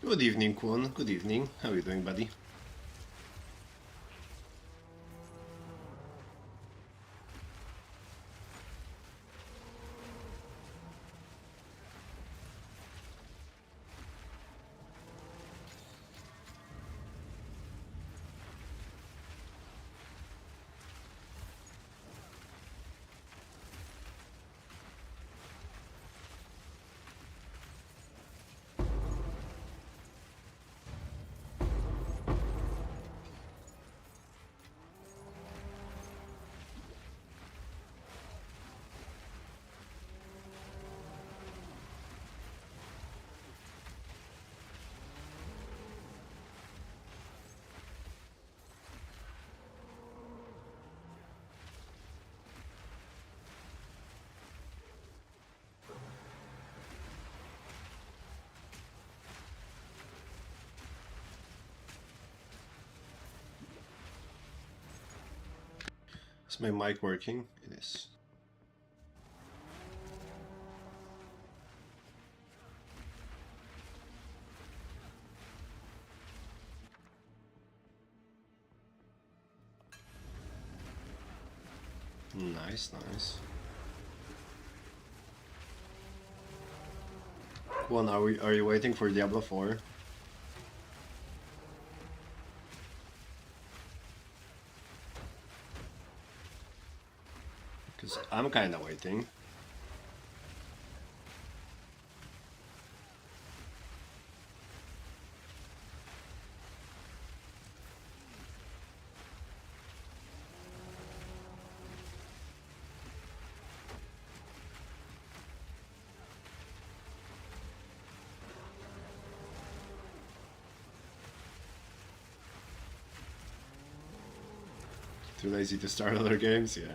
Good evening, Kwon. Good evening. How are you doing, buddy? Is my mic working? It is. Nice, nice. Kwon, are you waiting for Diablo 4? Because I'm kinda waiting. Too lazy to start other games? Yeah.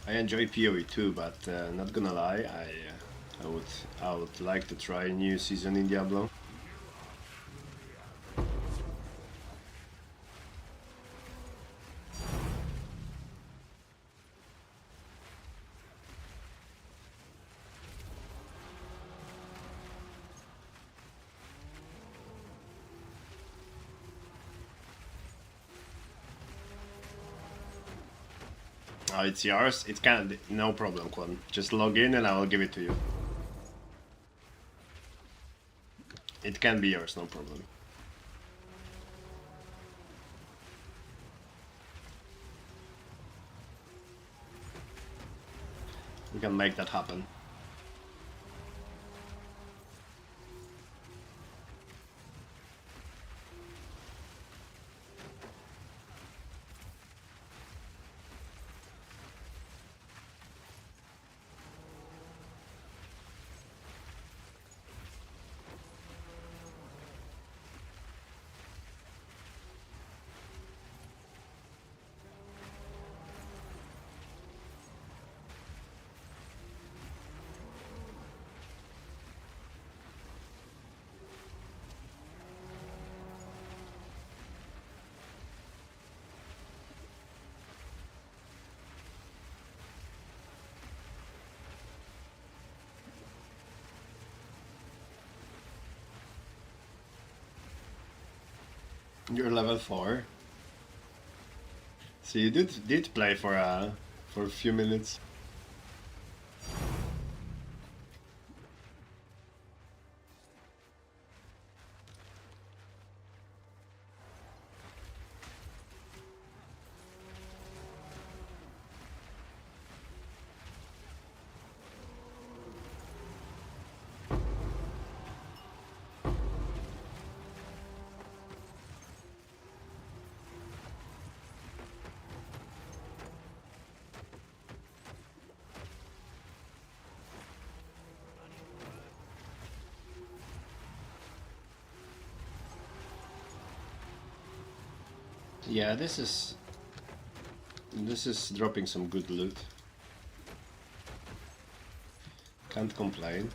I enjoy PoE too, but not gonna lie, I would like to try a new season in Diablo. Oh, it's yours? It can, no problem, Kwon. Just log in and I will give it to you. It can be yours, no problem. We can make that happen. You're level 4. So you did play for a few minutes. Yeah, this is dropping some good loot. Can't complain.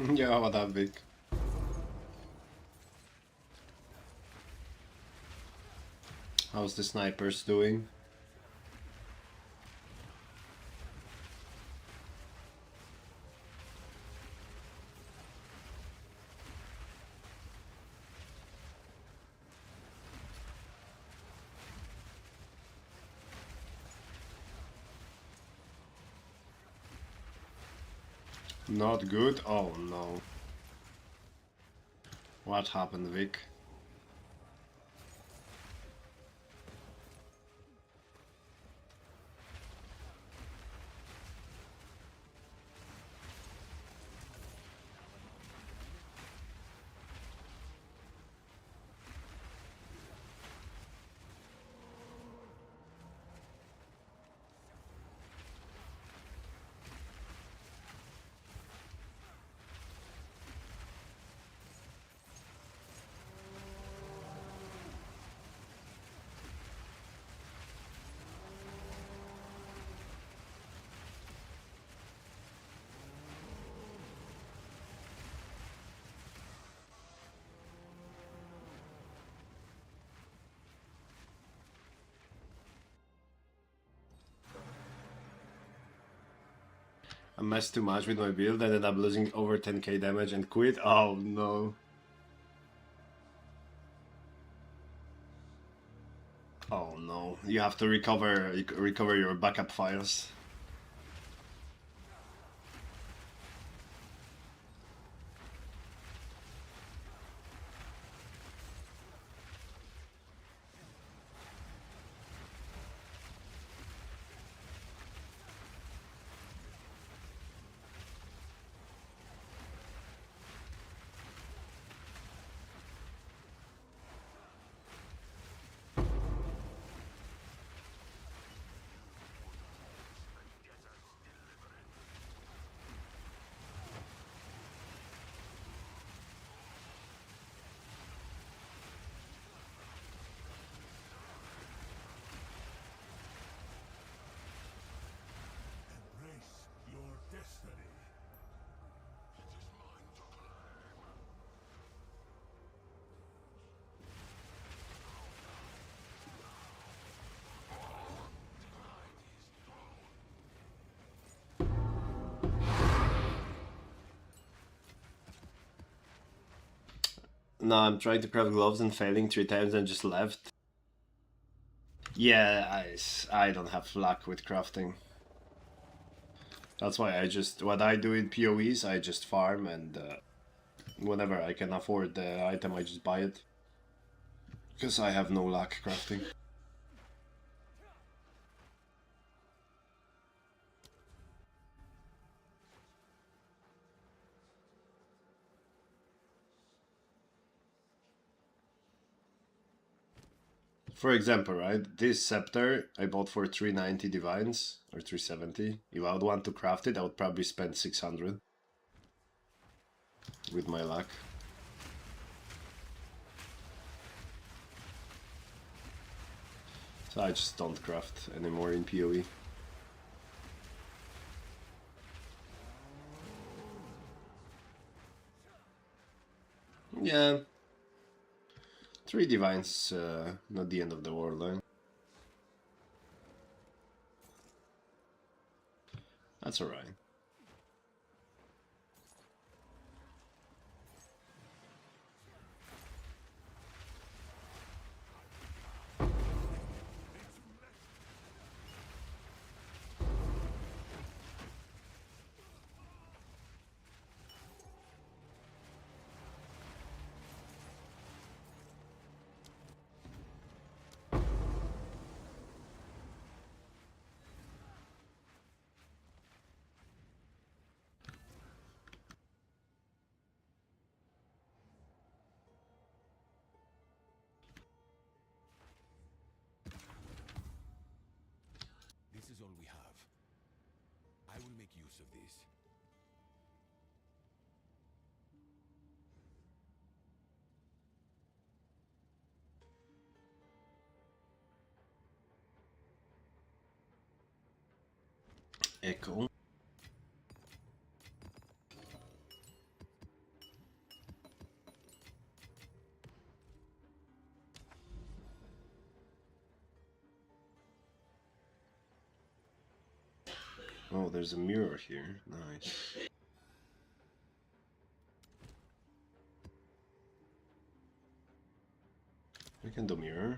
Yeah, what up, Vic? How's the snipers doing? Not good? Oh no. What happened, Vic? I messed too much with my build, ended up losing over 10k damage and quit? Oh no. Oh no. You have to recover your backup files. No, I'm trying to craft gloves and failing 3 times and just left. Yeah, I don't have luck with crafting. That's why what I do in PoEs, I just farm and whenever I can afford the item, I just buy it. Because I have no luck crafting. For example, right, this scepter I bought for 390 divines, or 370. If I would want to craft it, I would probably spend 600. With my luck. So I just don't craft anymore in PoE. Yeah. 3 divines, not the end of the world, eh? That's alright. This is all we have. I will make use of this. Echo. Oh, there's a mirror here. Nice. We can do mirror.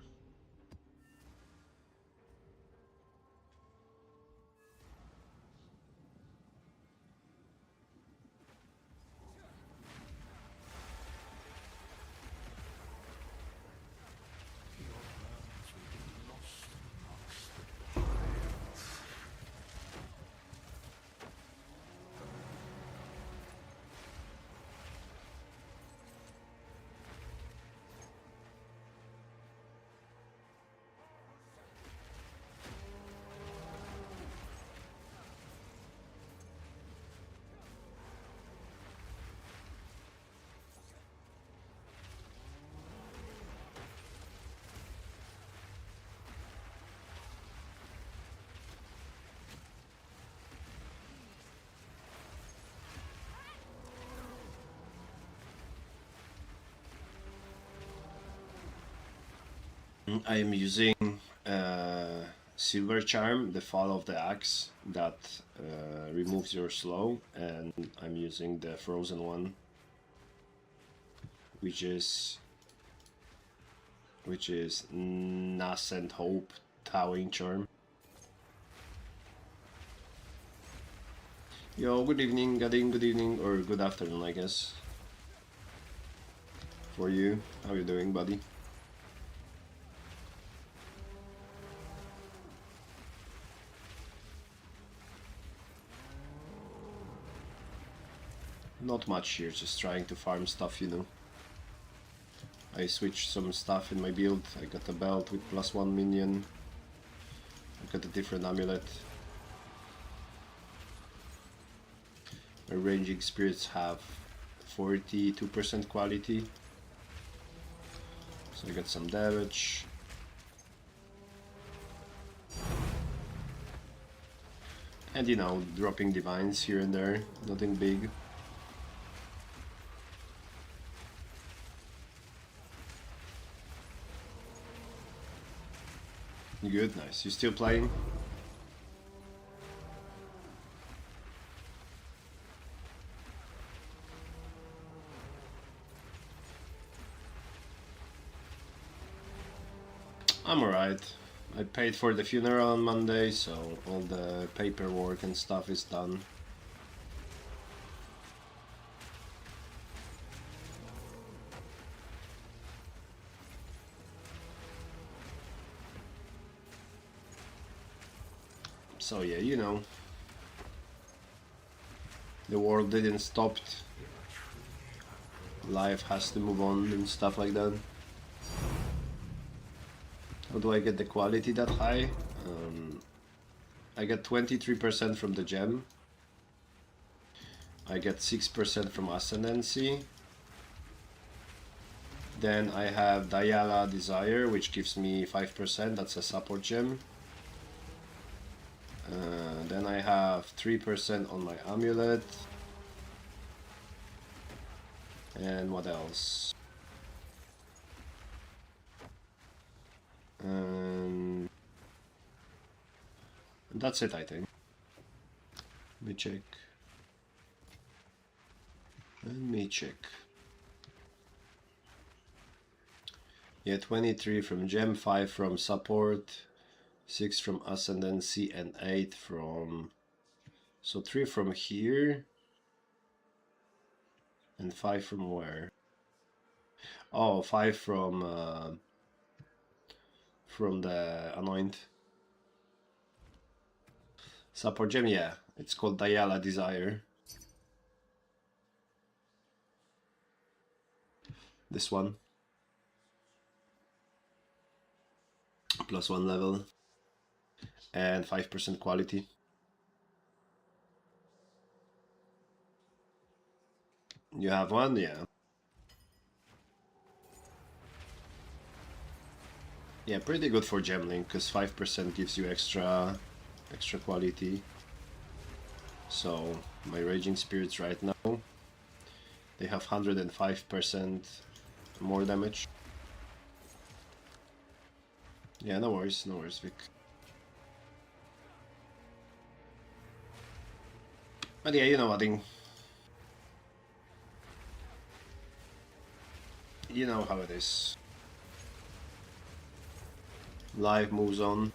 I am using Silver Charm, the Fall of the Axe, that removes your slow, and I'm using the Frozen one, which is Nascent Hope Towering Charm. Yo, good evening, good evening, or good afternoon, I guess. For you, how you doing, buddy? Not much here, just trying to farm stuff, you know. I switched some stuff in my build. I got a belt with +1 minion. I got a different amulet. My ranging spirits have 42% quality. So I got some damage. And you know, dropping divines here and there, nothing big. Good, nice. You still playing? I'm alright. I paid for the funeral on Monday, so all the paperwork and stuff is done. So yeah, you know, the world didn't stop. Life has to move on and stuff like that. How do I get the quality that high? I get 23% from the gem. I get 6% from Ascendancy. Then I have Diala Desire, which gives me 5%, that's a support gem. Then I have 3% on my amulet. And what else? That's it, I think. Let me check. Let me check. Yeah, 23 from gem, 5 from support, 6 from ascendancy, and 8 from... So 3 from here, and 5 from where? Oh, 5 from the anoint. Support gem, yeah. It's called Diala Desire. This one. +1 level. And 5% quality. You have one? Yeah. Yeah, pretty good for Gemling, because 5% gives you extra quality. So my Raging Spirits right now, they have 105% more damage. Yeah, no worries, Vic. But yeah, you know what, you know how it is. Life moves on.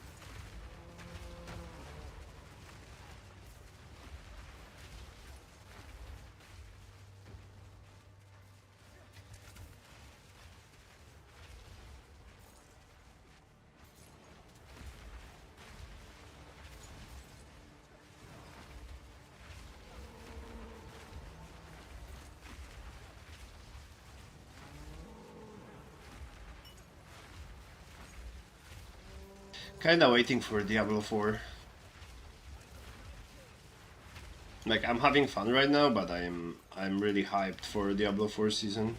Kinda waiting for Diablo 4. Like, I'm having fun right now, but I'm really hyped for Diablo 4 season.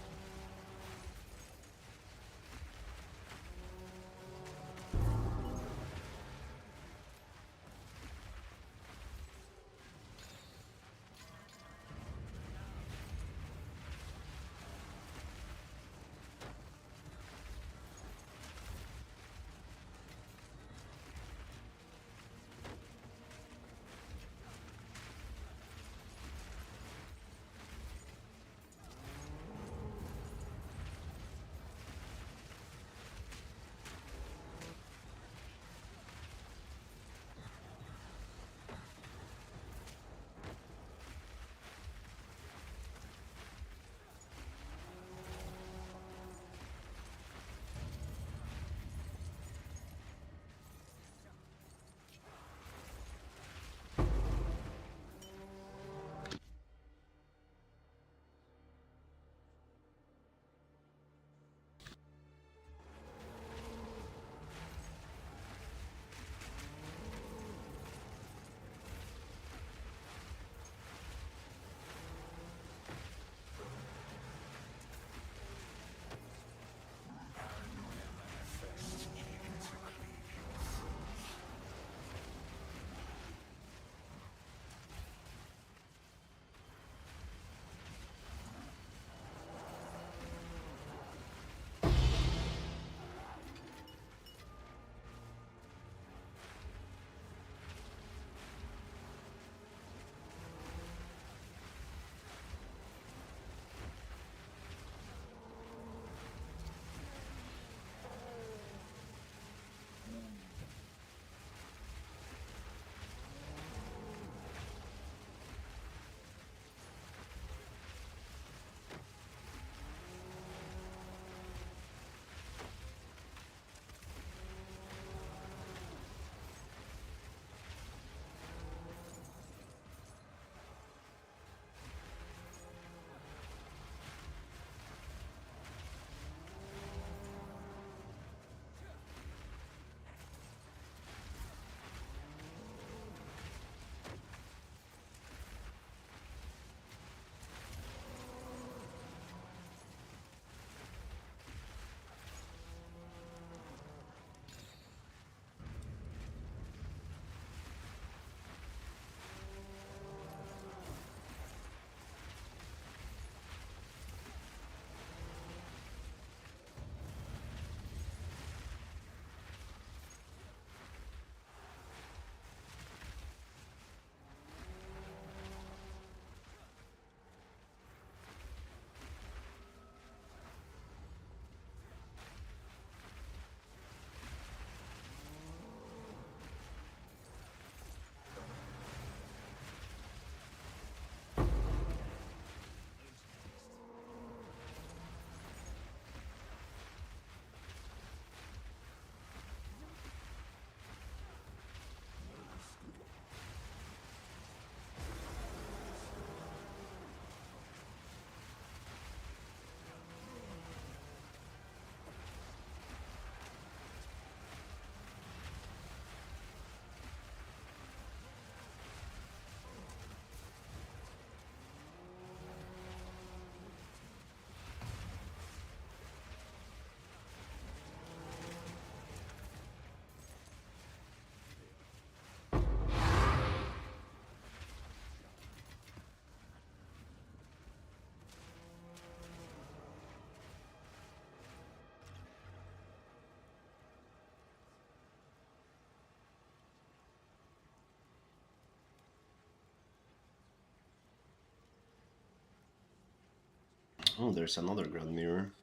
Oh, there's another Grand Mirror.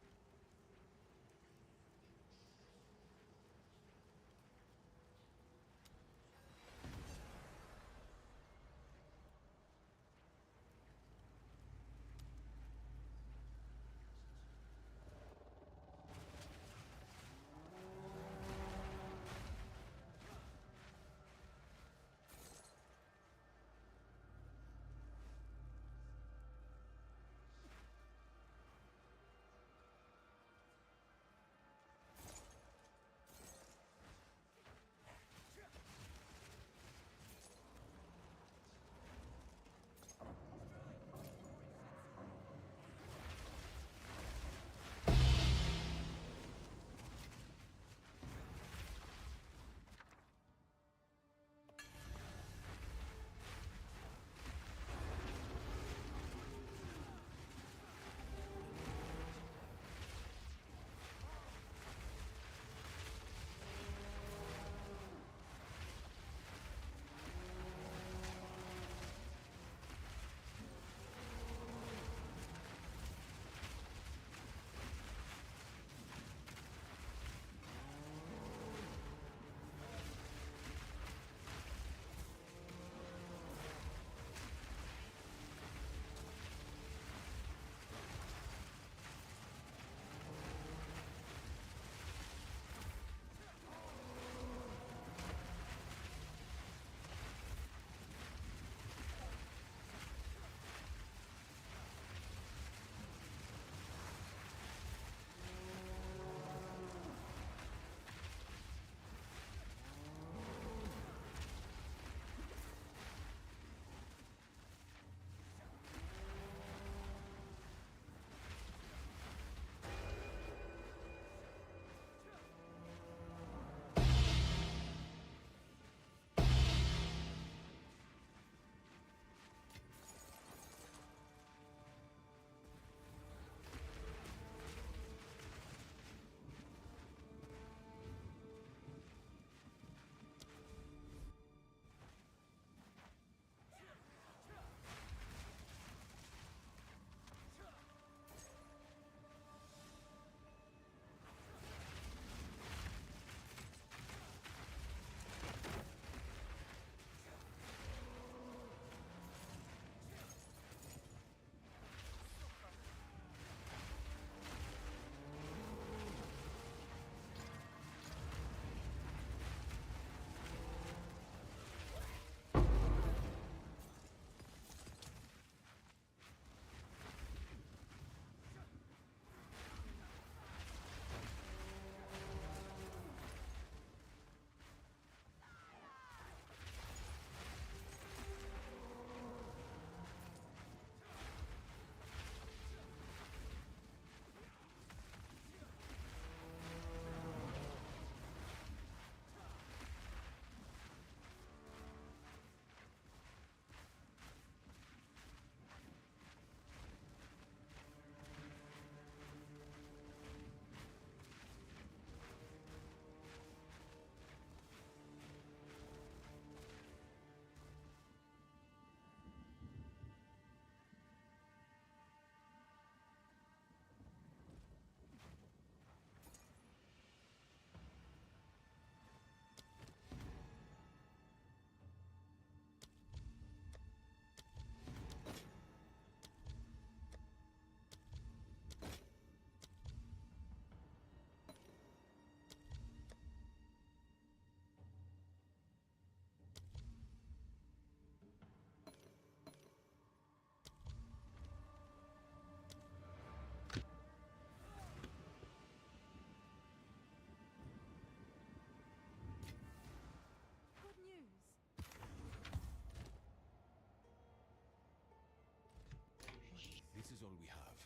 This is all we have.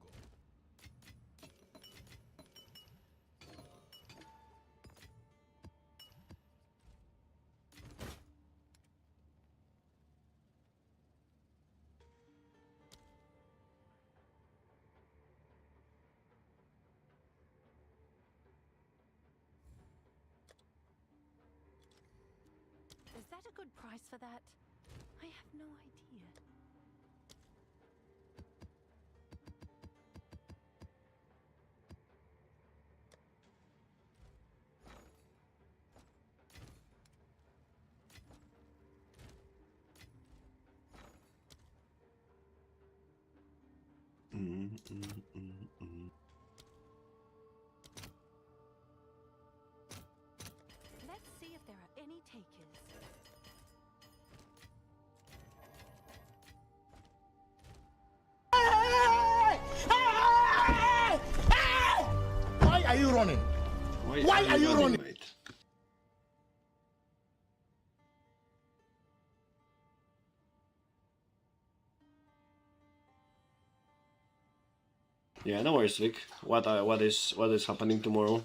Go. Is that a good price for that? I have no idea. any takers? Why are you running? Why are you running? mate? Yeah, no worries, Vic. What is happening tomorrow?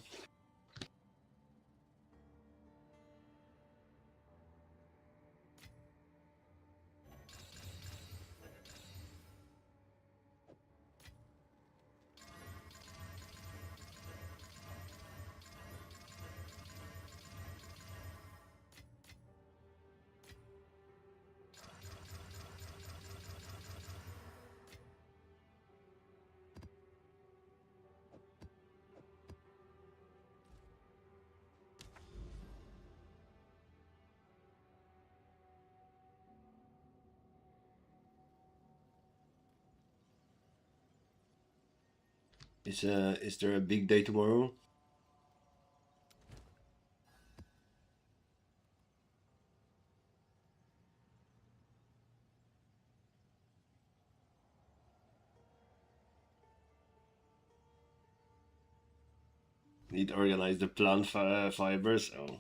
Is there a big day tomorrow? Need to organize the plant fibers. Oh.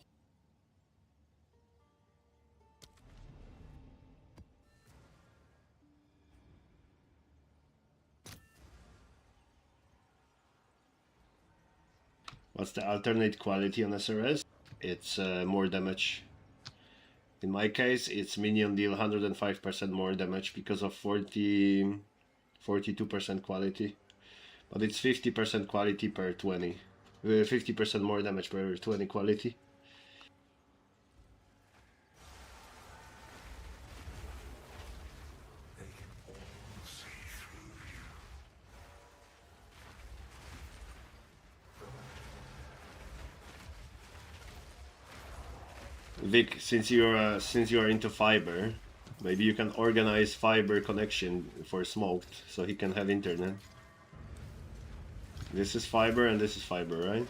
What's the alternate quality on SRS? It's more damage. In my case, it's minion deal 105% more damage because of 42% quality. But it's 50% quality per 20. 50% more damage per 20 quality. Vic, since you are into fiber, maybe you can organize fiber connection for Smoked so he can have internet. This is fiber and this is fiber, right?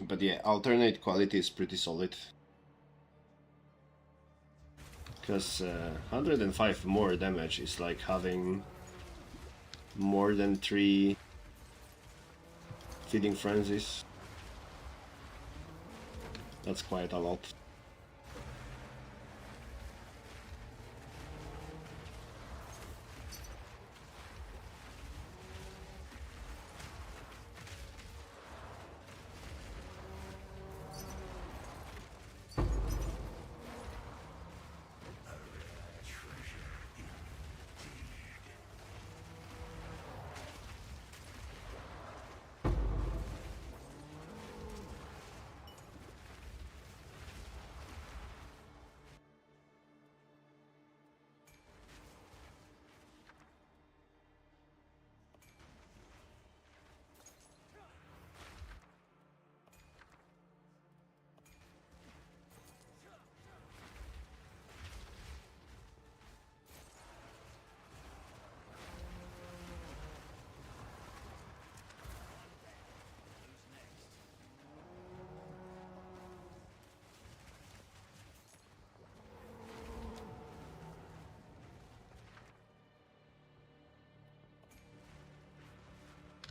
But yeah, alternate quality is pretty solid. Because 105 more damage is like having more than 3 feeding frenzies. That's quite a lot.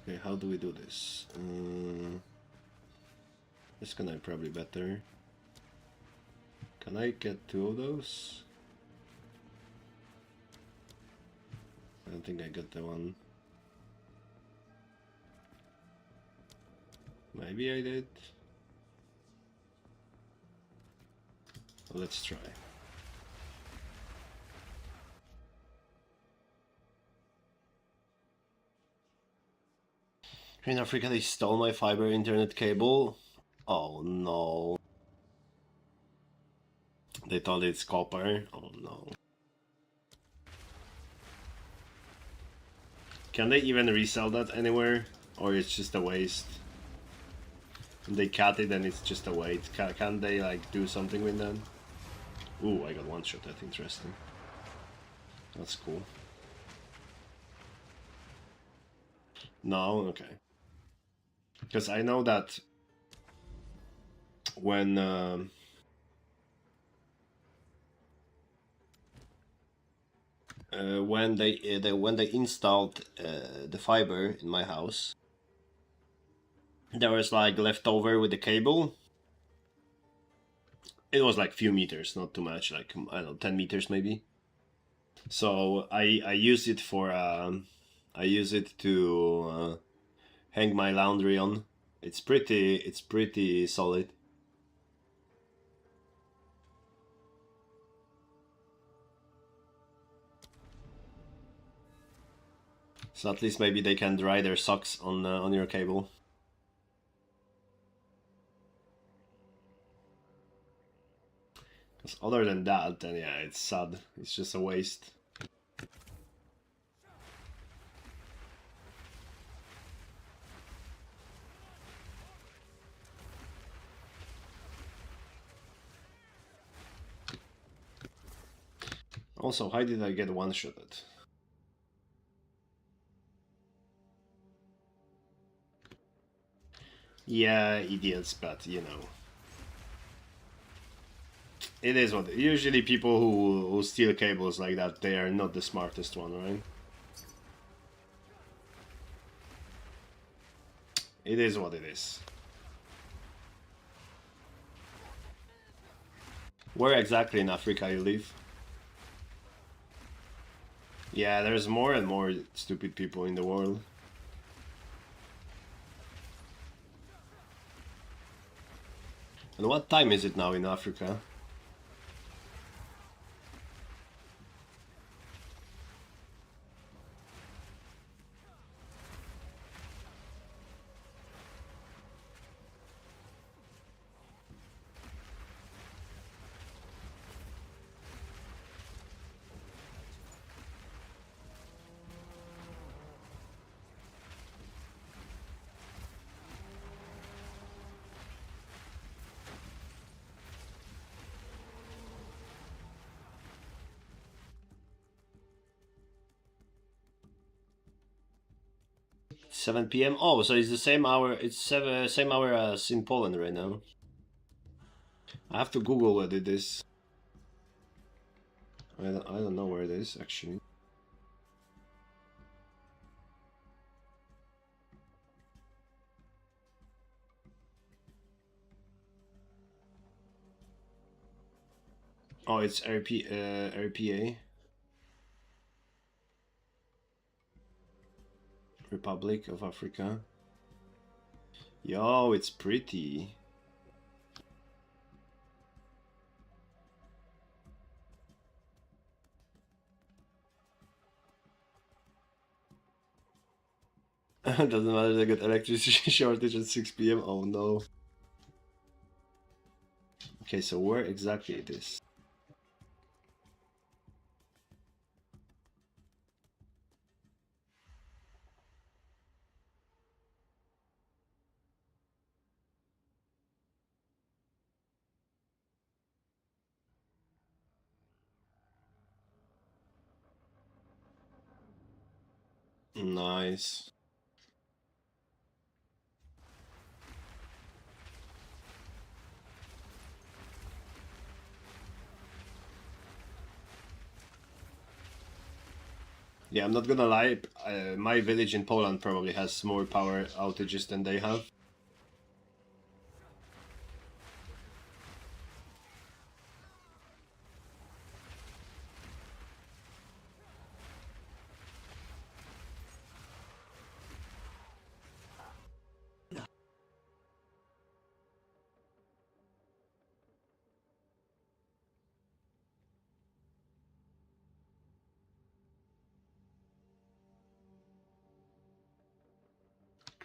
Okay, how do we do this? This can I probably better. Can I get 2 of those? I don't think I got the one. Maybe I did. Let's try. In Africa, they stole my fiber internet cable. Oh no. They thought it's copper. Oh no. Can they even resell that anywhere? Or it's just a waste? And they cut it and it's just a waste. Can they like do something with that? Ooh, I got one shot, that's interesting. That's cool. No, okay. Because I know that when they installed the fiber in my house, there was like leftover with the cable. It was like few meters, not too much, like I don't know, 10 meters maybe. So I use it for I use it to hang my laundry on. It's pretty solid. So at least maybe they can dry their socks on your cable. Because other than that, then yeah, it's sad. It's just a waste. Also, how did I get one-shotted? Yeah, idiots, but you know. It is what... Usually people who steal cables like that, they are not the smartest one, right? It is what it is. Where exactly in Africa you live? Yeah, there's more and more stupid people in the world. And what time is it now in Africa? Seven PM. Oh, so it's the same hour. It's same hour as in Poland right now. I have to Google what it is. I don't know where it is actually. Oh, it's RPA. Republic of Africa. Yo, it's pretty. Doesn't matter, they got electricity shortage at 6 PM. Oh no. Okay, so where exactly it is? Nice. Yeah, I'm not gonna lie, my village in Poland probably has more power outages than they have.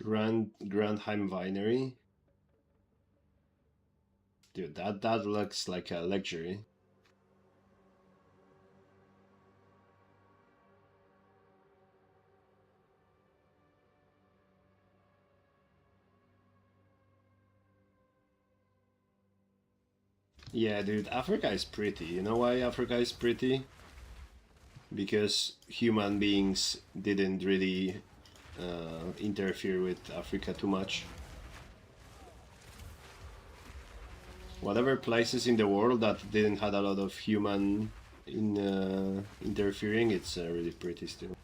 Grandheim Winery. Dude, that looks like a luxury. Yeah, dude, Africa is pretty. You know why Africa is pretty? Because human beings didn't really interfere with Africa too much. Whatever places in the world that didn't have a lot of human interfering, it's really pretty still.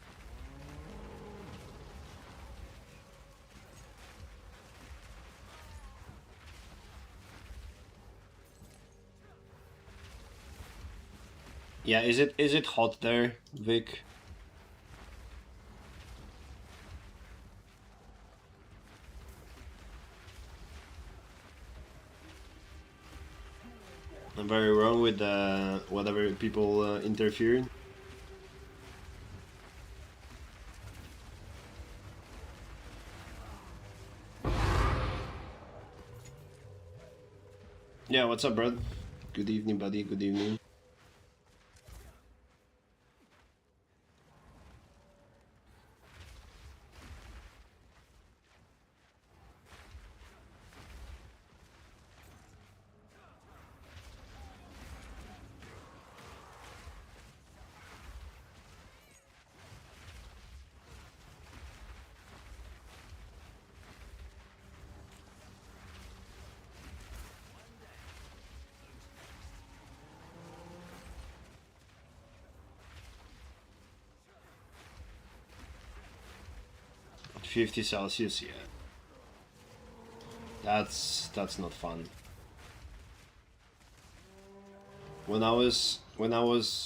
Yeah, is it hot there, Vic? I'm very wrong with whatever people interfering. Yeah, what's up, bro? Good evening, buddy. Good evening. $50 Celsius, yeah. That's not fun. When I was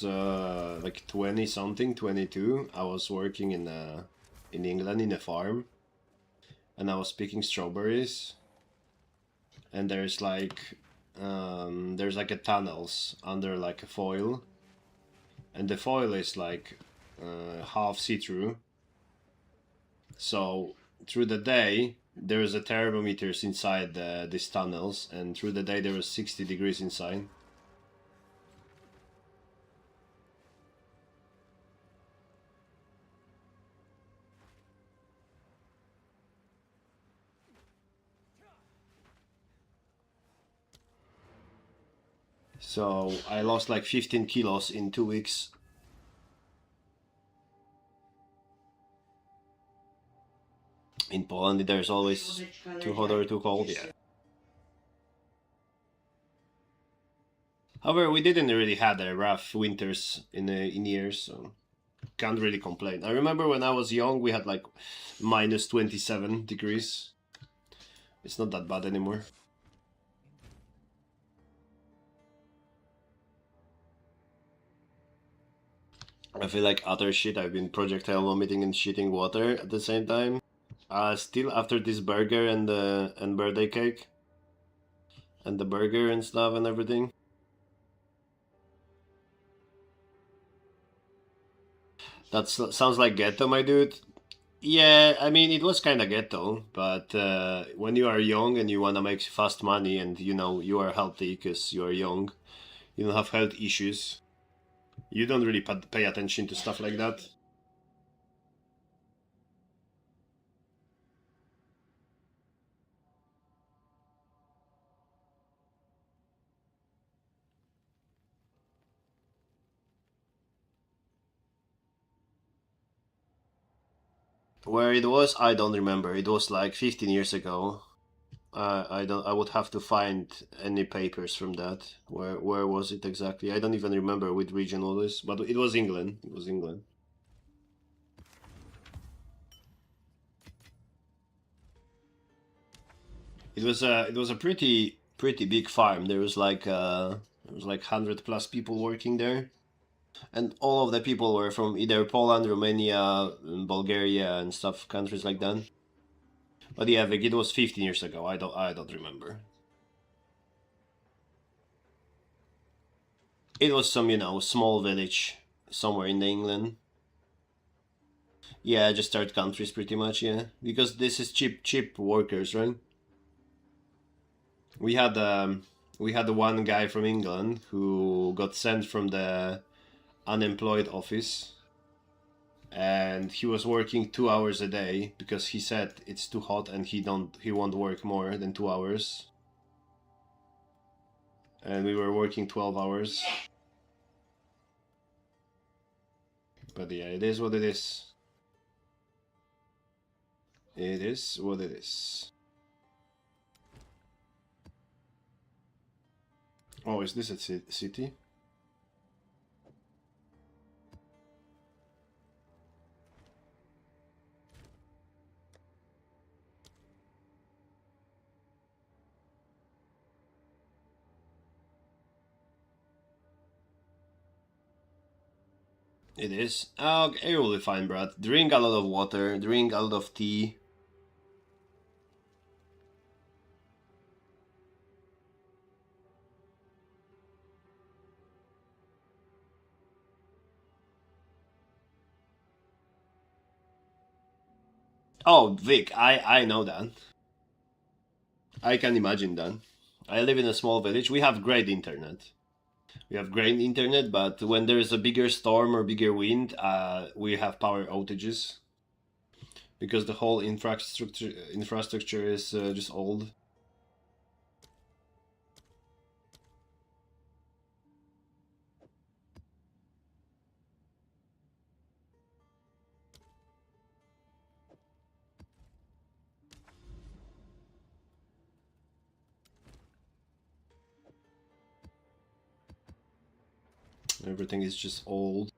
like 20 something, 22, I was working in England in a farm, and I was picking strawberries. And there's like a tunnels under like a foil, and the foil is like half see-through. So through the day there is a thermometers inside these tunnels, and through the day there was 60 degrees inside. So I lost like 15 kilos in 2 weeks. In Poland there's always too hot or too cold, yeah. However, we didn't really have a rough winters in years, so can't really complain. I remember when I was young we had like minus 27 degrees. It's not that bad anymore. I feel like other shit, I've been projectile vomiting and shitting water at the same time. Still after this burger and birthday cake. And the burger and stuff and everything. That sounds like ghetto, my dude. Yeah, I mean, it was kind of ghetto, but when you are young and you want to make fast money and, you know, you are healthy because you are young, you don't have health issues, you don't really pay attention to stuff like that. Where it was, I don't remember. It was like 15 years ago. I would have to find any papers from that. Where was it exactly? I don't even remember which region it was, but it was England. It was England. It was a pretty big farm. There was like 100+ people working there, and all of the people were from either Poland, Romania, Bulgaria, and stuff, countries like that. But yeah, Vic, it was 15 years ago. I don't remember. It was some, you know, small village somewhere in England. Yeah, just third countries pretty much, yeah. Because this is cheap workers, right? We had one guy from England who got sent from the unemployed office, and he was working 2 hours a day because he said it's too hot and he won't work more than 2 hours. and we were working 12 hours. But yeah, it is what it is. It is what it is. Oh, is this a city? It is. Okay, you'll be fine, Brad. Drink a lot of water, drink a lot of tea. Oh, Vic, I know that. I can imagine that. I live in a small village. We have great internet. We have great internet, but when there's a bigger storm or bigger wind, we have power outages because the whole infrastructure is just old. Everything is just old.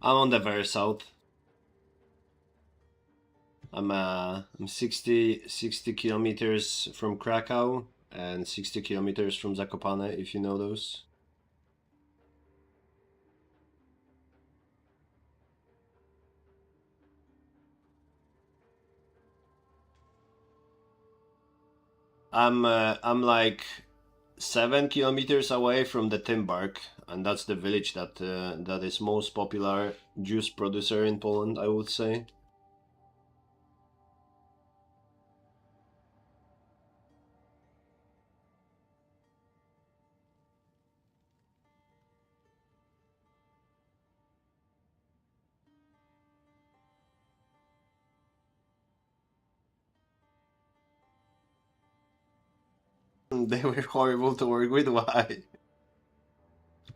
I'm on the very south. I'm 60 kilometers from Krakow and 60 kilometers from Zakopane, if you know those. I'm like 7 kilometers away from the Tymbark, and that's the village that that is most popular juice producer in Poland, I would say. They were horrible to work with. Why?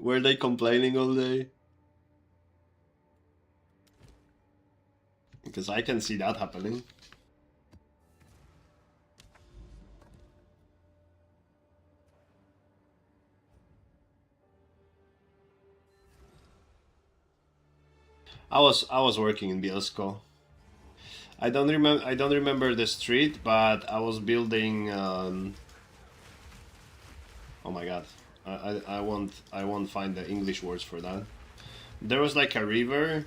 Were they complaining all day? Because I can see that happening. I was working in Bielsko. I don't remember the street, but I was building. Oh my god, I won't find the English words for that. There was like a river.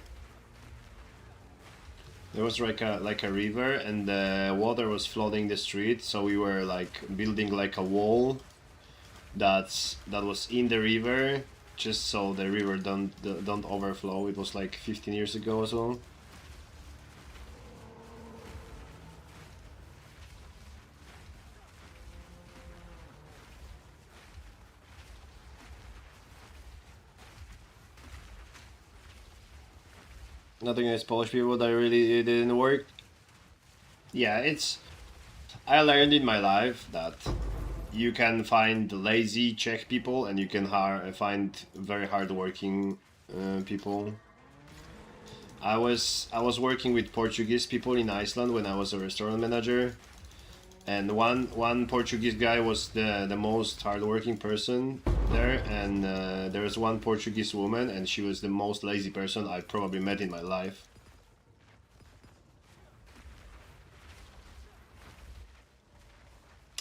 There was like a river, and the water was flooding the street. So we were like building like a wall that was in the river, just so the river don't overflow. It was like 15 years ago or so. Nothing against Polish people, that really it didn't work. Yeah, I learned in my life that you can find lazy Czech people and you can find very hardworking people. I was working with Portuguese people in Iceland when I was a restaurant manager, and one Portuguese guy was the most hardworking person there, and there was one Portuguese woman, and she was the most lazy person I've probably met in my life.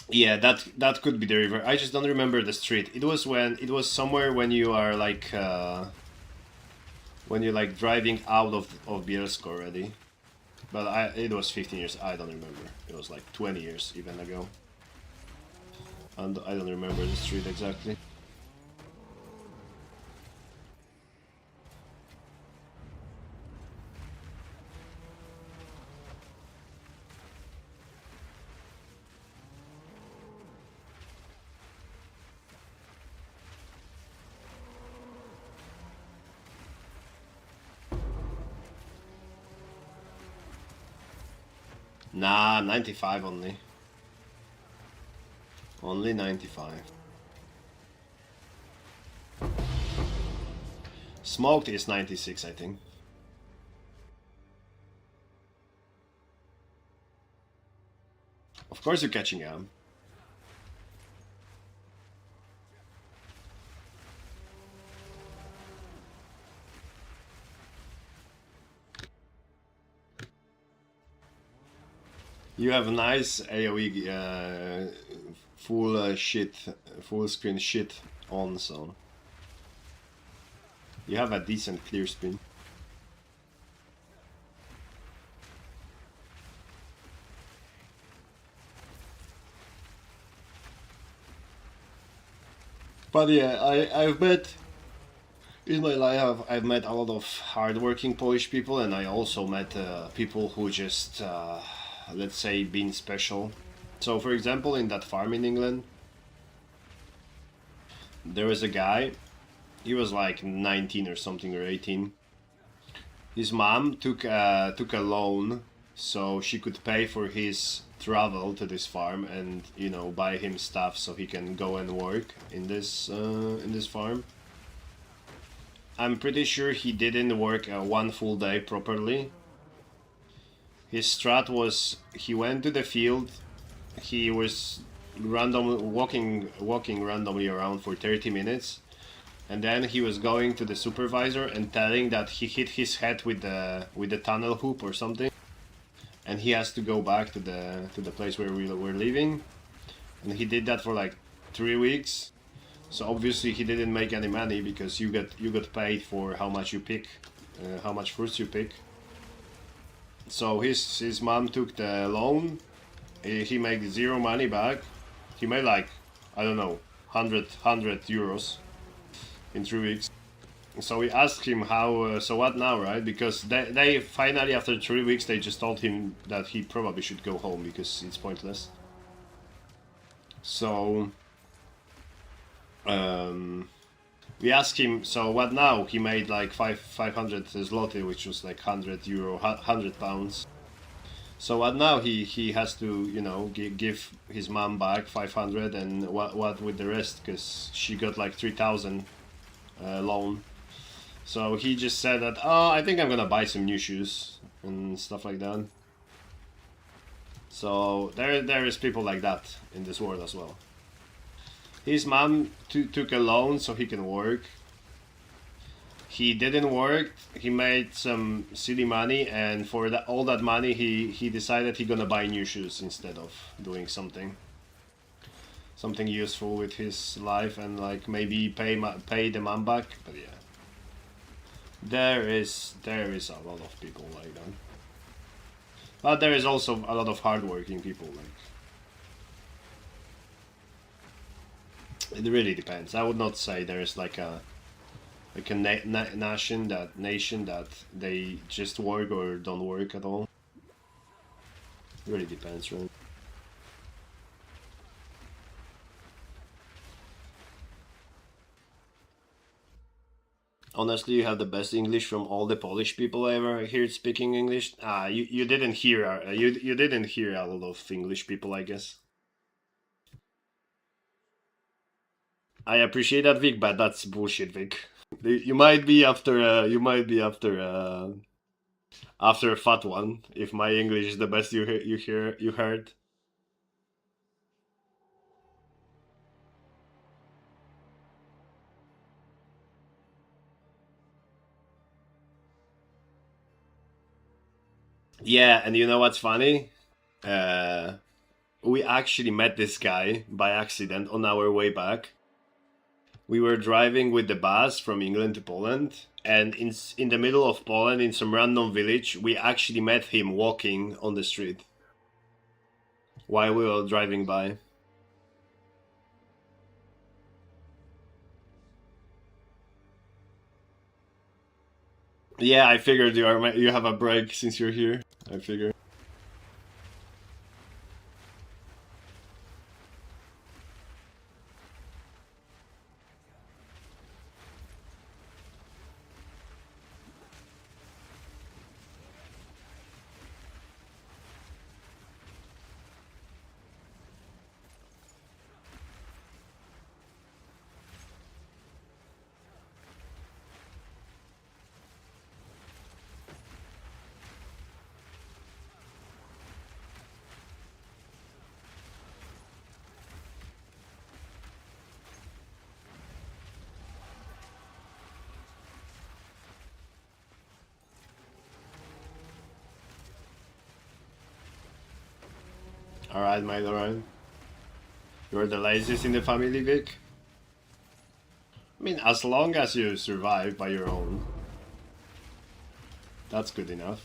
Yeah, that could be the river. I just don't remember the street. It was somewhere when you are like when you're like driving out of Bielsk already. But it was 15 years. I don't remember. It was like 20 years even ago. And I don't remember the street exactly. Nah, 95 only. Only 95. Smoked is 96, I think. Of course you're catching up. You have a nice AoE full screen shit on, so you have a decent clear screen. But yeah, I've met in my life I've met a lot of hardworking Polish people, and I also met people who just let's say been special. So for example, in that farm in England, there was a guy. He was like 19 or something, or 18. His mom took a loan so she could pay for his travel to this farm and, you know, buy him stuff so he can go and work in this farm. I'm pretty sure he didn't work one full day properly. His strat was he went to the field, he was walking randomly around for 30 minutes, and then he was going to the supervisor and telling that he hit his head with the tunnel hoop or something, and he has to go back to the place where we were living. And he did that for like 3 weeks. So obviously he didn't make any money because you got paid for how much you pick, how much fruits you pick. So his mom took the loan. He made zero money back. He made like, I don't know, 100 euros in 3 weeks. So we asked him how, so what now, right? Because they finally, after 3 weeks, they just told him that he probably should go home because it's pointless. So we asked him, so what now? He made like 500 zloty, which was like 100 euro, 100 pounds. So what now? He has to, you know, give his mom back 500, and what with the rest? Because she got like 3,000 loan. So he just said that, oh, I think I'm gonna buy some new shoes and stuff like that. So there is people like that in this world as well. His mom took a loan so he can work. He didn't work. He made some silly money, and for all that money, he decided he gonna buy new shoes instead of doing something useful with his life, and like maybe pay the mom back. But yeah, there is a lot of people like that. But there is also a lot of hardworking people. Like, it really depends. I would not say there is like a nation that they just work or don't work at all. It really depends, right? Honestly, you have the best English from all the Polish people I ever heard speaking English. You didn't hear you didn't hear a lot of English people, I guess. I appreciate that, Vic, but that's bullshit, Vic. You might be after after a fat one if my English is the best you heard. Yeah, and you know what's funny? We actually met this guy by accident on our way back. We were driving with the bus from England to Poland, and in the middle of Poland, in some random village, we actually met him walking on the street while we were driving by. Yeah, I figured you have a break since you're here. I figured. Alright, my Lauren. You're the laziest in the family, Vic. I mean, as long as you survive by your own, that's good enough.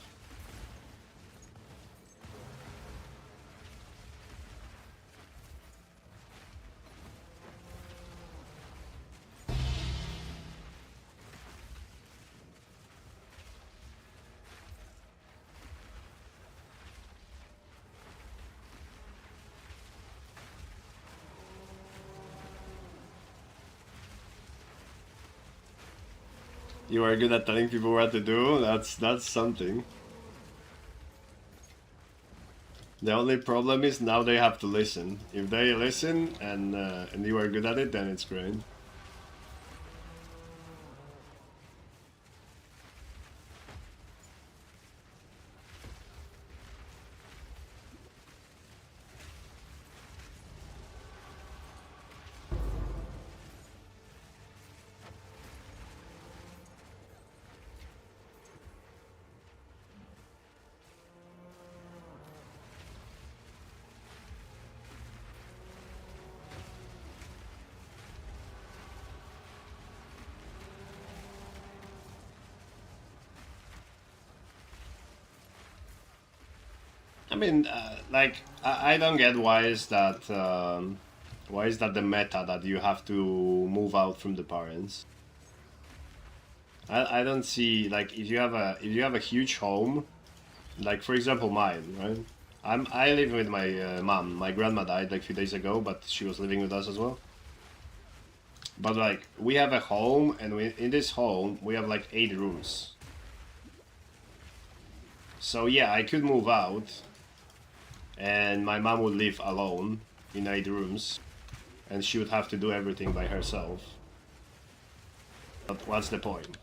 You are good at telling people what to do. That's something. The only problem is now they have to listen. If they listen and you are good at it, then it's great. I mean, like, I don't get why is that the meta that you have to move out from the parents. I don't see, like, if you have a huge home, like for example mine, right? I live with my mom. My grandma died like a few days ago, but she was living with us as well. But like we have a home, and in this home we have like 8 rooms. So yeah, I could move out, and my mom would live alone in 8 rooms, and she would have to do everything by herself. But what's the point?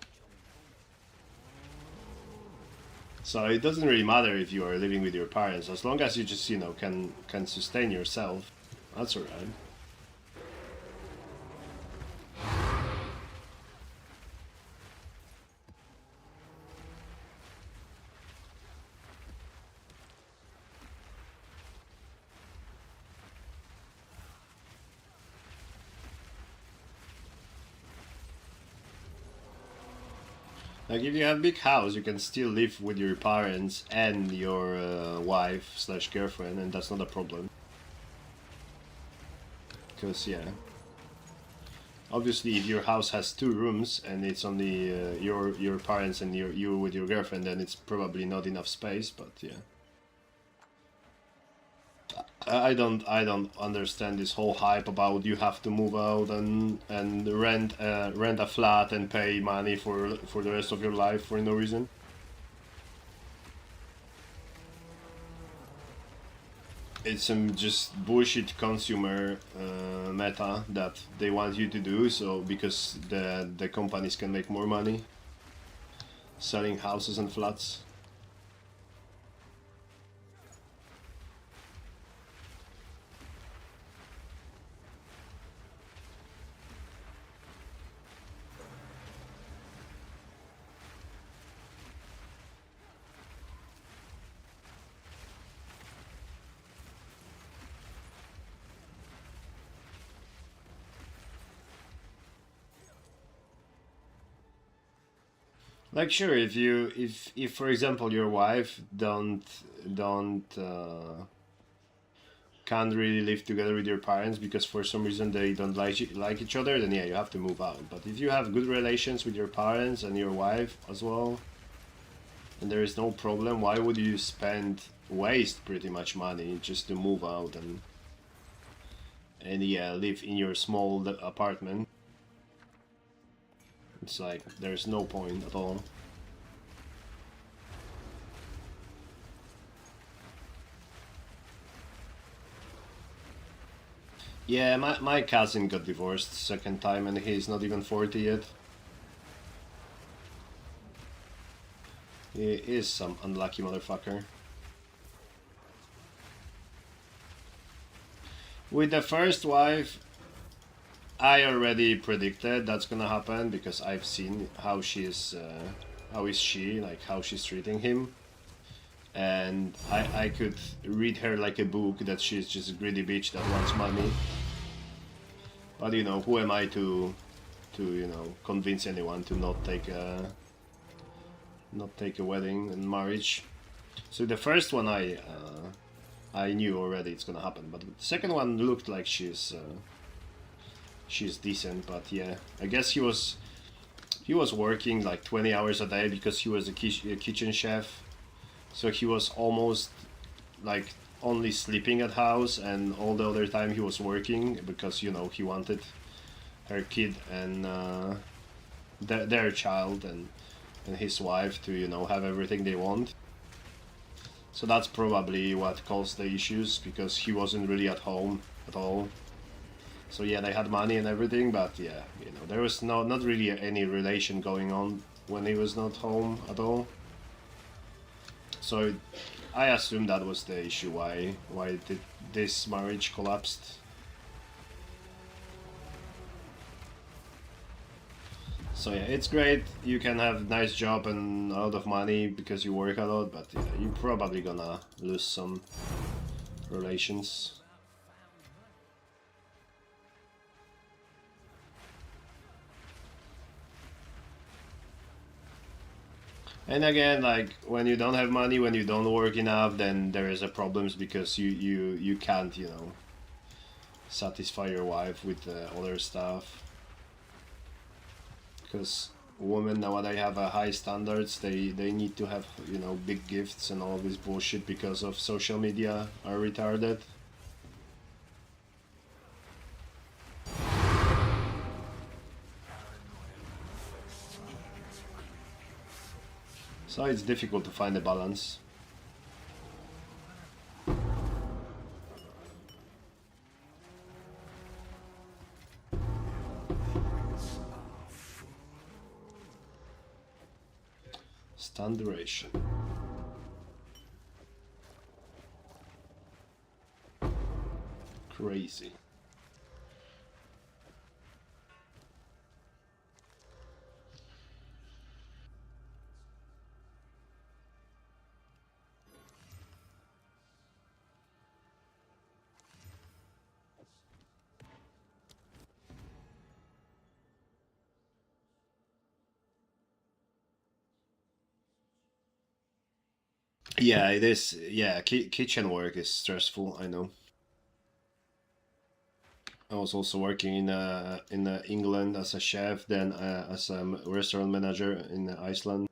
So it doesn't really matter if you are living with your parents, as long as you just, you know, can sustain yourself. That's alright. Like, if you have a big house, you can still live with your parents and your wife/girlfriend, and that's not a problem. Because, yeah. Obviously, if your house has 2 rooms and it's only your parents and you with your girlfriend, then it's probably not enough space, but yeah. I don't understand this whole hype about you have to move out and rent a flat and pay money for the rest of your life for no reason. It's some just bullshit consumer meta that they want you to do, so because the companies can make more money selling houses and flats. Like, sure, if for example your wife can't really live together with your parents because for some reason they don't like each other, then yeah, you have to move out. But if you have good relations with your parents and your wife as well, and there is no problem, why would you waste pretty much money just to move out and yeah, live in your small apartment? It's like, there's no point at all. Yeah, my cousin got divorced 2nd time and he's not even 40 yet. He is some unlucky motherfucker. With the first wife, I already predicted that's gonna happen because I've seen how is she, like how she's treating him. and I could read her like a book that she's just a greedy bitch that wants money. But you know, who am I to you know, convince anyone to not take a wedding and marriage? So the first one I knew already it's gonna happen, but the second one looked like she's decent. But yeah, I guess he was working like 20 hours a day because he was a kitchen chef, so he was almost like only sleeping at house, and all the other time he was working because, you know, he wanted her kid and their child and his wife to, you know, have everything they want. So that's probably what caused the issues, because he wasn't really at home at all. So yeah, they had money and everything, but yeah, you know, there was not really any relation going on when he was not home at all. So I assume that was the issue why this marriage collapsed. So yeah, it's great. You can have a nice job and a lot of money because you work a lot, but yeah, you're probably gonna lose some relations. And again, like, when you don't have money, when you don't work enough, then there is a problems because you can't, you know, satisfy your wife with other stuff. Because women nowadays have a high standards. They need to have, you know, big gifts and all this bullshit because of social media are retarded. So it's difficult to find a balance. Stun duration. Crazy. Yeah, it is. Yeah, kitchen work is stressful, I know. I was also working in England as a chef, then as a restaurant manager in Iceland.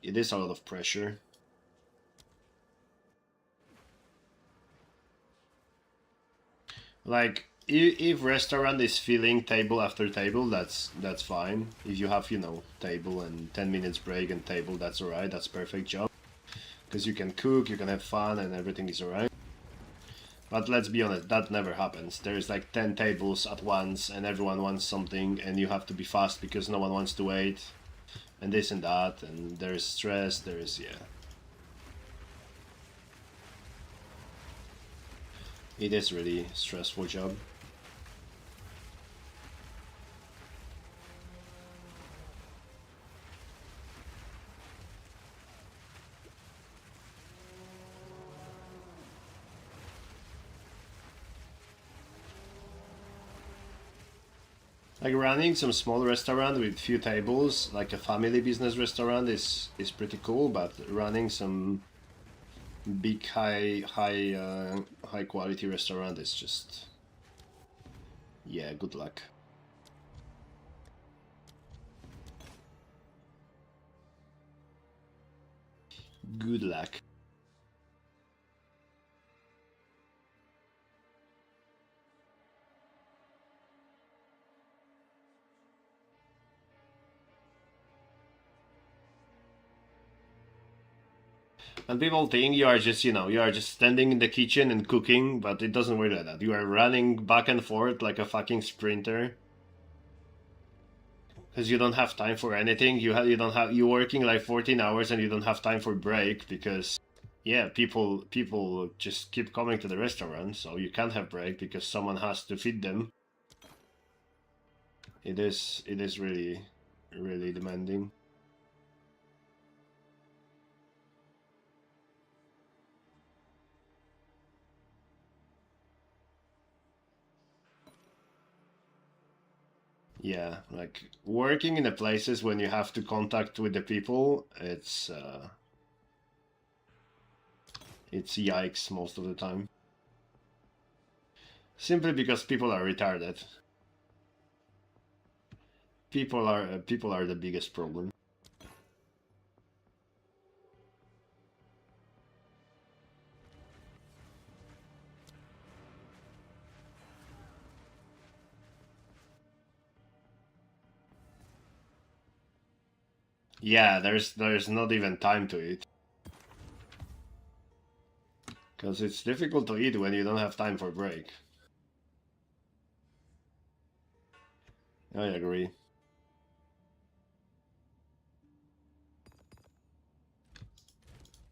It is a lot of pressure. Like, if restaurant is filling table after table, that's fine. If you have, you know, table and 10 minutes break and table, that's alright. That's perfect job. Because you can cook, you can have fun, and everything is alright. But let's be honest, that never happens. There's like 10 tables at once, and everyone wants something, and you have to be fast because no one wants to wait, and this and that, and there's stress, there's, yeah. It is really stressful job. Like, running some small restaurant with few tables, like a family business restaurant, is pretty cool. But running some big high quality restaurant is just, yeah, good luck. Good luck. And people think you are just, you know, you are just standing in the kitchen and cooking, but it doesn't work like that. You are running back and forth like a fucking sprinter. Because you don't have time for anything. You're working like 14 hours and you don't have time for break because, yeah, people just keep coming to the restaurant, so you can't have break because someone has to feed them. It is really, really demanding. Yeah, like working in the places when you have to contact with the people, it's yikes most of the time. Simply because people are retarded. People are the biggest problem. Yeah, there's not even time to eat. Because it's difficult to eat when you don't have time for break. I agree.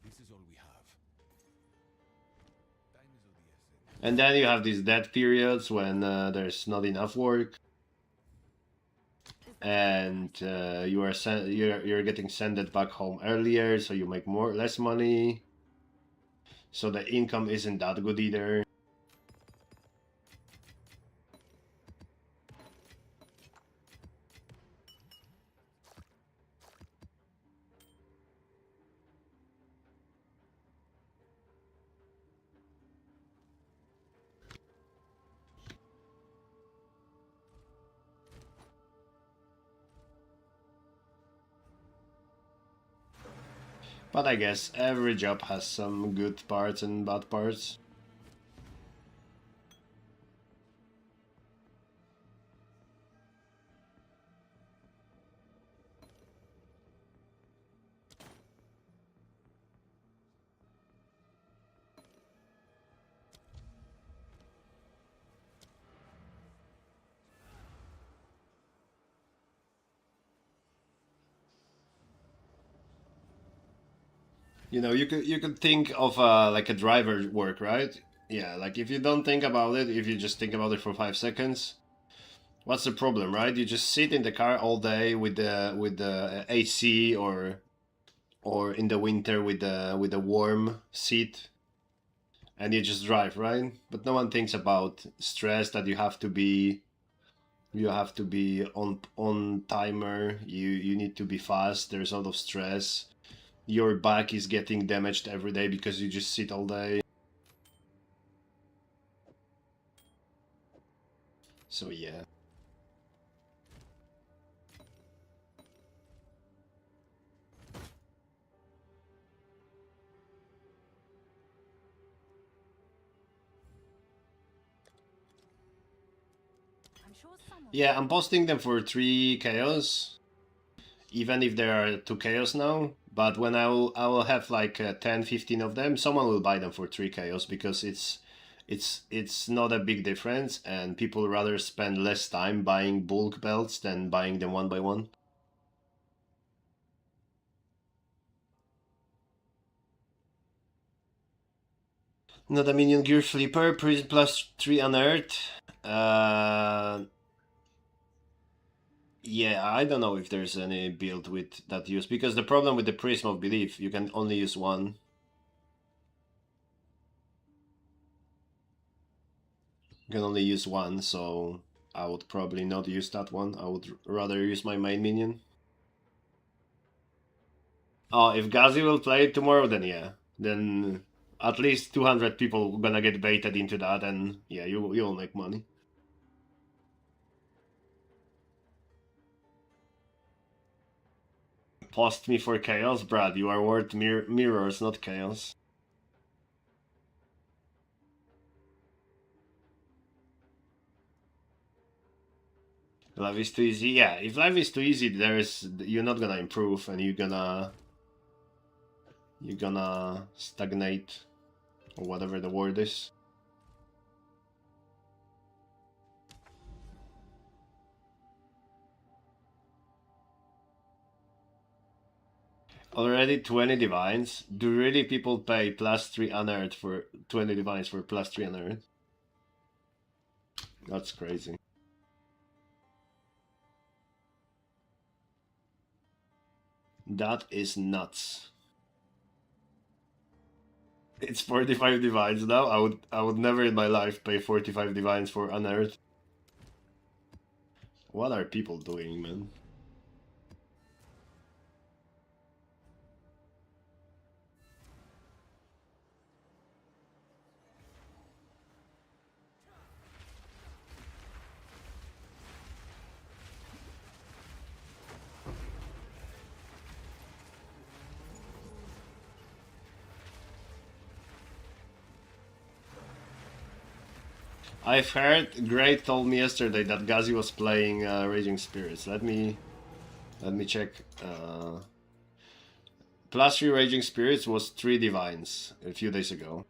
This is all we have. Time is of the essence. And then you have these dead periods when there's not enough work, and you're getting sent back home earlier, so you make less money. So the income isn't that good either. But I guess every job has some good parts and bad parts. You know, you could think of like a driver work, right? Yeah, like if you don't think about it, if you just think about it for 5 seconds, what's the problem, right? You just sit in the car all day with the AC or in the winter with the warm seat, and you just drive, right? But no one thinks about stress that you have to be on timer. You need to be fast. There's a lot of stress. Your back is getting damaged every day because you just sit all day. So yeah. I'm sure someone. Yeah, I'm posting them for 3 chaos, even if there are 2 chaos now. But when I will have like 10, 15 of them, someone will buy them for 3 chaos because it's not a big difference, and people rather spend less time buying bulk belts than buying them one by one. Not a minion gear flipper, prism plus 3 unearthed. Yeah, I don't know if there's any build with that use, because the problem with the Prism of Belief, you can only use one. You can only use one, so I would probably not use that one. I would rather use my main minion. Oh, if Gazi will play it tomorrow, then yeah. Then at least 200 people gonna get baited into that, and yeah, you'll make money. Post me for chaos, Brad. You are worth mirrors, not chaos. Life is too easy. Yeah, if life is too easy, you're not gonna improve, and you're gonna stagnate, or whatever the word is. Already 20 divines. Do really people pay plus 3 unearthed for 20 divines for plus 3 unearthed? That's crazy. That is nuts. It's 45 divines now. I would never in my life pay 45 divines for unearthed. What are people doing, man? I've heard. Great told me yesterday that Gazi was playing Raging Spirits. Let me check. +3 Raging Spirits was 3 Divines a few days ago.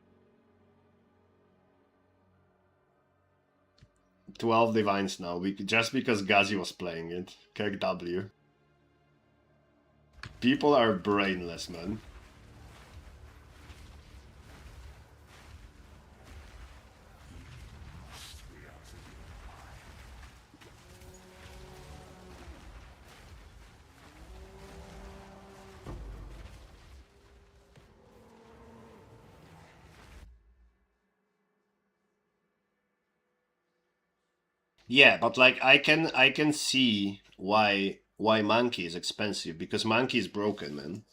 12 Divines now, just because Gazi was playing it. Kirk W. People are brainless, man. Yeah, but like I can see why Monkey is expensive, because Monkey is broken, man.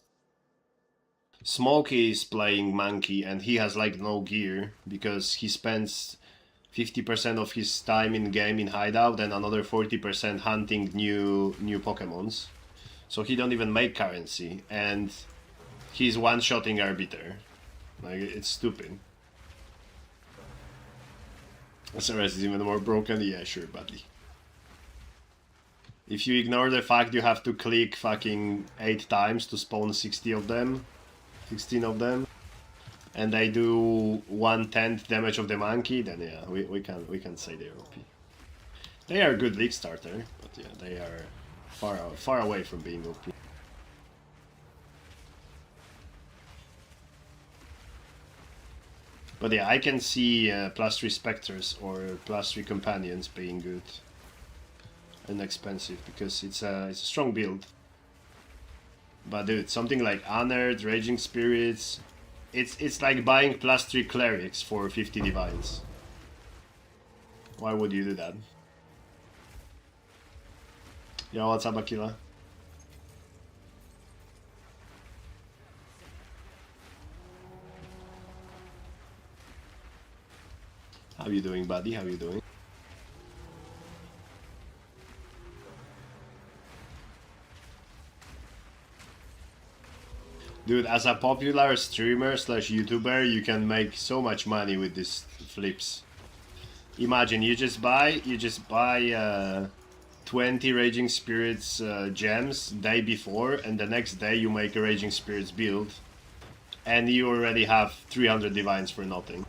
Smokey is playing Monkey and he has like no gear because he spends 50% of his time in game in hideout and another 40% hunting new Pokemons. So he don't even make currency and he's one-shotting Arbiter. Like, it's stupid. SRS is even more broken? Yeah, sure, buddy. If you ignore the fact you have to click fucking 8 times to spawn 60 of them, 16 of them, and they do 1/10 damage of the monkey, then yeah, we can say they're OP. They are a good league starter, but yeah, they are far away from being OP. But yeah, I can see +3 Spectres or +3 Companions being good and expensive because it's a strong build. But dude, something like Honored, Raging Spirits, it's like buying +3 Clerics for 50 Divines. Why would you do that? Yo, what's up, Aquila? How you doing, buddy? How you doing? Dude, as a popular streamer slash YouTuber, you can make so much money with these flips. Imagine you just buy 20 Raging Spirits gems day before, and the next day you make a Raging Spirits build, and you already have 300 Divines for nothing.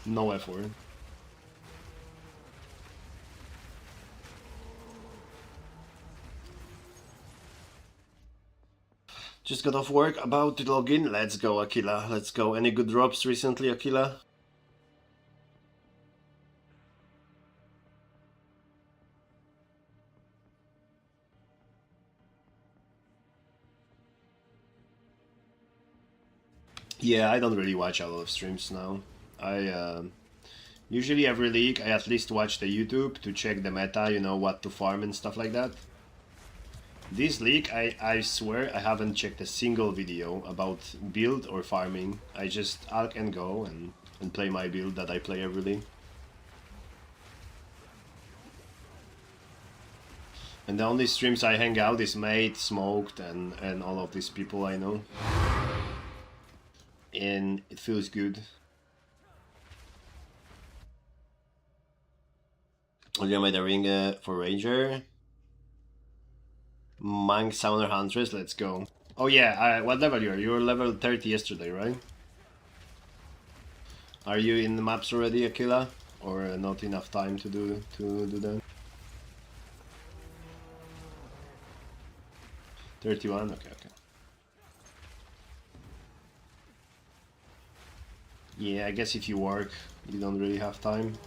No effort. Just got off work, about to log in. Let's go, Aquila. Let's go. Any good drops recently, Aquila? Yeah, I don't really watch a lot of streams now. I usually every league I at least watch the YouTube to check the meta, you know, what to farm and stuff like that. This league, I swear I haven't checked a single video about build or farming. I just alk and go and play my build that I play every league. And the only streams I hang out is Mate, Smoked, and all of these people I know. And it feels good. You made a ring for Ranger. Monk, Summoner, Huntress, let's go. Oh yeah, what level you are? You were level 30 yesterday, right? Are you in the maps already, Aquila? Or not enough time to do that? 31? Okay. Yeah, I guess if you work, you don't really have time.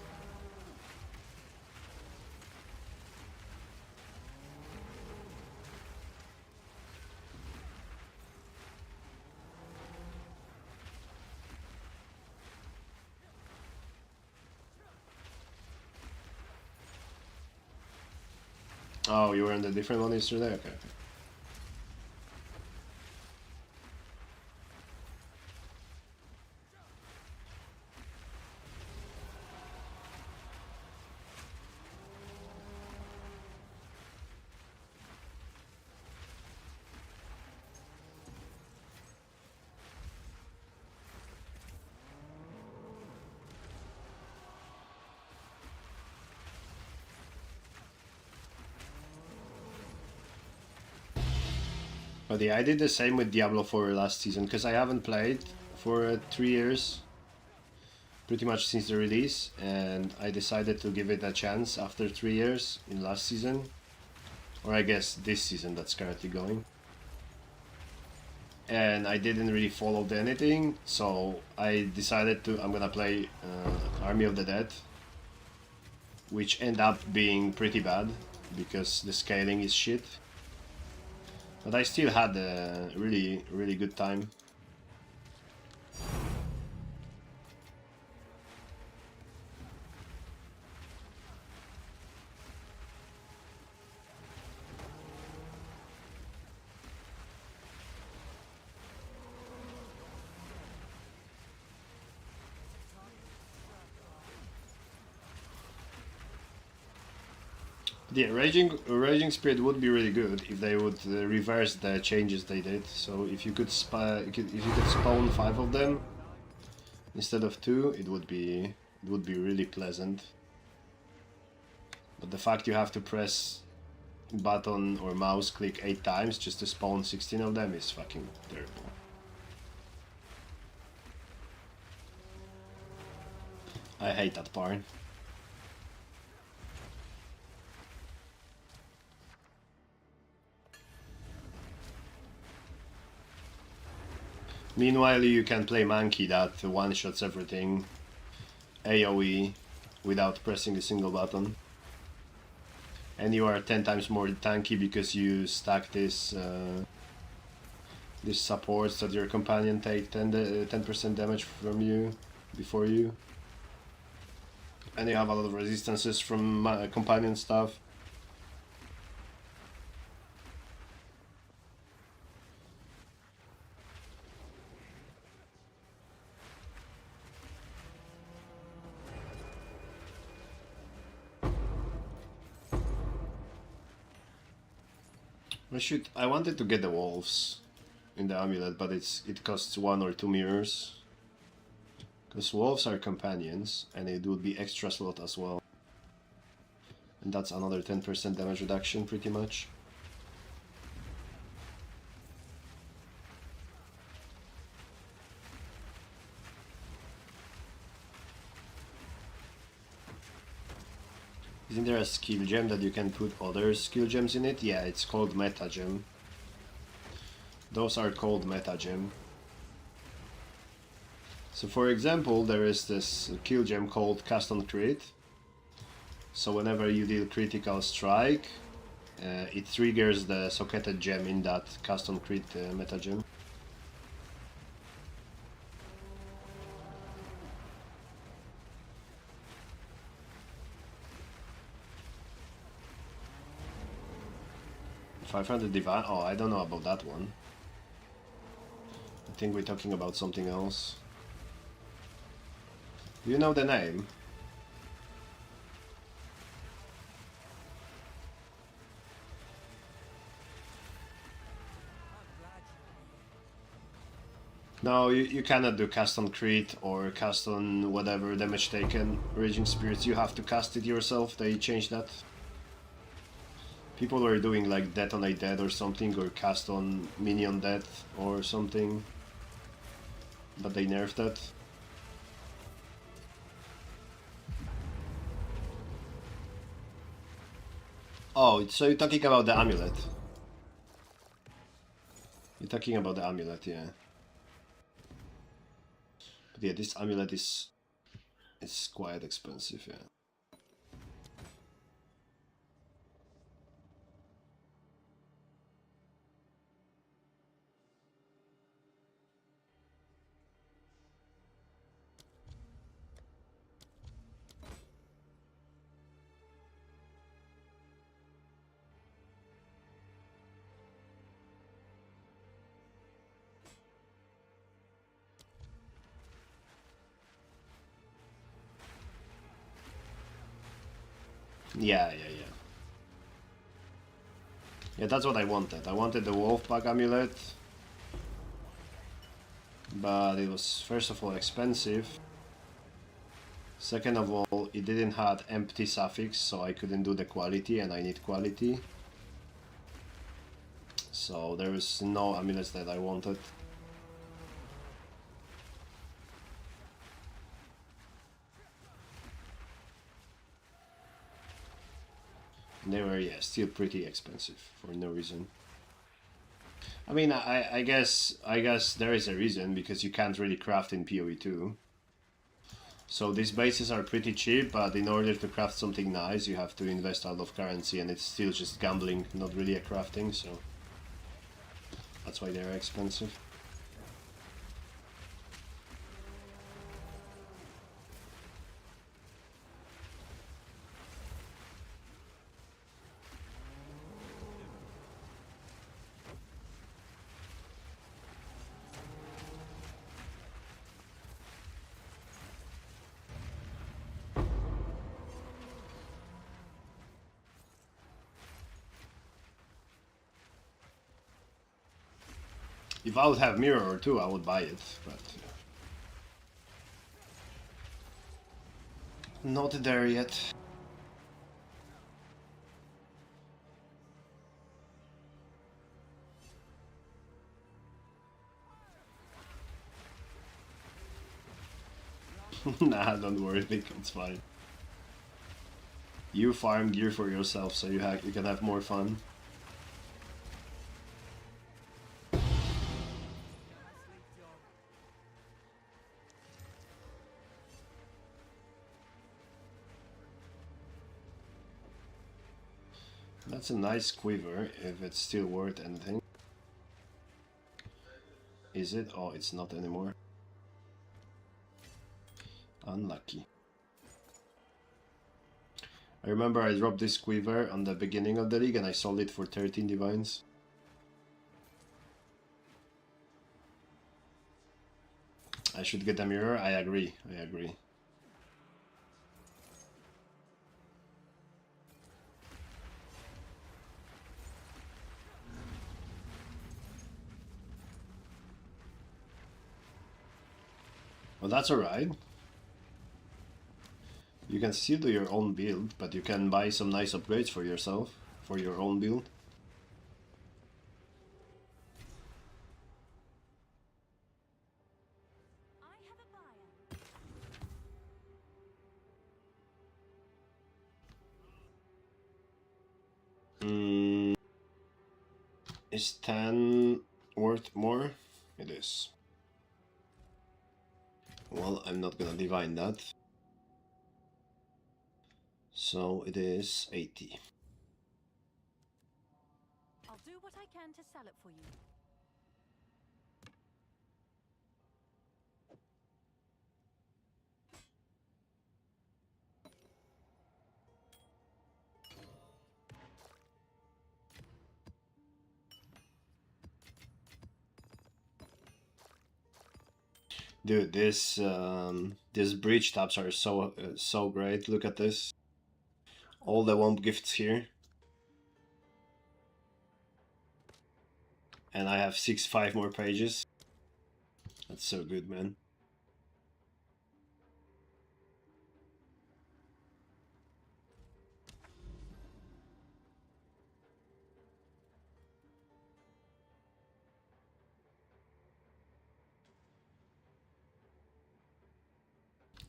Oh, you were in the different one yesterday? Okay. But yeah, I did the same with Diablo 4 last season, because I haven't played for 3 years. Pretty much since the release, and I decided to give it a chance after 3 years in last season. Or I guess this season that's currently going. And I didn't really follow anything, so I decided I'm gonna play Army of the Dead. Which end up being pretty bad, because the scaling is shit. But I still had a really good time. Yeah, Raging Spirit would be really good if they would reverse the changes they did. So if you could spawn 5 of them instead of 2, it would be really pleasant. But the fact you have to press button or mouse click 8 times just to spawn 16 of them is fucking terrible. I hate that part. Meanwhile, you can play Monkey that one-shots everything AoE without pressing a single button. And you are 10 times more tanky because you stack this supports that your companion take 10% damage from you before you. And you have a lot of resistances from companion stuff. I wanted to get the wolves in the amulet, but it costs 1 or 2 mirrors. Because wolves are companions, and it would be extra slot as well. And that's another 10% damage reduction, pretty much. Isn't there a skill gem that you can put other skill gems in it? Yeah, it's called meta gem. Those are called meta gem. So for example, there is this kill gem called Cast on Crit. So whenever you deal critical strike, it triggers the socketed gem in that Cast on Crit meta gem. $500 divine. Oh, I don't know about that one. I think we're talking about something else. Do you know the name? No, you cannot do cast on crit or cast on whatever damage taken. Raging Spirits, you have to cast it yourself. They changed that. People were doing like Detonate Dead or something, or cast on Minion Death or something. But they nerfed that. Oh, so you're talking about the amulet. You're talking about the amulet, yeah. But yeah, this amulet is quite expensive, yeah. Yeah. Yeah, that's what I wanted. I wanted the Wolfpack amulet. But it was, first of all, expensive. Second of all, it didn't have empty suffix, so I couldn't do the quality, and I need quality. So there was no amulets that I wanted. They were, yeah, still pretty expensive for no reason. I mean, I guess there is a reason, because you can't really craft in PoE2. So these bases are pretty cheap, but in order to craft something nice, you have to invest a lot of currency, and it's still just gambling, not really a crafting, so that's why they're expensive. If I would have mirror or two, I would buy it, but not there yet. Nah, don't worry, Vic, it's fine. You farm gear for yourself, so you can have more fun. That's a nice quiver, if it's still worth anything. Is it? Oh, it's not anymore. Unlucky. I remember I dropped this quiver on the beginning of the league and I sold it for 13 divines. I should get a mirror? I agree. Well, that's alright. You can still do your own build, but you can buy some nice upgrades for yourself, for your own build. I have a buyer. Is 10 worth more? It is. Well, I'm not gonna divine that. So it is 80. I'll do what I can to sell it for you. Dude, these breach tabs are so great. Look at this. All the womp gifts here. And I have 5 more pages. That's so good, man.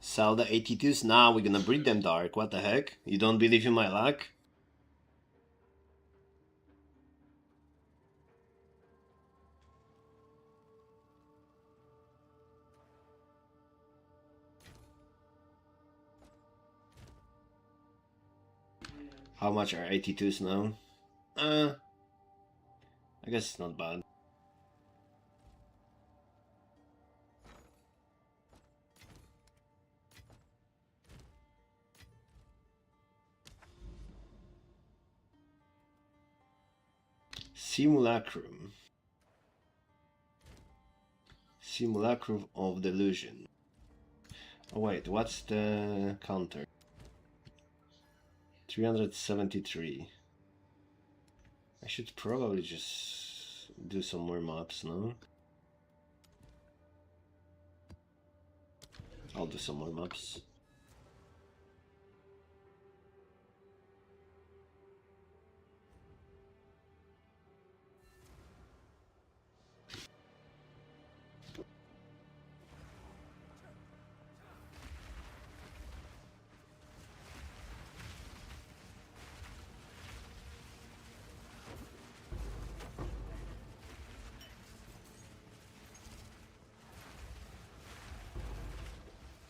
Sell the 82s? Nah, we're gonna breed them dark. What the heck? You don't believe in my luck? How much are 82s now? I guess it's not bad. Simulacrum. Simulacrum of Delusion. Oh wait, what's the counter? 373. I should probably just do some more maps, no? I'll do some more maps.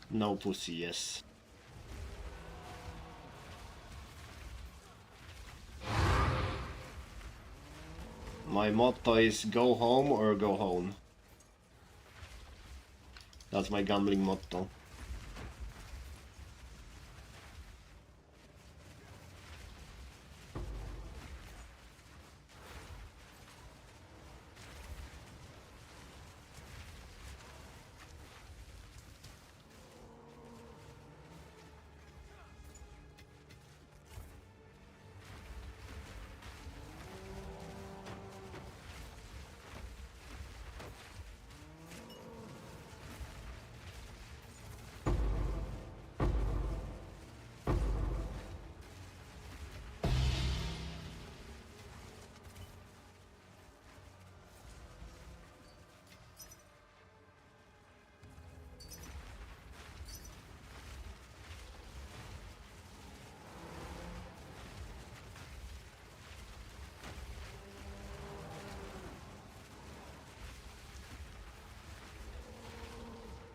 No pussy, yes. My motto is go home or go home. That's my gambling motto.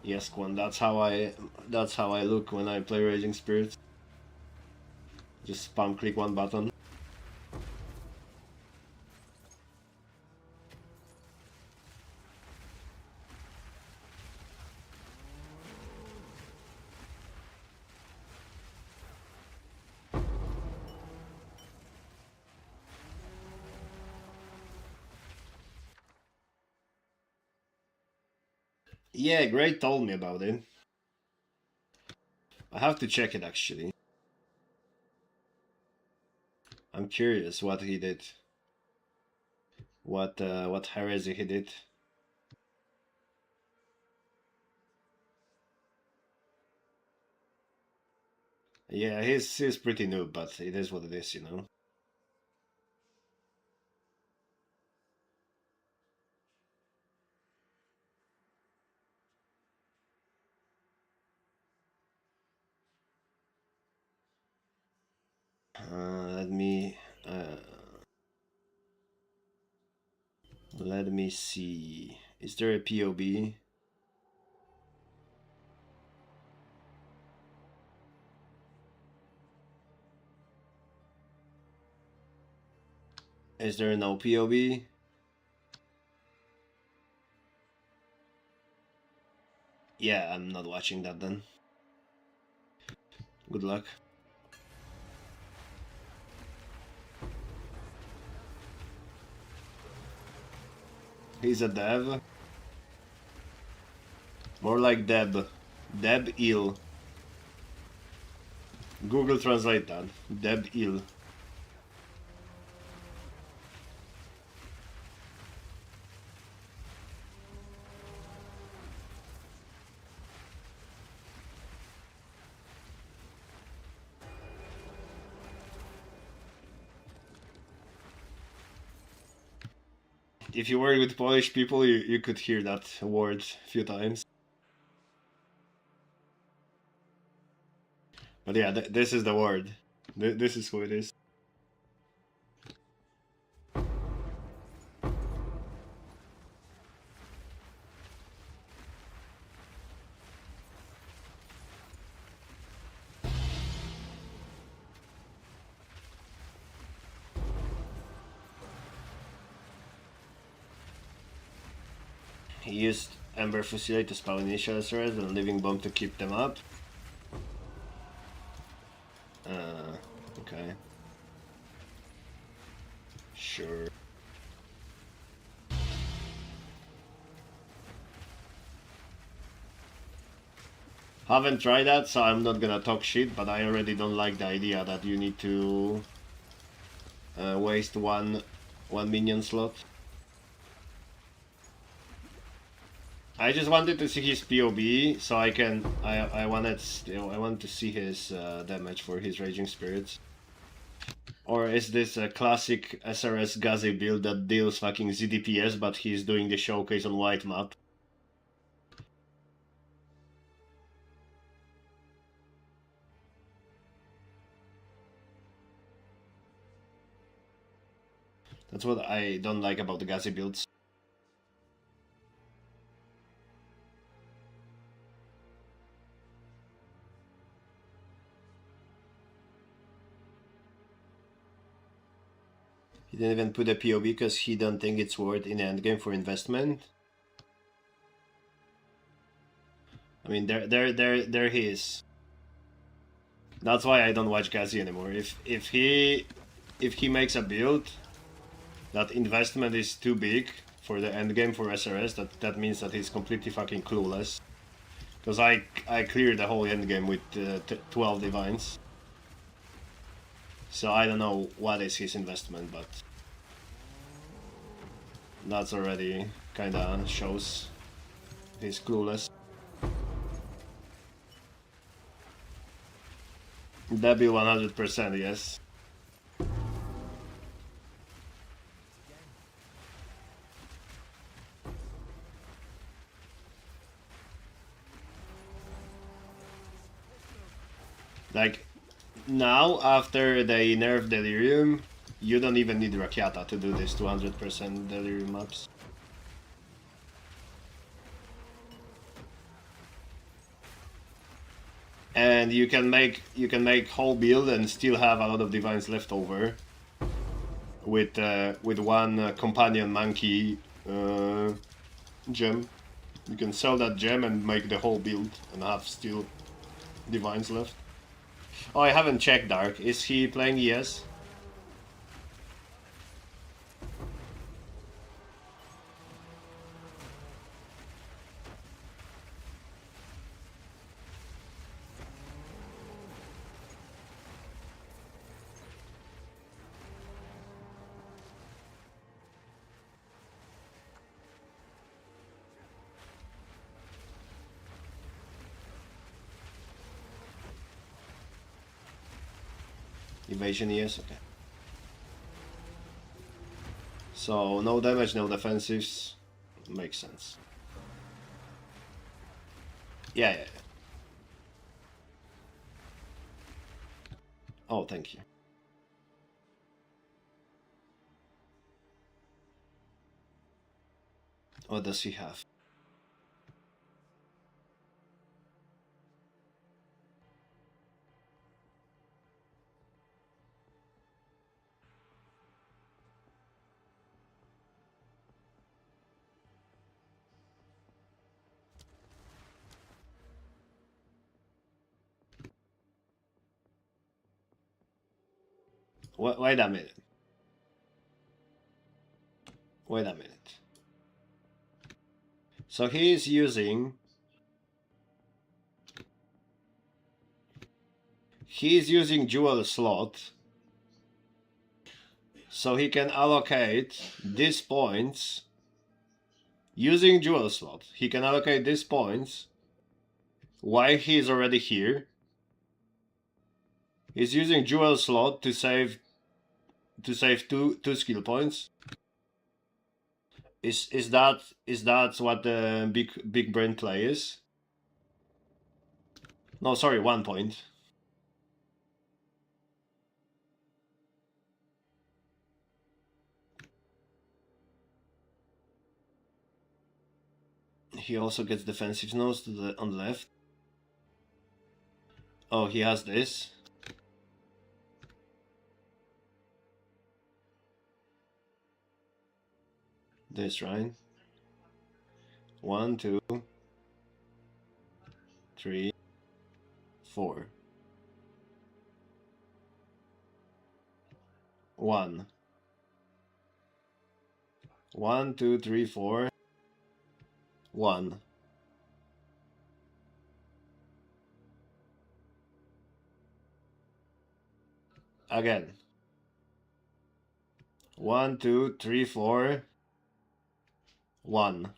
Yes, Quan, that's how I look when I play Raging Spirit. Just spam click one button. Yeah, Gray told me about it. I have to check it actually. I'm curious what he did. What heresy he did. Yeah, he's pretty new, but it is what it is, you know. Let me see. Is there a POB? Is there no POB? Yeah, I'm not watching that then. Good luck. He's a dev. More like Deb. Deb ill. Google translate that. Deb ill. If you work with Polish people, you could hear that word a few times. But yeah, this is the word. This is who it is. He used Ember Fusilade to spawn initial threat and Living Bomb to keep them up. Okay. Sure. Haven't tried that, so I'm not gonna talk shit, but I already don't like the idea that you need to waste one minion slot. I just wanted to see his POB, so I wanted to see his damage for his Raging Spirits. Or is this a classic SRS Gazi build that deals fucking ZDPS, but he's doing the showcase on white map? That's what I don't like about the Gazi builds. He didn't even put a POB because he don't think it's worth in the endgame for investment. I mean, there he is. That's why I don't watch Gazi anymore. If he makes a build that investment is too big for the endgame for SRS, that means that he's completely fucking clueless. Because I cleared the whole endgame with 12 divines. So I don't know what is his investment, but that's already kinda shows he's clueless. Debbie 100%, yes. Like, now, after they nerf Delirium, you don't even need Rakiata to do this 200% Delirium maps. And you can make whole build and still have a lot of divines left over with one companion monkey gem. You can sell that gem and make the whole build and have still divines left. Oh, I haven't checked Dark. Is he playing ES? Evasion, yes, okay. So, no damage, no defensives. Makes sense. Yeah. Oh, thank you. What does he have? Wait a minute. Wait a minute. So he is using... He is using dual slot. So he can allocate these points. Using dual slot, he can allocate these points while he is already here. He's using dual slot to save two skill points. Is that what the big brain play is? No, sorry, 1 point. He also gets defensive nodes on the left. Oh, he has this. This, right? 1, 2, 3, 4. 1. 1, 2, 3, 4. 1. again. 1, 2, 3, 4. 1.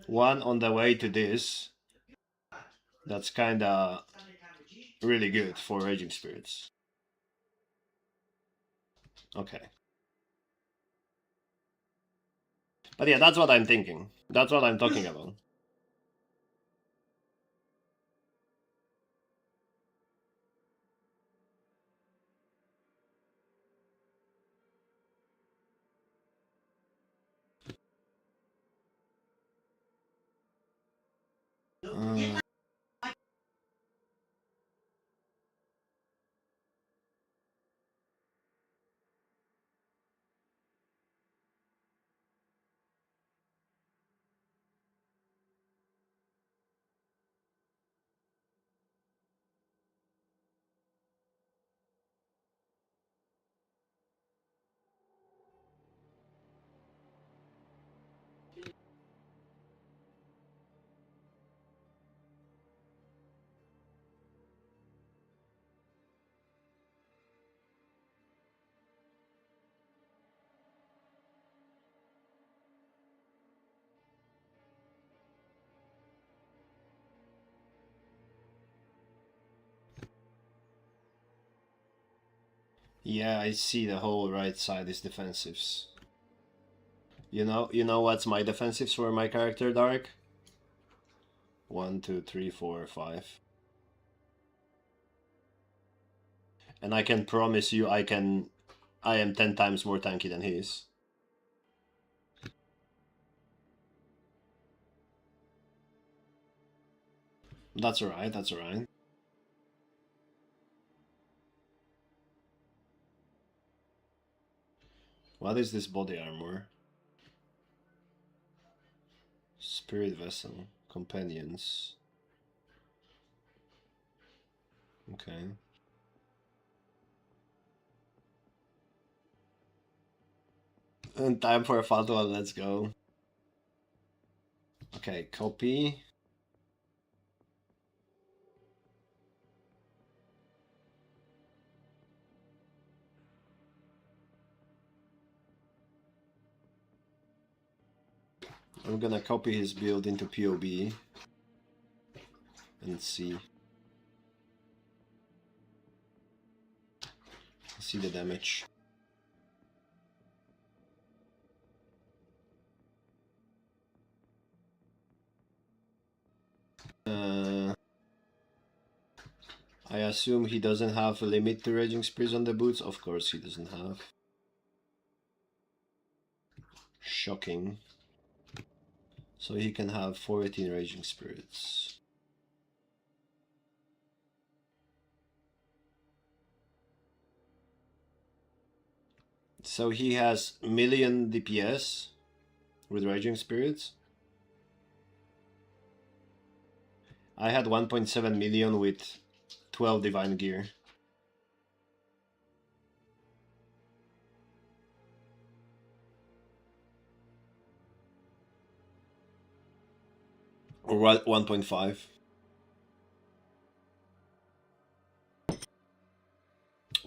1 on the way to this. That's kinda really good for Raging Spirits. Okay. But yeah, that's what I'm thinking. That's what I'm talking about. Yeah, I see the whole right side is defensives. You know what's my defensives for my character, Dark? 1, 2, 3, 4, 5. And I can promise you I am 10 times more tanky than he is. That's alright, that's alright. What is this body armor? Spirit vessel. Companions. Okay. And time for a fatwa, let's go. Okay, copy. I'm gonna copy his build into POB and see the damage. I assume he doesn't have a limit to Raging Spirits on the boots. Of course he doesn't have. Shocking. So he can have 14 Raging Spirits. So he has million DPS with Raging Spirits. I had 1.7 million with 12 Divine Gear. Or 1.5.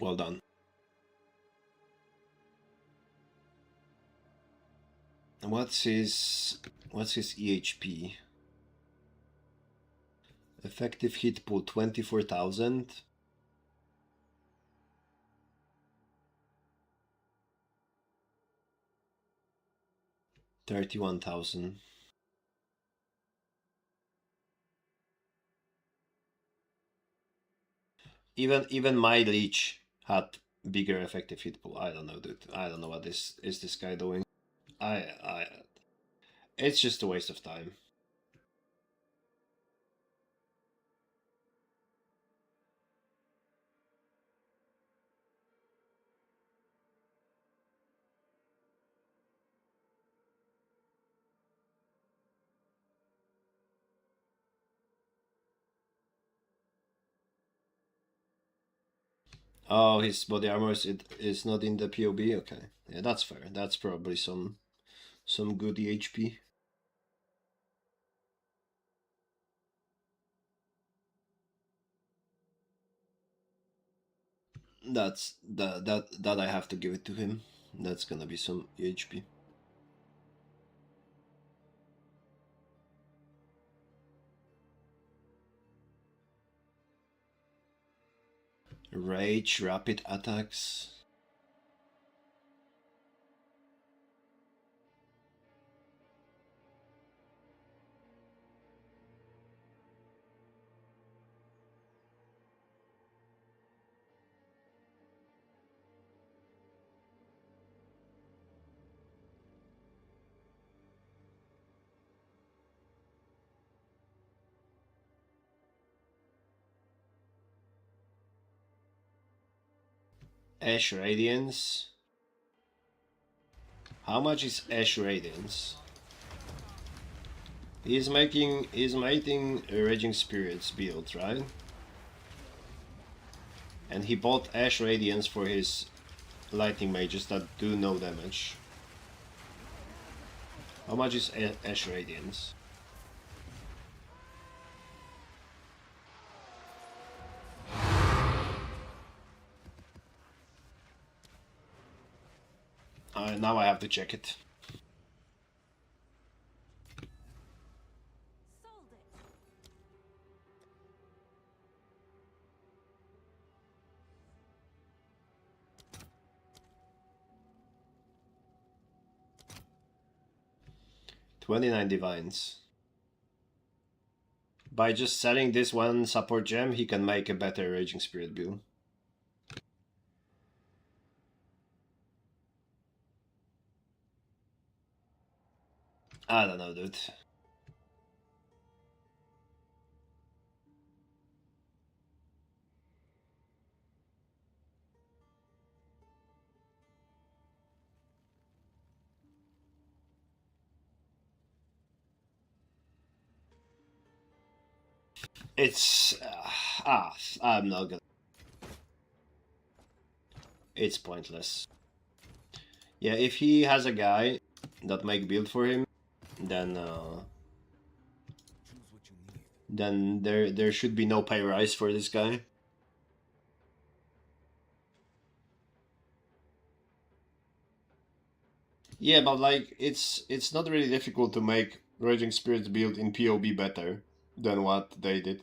Well done. What's his EHP? Effective hit pool 24,000. $31,000. Even my leech had bigger effective hit pool. I don't know, dude. I don't know what is this guy doing. It's just a waste of time. Oh, his body armor is not in the POB. Okay, yeah, that's fair. That's probably some good EHP. that I have to give it to him. That's gonna be some HP. Rage, rapid attacks. Ash Radiance. How much is Ash Radiance? He's making a Raging Spirits build, right? And he bought Ash Radiance for his lightning mages that do no damage. How much is Ash Radiance? Now I have to check it. Sold it. $29 divines. By just selling this one support gem, he can make a better Raging Spirit build. I don't know, dude. It's I'm not gonna. It's pointless. Yeah, if he has a guy that make build for him, then Choose what you need. there should be no pay rise for this guy. Yeah, but like it's not really difficult to make Raging Spirits build in PoB better than what they did.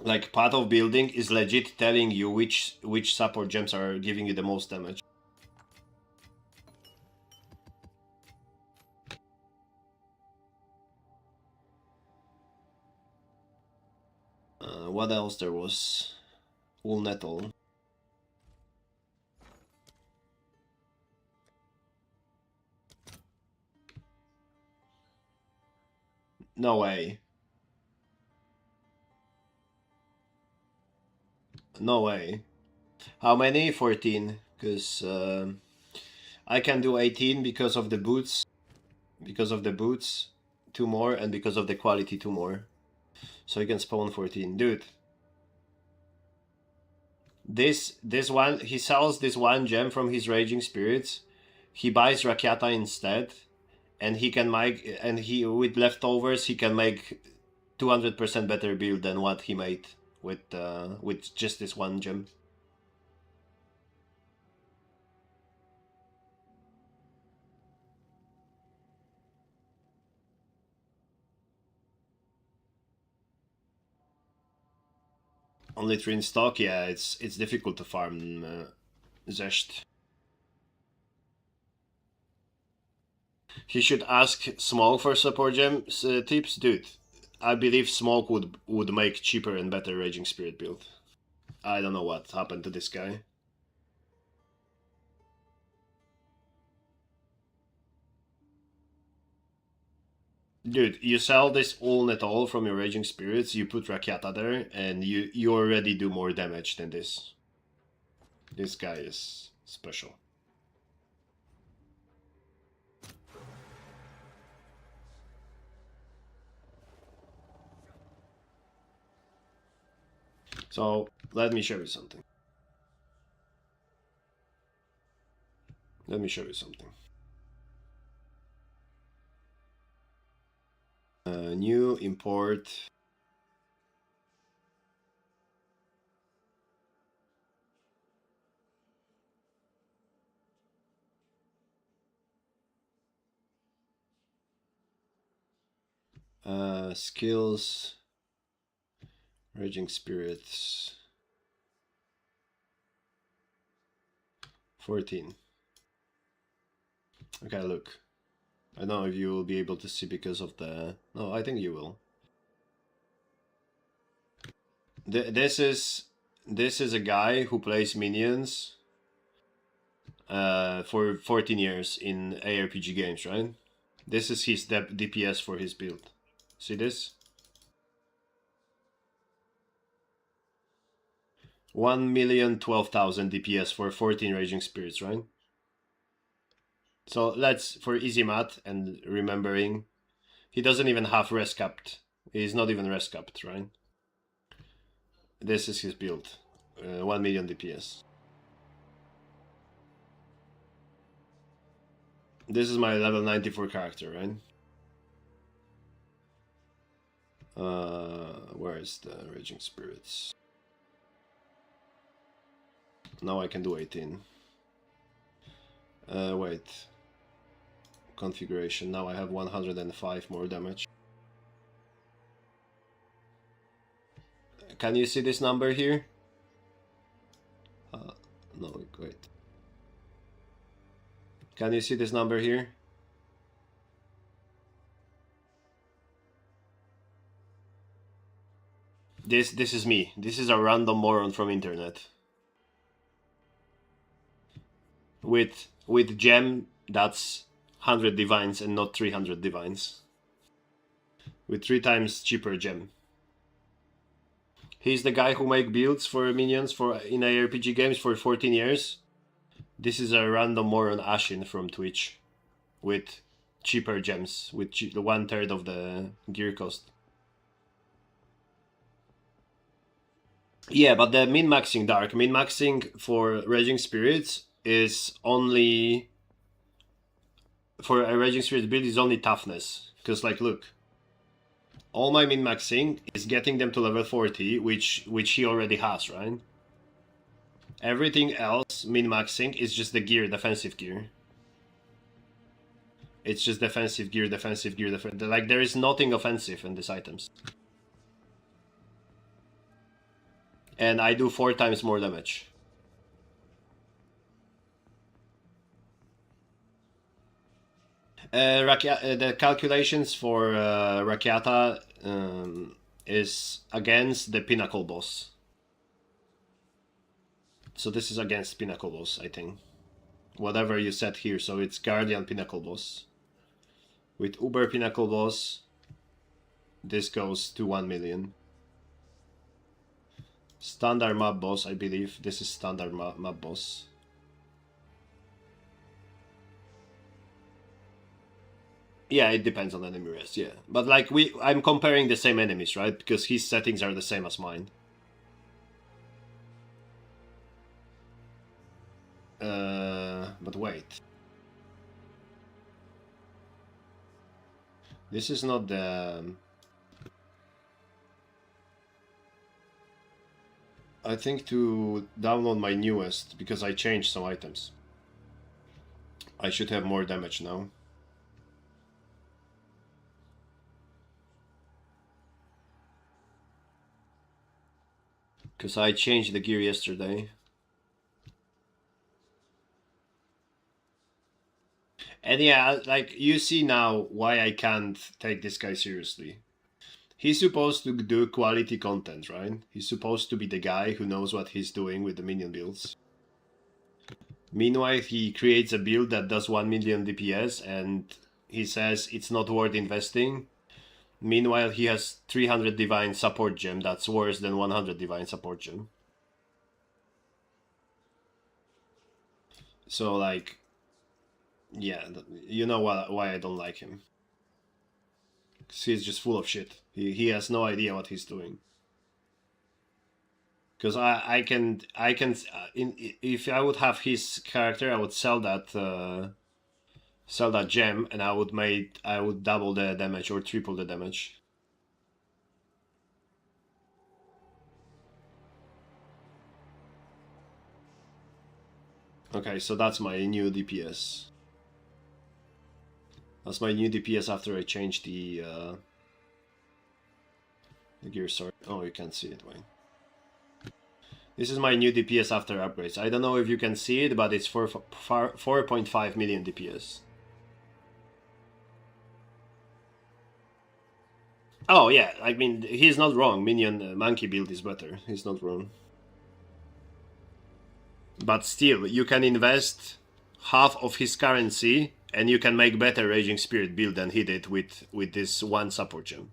Like path of building is legit telling you which support gems are giving you the most damage. What else there was? Wool Nettle. No way. No way. How many? 14. Because I can do 18 because of the boots. Because of the boots. 2 more. And because of the quality 2 more. So you can spawn 14. Dude. This one, he sells this one gem from his Raging Spirits. He buys Rakyata instead. And he can make, and he, with leftovers, he can make 200% better build than what he made with just this one gem. Only 3 in stock, yeah, it's difficult to farm Zesht. He should ask Smoke for support gem tips, dude. I believe Smoke would make cheaper and better Raging Spirit build. I don't know what happened to this guy. Dude, you sell this all net all from your Raging Spirits, you put Rakyata there, and you already do more damage than this. This guy is special. So, let me show you something. Let me show you something. New import Skills. Raging Spirits. 14. Okay, look. I don't know if you will be able to see because of the... No, I think you will. This is a guy who plays minions for 14 years in ARPG games, right? This is his DPS for his build. See this? 1,012,000 DPS for 14 Raging Spirits, right? So let's, for easy math and remembering, he doesn't even have res capped. He's not even res capped, right? This is his build. 1 million DPS. This is my level 94 character, right? Where is the Raging Spirits? Now I can do 18. Wait. Configuration. Now I have 105 more damage. Can you see this number here? No, wait. Can you see this number here? This is me. This is a random moron from internet. With gem that's 100 divines and not 300 divines. With 3 times cheaper gem. He's the guy who make builds for minions in ARPG games for 14 years. This is a random moron Ashin from Twitch with cheaper gems, with 1/3 of the gear cost. Yeah, but the min-maxing dark, min-maxing for Raging Spirits is only... For a Raging Spirit build is only toughness. Because like, look. All my min-maxing is getting them to level 40, which he already has, right? Everything else, min-maxing, is just the gear, defensive gear. It's just defensive gear, defensive gear, like there is nothing offensive in these items. And I do 4 times more damage. The calculations for Rakyata is against the Pinnacle boss. So this is against Pinnacle boss, I think. Whatever you set here, so it's Guardian Pinnacle boss. With Uber Pinnacle boss, this goes to 1 million. Standard map boss, I believe. This is standard map boss. Yeah, it depends on enemy rest, yeah. But like I'm comparing the same enemies, right? Because his settings are the same as mine. But wait. This is not the... I think to download my newest, because I changed some items. I should have more damage now. Because I changed the gear yesterday. And yeah, like, you see now why I can't take this guy seriously. He's supposed to do quality content, right? He's supposed to be the guy who knows what he's doing with the minion builds. Meanwhile, he creates a build that does 1 million DPS and he says it's not worth investing. Meanwhile, he has 300 divine support gem that's worse than 100 divine support gem. So, like, yeah, you know why I don't like him. Because he's just full of shit. He has no idea what he's doing. Because if I would have his character, I would sell that gem, and I would double the damage or triple the damage. Okay, so that's my new DPS. That's my new DPS after I changed the The gear sword. Oh, you can't see it, Wayne. This is my new DPS after upgrades. I don't know if you can see it, but it's 4.5 million DPS. Oh yeah, I mean, he's not wrong. Minion monkey build is better. He's not wrong. But still, you can invest half of his currency and you can make better Raging Spirit build than he did with this one support gem.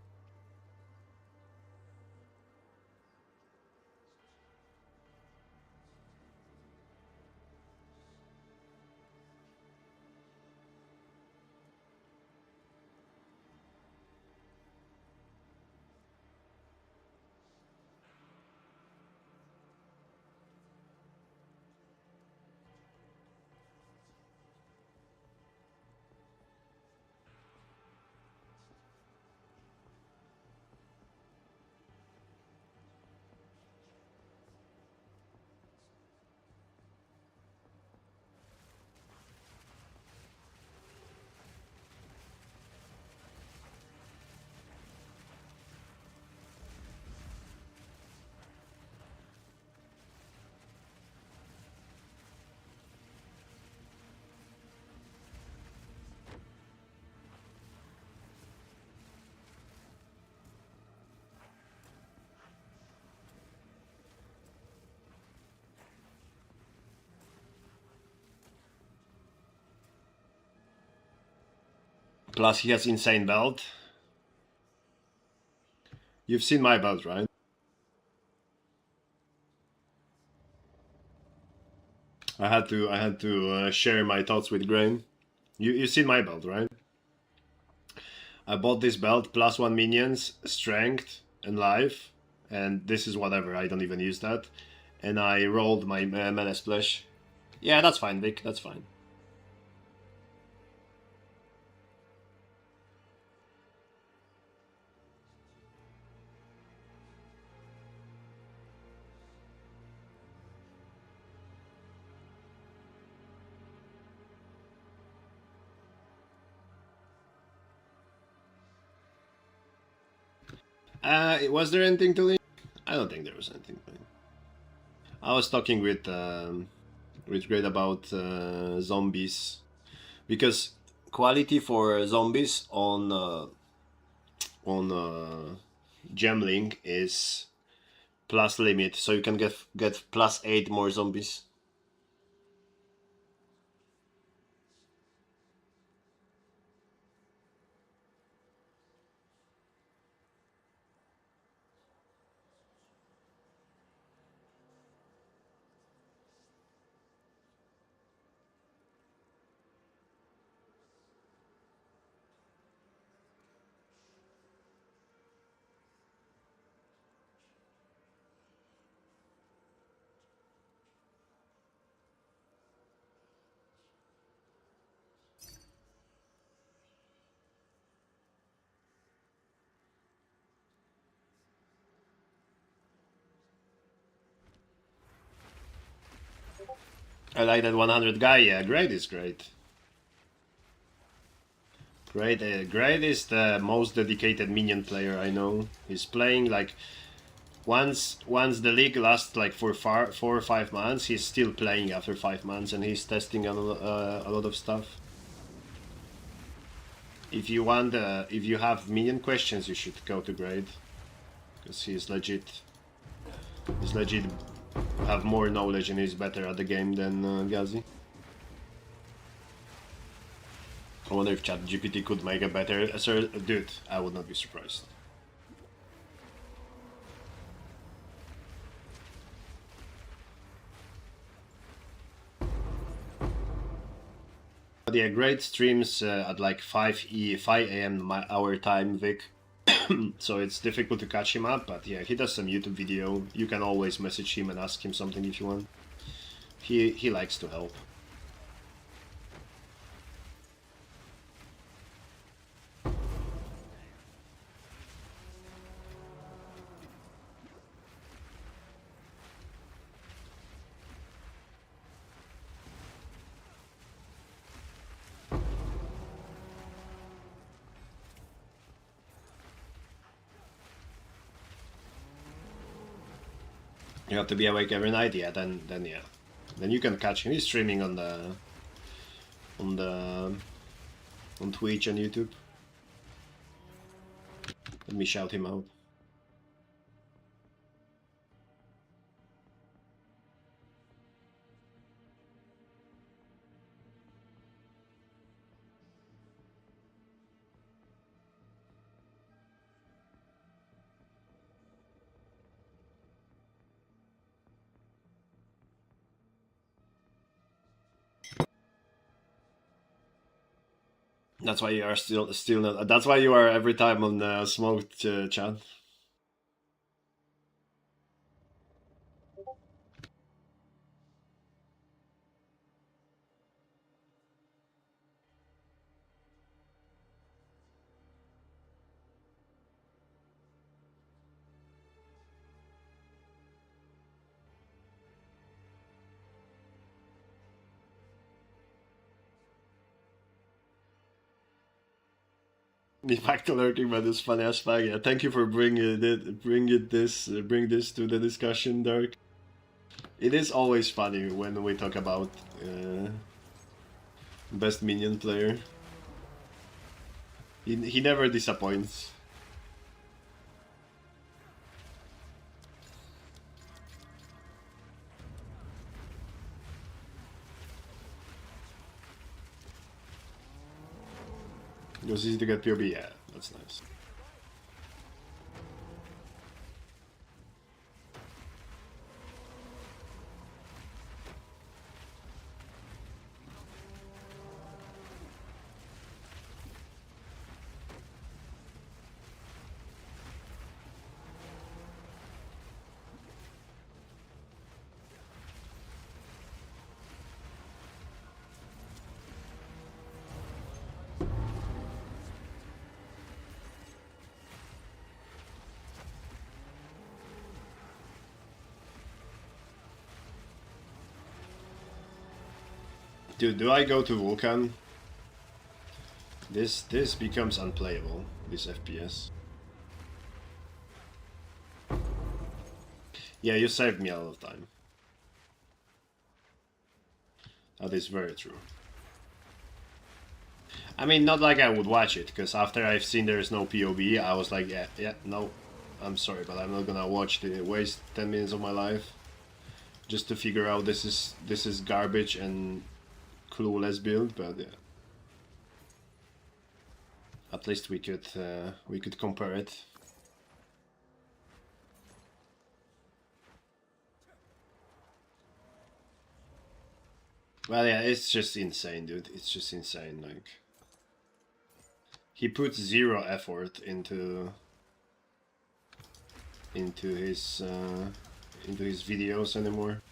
Plus he has insane belt. You've seen my belt, right? I had to share my thoughts with Grain. You've seen my belt, right? I bought this belt plus 1 minions, strength, and life, and this is whatever. I don't even use that. And I rolled my mana splash. Yeah, that's fine, Vic. That's fine. Was there anything to leave? I don't think there was anything to leave. I was talking with Great about zombies, because quality for zombies on Gemling is plus limit, so you can get plus 8 more zombies. I like that 100 guy. Yeah, Great is great. Great is the most dedicated minion player I know. He's playing like once the league lasts like for 4 or 5 months, he's still playing after 5 months, and he's testing a lot of stuff. If you want, if you have minion questions, you should go to Great, because he's legit. He's legit. Have more knowledge and he's better at the game than Gazi. I wonder if ChatGPT could make a better... dude, I would not be surprised. But yeah, Great streams at like 5 a.m. our time, Vic. So it's difficult to catch him up, but yeah, he does some YouTube video. You can always message him and ask him something if you want. He likes to help. You have to be awake every night. Yeah, then yeah, then you can catch him. He's streaming on Twitch and YouTube. Let me shout him out. That's why you are still not. That's why you are every time on the smoked chat. De facto lurking, but it's funny as fuck. Yeah, thank you for bring this to the discussion, Dark. It is always funny when we talk about best minion player. He never disappoints. It was easy to get POB, yeah, that's nice. Dude, do I go to Vulcan? This becomes unplayable, this FPS. Yeah, you saved me a lot of time. That is very true. I mean, not like I would watch it, because after I've seen there's no POV, I was like, yeah, no, I'm sorry, but I'm not gonna waste 10 minutes of my life just to figure out this is garbage and clueless build, but yeah. At least we could compare it. Well, yeah, it's just insane, dude. It's just insane. Like, he puts 0 effort into his videos anymore.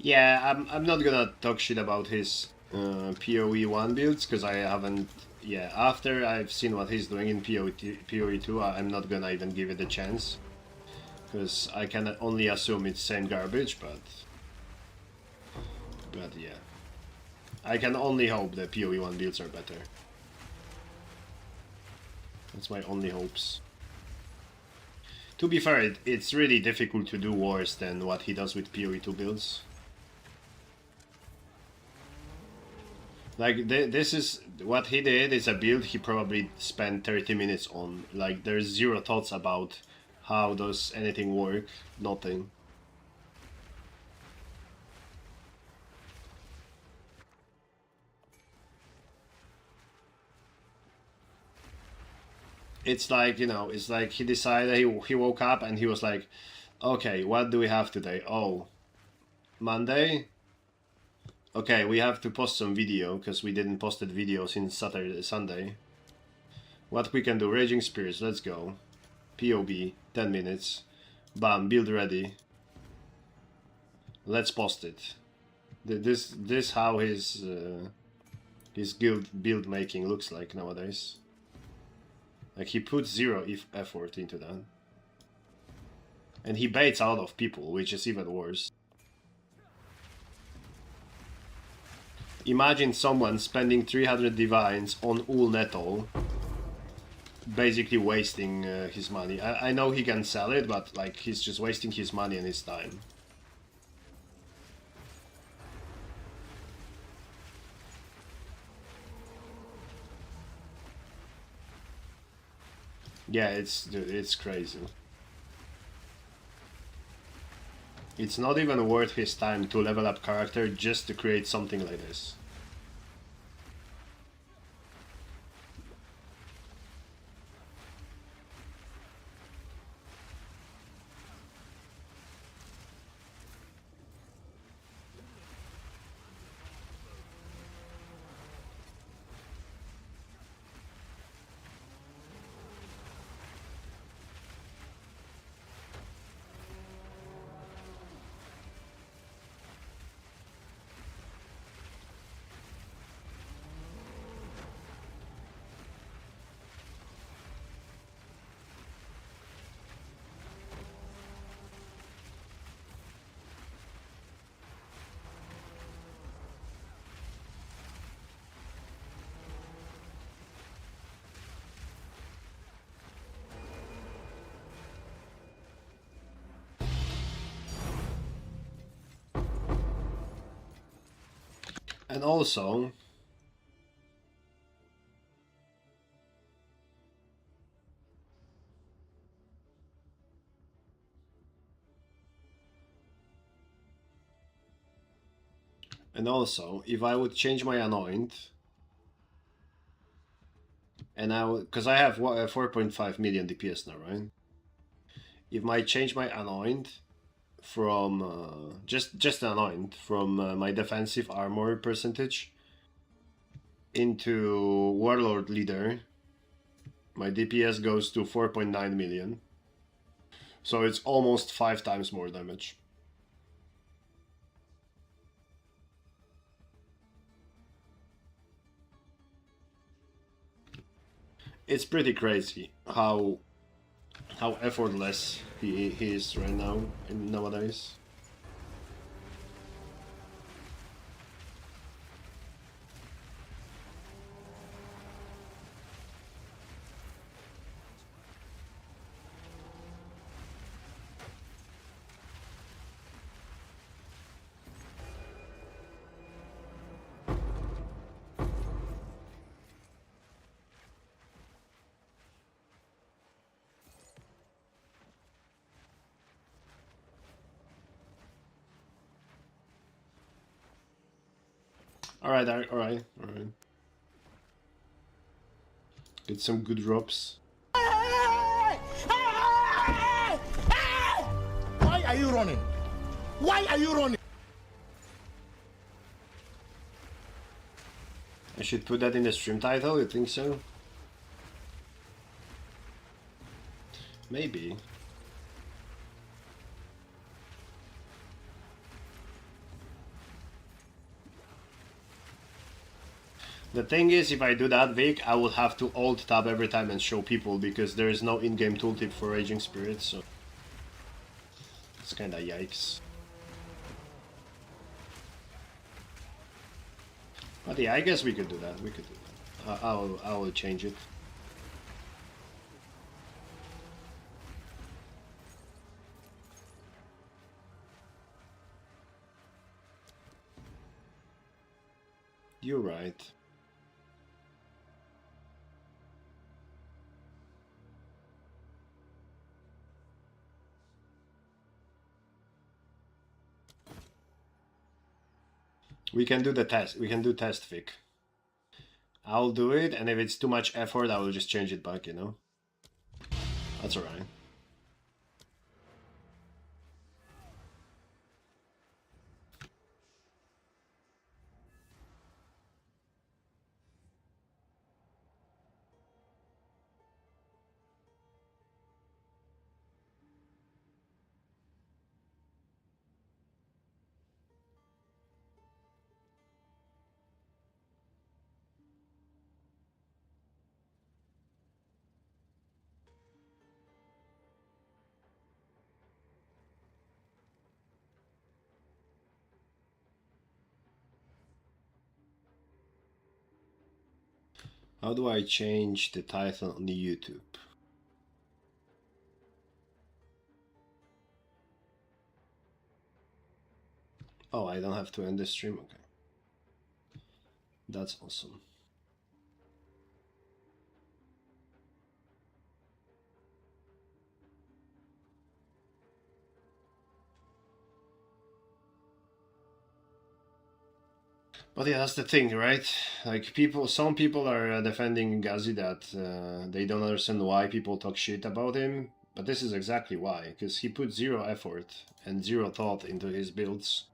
Yeah, I'm not gonna talk shit about his PoE 1 builds, because I haven't... Yeah, after I've seen what he's doing in PoE 2, I'm not gonna even give it a chance. Because I can only assume it's same garbage, but yeah. I can only hope the PoE 1 builds are better. That's my only hopes. To be fair, it's really difficult to do worse than what he does with PoE 2 builds. Like, this is... What he did is a build he probably spent 30 minutes on. Like, there's 0 thoughts about how does anything work. Nothing. It's like, you know, it's like he decided, he woke up and he was like, okay, what do we have today? Oh, Monday? Okay, we have to post some video, because we didn't post that video since Sunday. What we can do, Raging Spirits, let's go. POB, 10 minutes. Bam, build ready. Let's post it. This how his guild build making looks like nowadays. Like he puts zero effort into that. And he baits out of people, which is even worse. Imagine someone spending 300 divines on Ul Nettle, basically wasting his money. I know he can sell it, but like he's just wasting his money and his time. Yeah, it's crazy. It's not even worth his time to level up character just to create something like this. And also, if I would change my anoint, and I would, because I have 4.5 million DPS now, right? If I change my anoint from just an anoint from my defensive armor percentage into Warlord Leader, my DPS goes to 4.9 million. So it's almost 5 times more damage. It's pretty crazy how effortless he is right now nowadays. Alright. Get some good drops. Why are you running? Why are you running? I should put that in the stream title, you think so? Maybe. The thing is, if I do that, Vic, I will have to alt tab every time and show people because there is no in-game tooltip for Raging Spirits, so it's kinda yikes. But yeah, I guess we could do that. I will change it. You're right. We can do the test. We can do test Vic. I'll do it, and if it's too much effort, I will just change it back, you know? That's alright. How do I change the title on the YouTube? Oh, I don't have to end the stream? Okay. That's awesome. But yeah, that's the thing, right? Like some people are defending Ghazi that they don't understand why people talk shit about him. But this is exactly why, because he put zero effort and zero thought into his builds.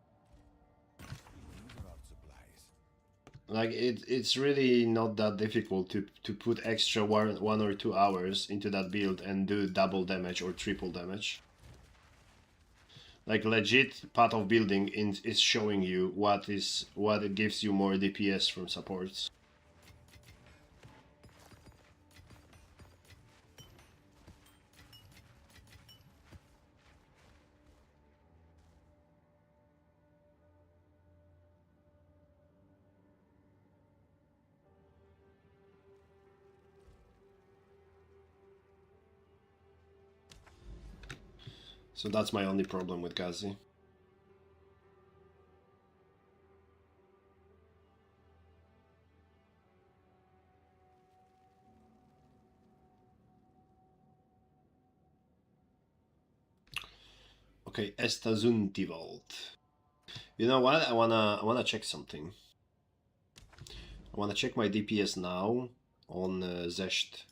Like it's really not that difficult to put extra 1 or 2 hours into that build and do double damage or triple damage. Like legit path of building is showing you what it gives you more DPS from supports. So that's my only problem with Ghazi. Okay, Estazuntivald. You know what? I wanna check something. I wanna check my DPS now on Zesht.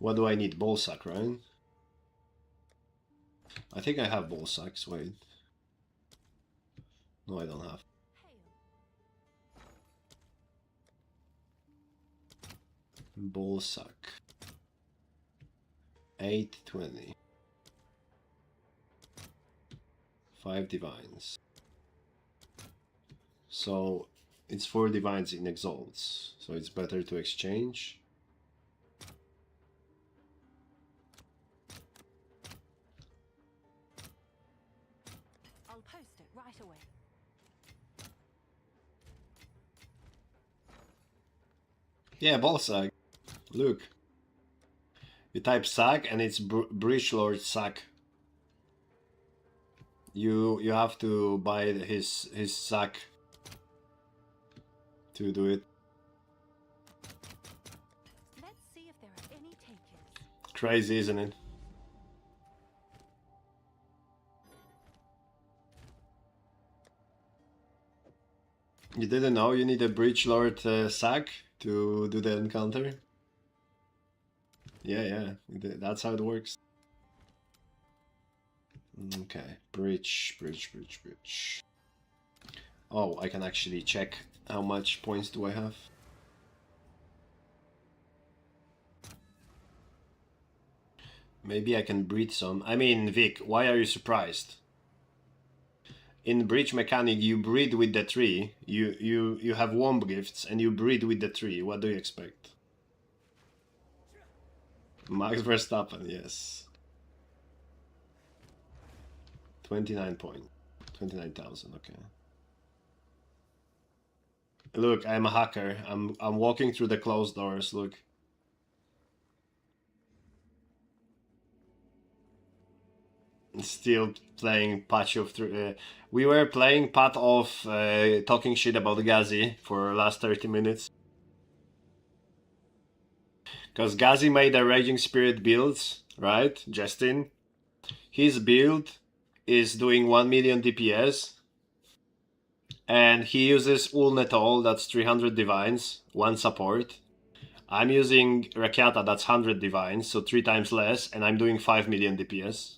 What do I need? Ballsack, right? I think I have ballsacks. Wait. No, I don't have. Ballsack. 820. 5 divines. So it's 4 divines in exalts. So it's better to exchange. I'll post it right away. Yeah, ballsack. Look. You type sack and it's Breach Lord sack. You have to buy his sack to do it. Let's see if there are any takers. Crazy, isn't it? You didn't know you need a Breach Lord sack to do the encounter? Yeah, that's how it works. Okay, bridge. Oh, I can actually check how much points do I have. Maybe I can breed some. I mean, Vic, why are you surprised? In bridge mechanic, you breed with the tree. You have womb gifts and you breed with the tree. What do you expect? Max Verstappen, yes. 29 point. 29,000, okay. Look, I'm a hacker. I'm walking through the closed doors, look. Still playing patch of... we were playing part of talking shit about Ghazi for the last 30 minutes. Because Ghazi made a Raging Spirit build, right, Justin? His build is doing 1 million DPS. And he uses Ulnetol, that's 300 divines, 1 support. I'm using Rakyata, that's 100 divines, so 3 times less, and I'm doing 5 million DPS.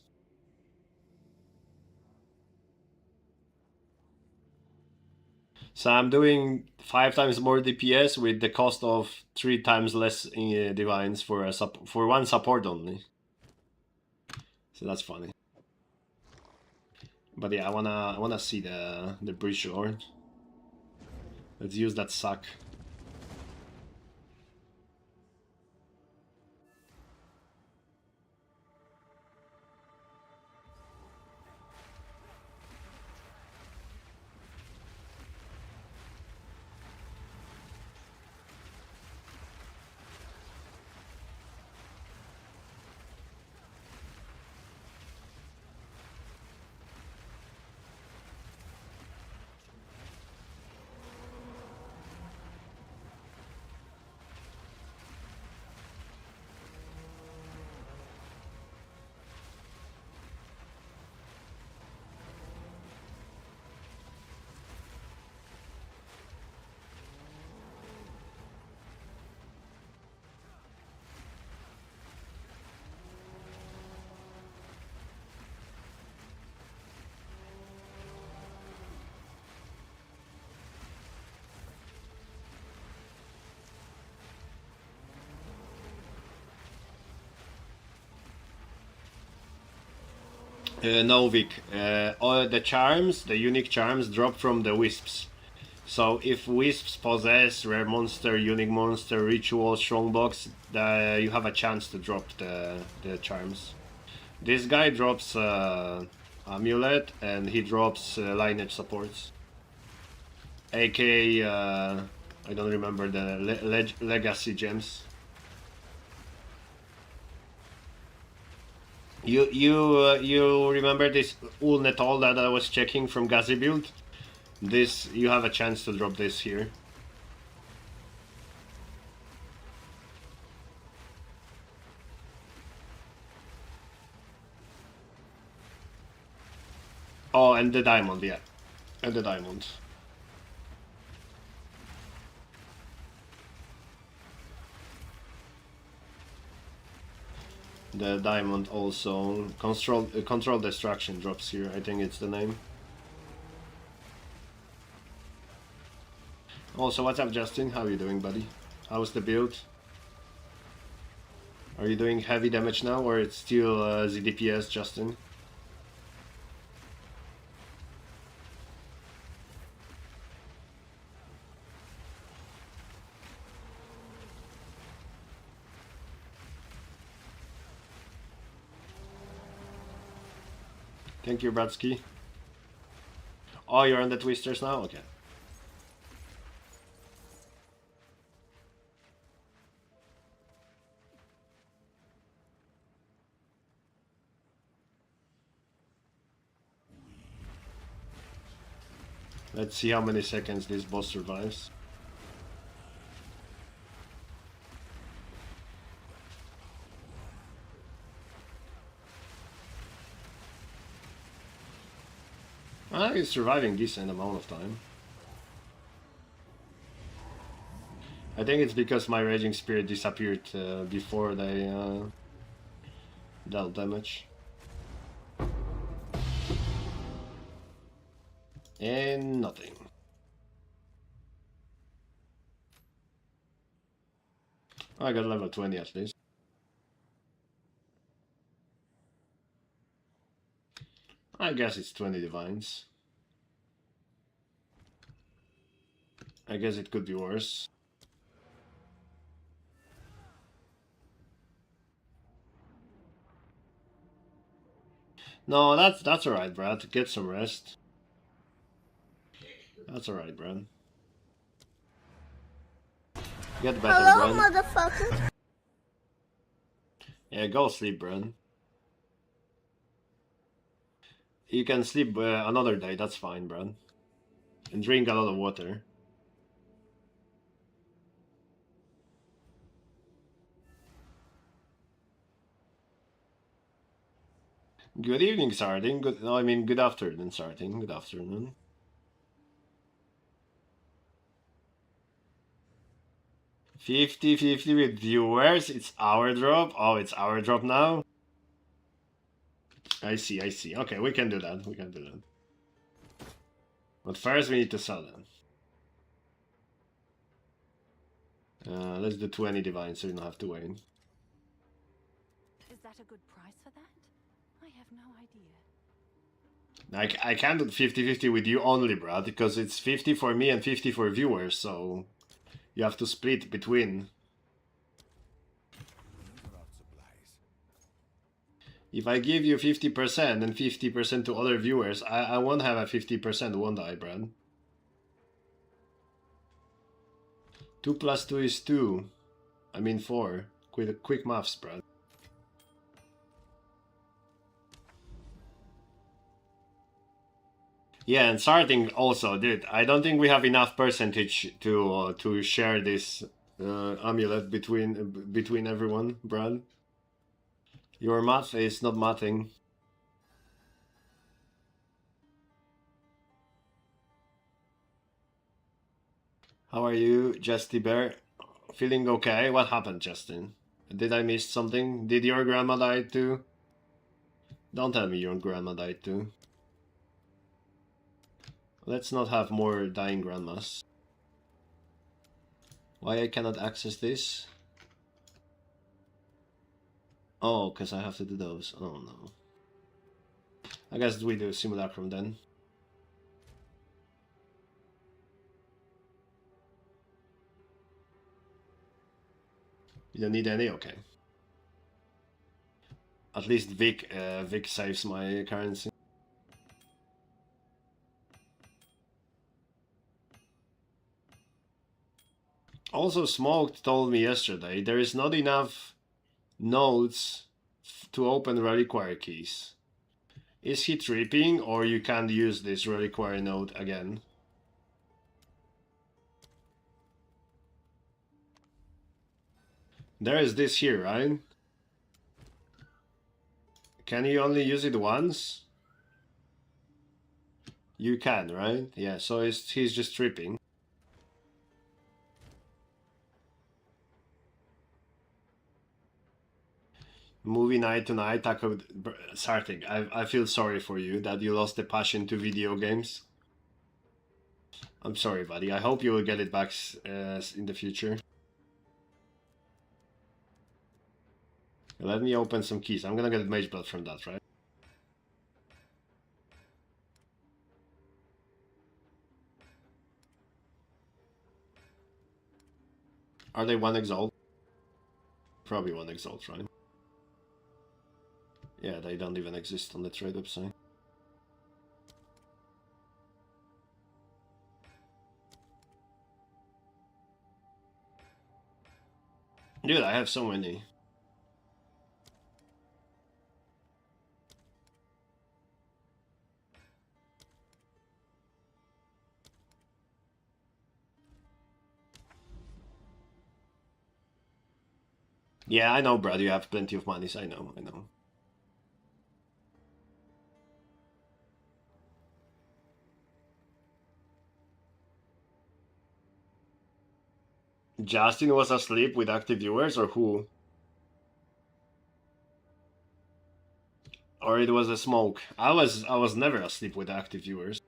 So I'm doing 5 times more DPS with the cost of 3 times less divines for for 1 support only. So that's funny. But yeah, I wanna see the Breach Lord. Let's use that sack. No, Vic. All the charms, the unique charms, drop from the wisps. So if wisps possess rare monster, unique monster, ritual, strongbox, you have a chance to drop the charms. This guy drops amulet and he drops lineage supports. AK, I don't remember the legacy gems. You remember this Ulnetol that I was checking from Gazi build? This, you have a chance to drop this here. Oh, and the diamond, yeah. And the diamond. The diamond also. Control destruction drops here, I think it's the name. Also, what's up, Justin? How are you doing, buddy? How's the build? Are you doing heavy damage now, or it's still the DPS, Justin? Thank you, Bratsky. Oh, you're on the twisters now? Okay. Let's see how many seconds this boss survives. He's surviving decent amount of time. I think it's because my Raging Spirit disappeared before they dealt damage. And nothing. I got level 20 at least. I guess it's 20 divines. I guess it could be worse. No, that's alright, Brad. Get some rest. That's alright, Brad. Get better, Hello, Brad. motherfucker. Yeah, go sleep, Brad. You can sleep another day, that's fine, Brad. And drink a lot of water. Good evening, Sardine. Good afternoon, Sardine. Good afternoon. $50 with viewers. It's our drop. Oh, it's our drop now. I see. Okay, we can do that. But first, we need to sell them. Let's do 20 divines so you don't have to wait. Is that a good price for that? I have no idea. I can't do 50-50 with you only, Brad, because it's 50 for me and 50 for viewers, so you have to split between. If I give you 50% and 50% to other viewers, I won't have a 50%, won't I, Brad? 2 plus 2 is 2. I mean 4. Quick maths, Brad. Yeah, and starting also, dude. I don't think we have enough percentage to share this amulet between everyone, Brad. Your math is not mathing. How are you, Justy Bear? Feeling okay? What happened, Justin? Did I miss something? Did your grandma die too? Don't tell me your grandma died too. Let's not have more dying grandmas. Why I cannot access this? Oh, because I have to do those. Oh no. I guess we do Simulacrum then. You don't need any? Okay. At least Vic saves my currency. Also, Smoked told me yesterday there is not enough nodes to open reliquary keys. Is he tripping, or you can't use this reliquary node again? There is this here, right? Can you only use it once? You can, right? Yeah, so he's just tripping. Movie night tonight, Taco Sartik. I feel sorry for you that you lost the passion to video games. I'm sorry, buddy. I hope you will get it back in the future. Let me open some keys. I'm gonna get Mage Blood from that, right? Are they 1 exalt? Probably 1 exalt, right? Yeah, they don't even exist on the trade website. Dude, I have so many. Yeah, I know, Brad, you have plenty of monies. I know. Justin was asleep with active viewers, or who? Or it was a smoke. I was never asleep with active viewers.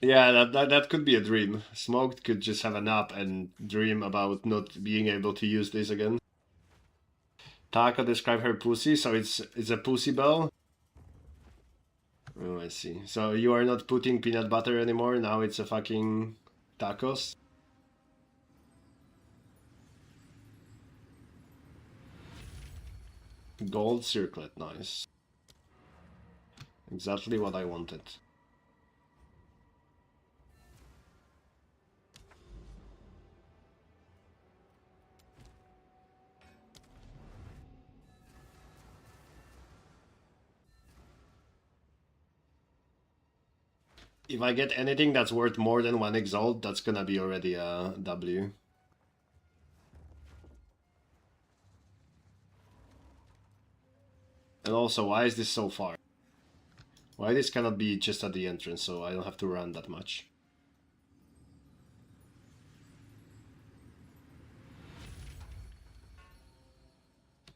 Yeah, that could be a dream. Smoked could just have a nap and dream about not being able to use this again. Taka described her pussy, so it's a pussy bell. Oh, I see. So you are not putting peanut butter anymore, now it's a fucking tacos? Gold circlet, nice. Exactly what I wanted. If I get anything that's worth more than 1 exalt, that's gonna be already a W. And also, why is this so far? Why this cannot be just at the entrance, so I don't have to run that much?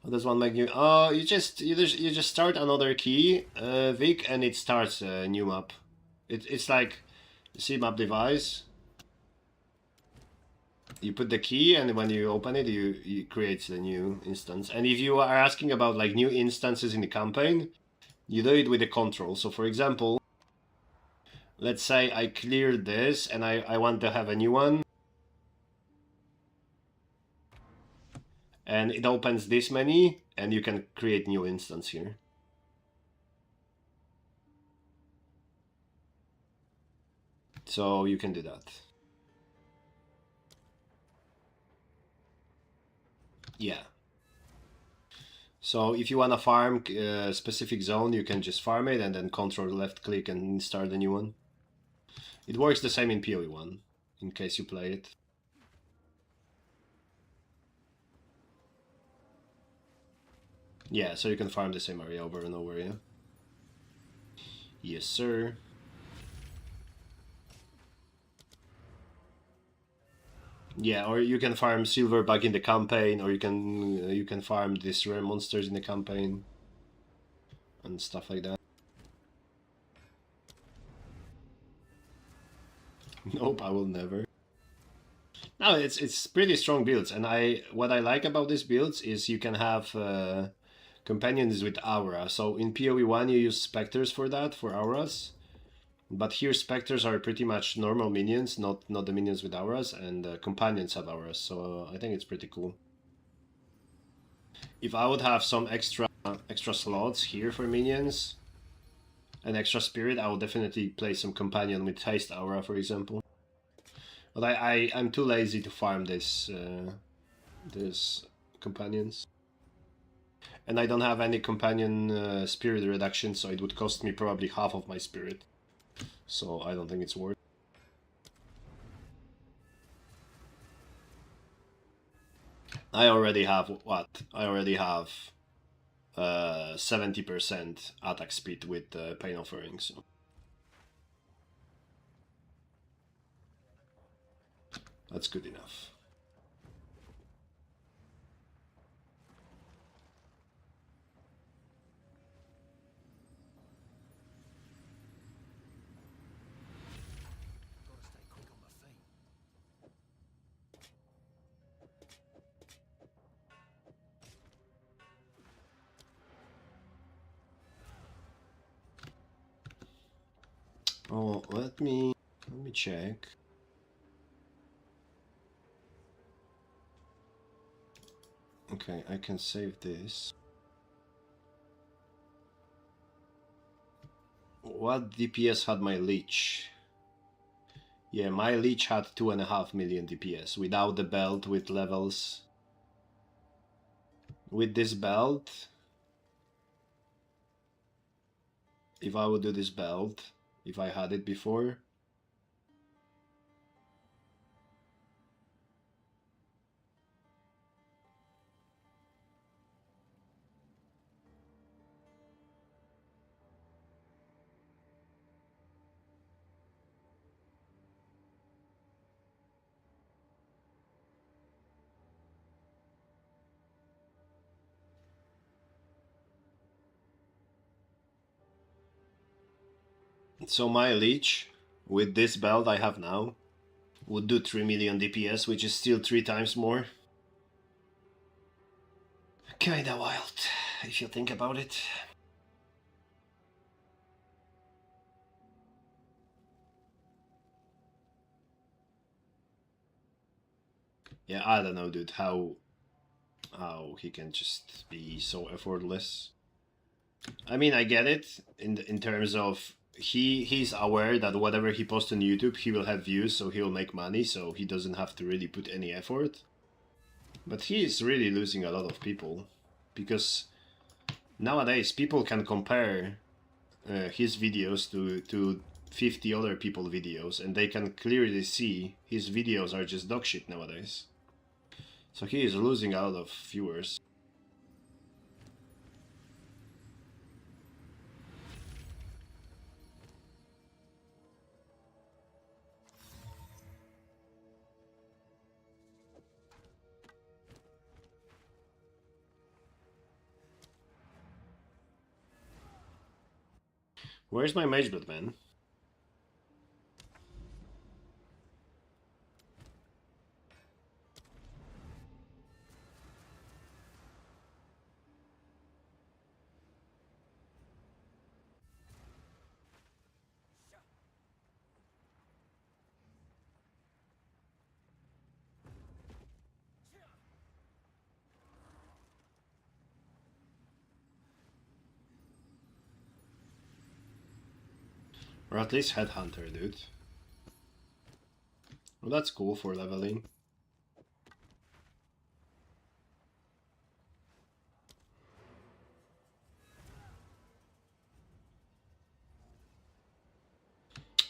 What does one make you? Oh, you just start another key, Vic, and it starts a new map. It's like, you see map device. You put the key, and when you open it, you create the new instance. And if you are asking about like new instances in the campaign, you do it with the control. So for example, let's say I cleared this and I want to have a new one. And it opens this many, and you can create new instance here. So you can do that. Yeah. So if you want to farm a specific zone, you can just farm it and then control left click and start a new one. It works the same in PoE1, in case you play it. Yeah, so you can farm the same area over and over, yeah? Yes, sir. Yeah, or you can farm silver back in the campaign, or you can farm these rare monsters in the campaign and stuff like that. Nope, I will never. No, it's pretty strong builds, and what I like about these builds is you can have companions with aura. So in PoE 1 you use specters for that, for auras. But here specters are pretty much normal minions, not the minions with auras, and companions have auras, so I think it's pretty cool. If I would have some extra slots here for minions, an extra spirit, I would definitely play some companion with haste aura, for example. But I'm too lazy to farm this companions. And I don't have any companion spirit reduction, so it would cost me probably half of my spirit. So I don't think it's worth. I already have what? I already have 70% attack speed with Pain Offering, so that's good enough. Oh, let me check. Okay, I can save this. What DPS had my leech? Yeah, my leech had 2.5 million DPS without the belt, with levels. With this belt, if I would do this belt, if I had it before, so my leech with this belt I have now would do 3 million DPS, which is still 3 times more. Kinda wild, if you think about it. Yeah, I don't know, dude, how he can just be so effortless. I mean, I get it in terms of he's aware that whatever he posts on YouTube, he will have views, so he'll make money, so he doesn't have to really put any effort. But he is really losing a lot of people, because nowadays people can compare his videos to 50 other people videos, and they can clearly see his videos are just dog shit nowadays. So he is losing a lot of viewers. Where's my Mageblood, man? Or at least Headhunter, dude. Well, that's cool for leveling.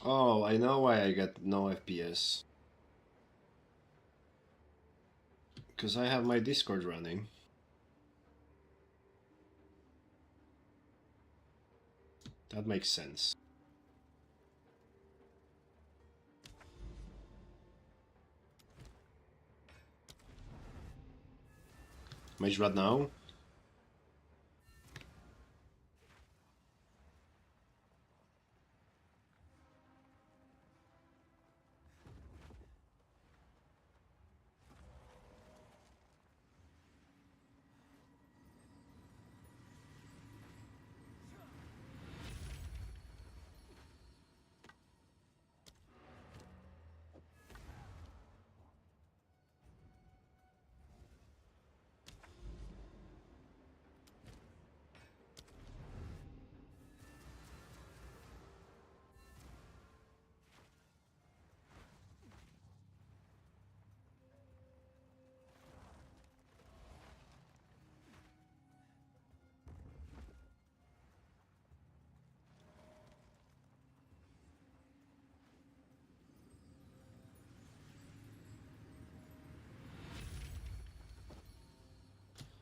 Oh, I know why I get no FPS. Because I have my Discord running. That makes sense. Mageblood now.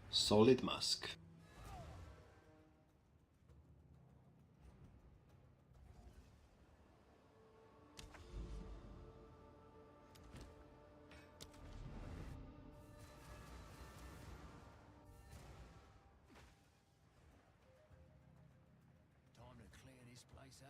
Solid mask. Time to clear this place out.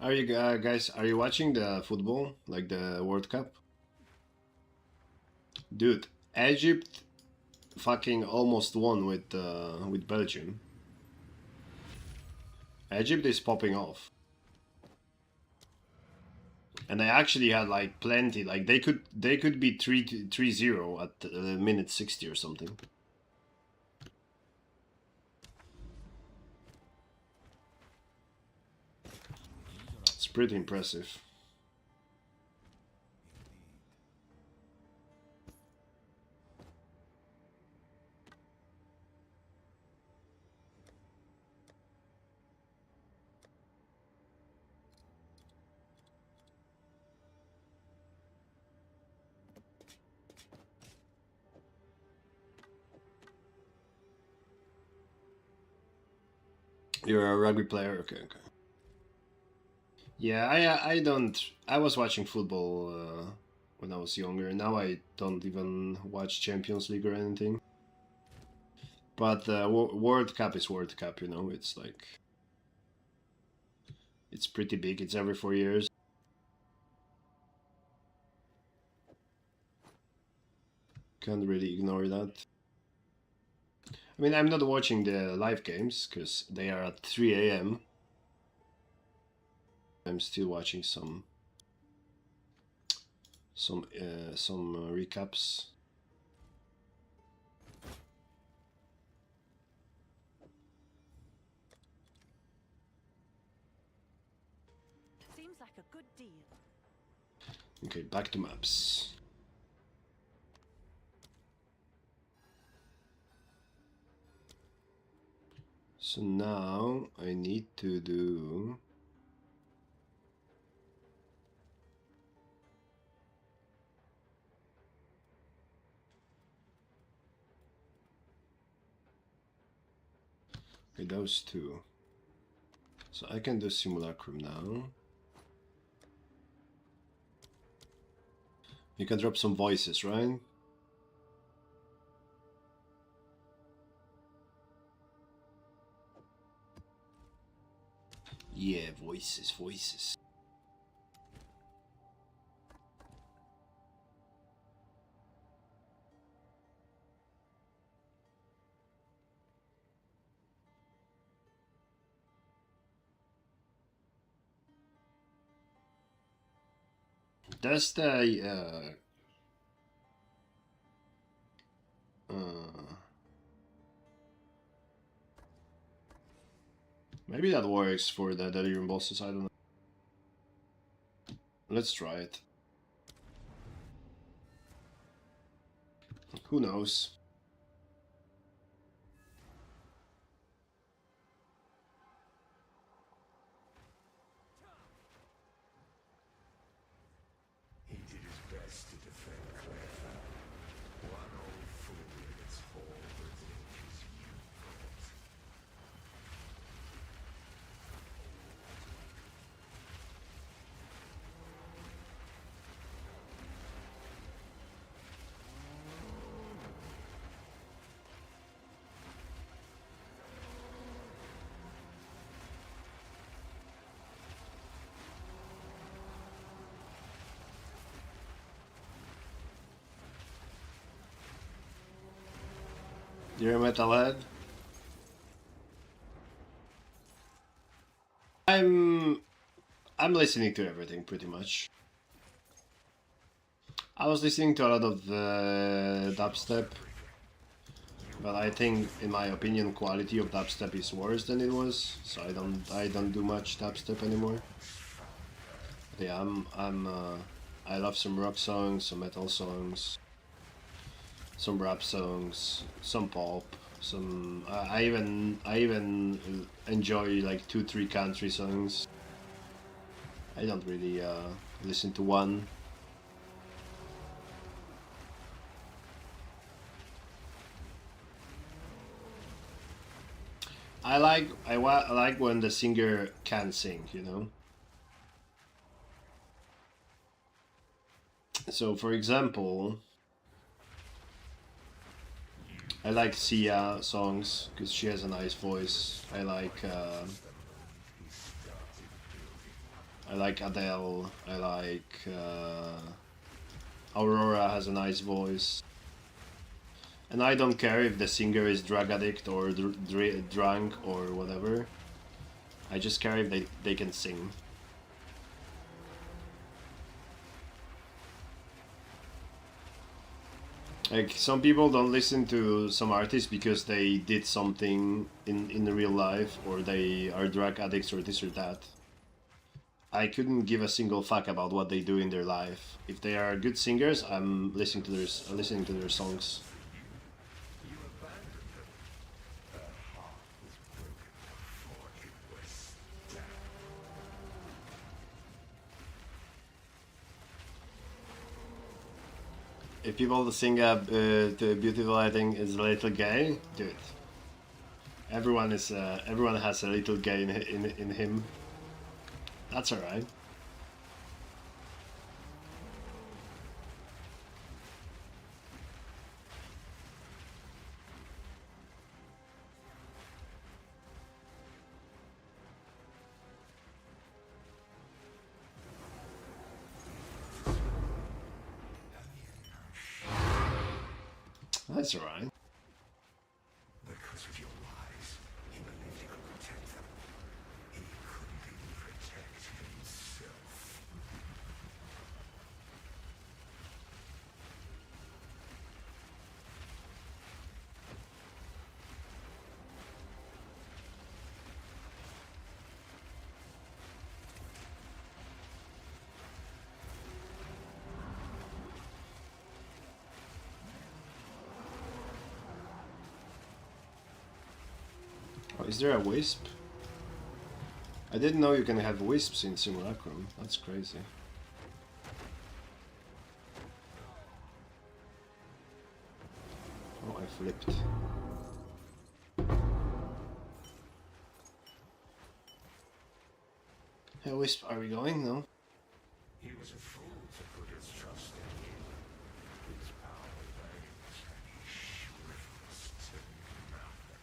Are you guys? Are you watching the football, like the World Cup? Dude, Egypt fucking almost won with Belgium. Egypt is popping off, and they actually had like plenty. Like they could be 3-0 at minute 60 or something. It's pretty impressive. You're a rugby player, okay, okay. Yeah, I don't. I was watching football when I was younger. Now I don't even watch Champions League or anything. But World Cup is World Cup, you know. It's like it's pretty big. It's every 4 years. Can't really ignore that. I mean, I'm not watching the live games because they are at 3 a.m. I'm still watching some recaps. Seems like a good deal. Okay, back to maps. So now I need to do okay, those two. So I can do simulacrum now. You can drop some voices, right? Yeah, voices, voices. That's the maybe that works for the delirium bosses. I don't know. Let's try it. Who knows? He did his best to defend Clairfell. One old fool gets all the dangers you brought. You're a metalhead? I'm listening to everything pretty much. I was listening to a lot of dubstep, but I think, in my opinion, quality of dubstep is worse than it was. So I don't do much dubstep anymore. But yeah, I love some rock songs, some metal songs, some rap songs, some pop, some. I even enjoy like 2-3 country songs. I don't really listen to one. I like when the singer can sing, you know. So, for example, I like Sia songs because she has a nice voice. I like Adele. I like Aurora has a nice voice. And I don't care if the singer is drug addict or drunk or whatever. I just care if they can sing. Like, some people don't listen to some artists because they did something in the real life, or they are drug addicts or this or that. I couldn't give a single fuck about what they do in their life. If they are good singers, I'm listening to their songs. If people sing to Beautiful, I think is a little gay, dude. Everyone has a little gay in him. That's alright. That's alright. Because of your lies, he believed he could protect them. He couldn't even protect himself. Oh, is there a wisp? I didn't know you can have wisps in Simulacrum. That's crazy. Oh, I flipped. Hey, wisp, are we going? No? He was a fool to put his trust in you. His power wanes and he shrivels to nothing.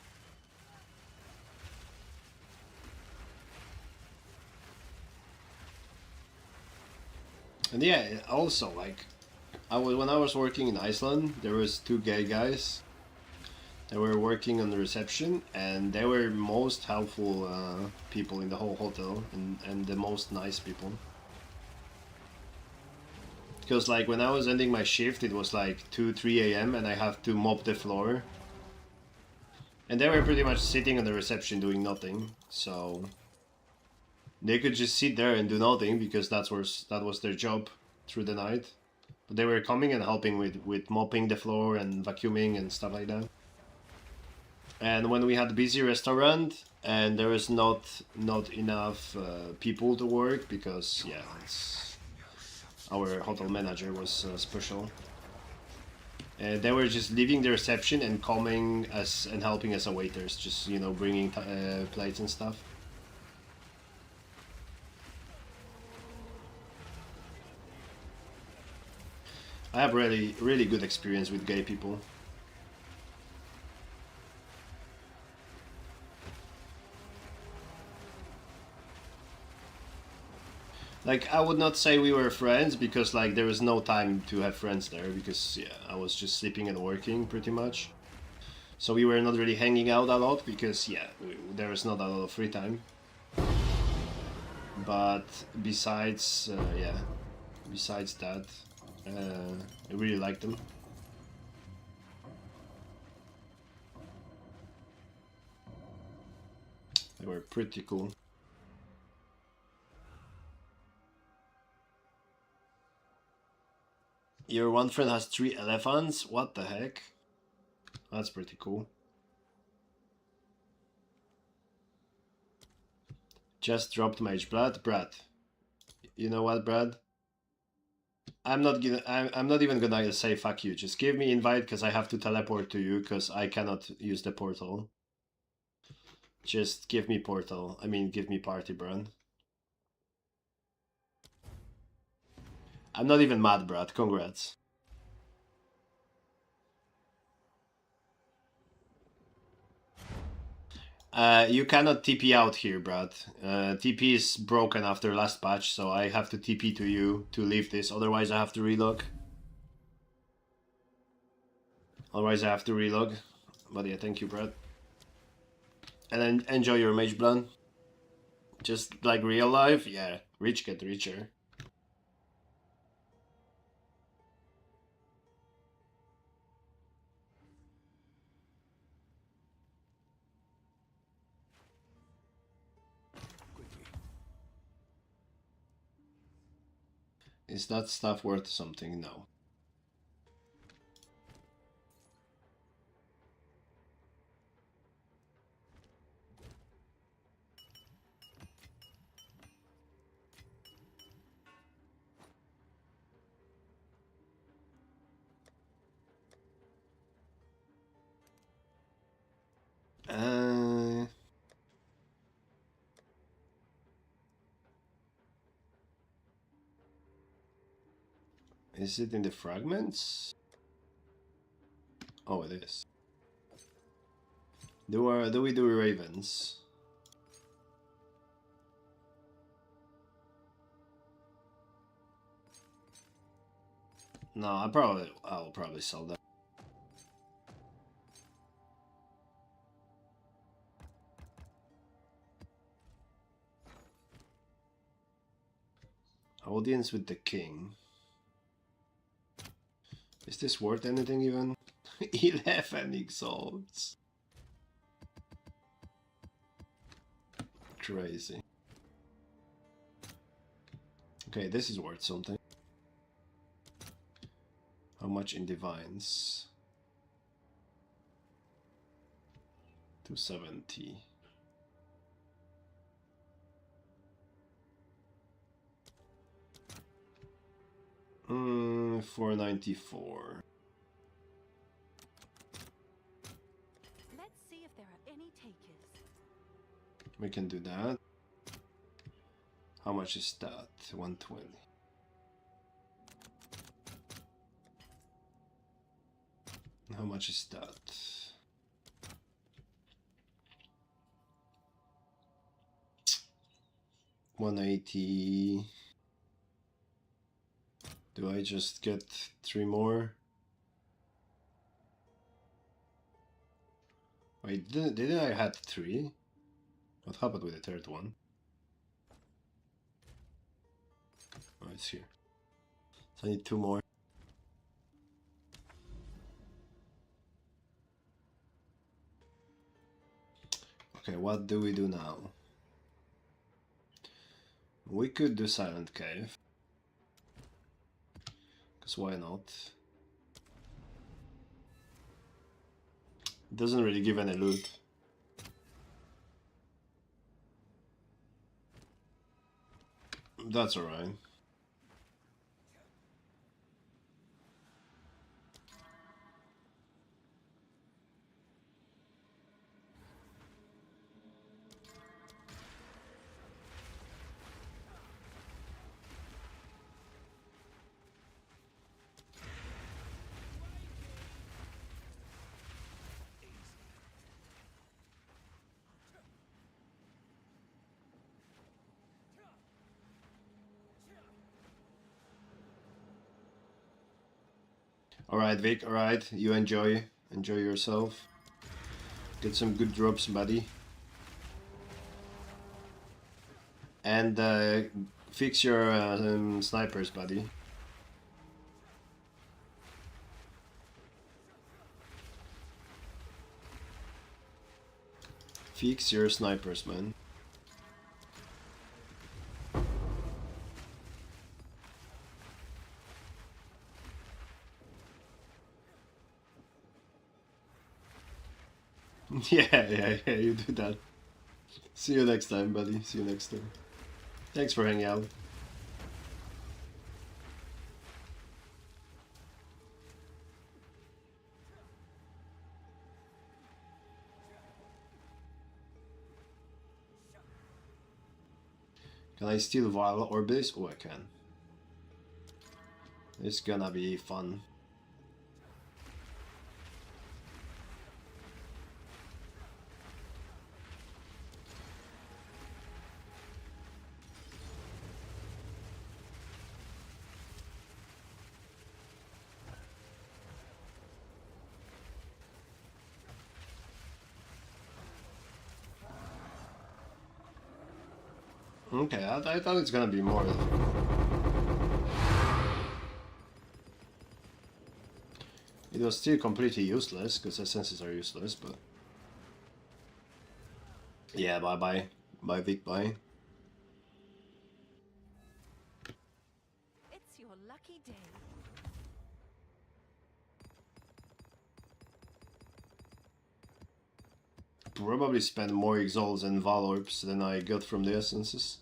And yeah, also, like, when I was working in Iceland, there was 2 gay guys that were working on the reception, and they were most helpful people in the whole hotel, and the most nice people. Because, like, when I was ending my shift, it was like 2-3 a.m. and I have to mop the floor. And they were pretty much sitting on the reception doing nothing, so they could just sit there and do nothing because that was their job through the night. But they were coming and helping with mopping the floor and vacuuming and stuff like that. And when we had a busy restaurant and there was not enough people to work because, yeah, our hotel manager was special. They were just leaving the reception and coming and helping as a waiters, just, you know, bringing plates and stuff. I have really good experience with gay people. Like, I would not say we were friends because, like, there was no time to have friends there because, yeah, I was just sleeping and working pretty much. So we were not really hanging out a lot because, yeah, there was not a lot of free time. But besides, yeah, besides that, I really like them. They were pretty cool. Your one friend has 3 elephants? What the heck? That's pretty cool. Just dropped Mage Blood. Brad. You know what, Brad? I'm not even gonna say fuck you. Just give me invite because I have to teleport to you because I cannot use the portal. Just give me portal. I mean, give me party, Brad. I'm not even mad, Brad. Congrats. You cannot TP out here, Brad. TP is broken after last patch, so I have to TP to you to leave this. Otherwise, I have to relog. But yeah, thank you, Brad. And then enjoy your Mage Blood. Just like real life, yeah. Rich get richer. Is that stuff worth something? No. Is it in the fragments? Oh, it is. Do we do ravens? No, I'll probably sell that. Audience with the king. Is this worth anything even? 11 exalts. Crazy. Okay, this is worth something. How much in divines? 270. Hmm, 494. Let's see if there are any takers. We can do that. How much is that? 120. How much is that? $180. Do I just get 3 more? Wait, didn't I had 3? What happened with the third one? Oh, it's here. So I need 2 more. Okay, what do we do now? We could do Silent Cave. Because why not? It doesn't really give any loot. That's alright. Alright, Vic, alright. You enjoy yourself. Get some good drops, buddy. And fix your snipers, buddy. Fix your snipers, man. Yeah, you do that. See you next time, buddy. See you next time. Thanks for hanging out. Can I steal Vile Orbis? Oh, I can. It's gonna be fun. Okay, I thought it's gonna be more. It was still completely useless, because essences are useless, but... Yeah, bye-bye. Bye, Vic, bye. It's your lucky day. Probably spend more exalts and Valorbs than I got from the essences.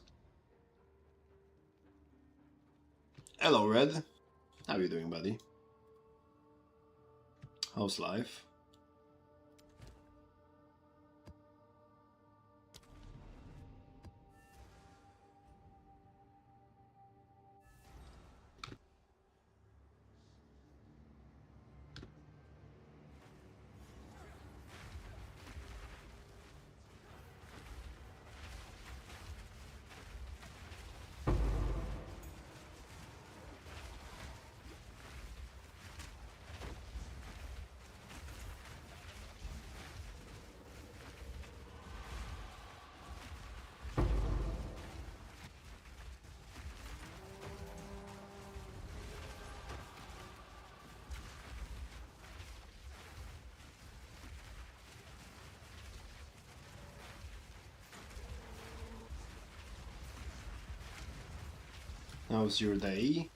Hello, Red. How you doing, buddy? How's life? How's your day?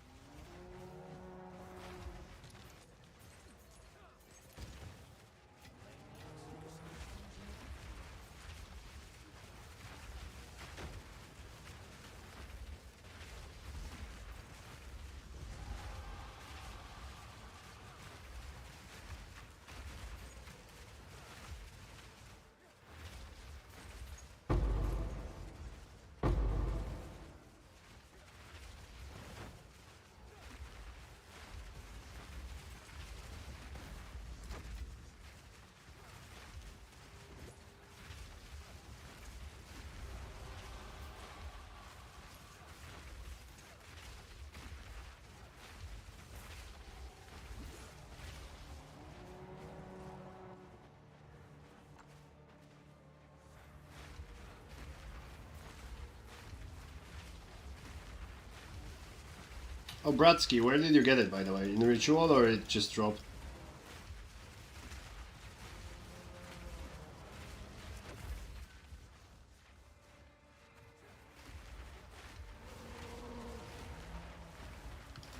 Oh, Bratsky, where did you get it, by the way? In Ritual, or it just dropped?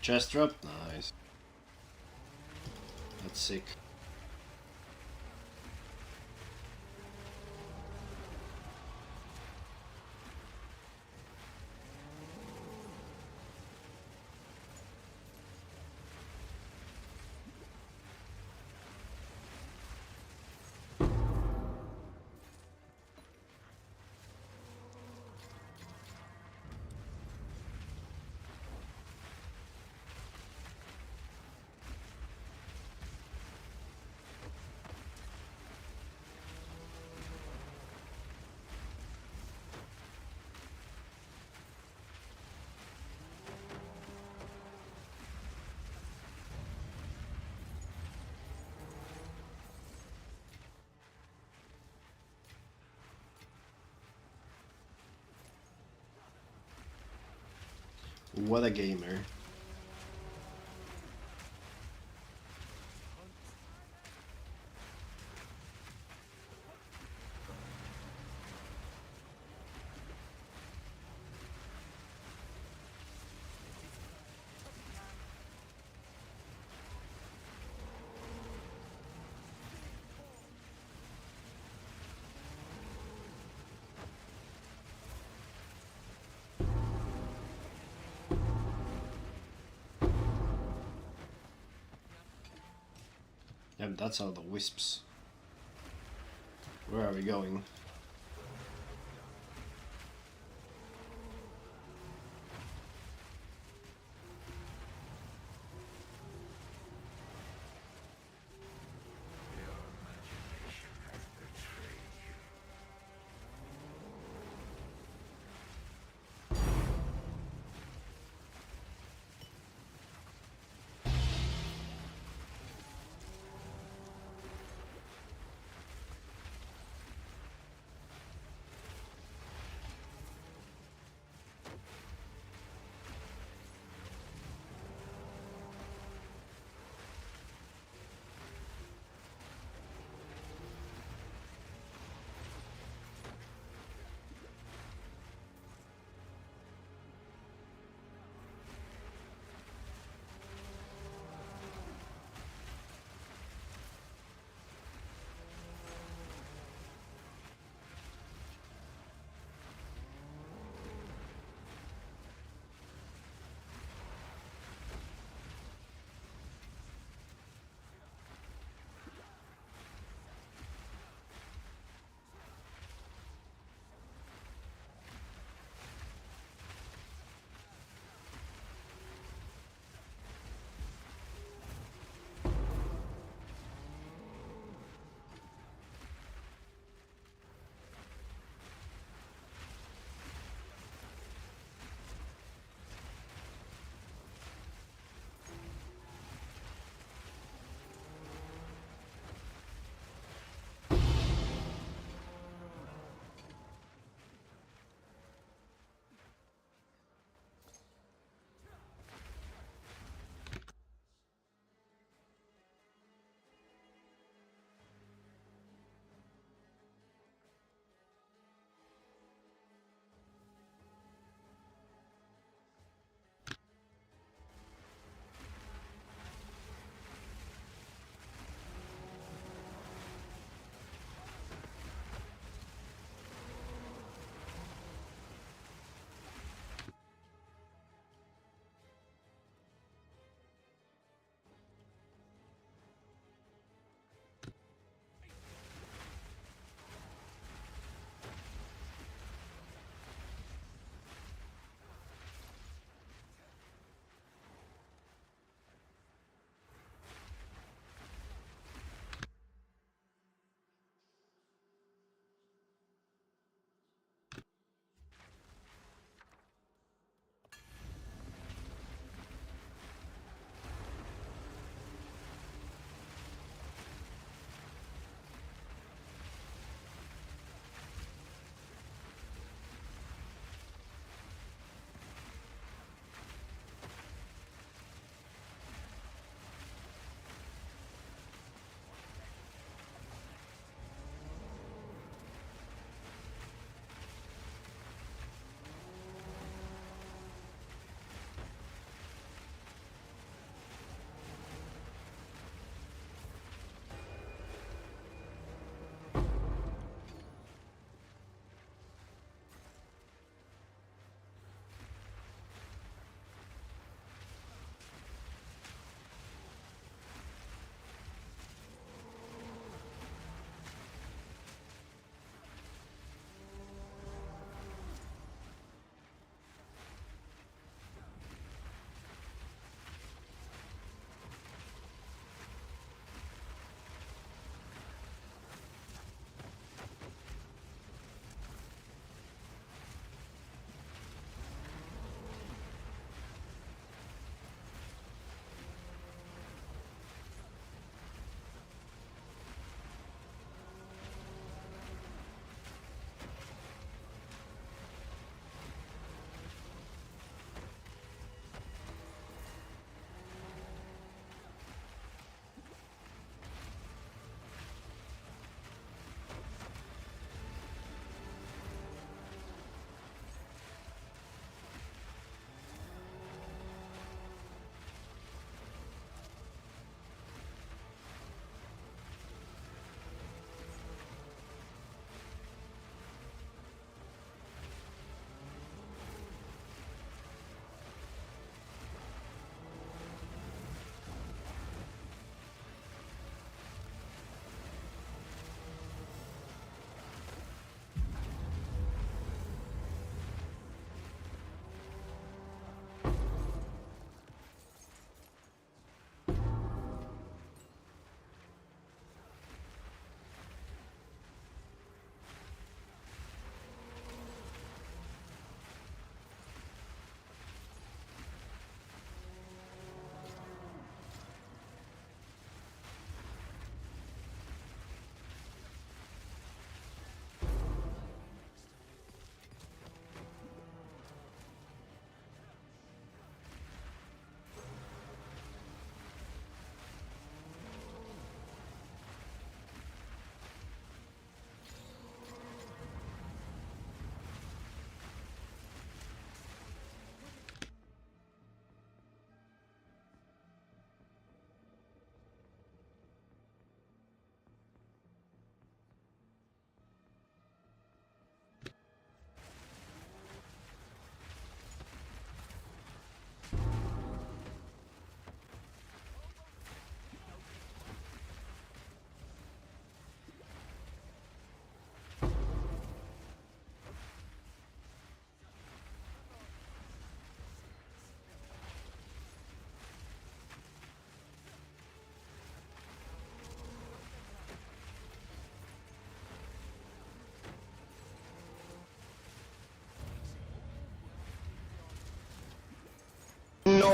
Chest drop? Nice. That's sick. What a gamer. Damn, that's all the wisps. Where are we going?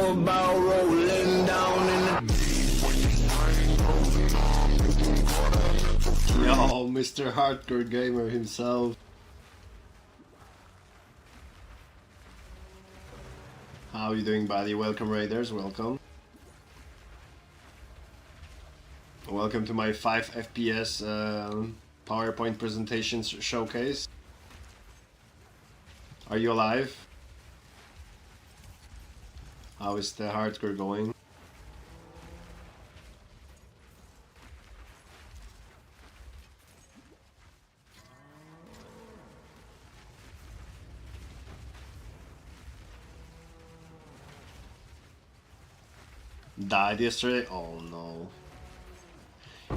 about rolling down in the Yo, Mr. Hardcore Gamer himself. How you doing, buddy? Welcome, Raiders. Welcome. Welcome to my 5 FPS PowerPoint presentation showcase. Are you alive? How is the hardcore going? Died yesterday? Oh no.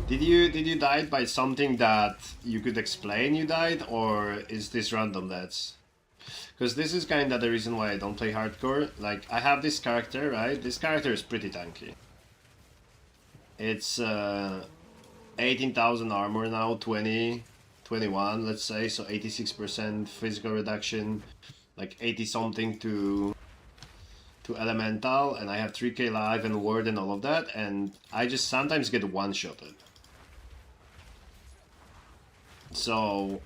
Did you die by something that you could explain you died, or is this random deaths? Because this is kinda the reason why I don't play hardcore. Like, I have this character, right? This character is pretty tanky. It's 18,000 armor now, 21, let's say, so 86% physical reduction, like 80 something to elemental, and I have 3k life and ward and all of that, and I just sometimes get one-shotted. So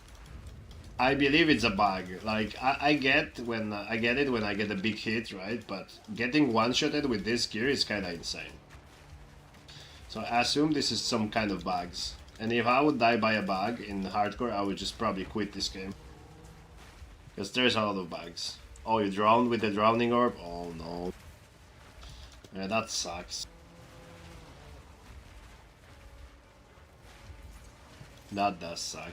I believe it's a bug. Like, I get it when I get a big hit, right? But getting one-shotted with this gear is kinda insane. So I assume this is some kind of bugs. And if I would die by a bug in hardcore, I would just probably quit this game. Because there's a lot of bugs. Oh, you drowned with the drowning orb? Oh no. Yeah, that sucks. That does suck.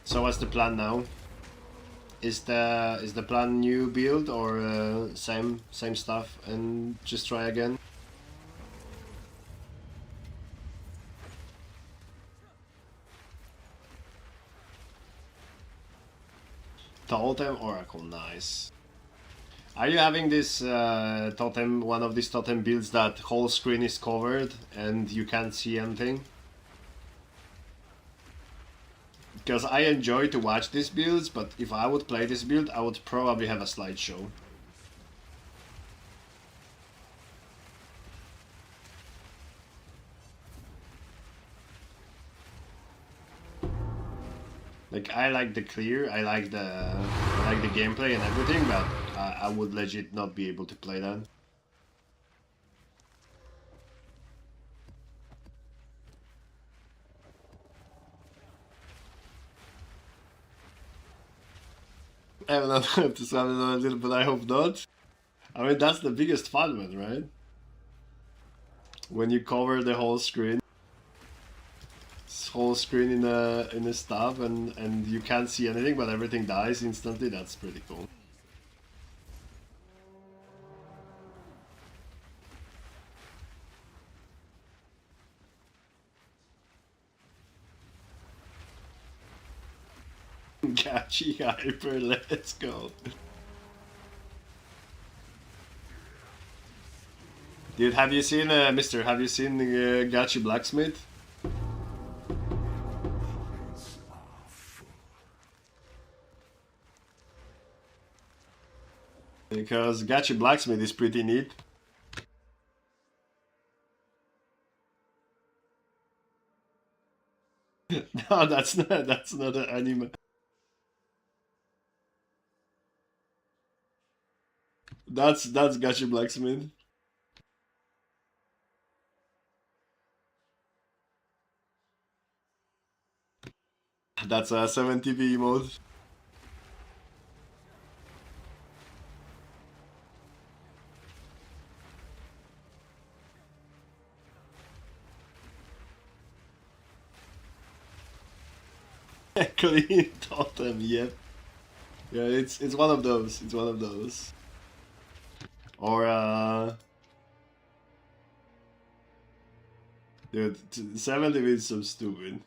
So what's the plan now? Is the plan new build, or same stuff and just try again? Totem Oracle, nice. Are you having this totem, one of these totem builds that whole screen is covered and you can't see anything? Because I enjoy to watch these builds, but if I would play this build, I would probably have a slideshow. Like, I like the clear, I like the gameplay and everything, but I would legit not be able to play that. I don't know, I have to sum it up a little, but I hope not. I mean, that's the biggest fun one, right? When you cover the whole screen. Whole screen in a stuff, and you can't see anything, but everything dies instantly. That's pretty cool. Gachi Hyper, let's go. Dude, have you seen, Mister, have you seen Gachi Blacksmith? Because Gachi Blacksmith is pretty neat. No, that's not an anime. That's Gachi Blacksmith. That's a 70p emote. Clean totem, yep. Yeah, it's one of those. It's one of those. Or dude, 70 is so stupid.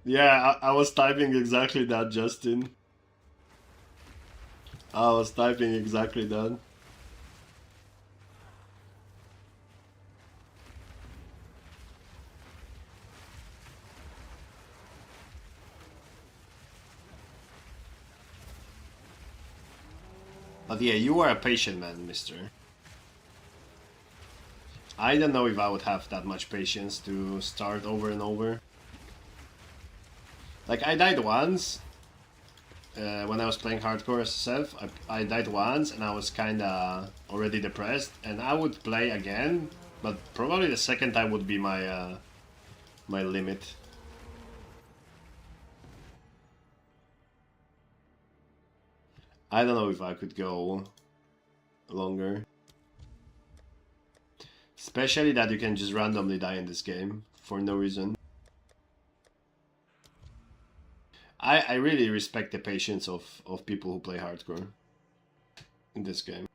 Yeah, I was typing exactly that, Justin. I was typing exactly that. But yeah, you are a patient man, mister. I don't know if I would have that much patience to start over and over. Like, I died once when I was playing hardcore SSF. I died once and I was kinda already depressed, and I would play again, but probably the second time would be my my limit. I don't know if I could go longer. Especially that you can just randomly die in this game for no reason. I really respect the patience of people who play hardcore in this game.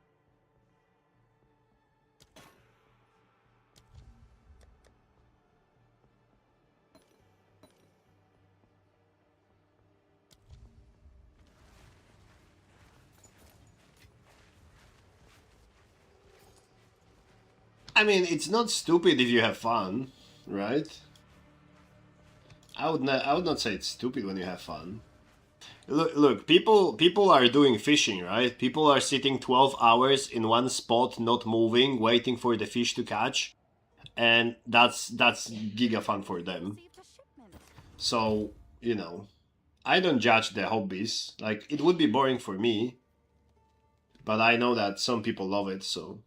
I mean, it's not stupid if you have fun, right? I would not say it's stupid when you have fun. Look, people are doing fishing, right? People are sitting 12 hours in one spot, not moving, waiting for the fish to catch, and that's giga fun for them. Received a shipment. So, you know, I don't judge the hobbies. Like, it would be boring for me, but I know that some people love it, so.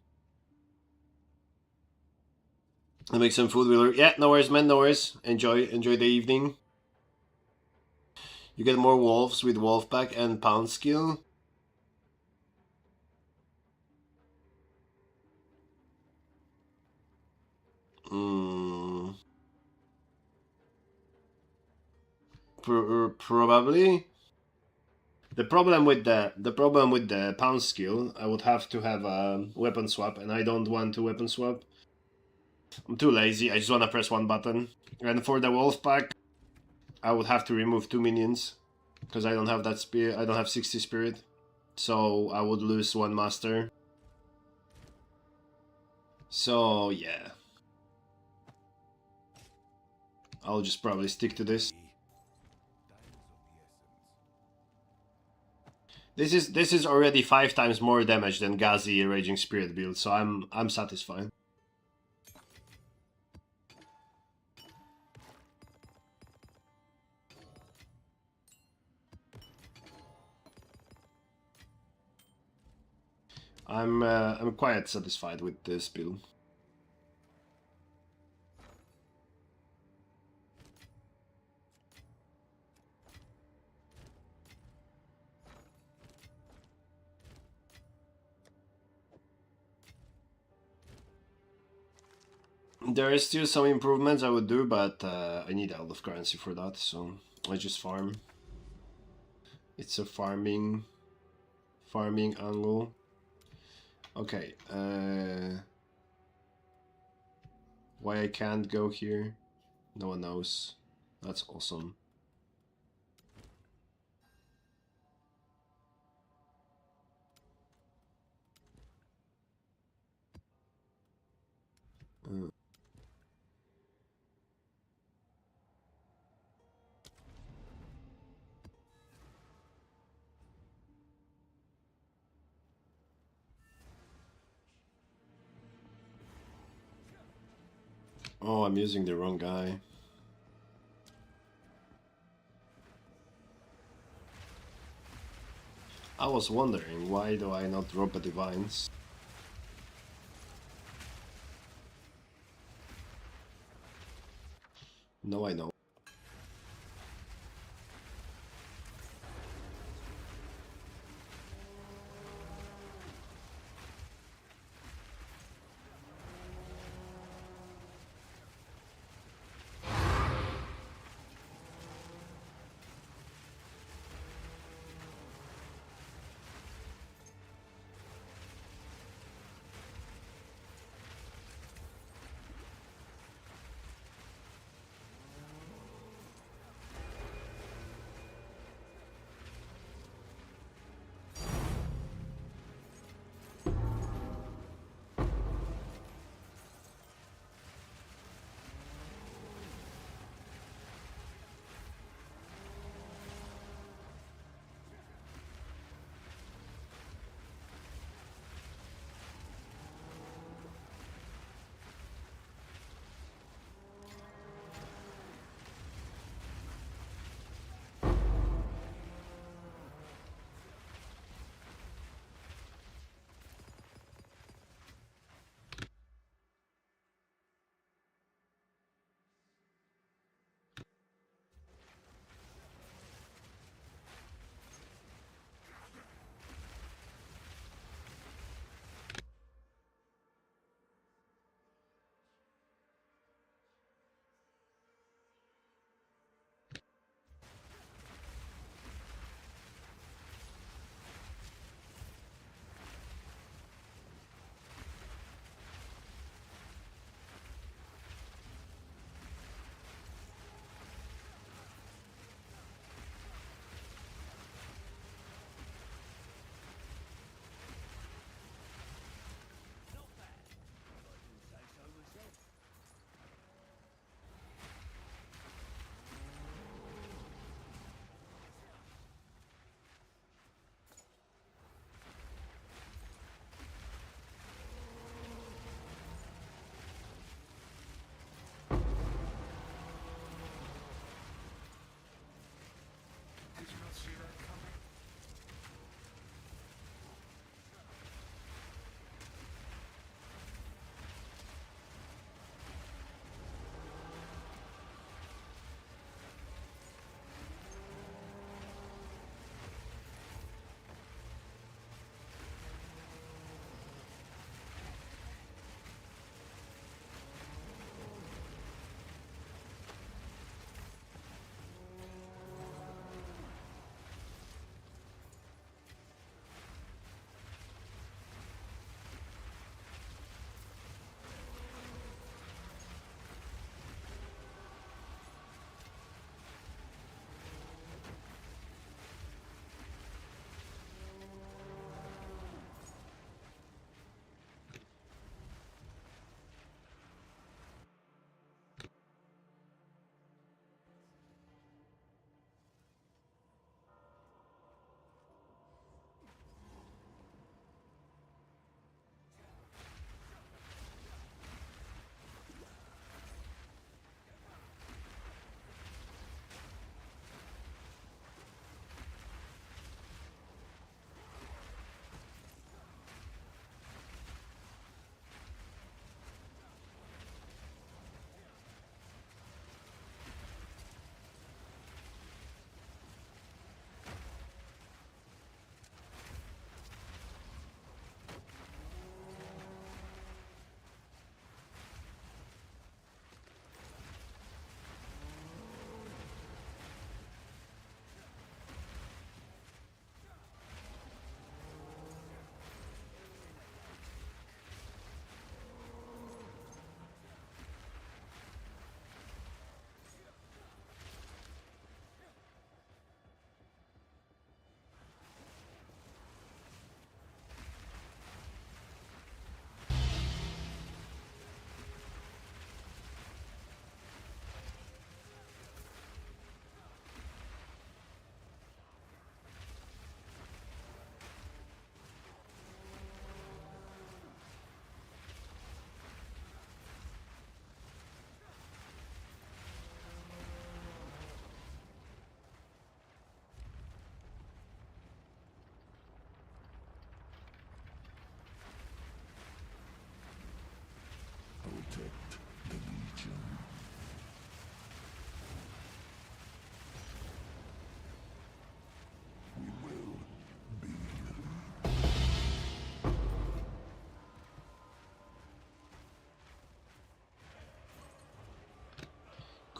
I'll make some food. Yeah, no worries, man, no worries. Enjoy the evening. You get more wolves with wolf pack and pound skill. Probably. The problem with the pound skill, I would have to have a weapon swap, and I don't want to weapon swap. I'm too lazy. I just want to press one button. And for the wolf pack, I would have to remove 2 minions because I don't have that spirit. I don't have 60 spirit, so I would lose 1 master. So yeah, I'll just probably stick to this. This is already 5 times more damage than Ghazi Raging Spirit build, so I'm satisfied. I'm quite satisfied with this build. There is still some improvements I would do, but I need a lot of currency for that, so I just farm. It's a farming angle. Okay, why I can't go here? No one knows. That's awesome. Oh, I'm using the wrong guy. I was wondering, why do I not drop a divines? No, I know.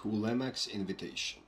Cool MX invitation.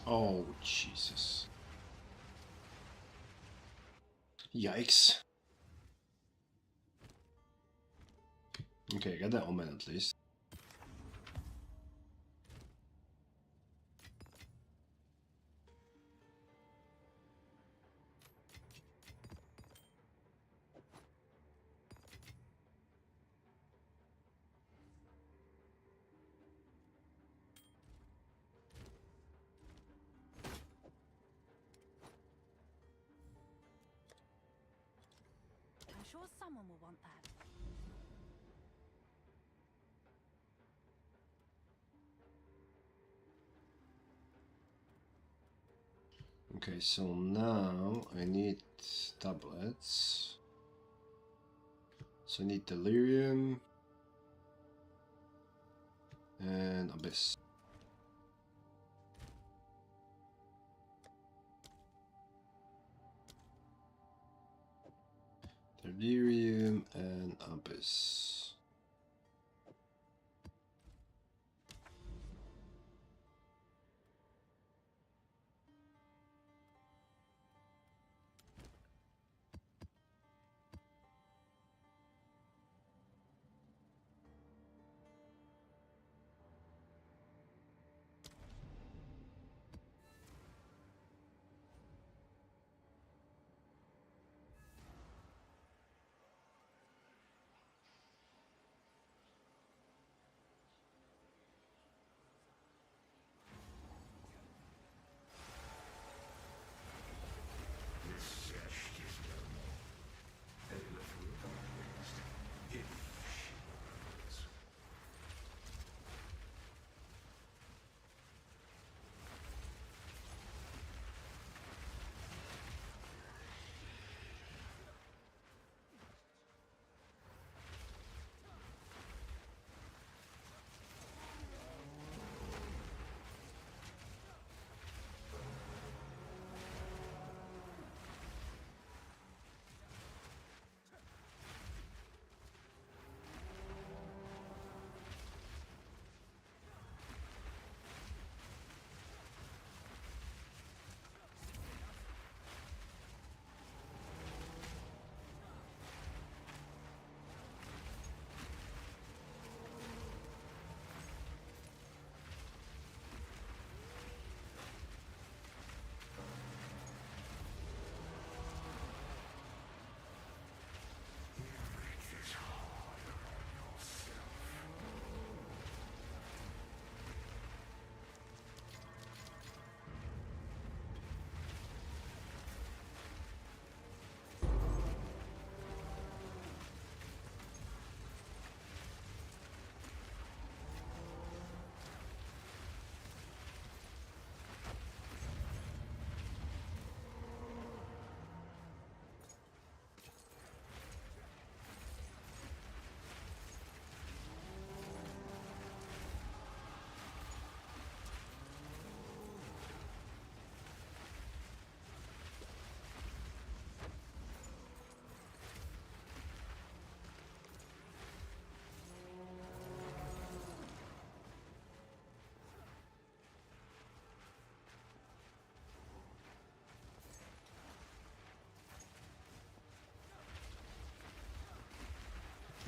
Oh, Jesus. Yikes. Okay, get the Omen at least. I'm sure someone will want that. Okay, so now I need tablets. So I need Delirium and Abyss. Delirium and Abyss.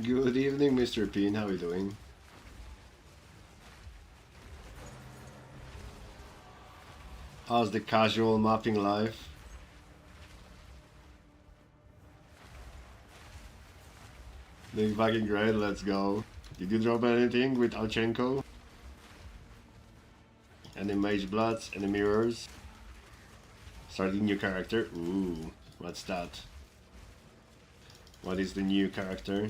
Good evening, Mr. Peen. How are you doing? How's the casual mapping life? Doing fucking great, let's go. Did you drop anything with Alchenko? Any mage bloods? Any mirrors? Starting new character? Ooh, what's that? What is the new character?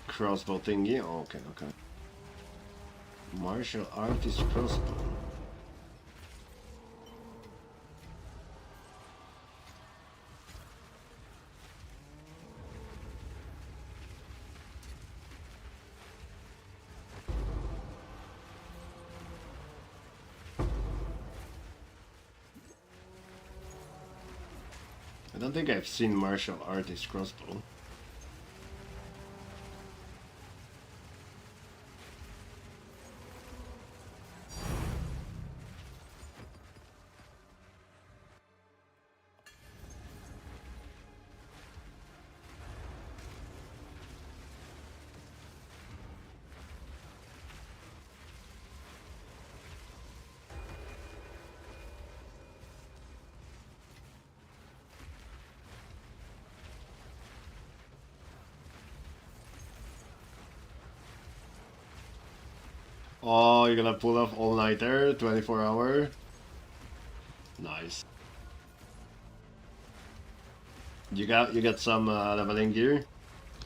Crossbow thingy? Oh, okay, okay. Martial artist crossbow. I don't think I've seen martial artist crossbow. Oh, you're gonna pull off all-nighter, 24-hour? Nice. You got some leveling gear?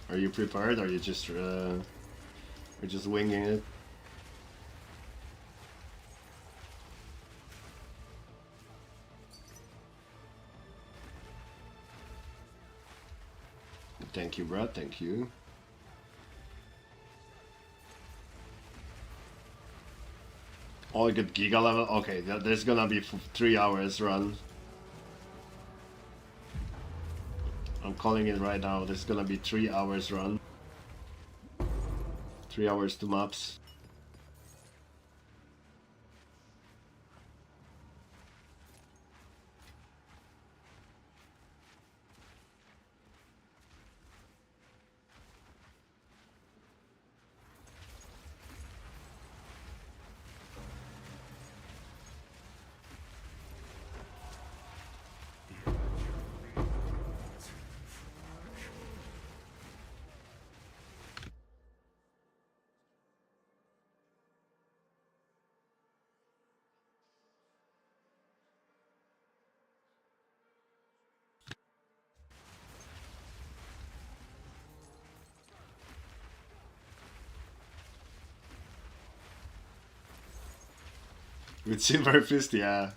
Are you prepared? Or are you just winging it? Thank you, Brad. Thank you. Oh, you get Giga level? Okay, there's gonna be 3 hours run. I'm calling it right now. There's gonna be 3 hours run. 3 hours to maps. With Silver Fist, yeah.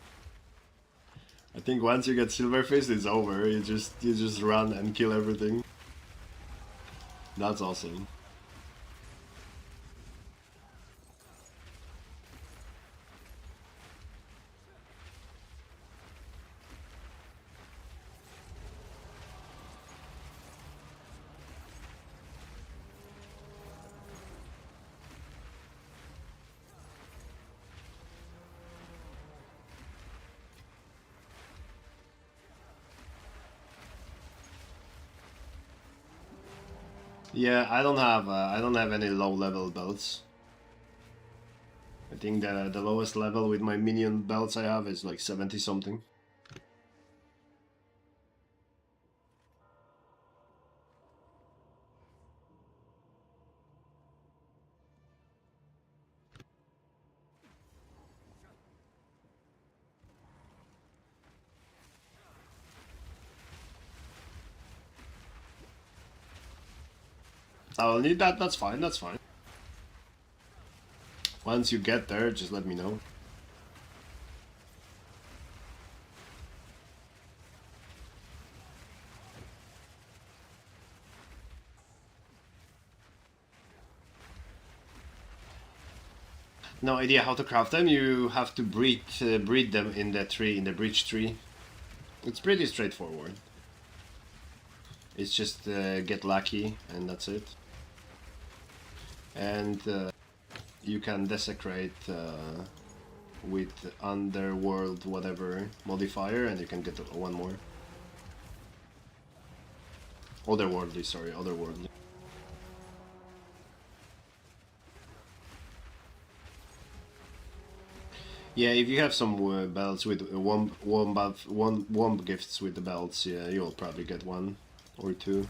I think once you get Silver Fist, it's over. You just run and kill everything. That's awesome. Yeah, I don't have any low level belts. I think the lowest level with my minion belts I have is like 70 something. I'll need that, that's fine, that's fine. Once you get there, just let me know. No idea how to craft them. You have to breed them in the tree, in the bridge tree. It's pretty straightforward. It's just get lucky and that's it. and you can desecrate with underworld whatever modifier, and you can get one more. Otherworldly, sorry, otherworldly. Yeah, if you have some belts with womb gifts with the belts, yeah, you'll probably get one or two.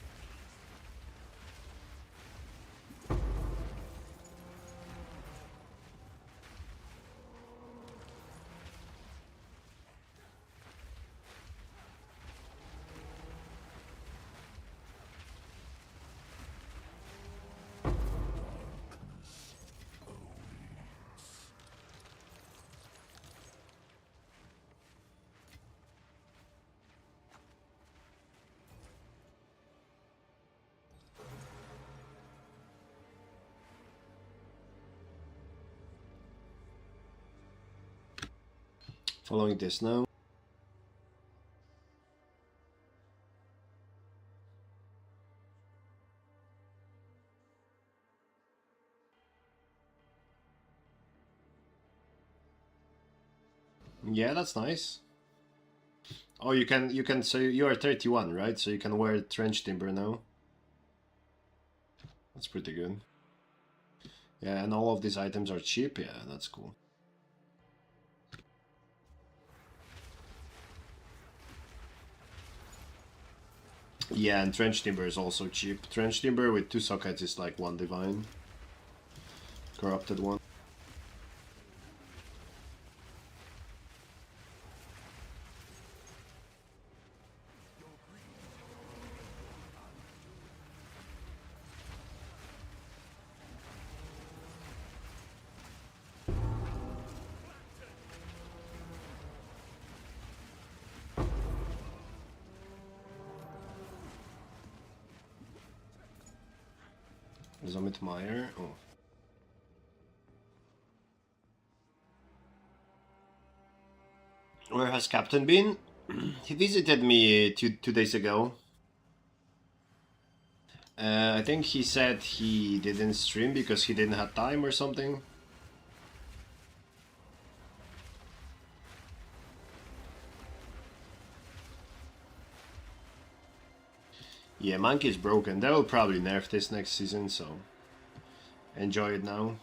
Following this now. Yeah, that's nice. Oh, you can so you are 31, right? So you can wear trench timber now. That's pretty good. Yeah, and all of these items are cheap. Yeah, that's cool. Yeah, and trench timber is also cheap. Trench timber with 2 sockets is like 1 divine. Corrupted one. Zomit Meyer. Oh. Where has Captain been? He visited me two days ago. I think he said he didn't stream because he didn't have time or something. Yeah, Monkey's broken. They will probably nerf this next season, so enjoy it now.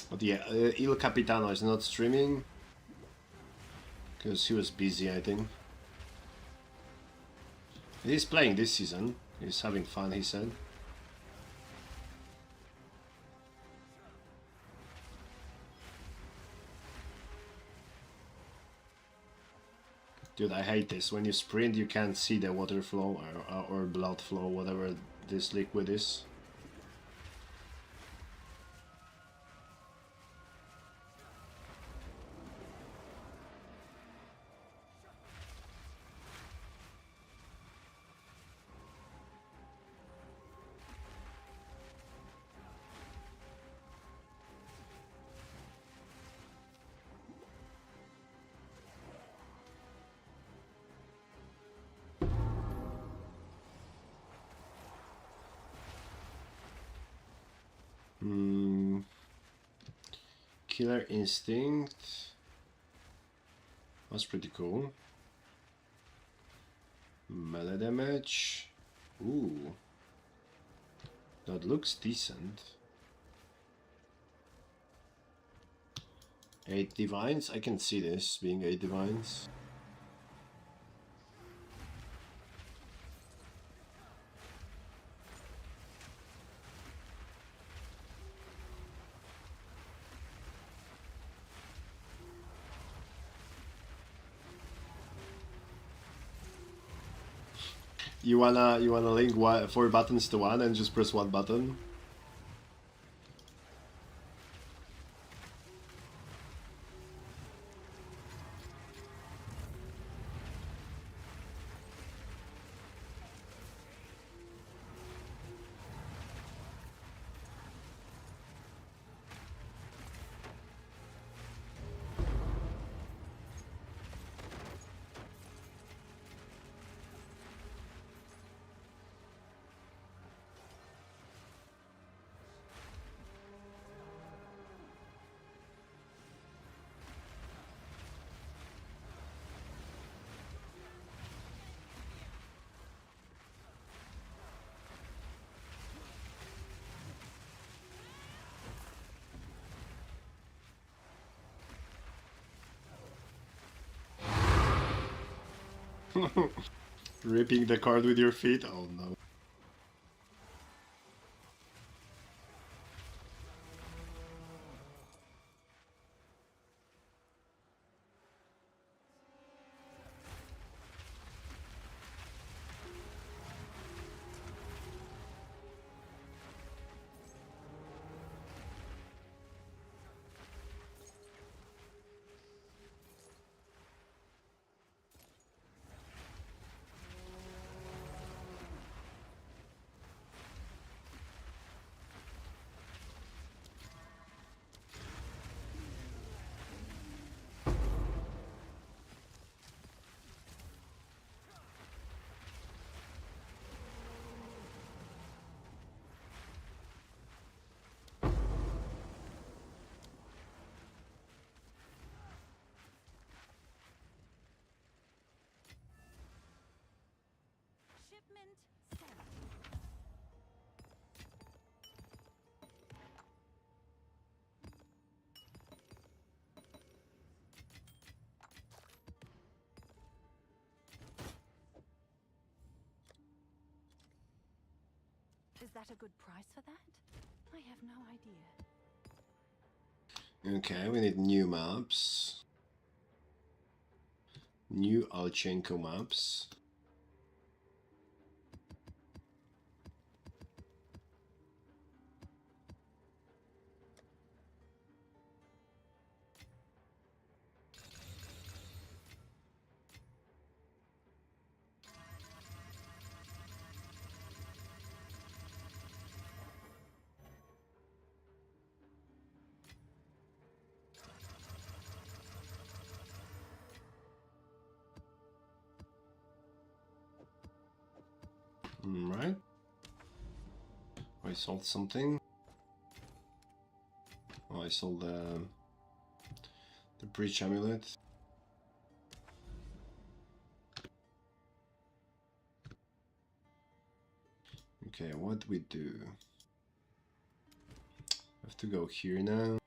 But yeah, Il Capitano is not streaming because he was busy, I think. He's playing this season. He's having fun, he said. Dude, I hate this. When you sprint, you can't see the water flow or blood flow, whatever this liquid is. Killer Instinct was pretty cool. Melee damage. Ooh. That looks decent. 8 divines? I can see this being 8 divines. You wanna link 4 buttons to one and just press one button? Ripping the card with your feet? Oh no. Shipment sent. Is that a good price for that? I have no idea. Okay, we need new maps. New Alchenko maps. Right. I sold something. Oh, I sold the breach amulet. Okay, what do we do? I have to go here now.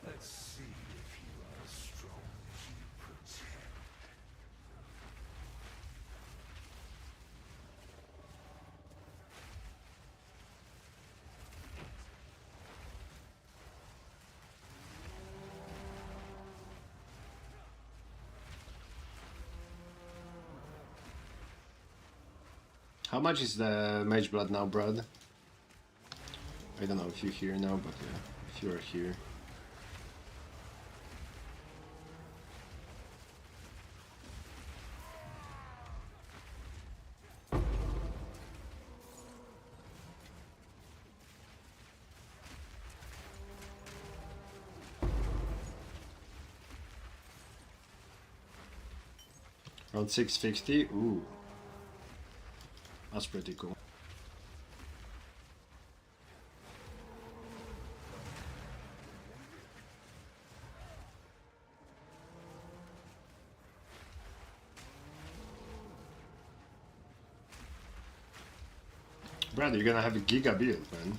Let's see if you are as strong as you pretend. How much is the mage blood now, Brad? I don't know if you're here now, but yeah, if you're here. Around 650? Ooh. That's pretty cool. Brad, you're gonna have a giga build, man.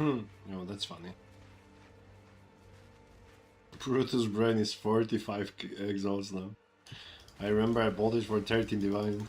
Oh, that's funny. Brutus Brain is 45 exalts now. I remember I bought it for 13 divine.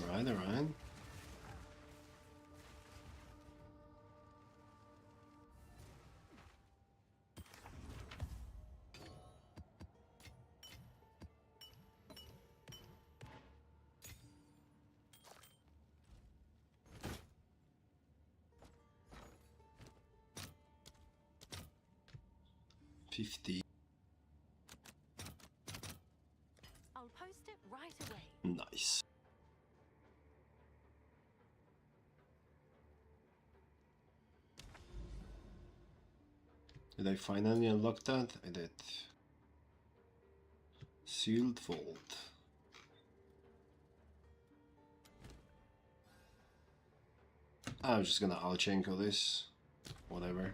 Alright, alright. $50. I'll post it right away. Nice. Did I finally unlock that? I did. Sealed vault. I'm just gonna Alchenko this. Whatever.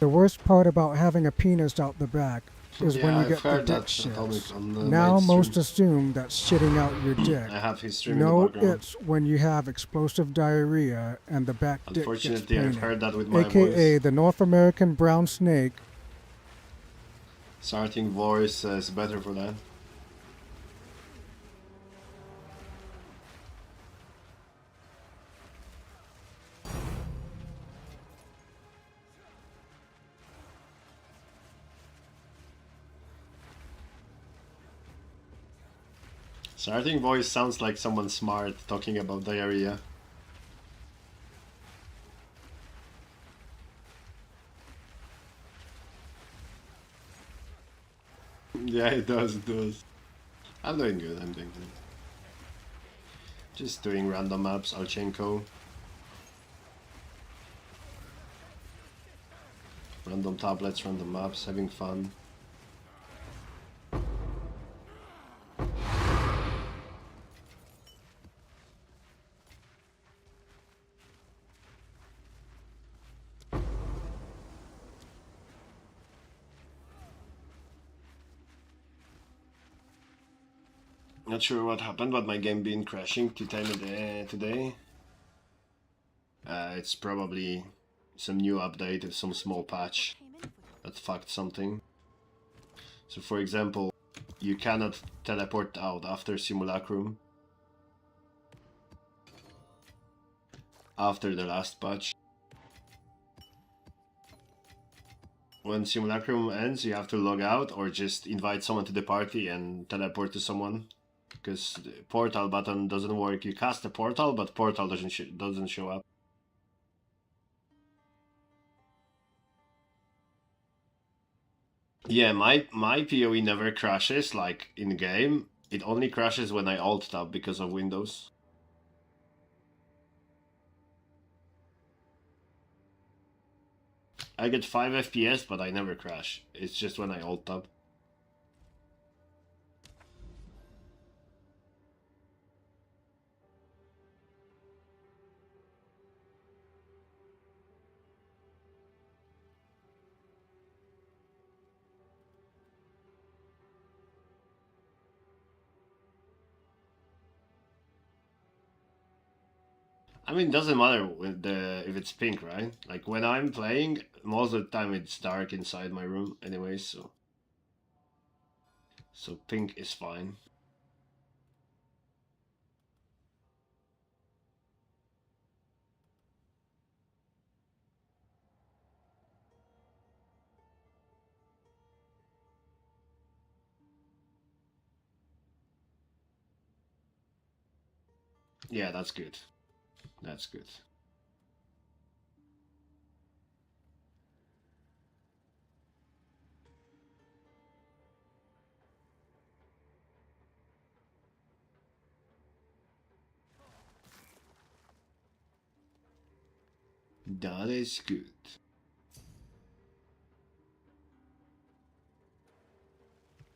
The worst part about having a penis out the back is Yeah, when you I've get the heard dick that Atomic shits. on the Now main most stream. assume that shitting out your dick. I have his stream in the No, background. it's when you have explosive diarrhea and the back dick gets Unfortunately, I've painted. heard that with my AKA voice. the North American brown snake. Starting voice is better for that. Starting voice sounds like someone smart talking about diarrhea. Yeah, it does, it does. I'm doing good, I'm doing good. Just doing random maps, Alchenko. Random tablets, random maps, having fun. Not sure what happened, but my game been crashing 2 times a day today. It's probably some new update or some small patch that fucked something. So for example, you cannot teleport out after Simulacrum. After the last patch. When Simulacrum ends, you have to log out or just invite someone to the party and teleport to someone. Because the portal button doesn't work. You cast a portal, but portal doesn't show up. Yeah, my PoE never crashes like in game. It only crashes when I alt tab because of Windows. I get 5 FPS, but I never crash. It's just when I alt tab. I mean, it doesn't matter with if it's pink, right? Like when I'm playing, most of the time it's dark inside my room anyway, so pink is fine. Yeah, that's good. That's good. That is good.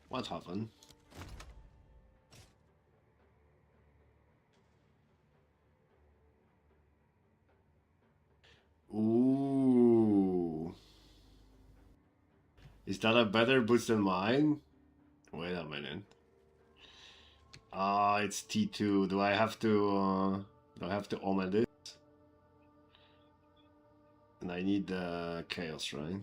What happened? Ooh. Is that a better boost than mine? Wait a minute. Ah, it's T2. Do I have to omen this? And I need the chaos, right?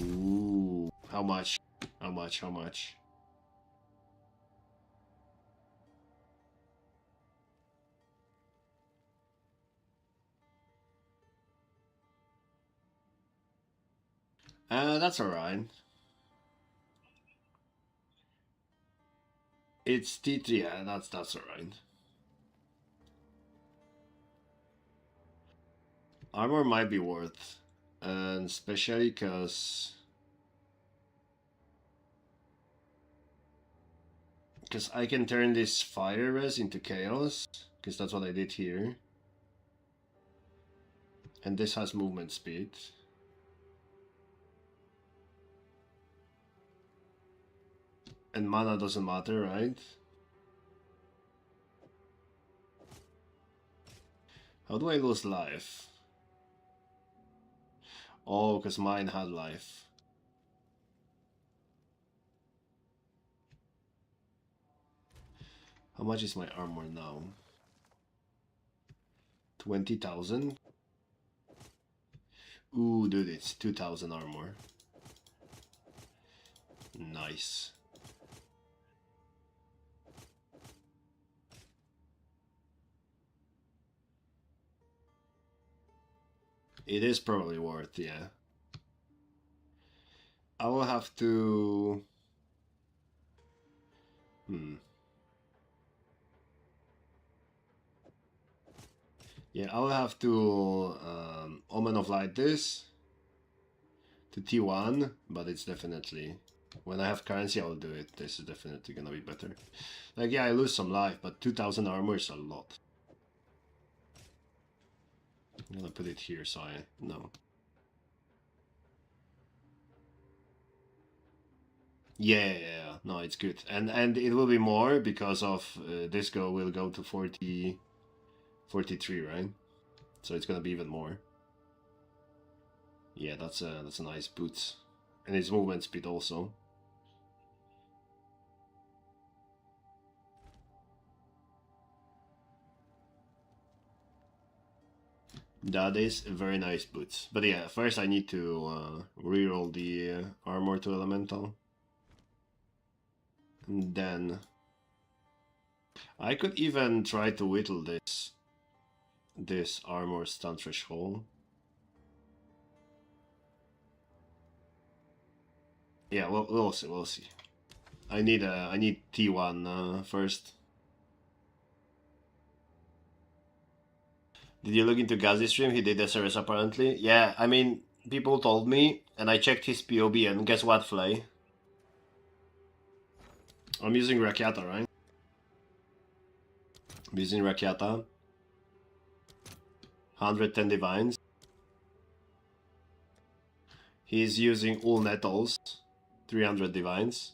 Ooh. How much? How much? How much? That's alright. It's T3, yeah, that's alright. Armor might be worth, and especially because I can turn this fire res into chaos, because that's what I did here. And this has movement speed. And mana doesn't matter, right? How do I lose life? Oh, because mine had life. How much is my armor now? 20,000? Ooh, dude, it's 2,000 armor. Nice. It is probably worth, yeah. I will have to... Yeah, I'll have to Omen of Light this to T1, but it's definitely... When I have currency, I'll do it. This is definitely gonna be better. Like, yeah, I lose some life, but 2,000 armor is a lot. I'm gonna put it here so I know. Yeah, no, it's good. And it will be more because of this go will go to 40, 43, right? So it's gonna be even more. Yeah, that's a nice boots. And its movement speed also. That is a very nice boots. But yeah, first I need to reroll the armor to elemental. And then I could even try to whittle this armor stun threshold. Yeah, we'll see, we'll see. I need T1 first. Did you look into Gazi's stream? He did SRS apparently. Yeah, I mean, people told me, and I checked his POB, and guess what, Flay? I'm using Rakyata, right? I'm using Rakyata. 110 divines. He's using all nettles. 300 divines.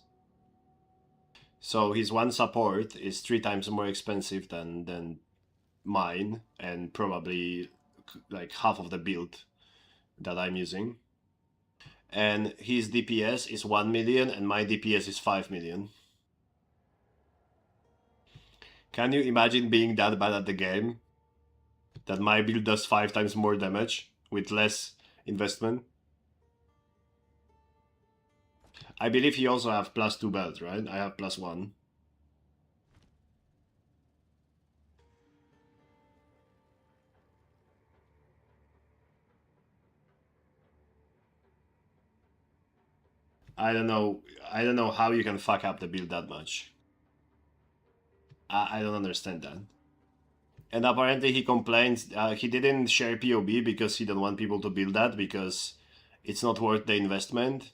So his one support is 3 times more expensive than mine, and probably like half of the build that I'm using. And his DPS is 1 million and my DPS is 5 million. Can you imagine being that bad at the game? That my build does 5 times more damage with less investment? I believe he also have +2 belt, right? I have +1. I don't know how you can fuck up the build that much. I don't understand that. And apparently he complains he didn't share POB because he don't want people to build that because it's not worth the investment.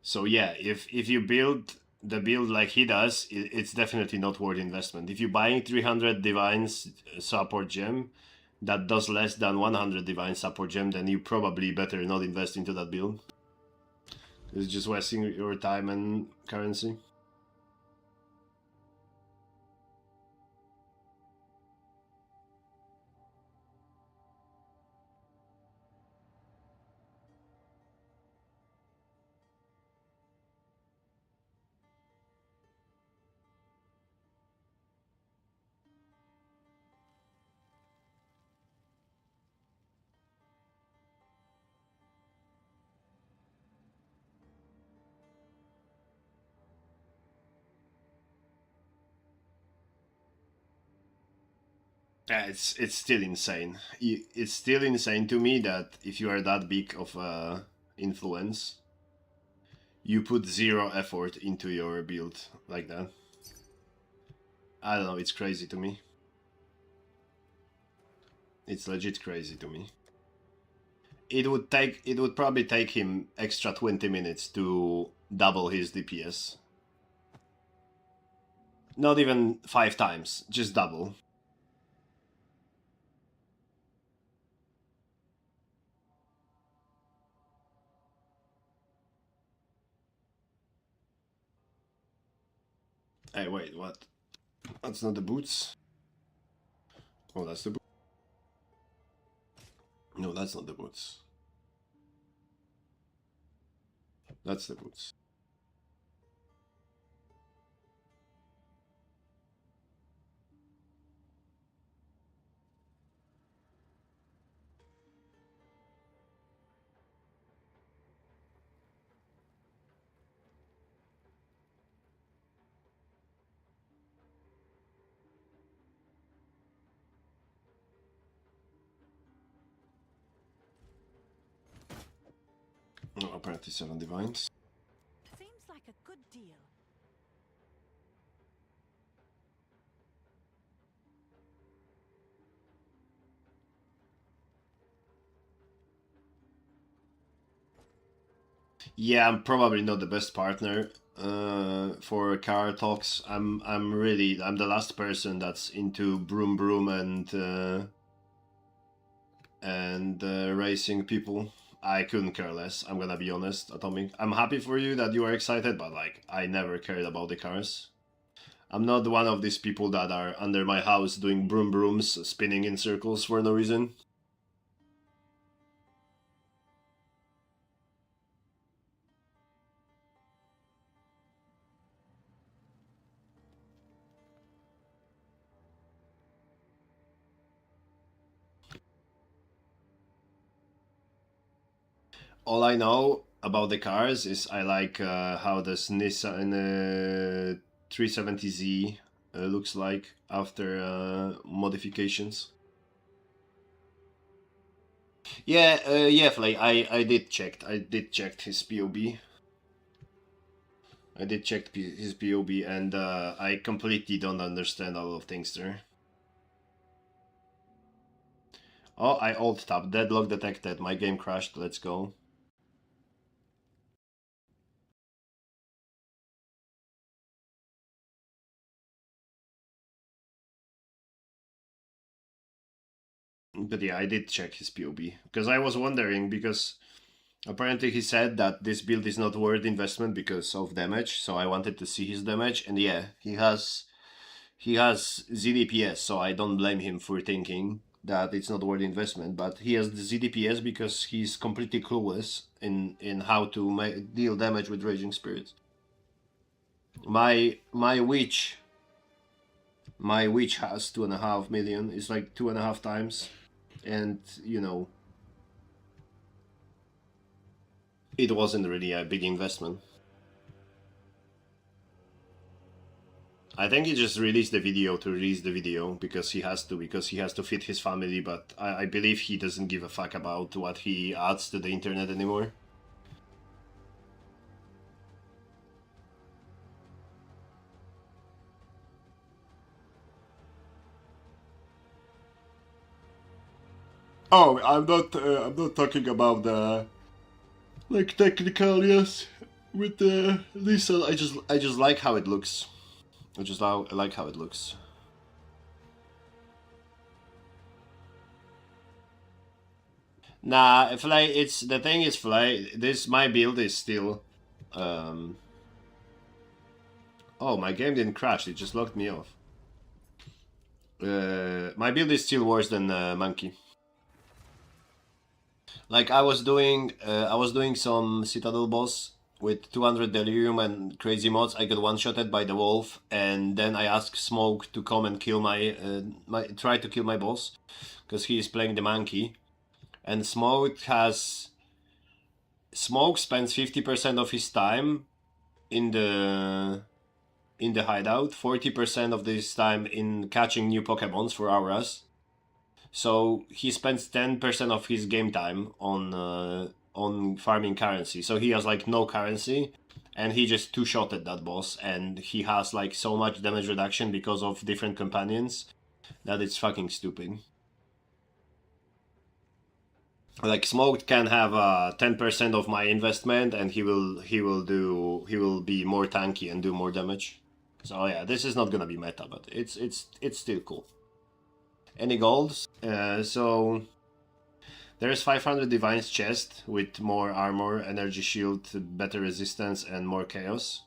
So yeah, if you build the build like he does, it's definitely not worth investment. If you're buying 300 divines support gem that does less than 100 divine support gem, then you probably better not invest into that build. It's just wasting your time and currency. Yeah, it's still insane. It's still insane to me that if you are that big of a influence, you put 0 effort into your build like that. I don't know, it's crazy to me. It's legit crazy to me. It would probably take him extra 20 minutes to double his DPS. Not even 5 times, just double. Hey, wait, what? That's not the boots? Oh, that's the boots. No, that's not the boots. That's the boots. Oh, apparently 7 divines. Seems like a good deal. Yeah, I'm probably not the best partner for car talks. I'm the last person that's into broom broom and racing people. I couldn't care less. I'm gonna be honest, Atomic. I'm happy for you that you are excited, but like I never cared about the cars. I'm not one of these people that are under my house doing broom brooms, spinning in circles for no reason. All I know about the cars is I like how this Nissan 370Z looks like after modifications. Yeah, Flay, I did check his POB. I did check his POB and I completely don't understand a lot of things there. Oh, I alt tapped. Deadlock detected. My game crashed. Let's go. But yeah, I did check his POB because I was wondering because apparently he said that this build is not worth investment because of damage. So I wanted to see his damage, and yeah, he has ZDPS. So I don't blame him for thinking that it's not worth investment. But he has the ZDPS because he's completely clueless in how to deal damage with Raging Spirits. My witch has 2.5 million. It's like 2.5 times. And, you know, it wasn't really a big investment. I think he just released the video to release the video because he has to fit his family, but I believe he doesn't give a fuck about what he adds to the internet anymore. Oh, I'm not talking about the like technical, yes, with the Lisa. I just like how it looks. I just like how it looks. Nah, Fly. It's the thing is Fly. My build is still. Oh, my game didn't crash. It just locked me off. My build is still worse than Monkey. Like I was doing some Citadel boss with 200 Delirium and crazy mods. I got one-shotted by the wolf, and then I asked Smoke to come and kill try to kill my boss, because he is playing the Monkey, and Smoke spends 50% of his time in the hideout, 40% of this time in catching new Pokemons for auras. So he spends 10% of his game time on farming currency. So he has like no currency, and he just two-shotted that boss, and he has like so much damage reduction because of different companions that it's fucking stupid. Like Smoked can have 10% of my investment, and he will be more tanky and do more damage. So yeah, this is not gonna be meta, but it's still cool. Any golds? So there's 500 Divine's chest with more armor, energy shield, better resistance, and more chaos.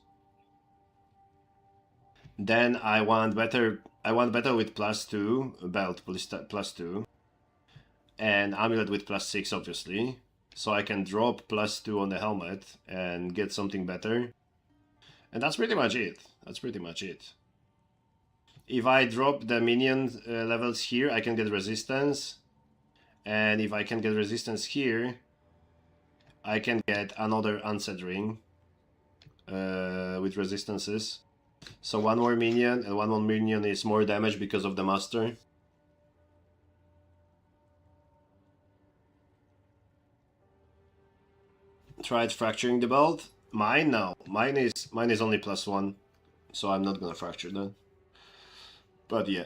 Then I want better with +2, belt +2, and amulet with +6, obviously. so I can drop +2 on the helmet and get something better. And that's pretty much it. That's pretty much it. If I drop the minion levels here, I can get resistance. And if I can get resistance here, I can get another unset ring with resistances. So one more minion, and one more minion is more damage because of the master. Tried fracturing the belt. Mine? No. Mine is only +1. So I'm not gonna fracture that. But yeah.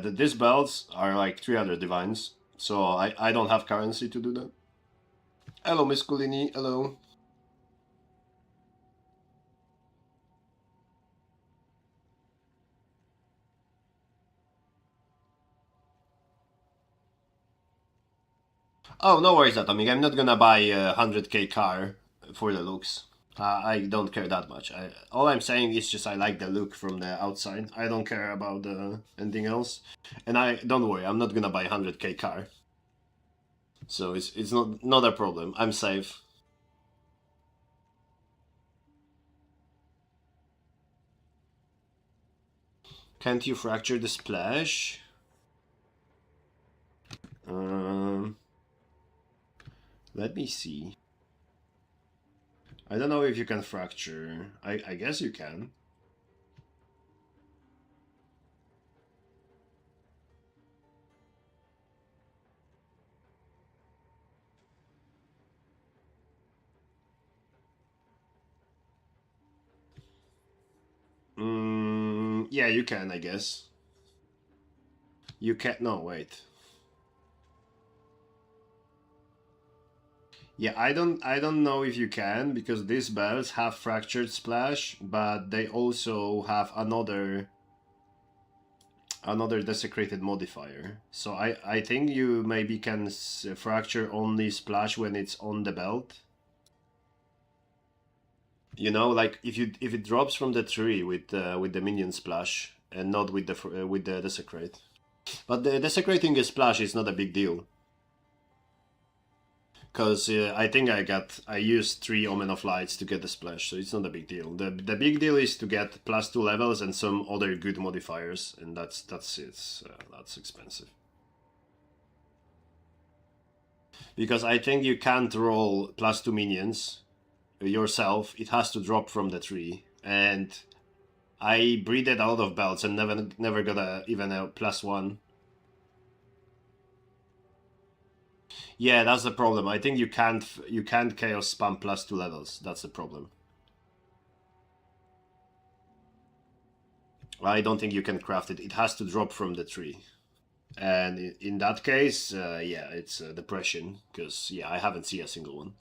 These belts are like 300 divines. So I don't have currency to do that. Hello, Miss Culini. Hello. Oh, no worries, Atomic. I'm not gonna buy a 100k car for the looks. I don't care that much. All I'm saying is just I like the look from the outside. I don't care about anything else. And don't worry, I'm not gonna buy a 100k car. So it's not a problem. I'm safe. Can't you fracture the splash? Let me see. I don't know if you can fracture. I guess you can. Yeah, you can, I guess. You can't. No, wait. Yeah, I don't know if you can, because these belts have fractured splash, but they also have another desecrated modifier. So I think you maybe can fracture only splash when it's on the belt. You know, like if it drops from the tree with the minion splash and not with the desecrate. But the desecrating a splash is not a big deal. Because I think I used 3 Omen of Lights to get the splash, so it's not a big deal. The big deal is to get +2 levels and some other good modifiers, and that's it. That's expensive. Because I think you can't roll +2 minions yourself. It has to drop from the tree, and I breeded a lot of belts and never got even a +1. Yeah, that's the problem. I think you can't chaos spam +2 levels. That's the problem. I don't think you can craft it. It has to drop from the tree. And in that case, yeah, it's depression, because yeah, I haven't seen a single one.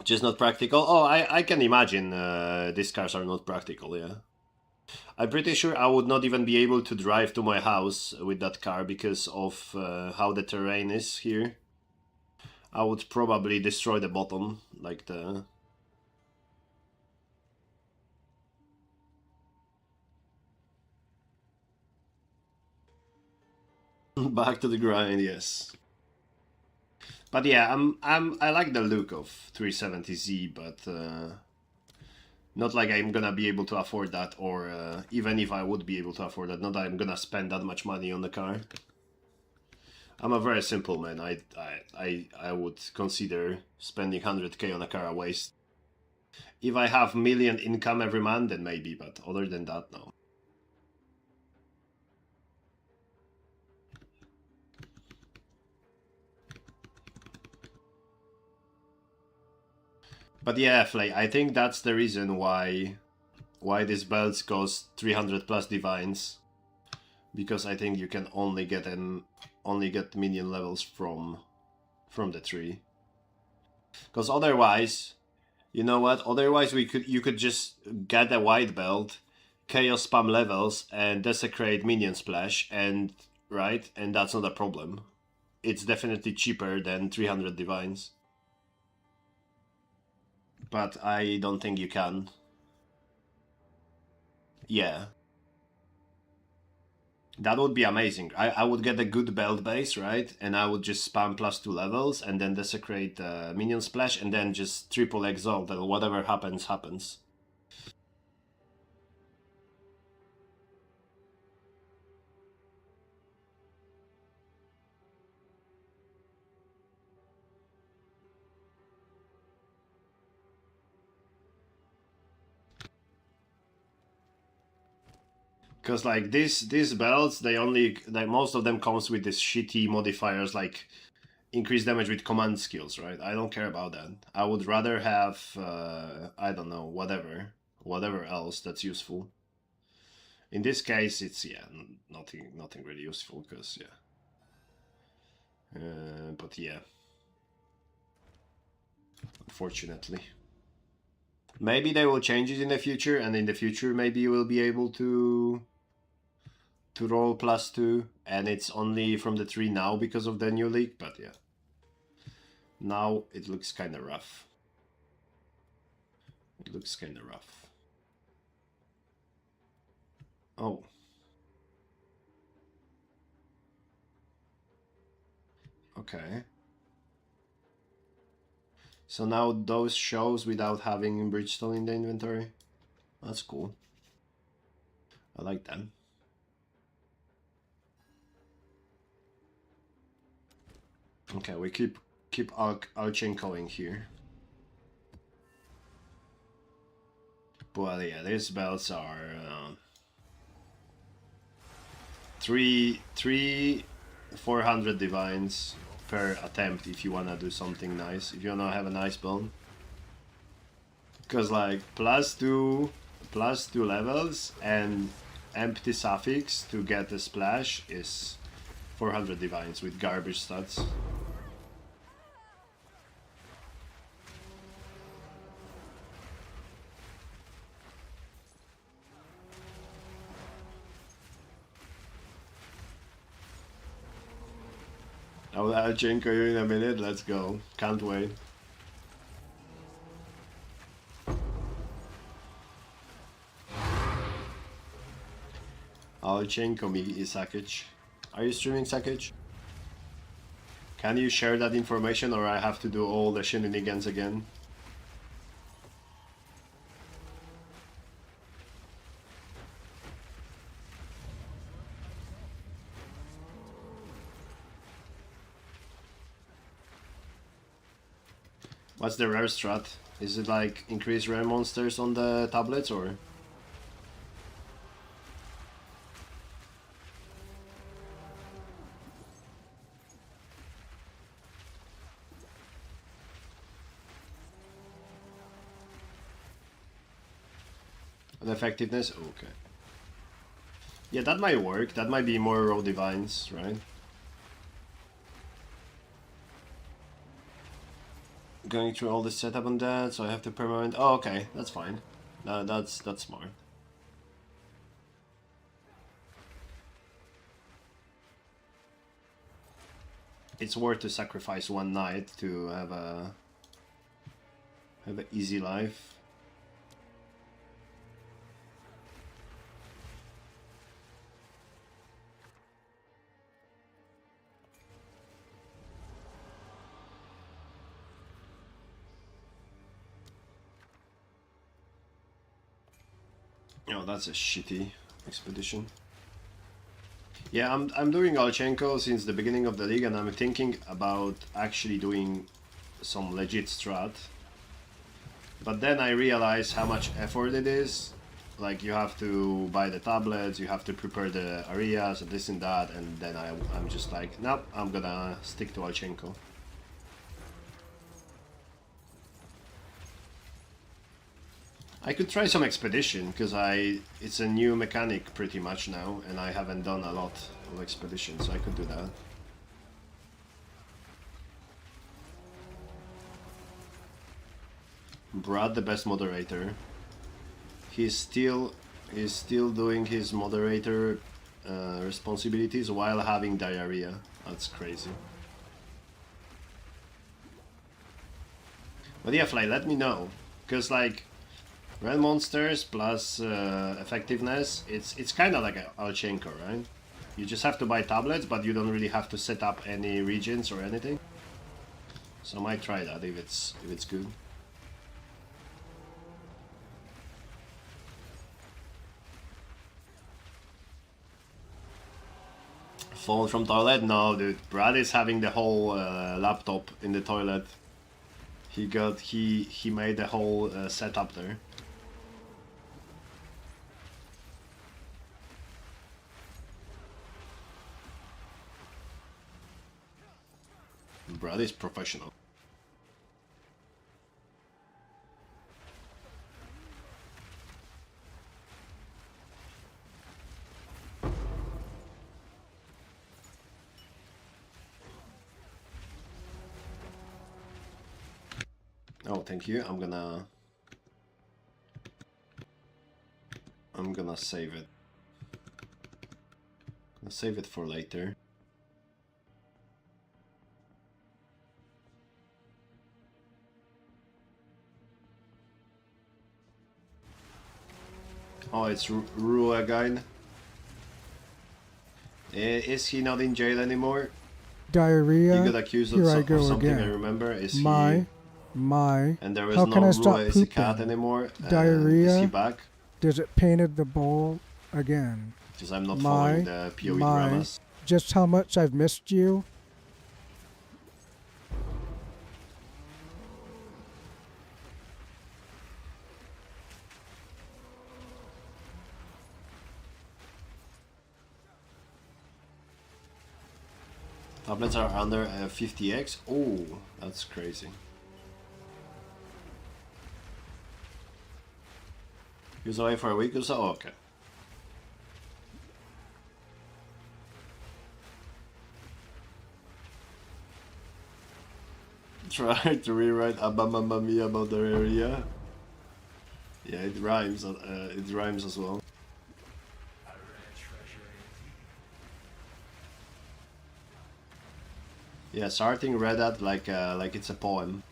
Just not practical. Oh, I can imagine these cars are not practical, yeah. I'm pretty sure I would not even be able to drive to my house with that car because of how the terrain is here. I would probably destroy the bottom, like the... Back to the grind, yes. But yeah, I like the look of 370Z, but not like I'm gonna be able to afford that, or even if I would be able to afford that, not that I'm gonna spend that much money on the car. I'm a very simple man. I would consider spending 100k on a car a waste. If I have million income every month, then maybe, but other than that, no. But yeah, Flay, I think that's the reason why these belts cost 300 plus divines, because I think you can only get minion levels from the tree. Because otherwise, you know what? Otherwise, you could just get a white belt, chaos spam levels, and desecrate minion splash, and right, and that's not a problem. It's definitely cheaper than 300 divines. But I don't think you can. Yeah. That would be amazing. I would get a good belt base, right? And I would just spam +2 levels and then desecrate minion splash and then just triple exalt and whatever happens, happens. Because like these belts, they only like most of them comes with this shitty modifiers like increase damage with command skills, right? I don't care about that. I would rather have I don't know, whatever else that's useful. In this case, it's yeah, nothing really useful because yeah. But yeah, unfortunately. Maybe they will change it in the future, and in the future maybe you will be able to roll +2, and it's only from the 3 now because of the new league, but yeah. Now it looks kind of rough. It looks kind of rough. Oh. Okay. So now those shows without having Bridgestone in the inventory. That's cool. I like that. Okay, we keep Alchenkoing here. But yeah, these belts are 400 divines per attempt if you wanna do something nice, if you wanna have a nice bone. Because like +2 levels and empty suffix to get a splash is 400 divines with garbage stats. I'll jinko you in a minute, let's go. Can't wait. I'll jinko me, Isakic. Are you streaming, Sakic? Can you share that information or I have to do all the shenanigans again? What's the rare strat? Is it like increase rare monsters on the tablets or? The effectiveness? Okay. Yeah, that might work. That might be more raw divines, right? Going through all the setup on that, so I have to permanent. Oh, okay, that's fine. That's smart. It's worth to sacrifice one night to have an easy life. Oh, that's a shitty expedition. Yeah, I'm doing Alchenko since the beginning of the league, and I'm thinking about actually doing some legit strat. But then I realize how much effort it is. Like, you have to buy the tablets, you have to prepare the areas, and this and that, and then I'm just like, nope, I'm gonna stick to Alchenko. I could try some expedition, because it's a new mechanic pretty much now, and I haven't done a lot of expedition, so I could do that. Brad, the best moderator. He's still doing his moderator responsibilities while having diarrhea. That's crazy. But yeah, Fly, let me know, because like red monsters plus effectiveness, it's kind of like a Alchenko, right? You just have to buy tablets, but you don't really have to set up any regions or anything. So I might try that if it's good. Phone from toilet? No, dude. Brad is having the whole laptop in the toilet. He made the whole setup there. Brad is professional. Oh, thank you. I'm gonna save it. I'll save it for later. Oh, it's Ru again. Is he not in jail anymore? Diarrhea. He got accused Here I of go something. again. I remember. Is My. he? And there is How no can I Rua stop is a cat pooping? anymore. Is he Diarrhea. back? Does it painted the bowl again? Because I'm not following the PoE dramas. Just how much I've missed you. Tablets are under 50x. Oh, that's crazy. He was away for a week or so? Oh, okay. Try to rewrite Abba Mamma Mia about their area. Yeah, it rhymes. It rhymes as well. Yeah, starting Reddit like it's a poem.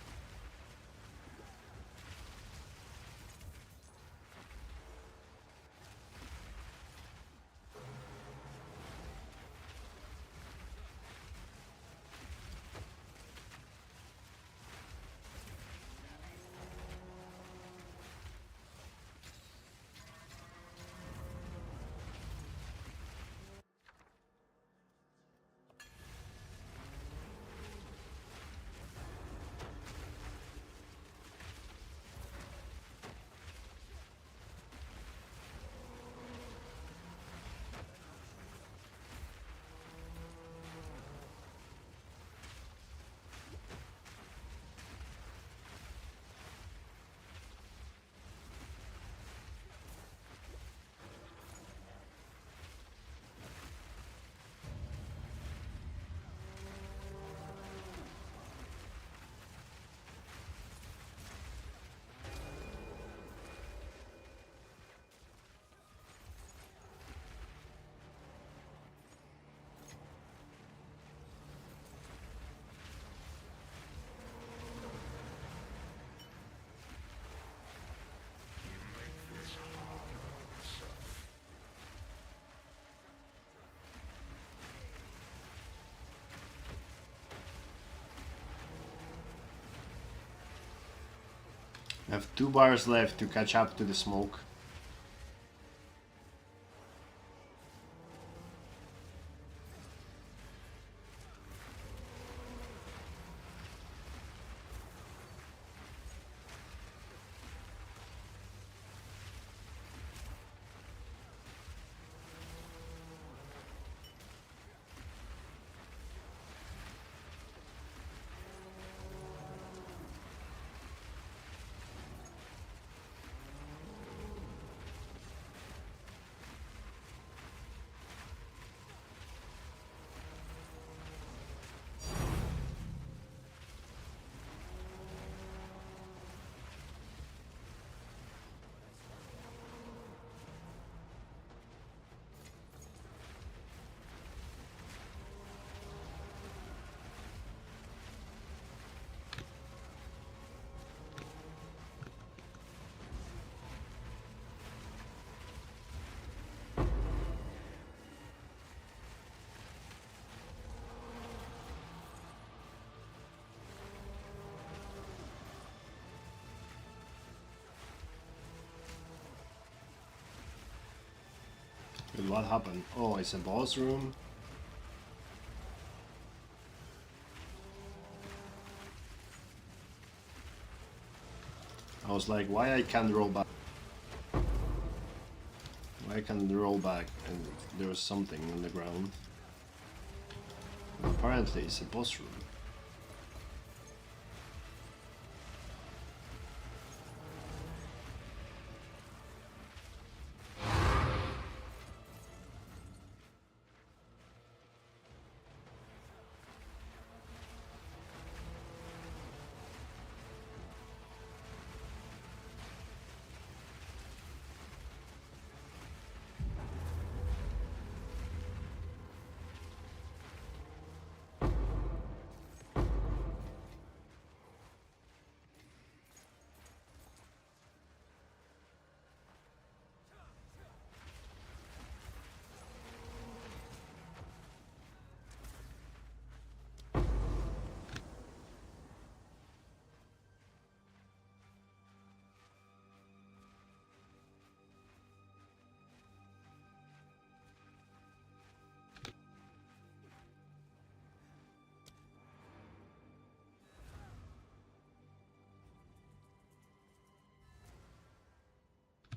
I have 2 bars left to catch up to the smoke. what happened? Oh, it's a boss room. I was like, why I can't roll back? Why I can't roll back? And there was something on the ground. Apparently, it's a boss room.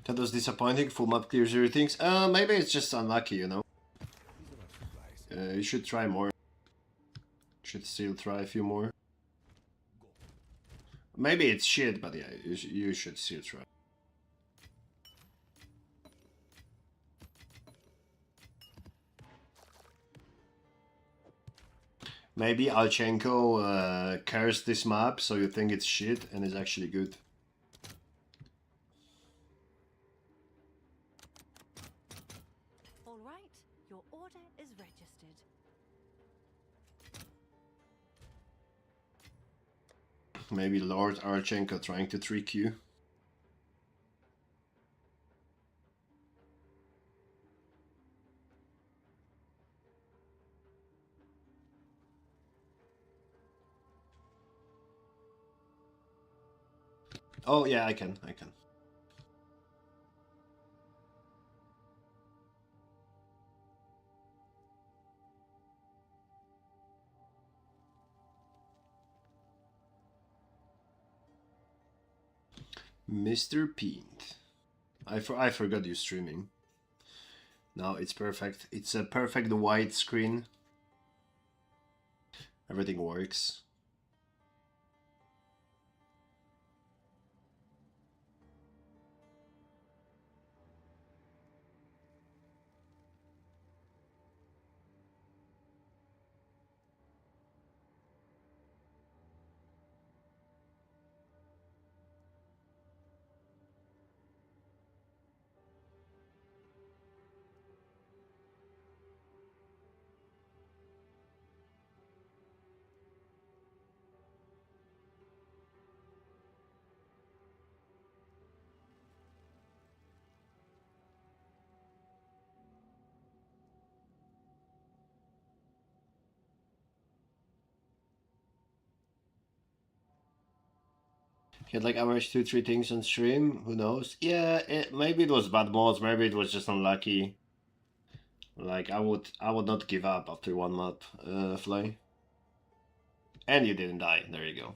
That was disappointing. Full map clears everything. Maybe it's just unlucky, you know. You should try more. Should still try a few more. Maybe it's shit, but yeah, you should still try. Maybe Alchenko cursed this map, so you think it's shit and it's actually good. All right, your order is registered. Maybe Lord Archenko trying to trick you. Oh yeah, I can. Mr. Paint. I forgot you streaming. Now it's perfect. It's a perfect white screen. Everything works. He had like average 2-3 things on stream. Who knows? Yeah, maybe it was bad mods. Maybe it was just unlucky. Like I would not give up after one map, Fly. And you didn't die. There you go.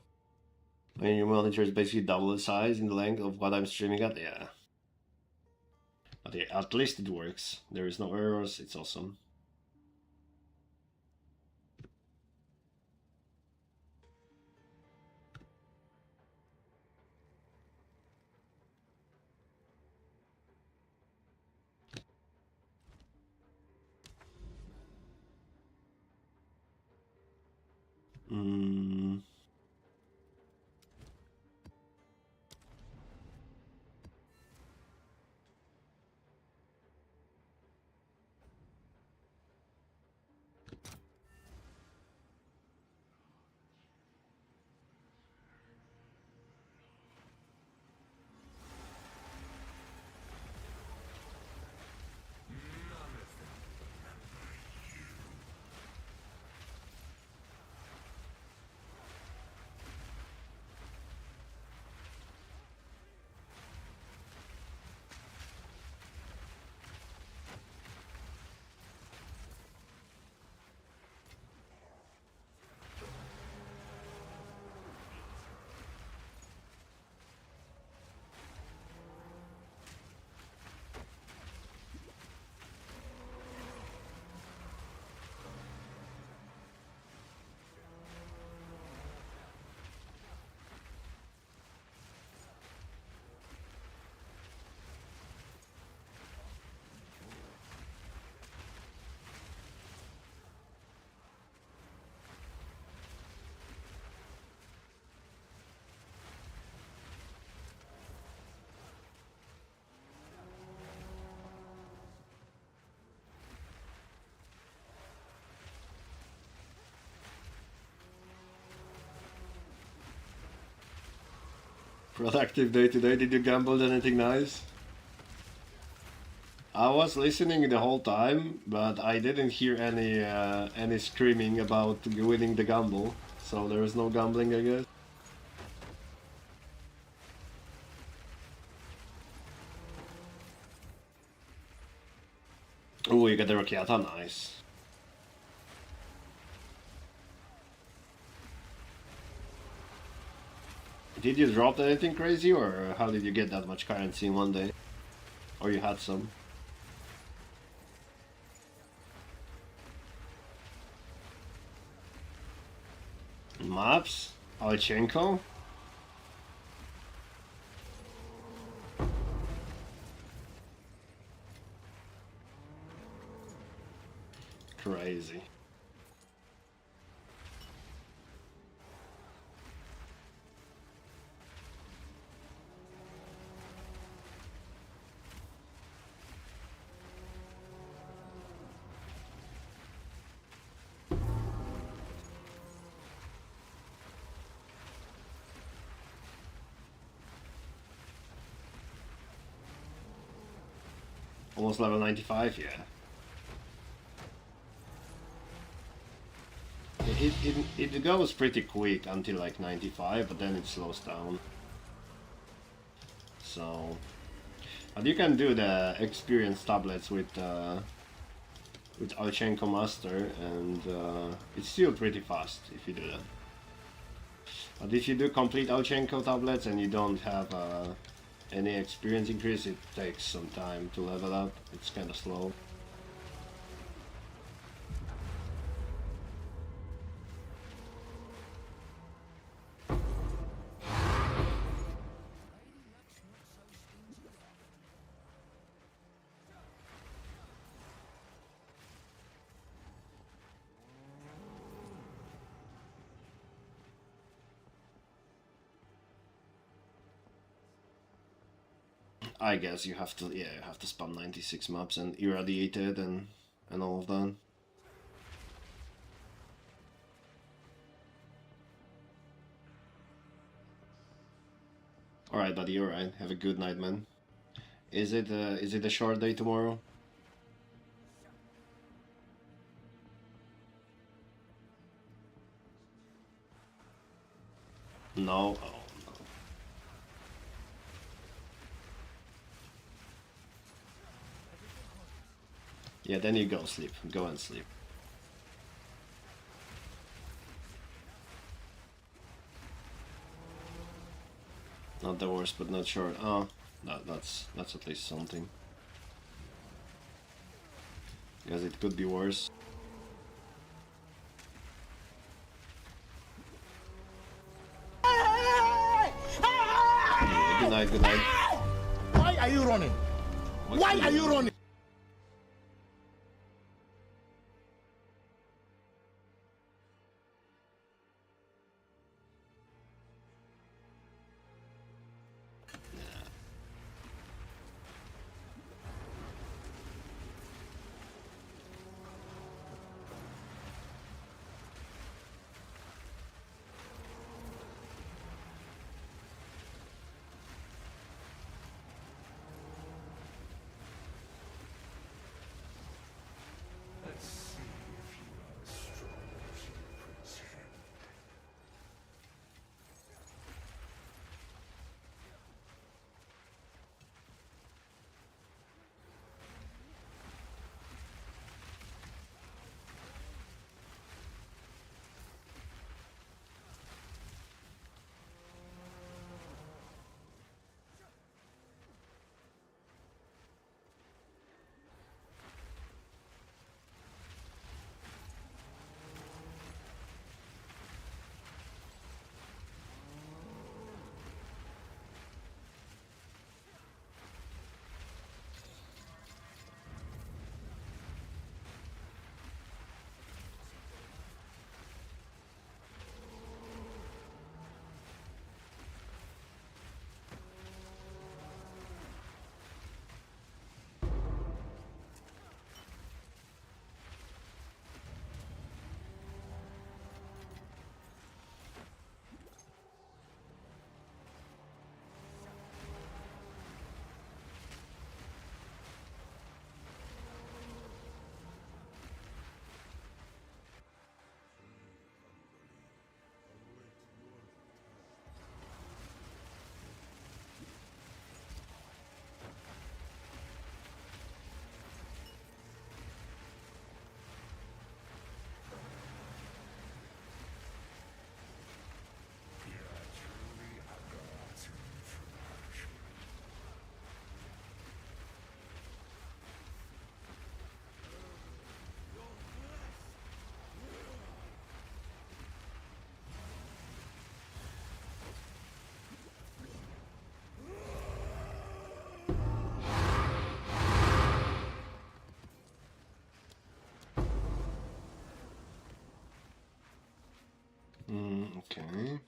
When your monitor is basically double the size in the length of what I'm streaming at, yeah. But yeah, at least it works. There is no errors. It's awesome. Mm. Productive day today. Did you gamble anything nice? I was listening the whole time, but I didn't hear any screaming about winning the gamble. So there is no gambling, I guess. Oh, you got the Rocchiata, nice. Did you drop anything crazy, or how did you get that much currency in one day? Or you had some? Maps? Alchenko? Crazy. Almost level 95, yeah. It goes pretty quick until like 95, but then it slows down. So, but you can do the experience tablets with Alchenko Master, and it's still pretty fast if you do that. But if you do complete Alchenko tablets and you don't have any experience increase, it takes some time to level up. It's kind of slow. I guess you have to, yeah, you have to spam 96 maps and irradiated and all of that. Alright, buddy, alright. Have a good night, man. Is it a short day tomorrow? No? Oh, no. Yeah, then you go sleep. Go and sleep. Not the worst, but not short. Oh, that's at least something. Because it could be worse. Yeah, good night, good night. Why are you running? Why are you running? Okay.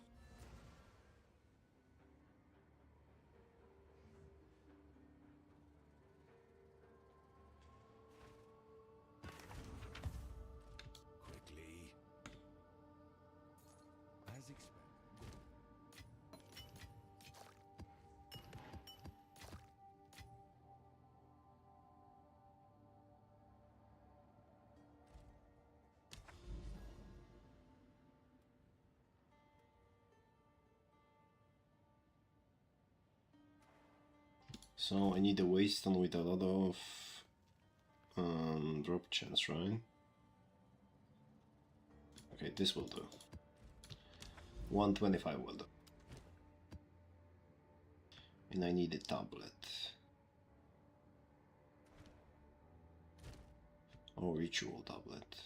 Quickly. As expected. So I need a waystone with a lot of drop chance, right? Okay, this will do. 125 will do. And I need a tablet. Or ritual tablet.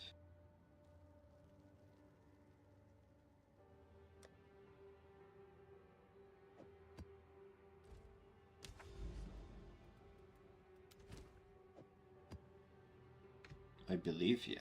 I believe, yeah.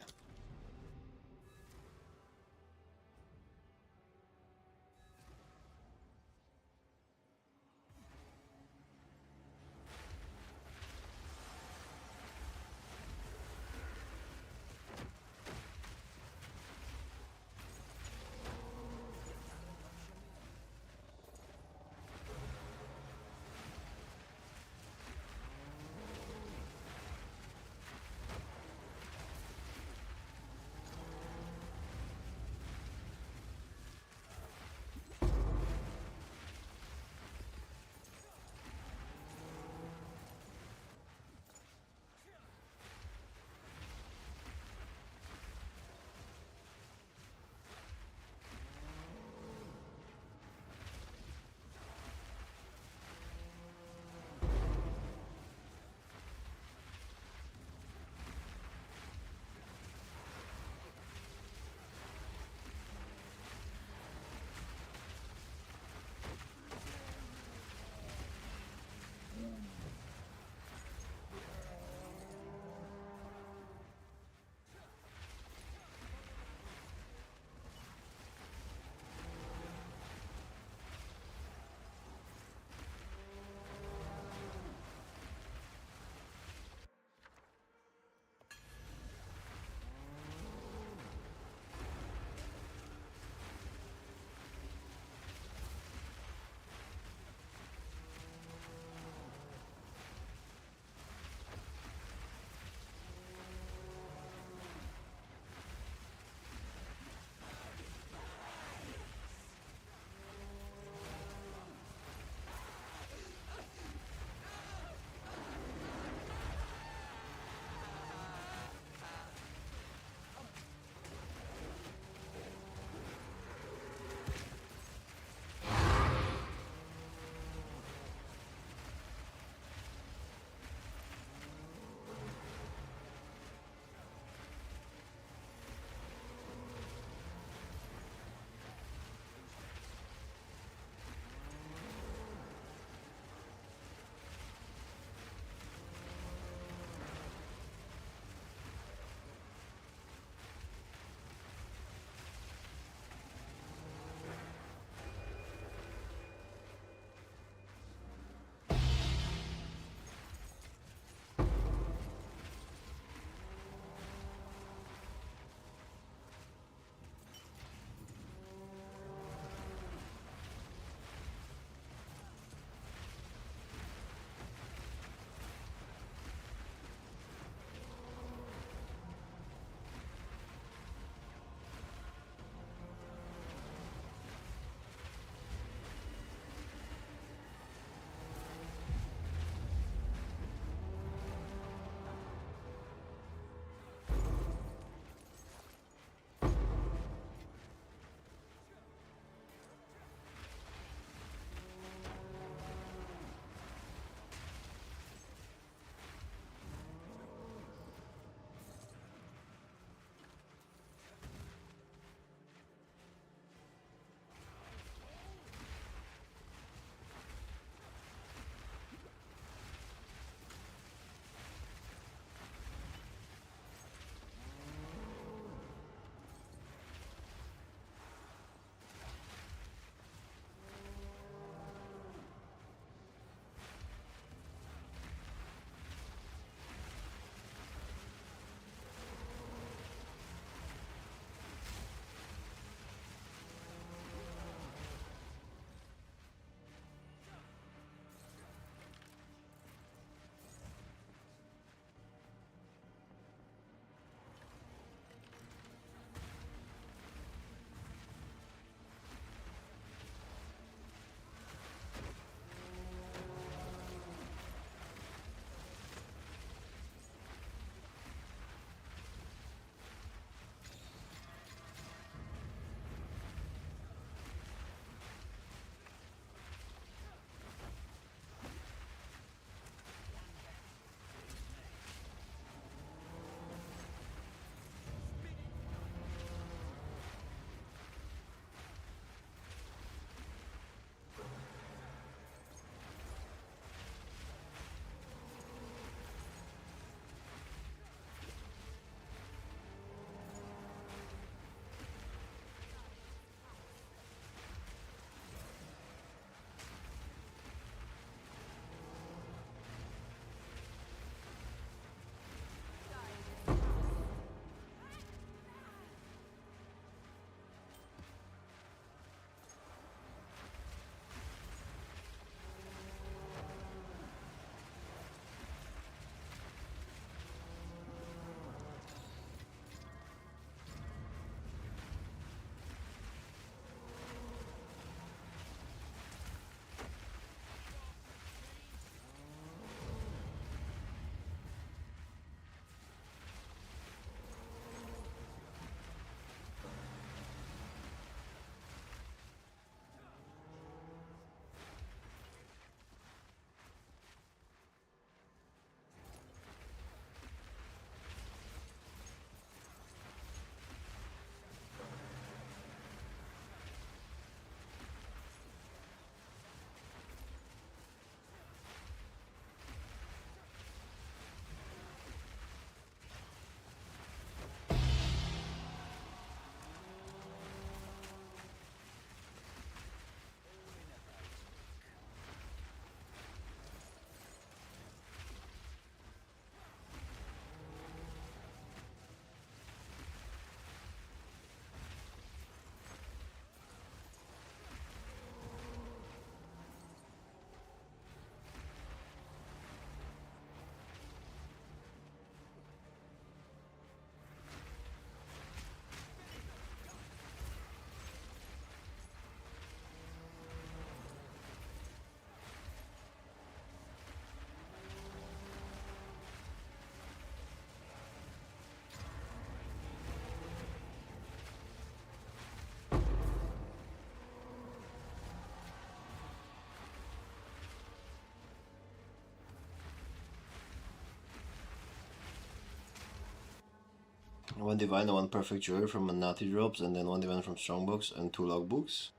1 divine, 1 perfect jewelry from a natty drops, and then 1 divine from strongbox and 2 logbooks.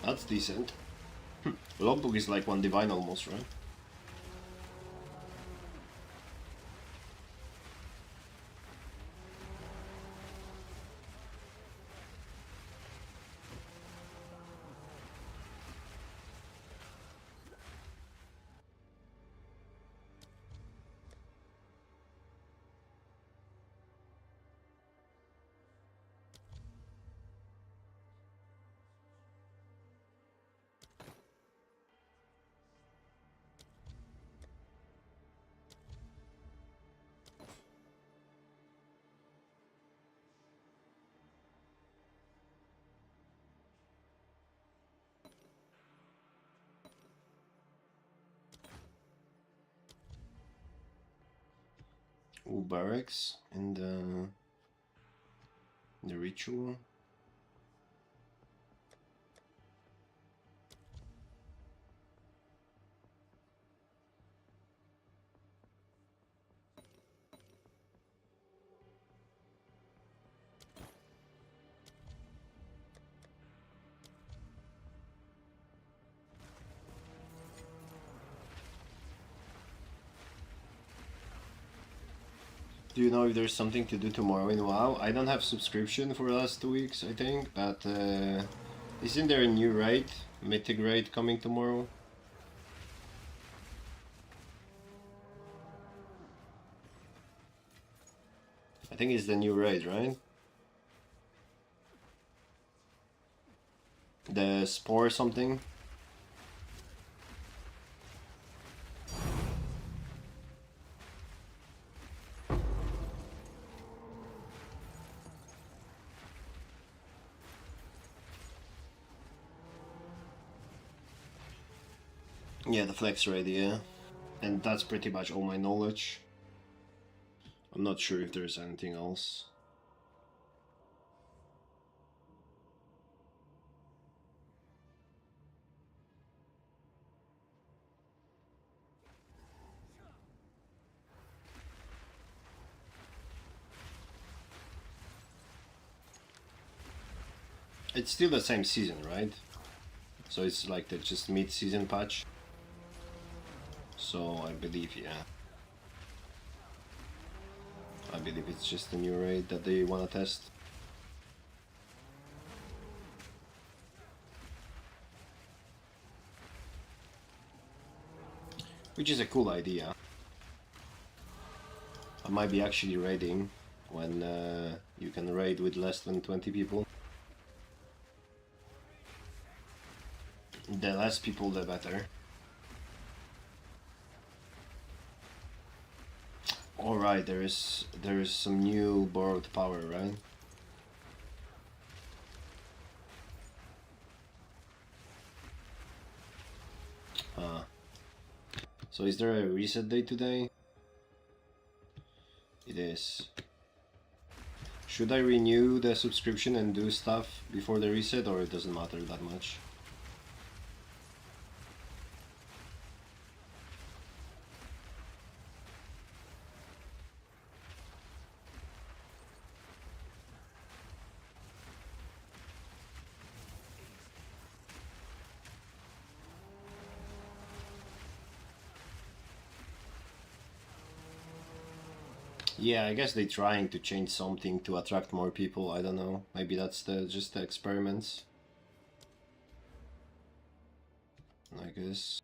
That's decent. Logbook is like 1 divine almost, right? Ooh, barracks in the ritual. Do you know if there's something to do tomorrow in WoW? I don't have subscription for the last 2 weeks, I think, but isn't there a new raid, mythic raid coming tomorrow? I think it's the new raid, right? The spore something. Yeah, the flex raid, yeah. And that's pretty much all my knowledge. I'm not sure if there's anything else. It's still the same season, right? So it's like the just mid-season patch. So I believe, yeah. I believe it's just a new raid that they wanna test. Which is a cool idea. I might be actually raiding when you can raid with less than 20 people. The less people, the better. Alright, there is some new borrowed power, right? So is there a reset day today? It is. Should I renew the subscription and do stuff before the reset, or it doesn't matter that much? Yeah, I guess they're trying to change something to attract more people. I don't know. Maybe that's just the experiments. I guess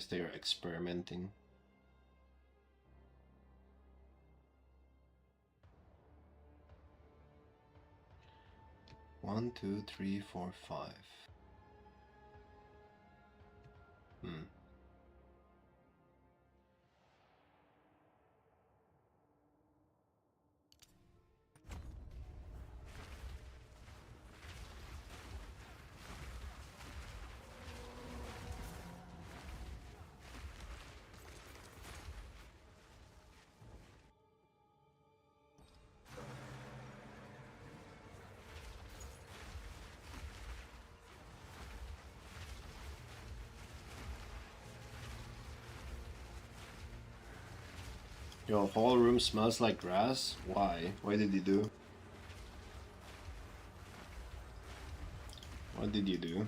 they are experimenting. One, two, three, four, 5. Your whole room smells like grass? Why? Why did you do? What did you do?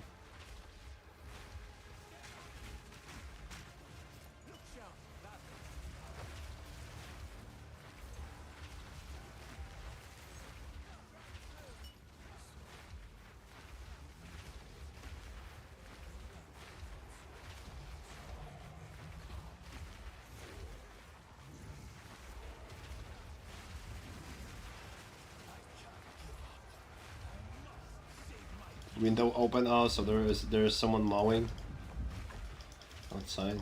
Window open. Oh, so there is someone mowing outside.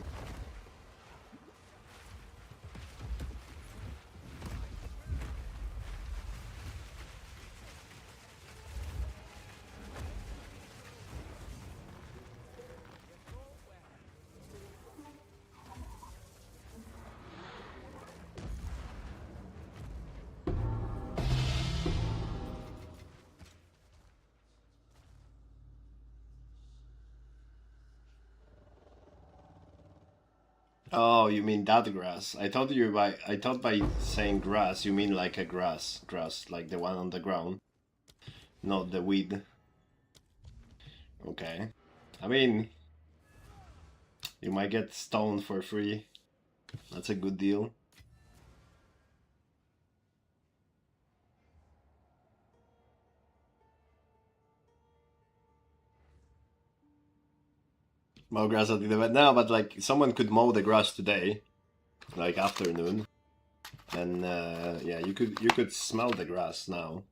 Oh, you mean that grass? I thought by saying grass you mean like a grass like the one on the ground, not the weed. Okay. I mean, you might get stoned for free. That's a good deal. Mow grass at the event now, but like someone could mow the grass today, like afternoon, and yeah, you could smell the grass now.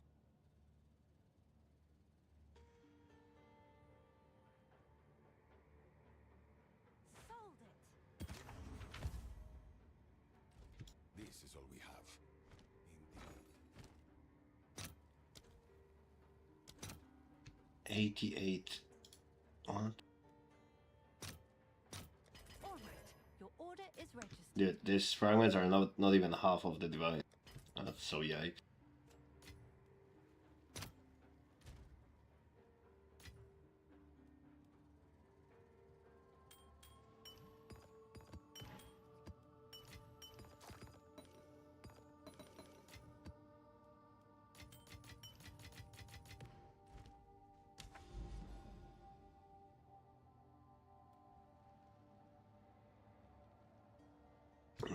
Sold it. This is all we have. Indeed. 88. What? All right. Your order is registered. Dude, these fragments are not even half of the divine. That's so yikes.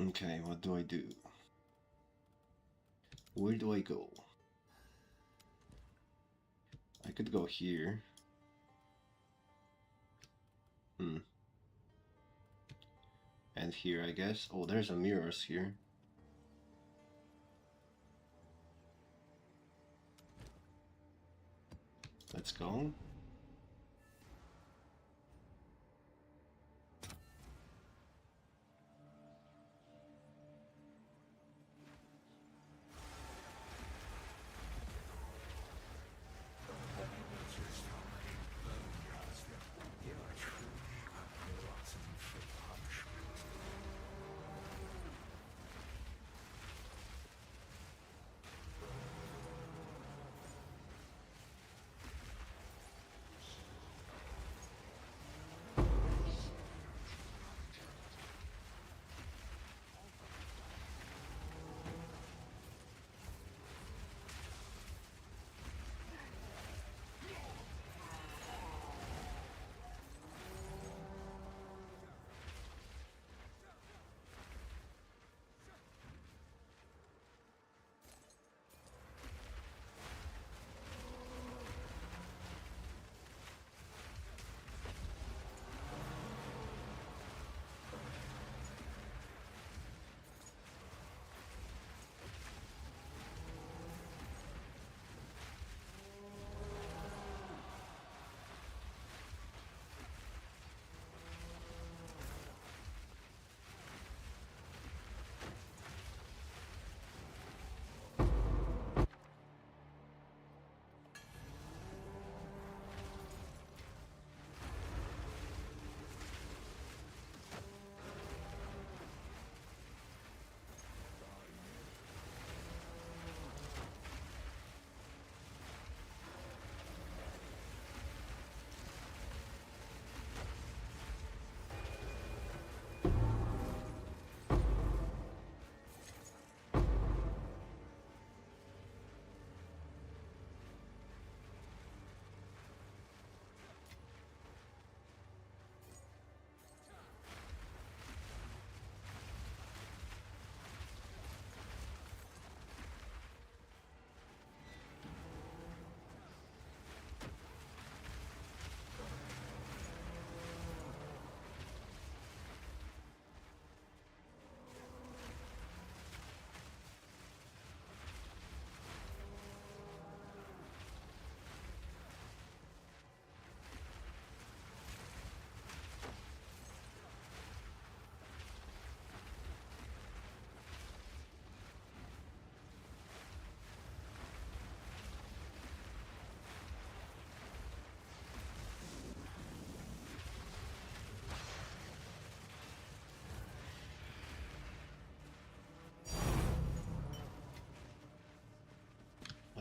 Okay, what do I do? Where do I go? I could go here. And here, I guess. Oh, there's a mirrors here. Let's go.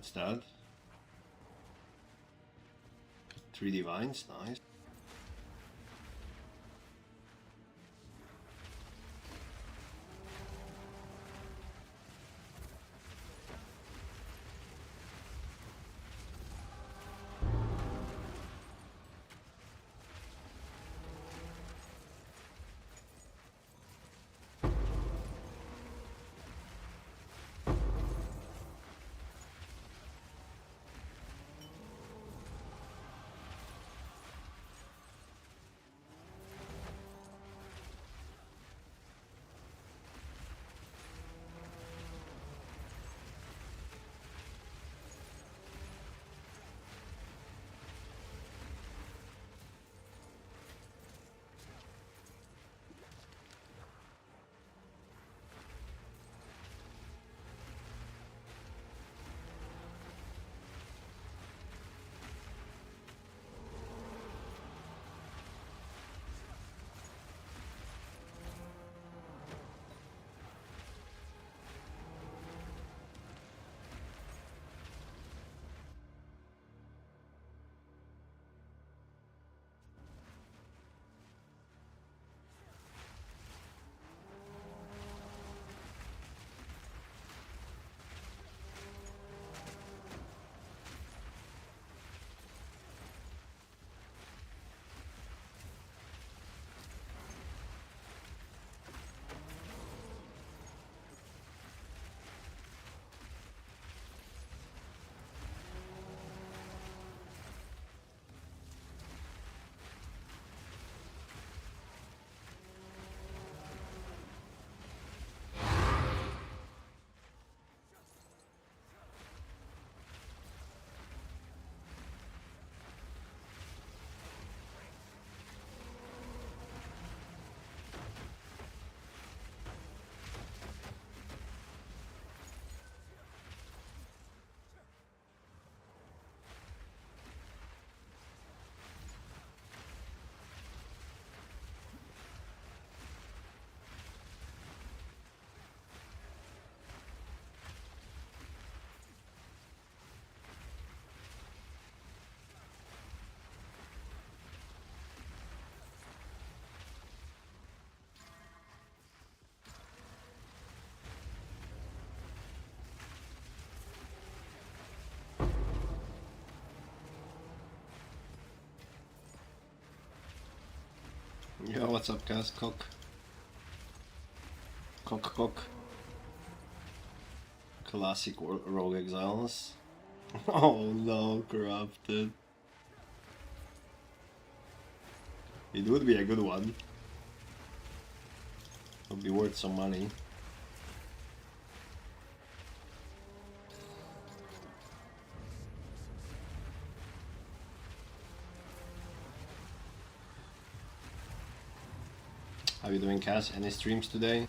What's that? 3 divines, nice. Yo, what's up, guys? Cock. Cock. Classic Rogue Exiles. Oh no, corrupted. It would be a good one. Would be worth some money. How you doing, Cass? Any streams today?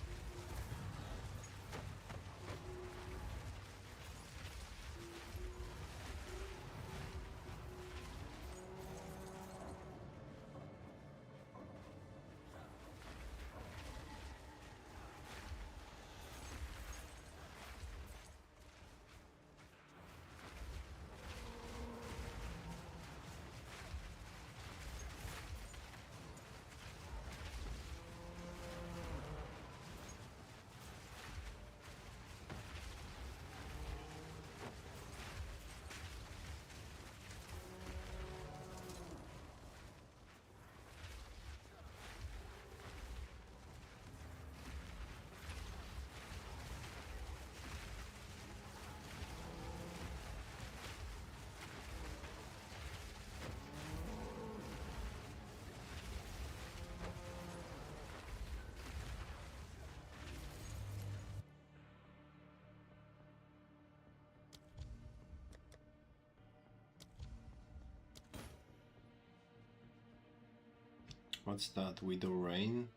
What's that? Widow Rain?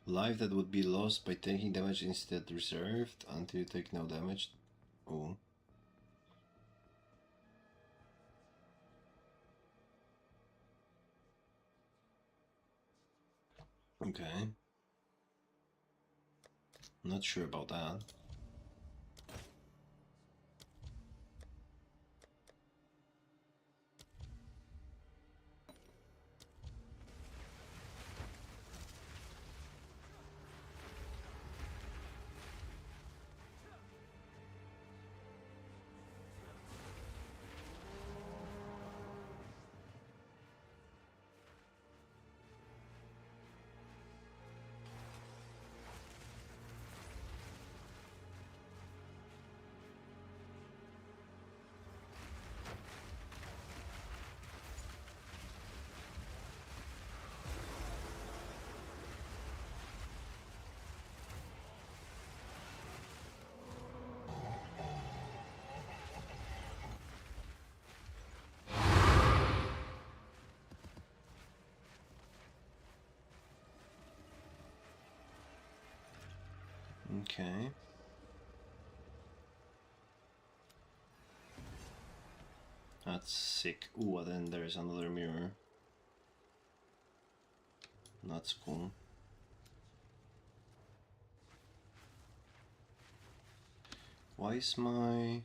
Life that would be lost by taking damage instead reserved until you take no damage. Oh. Okay. Not sure about that. Okay. That's sick. Ooh, and then there's another mirror. That's cool. Why is my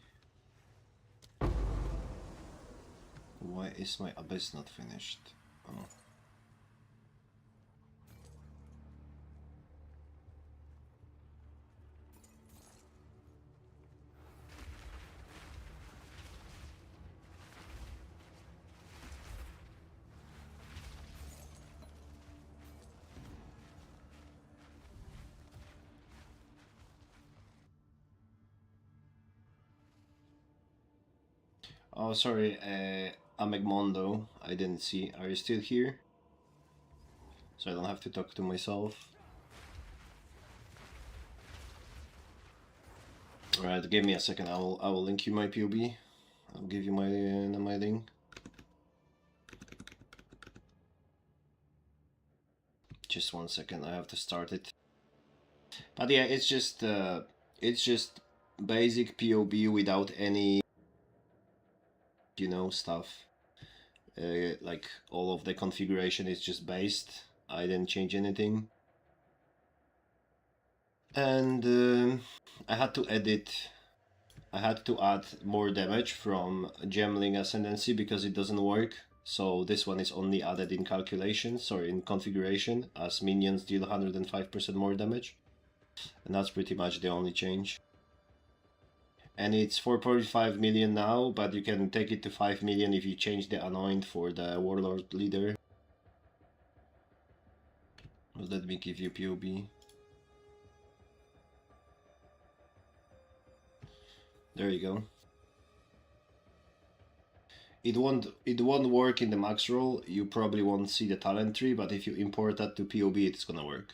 abyss not finished? Oh. Oh, sorry, Amegmondo, I didn't see. Are you still here? So I don't have to talk to myself. Alright, give me a second. I will link you my POB. I'll give you my link. Just 1 second. I have to start it. But yeah, it's just basic POB without any, you know, stuff. Like all of the configuration is just based. I didn't change anything. And I had to add more damage from Gemling Ascendancy because it doesn't work. So this one is only added in calculations or in configuration, as minions deal 105% more damage. And that's pretty much the only change. And it's 4.5 million now, but you can take it to 5 million if you change the anoint for the warlord leader. Let me give you POB. There you go. It won't work in the max roll. You probably won't see the talent tree, but if you import that to POB, it's gonna work.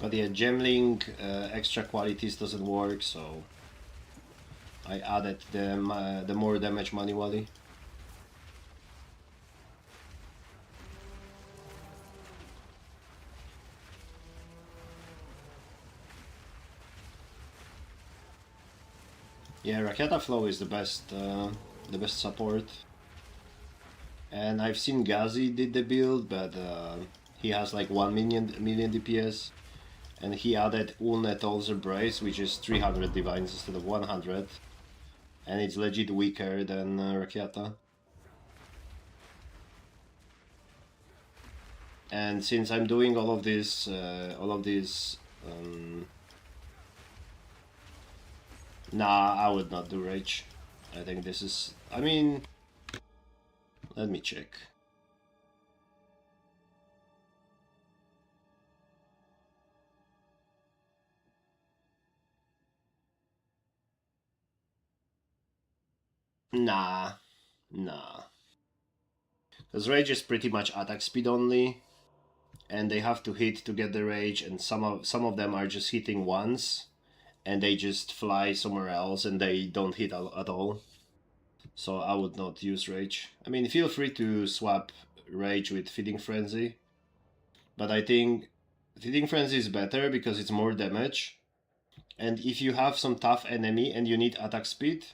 But yeah, Gemling extra qualities doesn't work, so I added the more damage manually. Yeah, Raketa Flow is the best support. And I've seen Ghazi did the build, but he has like 1 million DPS. And he added Ulnet Ulcer Brace, which is 300 divines instead of 100. And it's legit weaker than Raketa. And since I'm doing all of these, nah, I would not do Rage. I think this is, I mean, let me check. Nah. Because Rage is pretty much attack speed only, and they have to hit to get the Rage, and some of them are just hitting once, and they just fly somewhere else, and they don't hit at all. so I would not use Rage. I mean, feel free to swap Rage with Feeding Frenzy, but I think Feeding Frenzy is better because it's more damage, and if you have some tough enemy and you need attack speed,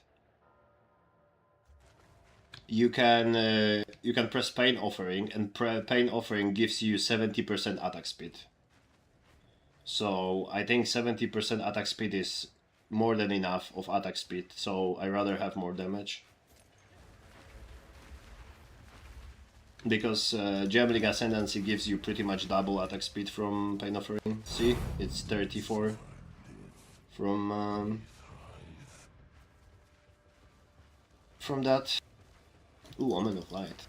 you can press Pain Offering, and Pain Offering gives you 70% attack speed. So I think 70% attack speed is more than enough of attack speed, so I rather have more damage. Because Gemling Ascendancy gives you pretty much double attack speed from Pain Offering. See, it's 34 from that. Ooh, Omen of Light.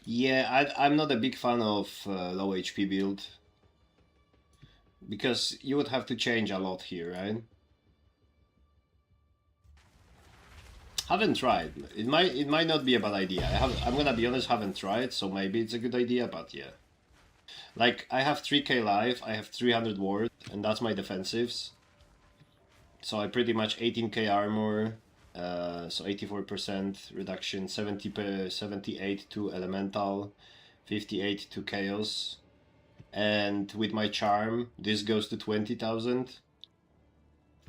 Yeah, I'm not a big fan of low HP build. Because you would have to change a lot here, right? Haven't tried. It might not be a bad idea. I'm gonna be honest, haven't tried, so maybe it's a good idea, but yeah. Like, I have 3k life, I have 300 ward, and that's my defensives. So I pretty much 18k armor, so 84% reduction, 78 to elemental, 58 to chaos, and with my charm this goes to 20,000.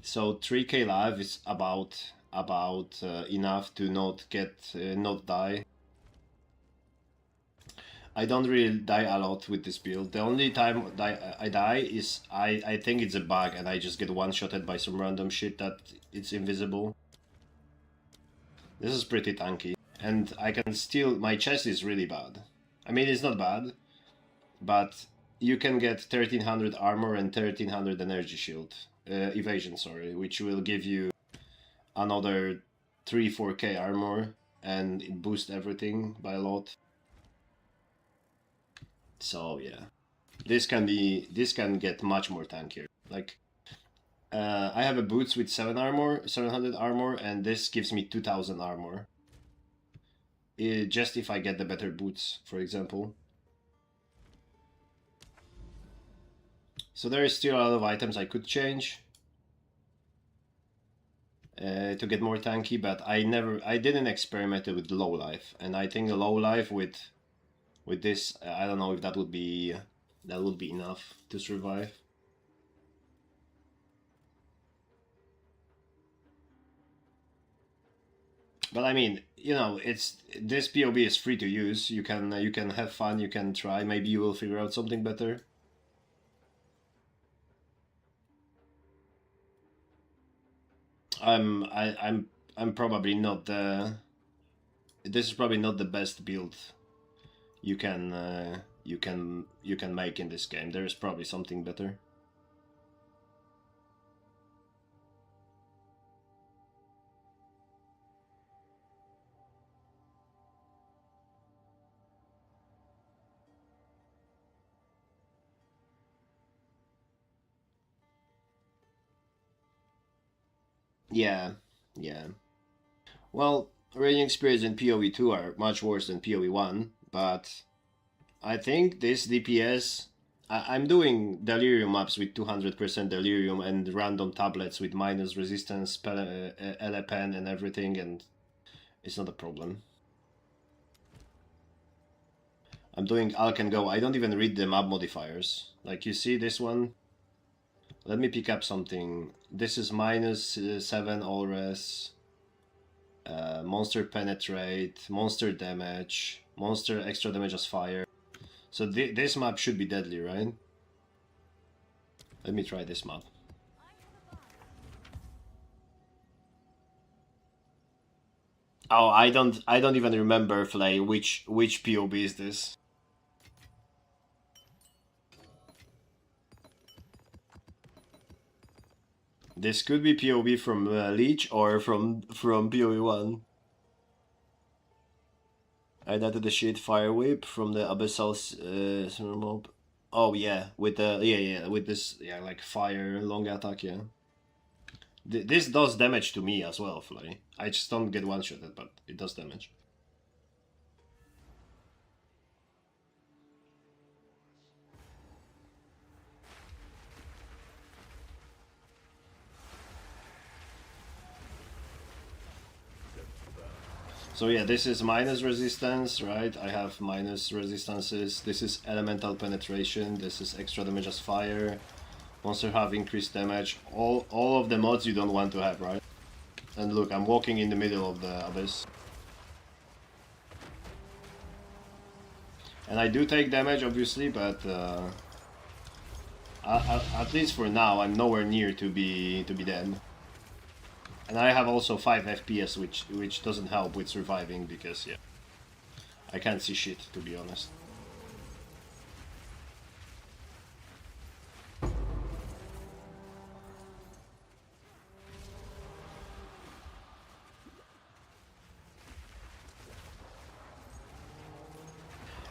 So 3k life is about enough to not die. I don't really die a lot with this build. The only time I die is I think it's a bug and I just get one-shotted by some random shit that it's invisible. This is pretty tanky. And I can still... my chest is really bad. I mean, it's not bad, but you can get 1300 armor and 1300 energy shield. Evasion, sorry, which will give you another 3-4k armor, and it boosts everything by a lot. So yeah, this can get much more tankier. Like, I have a boots with 700 armor, and this gives me 2000 armor. Just if I get the better boots, for example. So there is still a lot of items I could change to get more tanky, but I didn't experiment with low life, and I think the low life with this, I don't know if that would be enough to survive. But I mean, you know, this POB is free to use. You can have fun. You can try. Maybe you will figure out something better. I'm probably not the. This is probably not the best build you can make in this game. There is probably something better. Yeah. Well, raging spirits in PoE 2 are much worse than PoE 1, but I think this DPS... I'm doing delirium maps with 200% delirium and random tablets with minus resistance, LPN and everything, and it's not a problem. I'm doing Alk and Go. I don't even read the map modifiers. Like, you see this one? Let me pick up something. This is minus 7 all res, monster penetrate, monster damage, monster extra damage as fire. So this map should be deadly, right? Let me try this map. Oh, I don't even remember, Flay, which POB is this? This could be POB from Leech or from POE 1. I added the shit fire whip from the abyssal mob. Oh yeah, with the with this like fire long attack, yeah. This does damage to me as well, Fly. I just don't get one-shotted, but it does damage. So yeah, this is minus resistance, right? I have minus resistances. This is elemental penetration. This is extra damage as fire. Monster have increased damage. All of the mods you don't want to have, right? And look, I'm walking in the middle of the abyss. And I do take damage, obviously, but at least for now, I'm nowhere near to be dead. And I have also 5 FPS, which doesn't help with surviving, because yeah, I can't see shit, to be honest.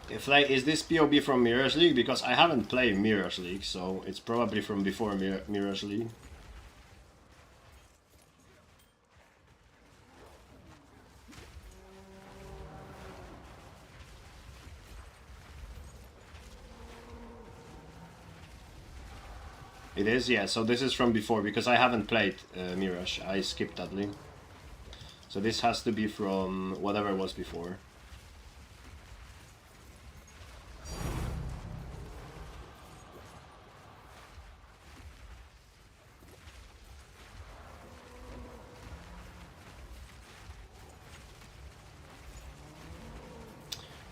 If like, is this POB from Mirror's League? Because I haven't played Mirror's League, so it's probably from before Mirror's League. It is, yeah, so this is from before, because I haven't played Mirage, I skipped that link. So this has to be from whatever was before.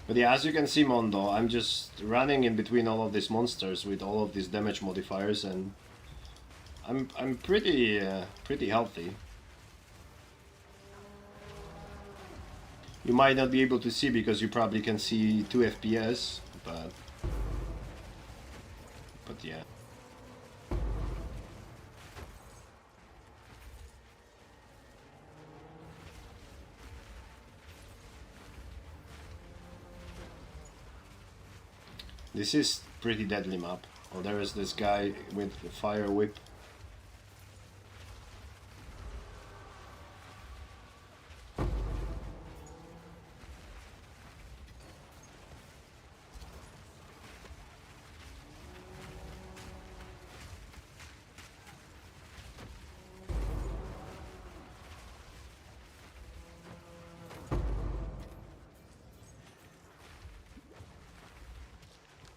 But yeah, as you can see, Mondo, I'm just running in between all of these monsters with all of these damage modifiers, and I'm pretty pretty healthy. You might not be able to see because you probably can see 2 FPS, but yeah. This is pretty deadly map. Oh, there is this guy with the fire whip.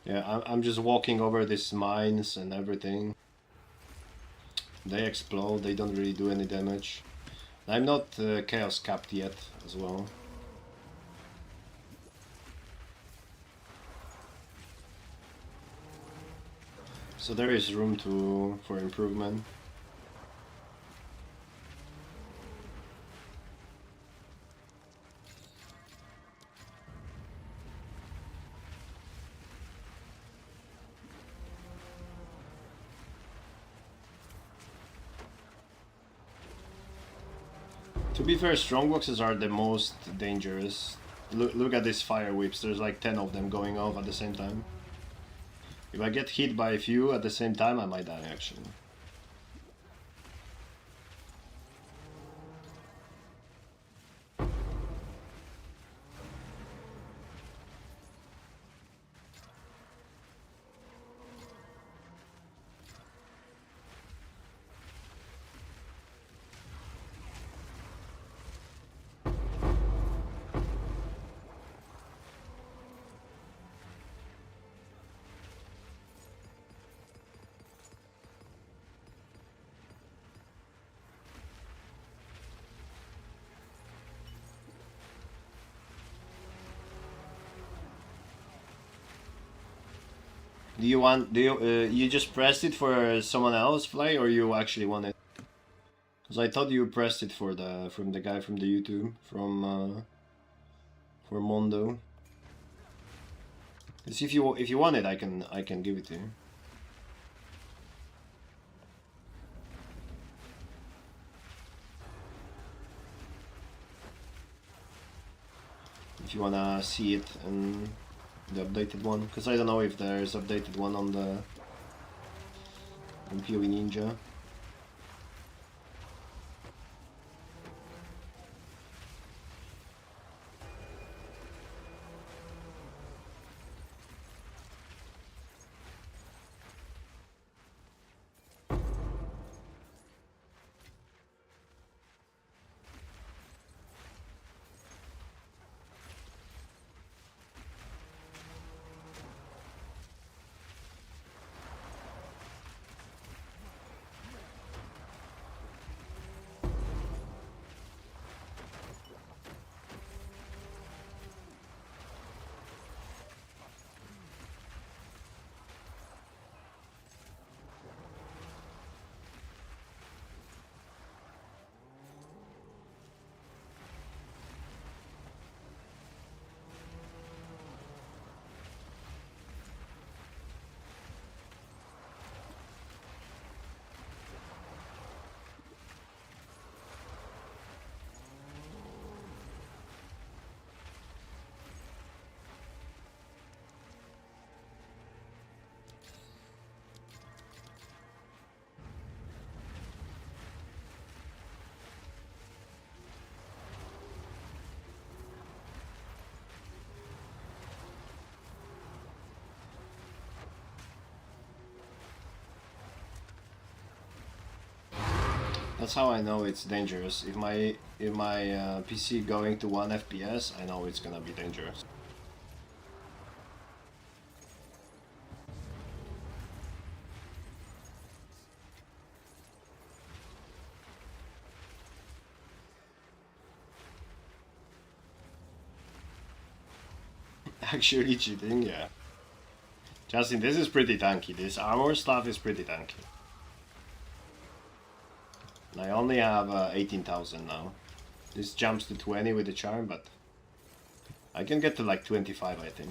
Yeah, I'm just walking over these mines and everything. They explode, they don't really do any damage. I'm not chaos capped yet as well. So there is room for improvement. To be fair, strongboxes are the most dangerous. Look at these fire whips, there's like 10 of them going off at the same time. If I get hit by a few at the same time, I might die actually. You just pressed it for someone else play, or you actually want it? Because I thought you pressed it for from the guy from the YouTube, for Mondo. Because if you want it, I can give it to you. If you wanna see it and the updated one, because I don't know if there's updated one on PoE Ninja. That's how I know it's dangerous. If my PC going to 1 FPS, I know it's gonna be dangerous. Actually cheating, yeah. Justin, this is pretty tanky. This armor stuff is pretty tanky. And I only have 18,000 now. This jumps to 20 with the charm, but I can get to like 25, I think.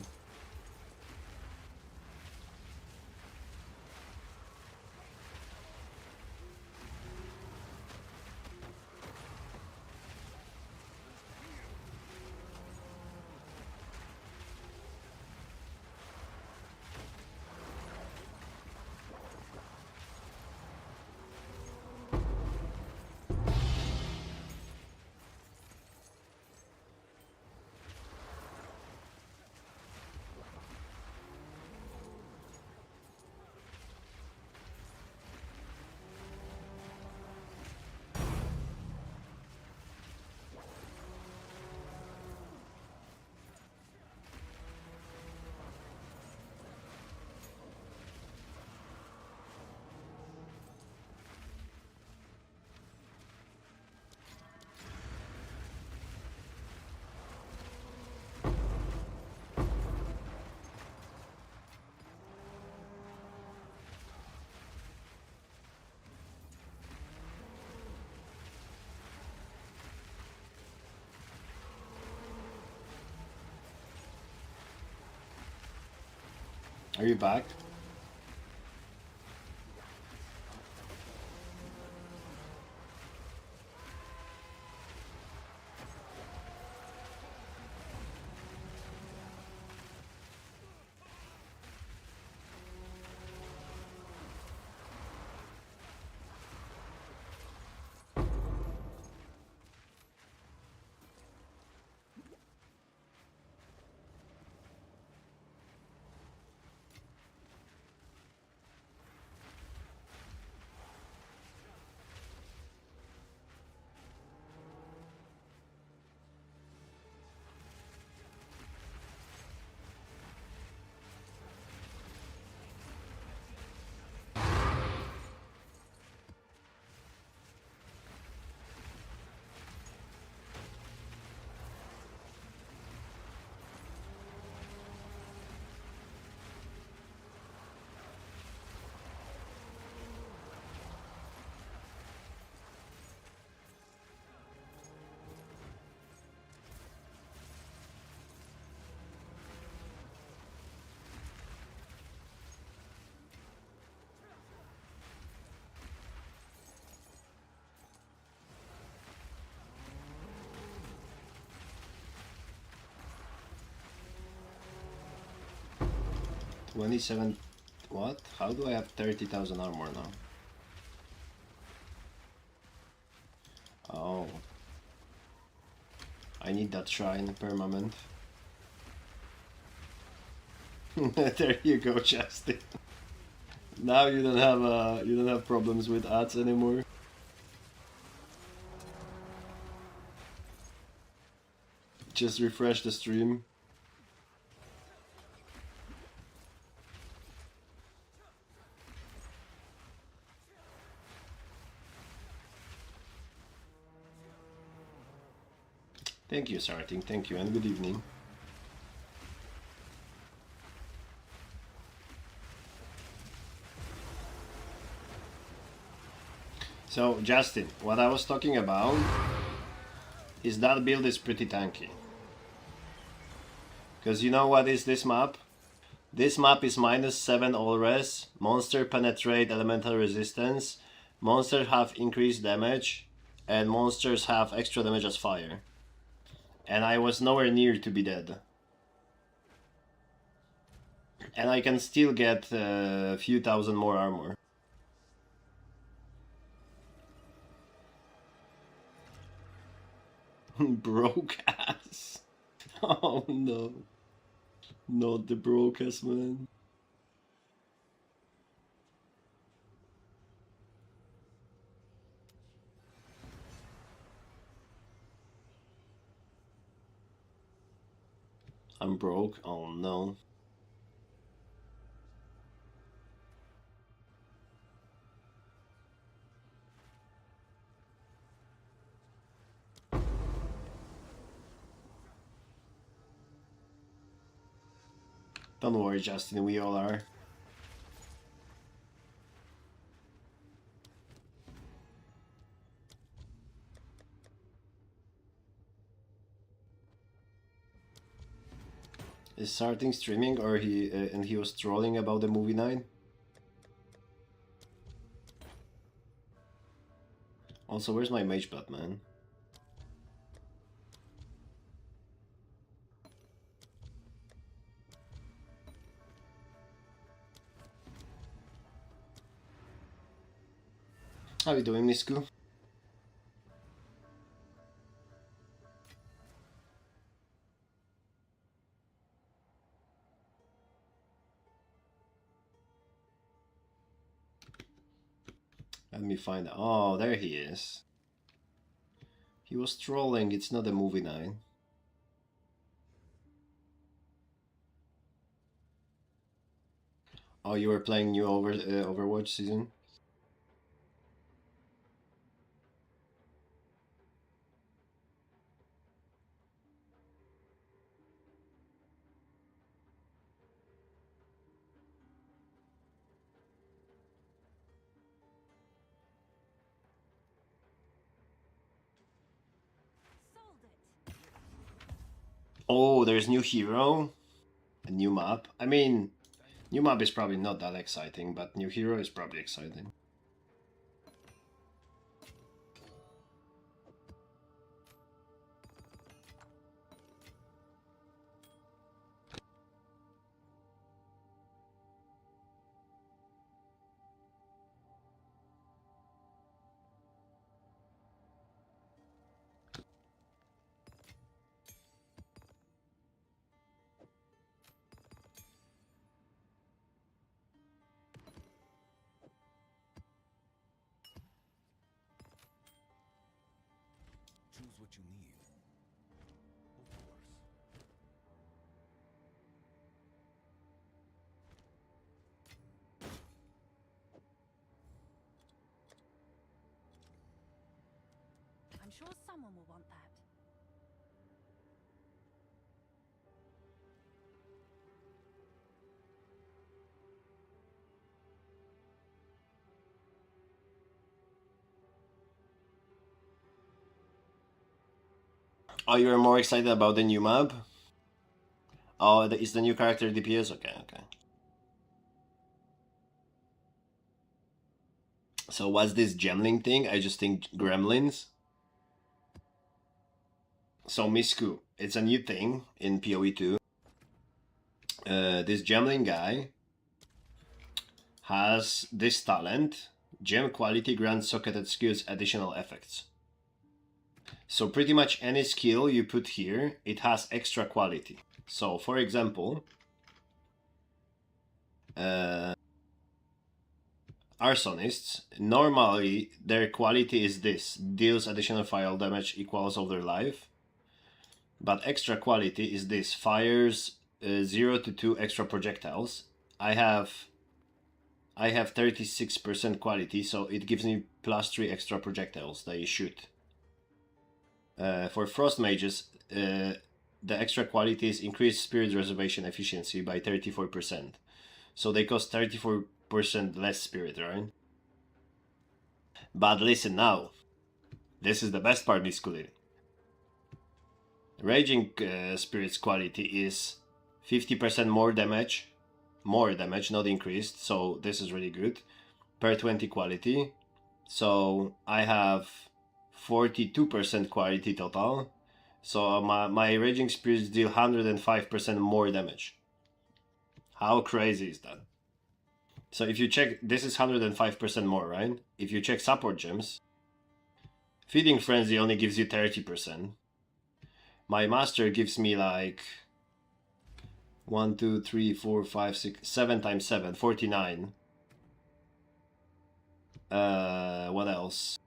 Are you back? $27. What? How do I have 30,000 armor now? Oh. I need that shrine permanent. There you go, Justin. Now you don't have problems with ads anymore. Just refresh the stream. Thank you, Sarting. Thank you, and good evening. So, Justin, what I was talking about is that build is pretty tanky. Because you know what is this map? This map is -7 all res, monster penetrate elemental resistance, monsters have increased damage, and monsters have extra damage as fire. And I was nowhere near to be dead. And I can still get a few thousand more armor. Broke ass. Oh no. Not the broke ass, man. I'm broke. Oh no. Don't worry, Justin, we all are. Is starting streaming, or he was trolling about the movie 9? Also, where's my mage butt, man? How you doing, Misku? Let me find. Oh, there he is. He was trolling. It's not a movie 9. Oh, you were playing new Overwatch season? Sold it. Oh, there's new hero, a new map. I mean, new map is probably not that exciting, but new hero is probably exciting. Choose what you need. Of course. I'm sure someone will want that. Oh, you were more excited about the new map? Oh, is the new character DPS? Okay, okay. So what's this Gemling thing? I just think gremlins. So Misku, it's a new thing in PoE 2. This Gemling guy has this talent. Gem quality grants socketed skills additional effects. So pretty much any skill you put here, it has extra quality. So for example, arsonists, normally their quality is this: deals additional fire damage equals of their life. But extra quality is this: fires 0 to 2 extra projectiles. I have 36% quality, so it gives me plus 3 extra projectiles that you shoot. For frost mages, the extra quality is increased spirit reservation efficiency by 34%. So they cost 34% less spirit, right? But listen now. This is the best part, Miss Kuliri. Raging Spirit's quality is 50% more damage, not increased, so this is really good, per 20 quality. So I have 42% quality total, so my Raging Spirits deal 105% more damage. How crazy is that? So if you check, this is 105% more, right? If you check support gems, Feeding Frenzy only gives you 30%. My master gives me like 1, 2, 3, 4, 5, 6, 7 times 7, 49. What else?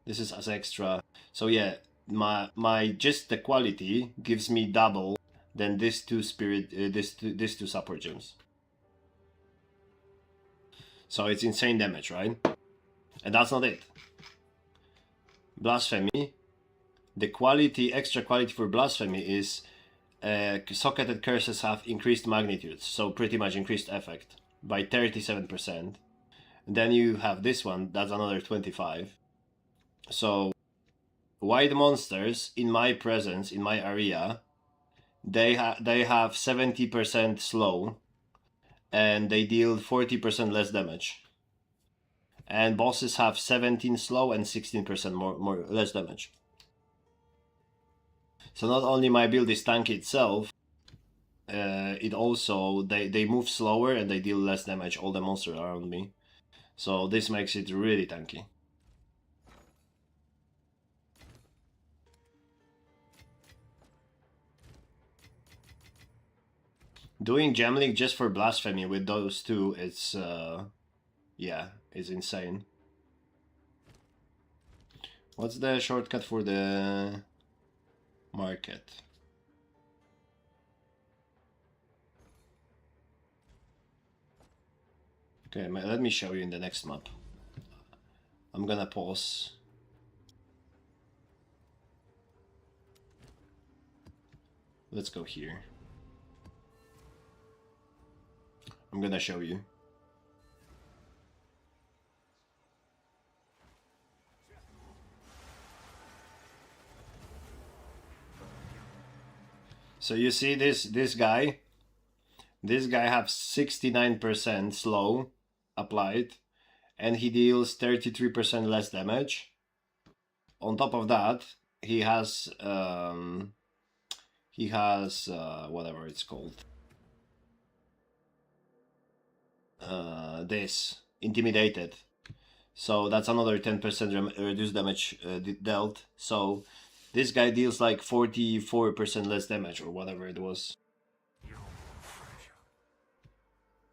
This is as extra. So yeah, my just the quality gives me double than these two spirit, these two support gems. So it's insane damage, right? And that's not it. Blasphemy. The quality, extra quality for Blasphemy is socketed curses have increased magnitudes, so pretty much increased effect by 37%. Then you have this one, that's another 25. So white monsters in my presence, in my area, they have 70% slow, and they deal 40% less damage. And bosses have 17 slow and 16% more less damage. So not only my build is tanky itself, it also they move slower and they deal less damage, all the monsters around me. So this makes it really tanky. Doing Gemling just for Blasphemy with those two, it's yeah, it's insane. What's the shortcut for the market? Okay, let me show you in the next map. I'm gonna pause. Let's go here. I'm gonna show you. So you see this guy? This guy has 69% slow applied, and he deals 33% less damage. On top of that, he has whatever it's called. This intimidated, so that's another 10% reduced damage dealt. So this guy deals like 44% less damage or whatever it was.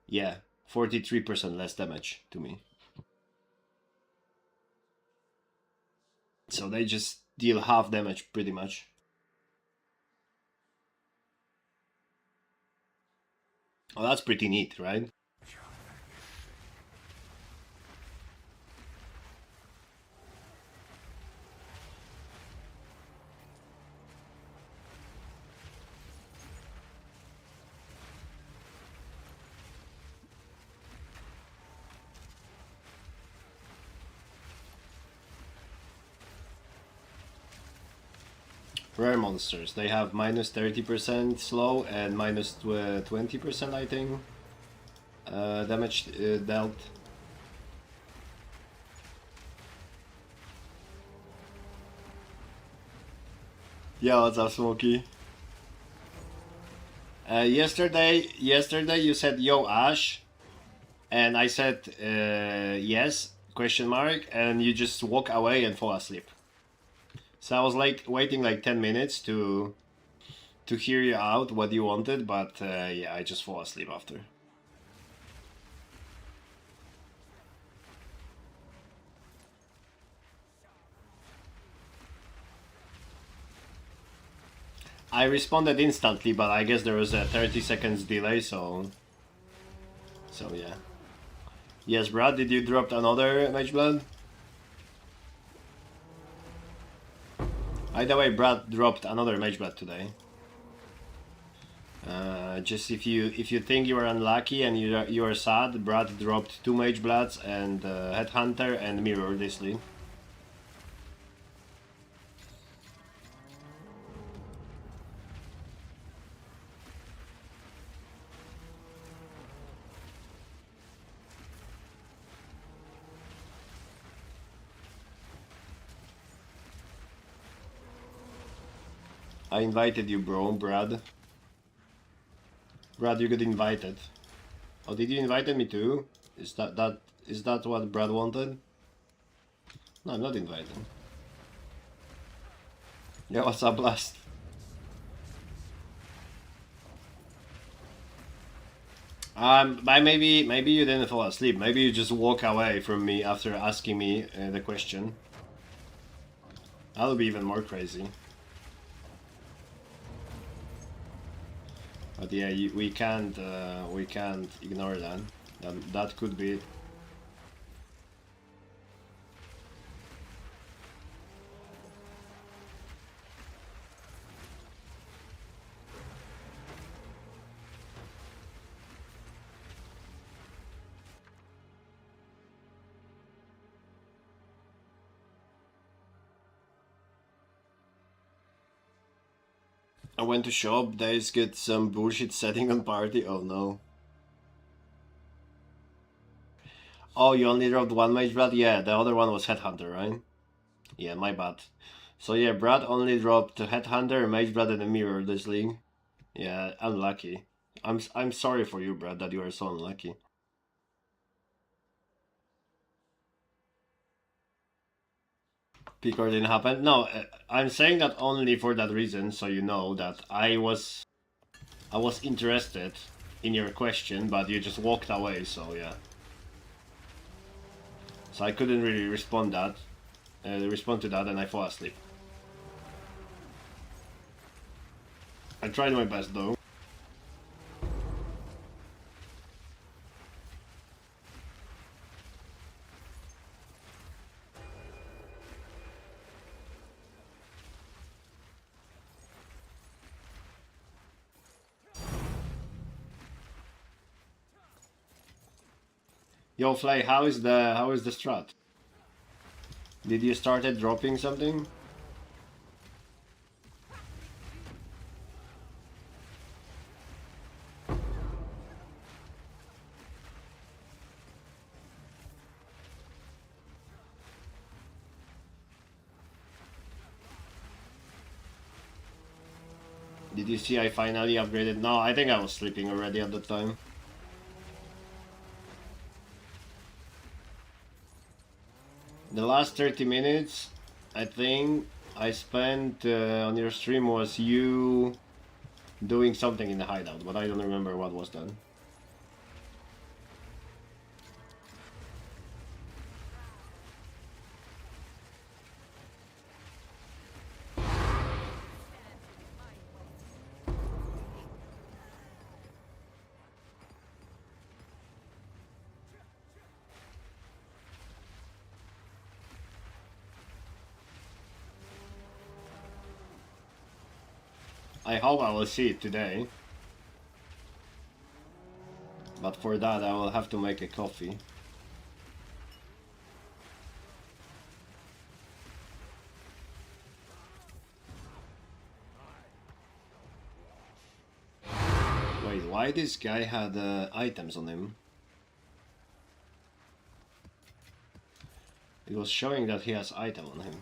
Yeah, 43% less damage to me. So they just deal half damage pretty much. Oh, that's pretty neat, right? Rare monsters, they have minus 30% slow and minus 20%, I think, damage dealt. Yeah, what's up, Smokey? Yesterday you said yo Ash, and I said yes question mark, and you just walk away and fall asleep. So I was like waiting like 10 minutes to hear you out what you wanted, but yeah, I just fall asleep after. I responded instantly, but I guess there was a 30 seconds delay, so yeah. Yes, Brad, did you drop another Mage Blood? Either way, Brad dropped another Mage Blood today. Just if you think you are unlucky and you are sad, Brad dropped 2 Mage Bloods and Headhunter and Mirror this league. I invited you, bro, Brad. Brad, you got invited. Oh, did you invite me too? Is that what Brad wanted? No, I'm not invited. Yeah, what's up, Blast? Maybe you didn't fall asleep. Maybe you just walk away from me after asking me the question. That'll be even more crazy. But yeah, we can't ignore that. That could be it. I went to shop, Days get some bullshit setting on party. Oh no. Oh, you only dropped one mage, Brad? Yeah, the other one was Headhunter, right? Yeah, my bad. So yeah, Brad only dropped Headhunter, Mage Brad, and a Mirror this league. Yeah, unlucky. I'm sorry for you, Brad, that you are so unlucky. Picard didn't happen. No, I'm saying that only for that reason, so you know that I was interested in your question, but you just walked away. So yeah. So I couldn't really respond to that, and I fall asleep. I tried my best though. Yo, Flay, how is the strat? Did you started dropping something? Did you see I finally upgraded? No, I think I was sleeping already at the time. The last 30 minutes, I think I spent on your stream was you doing something in the hideout, but I don't remember what was done. I hope I will see it today. But for that I will have to make a coffee. Wait, why this guy had items on him? It was showing that he has item on him.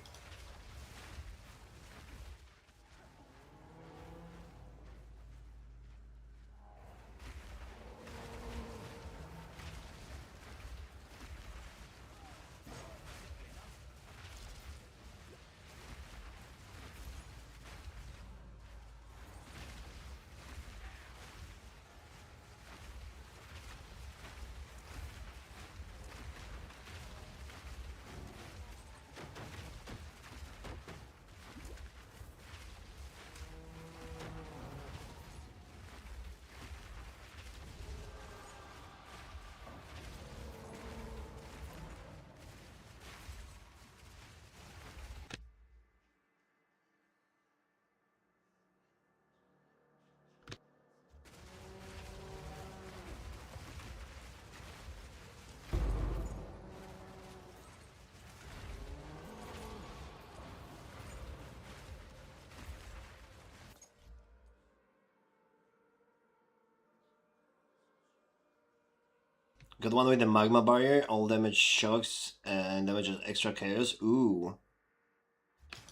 Got one with the magma barrier, all damage shocks and damage as extra chaos. Ooh.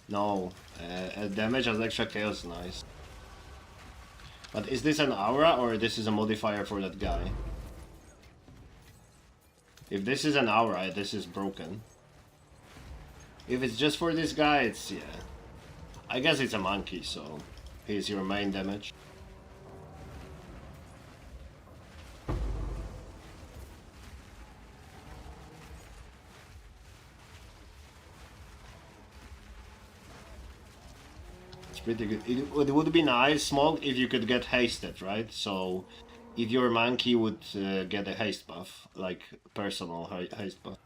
No, damage as extra chaos, nice. But is this an aura or this is a modifier for that guy? If this is an aura, this is broken. If it's just for this guy, it's, yeah. I guess it's a monkey, so he's your main damage. It's pretty good. It would be nice, Smoke, if you could get hasted, right? So, if your monkey would get a haste buff, like personal haste buff.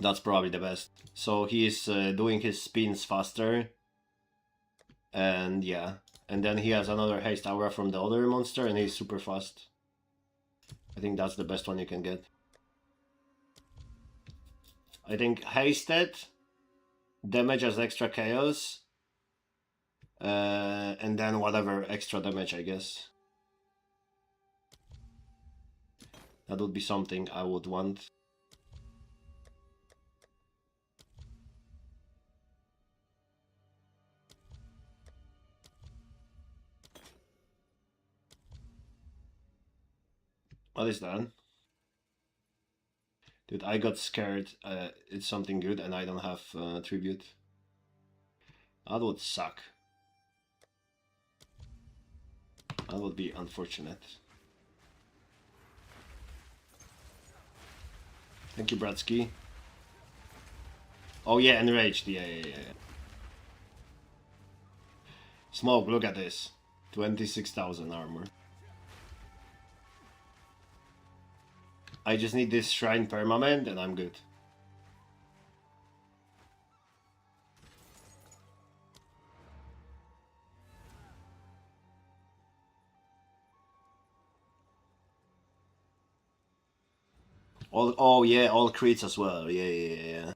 That's probably the best. So he's doing his spins faster. And yeah. And then he has another haste aura from the other monster and he's super fast. I think that's the best one you can get. I think hasted, damage as extra chaos, and then whatever extra damage, I guess. That would be something I would want. What is that? Dude, I got scared. It's something good and I don't have tribute. That would suck. That would be unfortunate. Thank you, Bratsky. Oh yeah, enraged. Yeah. Smoke, look at this. 26,000 armor. I just need this shrine permanent and I'm good. Oh yeah, all crits as well. Yeah.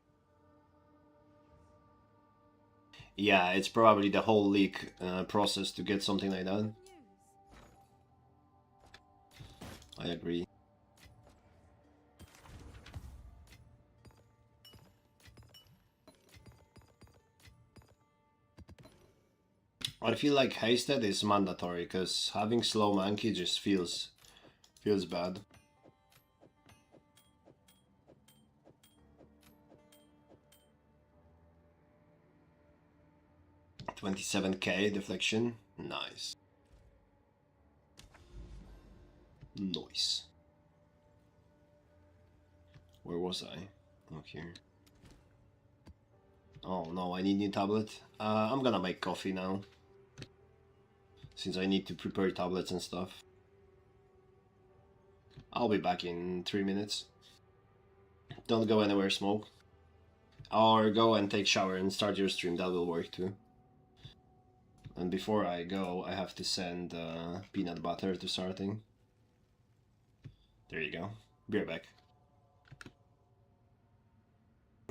Yeah, it's probably the whole league process to get something like that. I agree. I feel like hasted is mandatory because having slow monkey just feels bad. $27k deflection, nice. Nice. Where was I? Oh, here. Oh no, I need new tablet. I'm gonna make coffee now. Since I need to prepare tablets and stuff. I'll be back in 3 minutes. Don't go anywhere, Smoke. Or go and take shower and start your stream, that will work too. And before I go, I have to send peanut butter to starting. There you go. Be right back.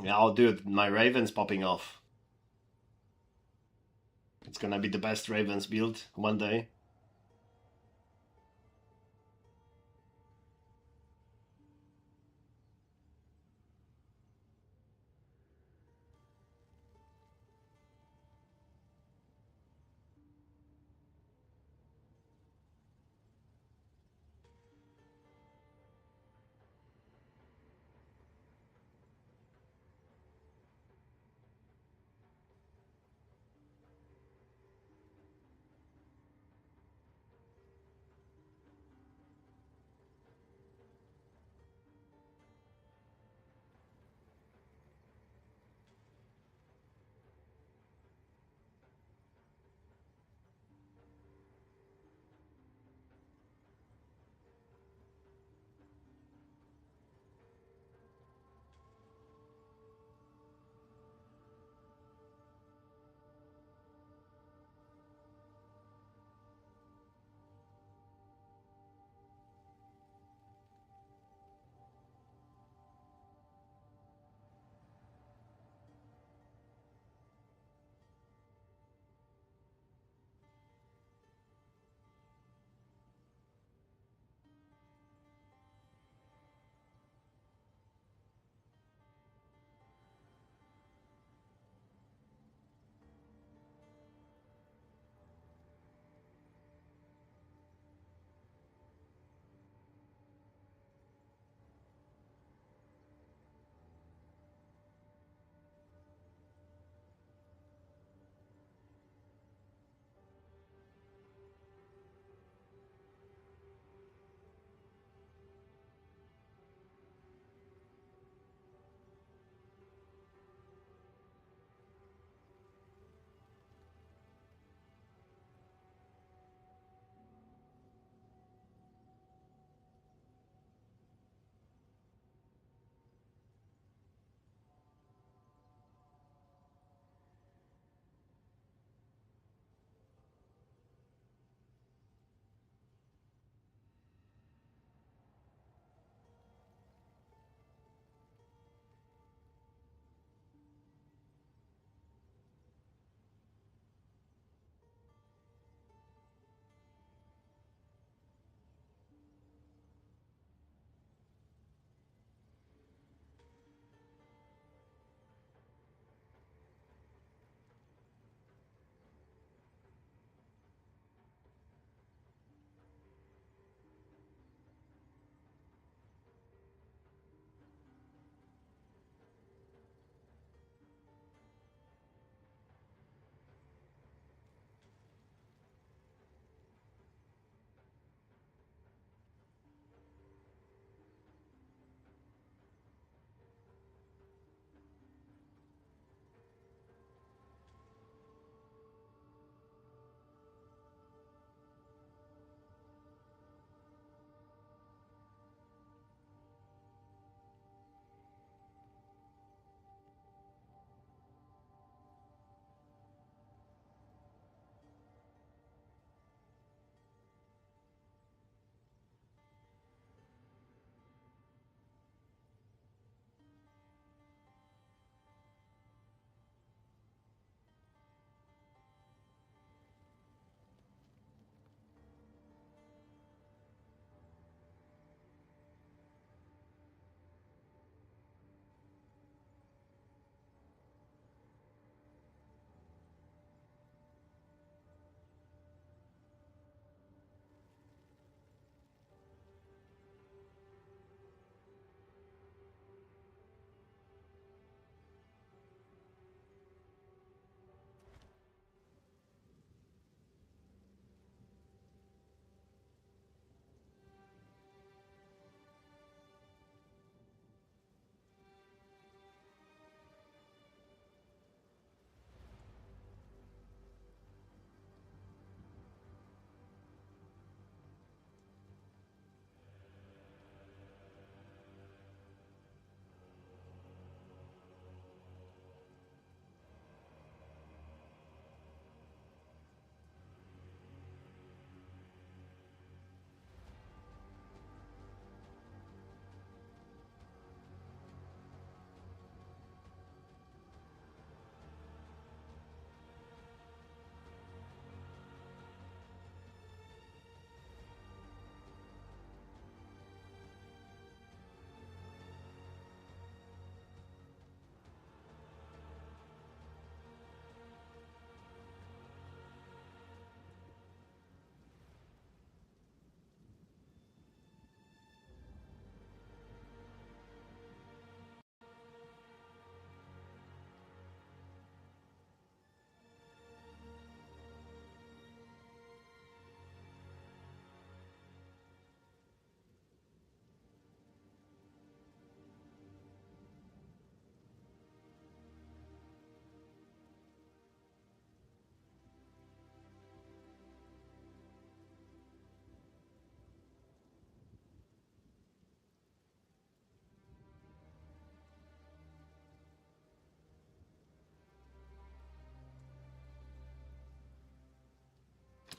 Yeah, I'll do it. My Raven's popping off. It's gonna be the best Ravens build one day.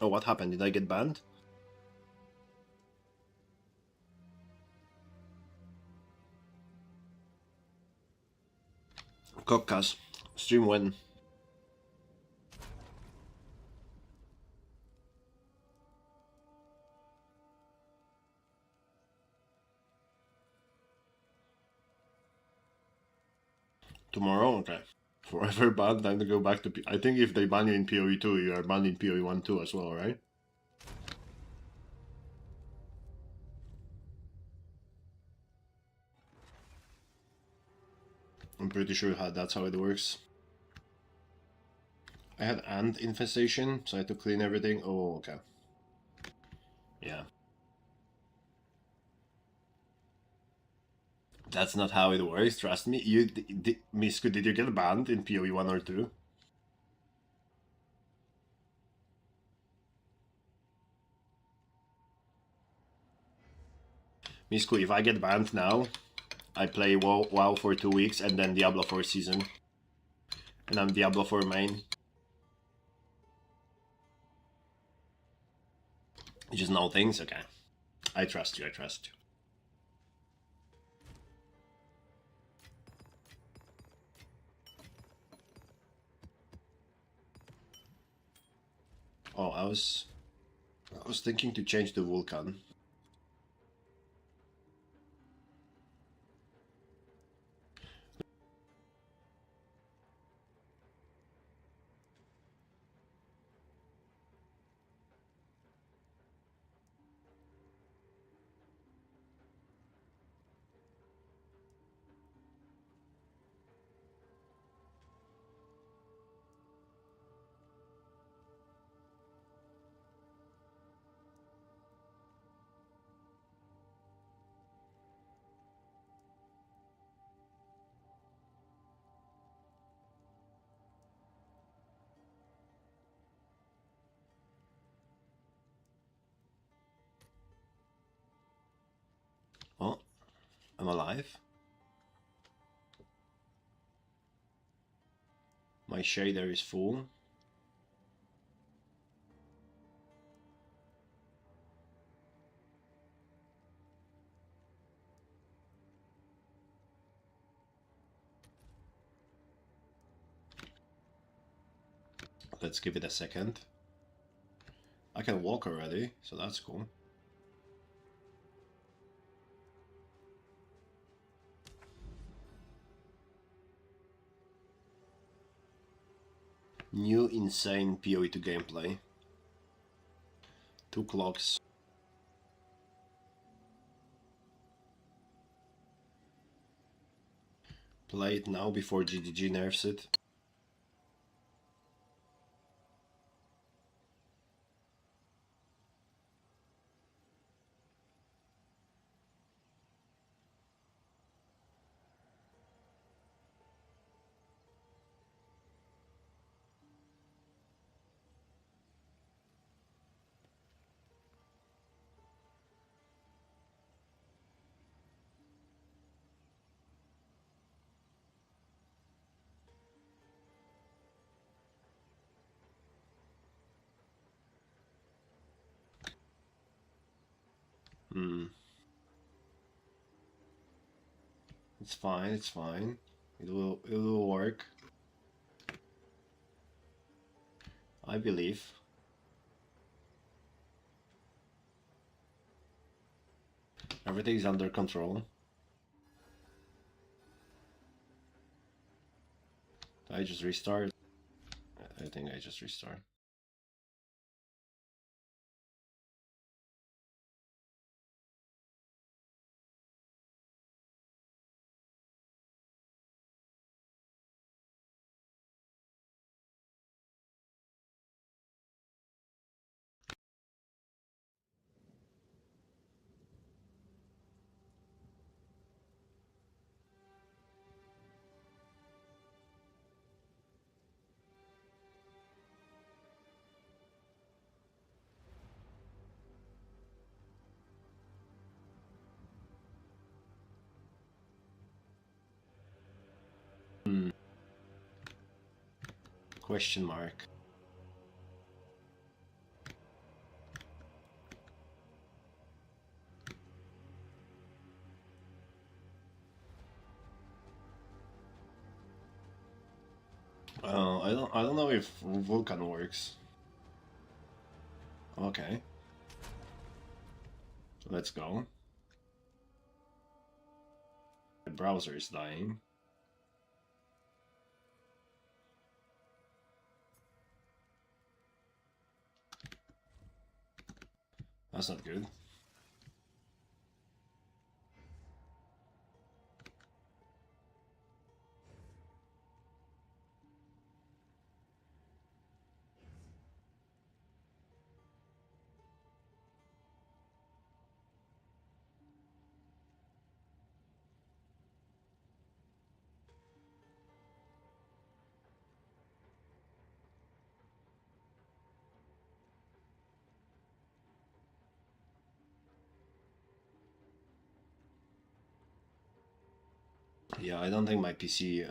Oh, what happened? Did I get banned? Kokkas. Stream win. Tomorrow? Okay. Forever banned, time to go back to I think if they ban you in PoE 2, you are banned in PoE 1 too as well, right? I'm pretty sure that's how it works. I had ant infestation, so I had to clean everything. Oh, okay. Yeah. That's not how it works, trust me. Misku, did you get banned in PoE 1 or 2? Misku, if I get banned now, I play WoW for 2 weeks and then Diablo 4 season. And I'm Diablo 4 main. You just know things? Okay. I trust you, I trust you. Oh, I was thinking to change the Vulcan. Oh, I'm alive. My shader is full. Let's give it a second. I can walk already, so that's cool. New insane PoE2 gameplay. 2 clocks. Play it now before GDG nerfs it. It's fine, it's fine. It will work. I believe. Everything's under control. Did I just restart? I think I just restart. Question mark. I don't know if Vulkan works. Okay. Let's go. The browser is dying. That's not good. Yeah, I don't think my PC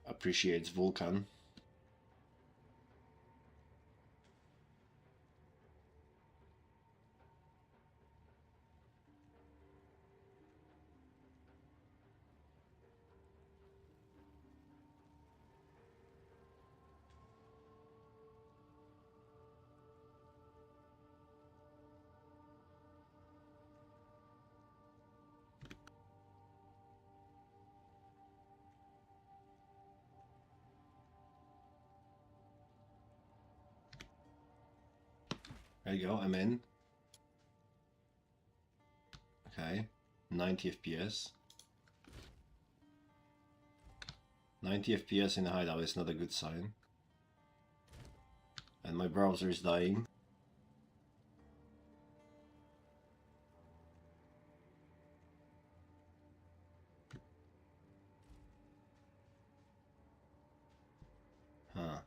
appreciates Vulkan. There you go, I'm in. Okay, 90 FPS. 90 FPS in a hideout is not a good sign. And my browser is dying. Huh.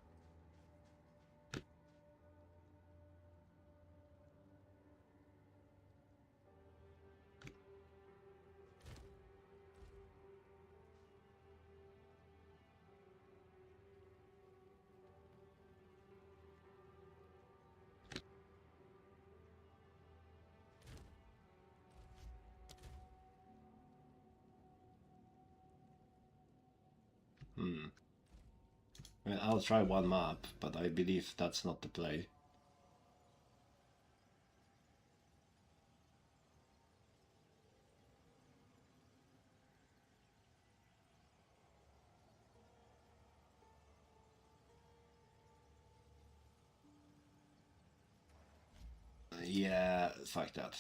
Well, I'll try one map, but I believe that's not the play. Yeah, fuck that.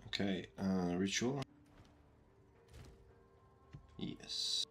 Okay, ritual. Yes.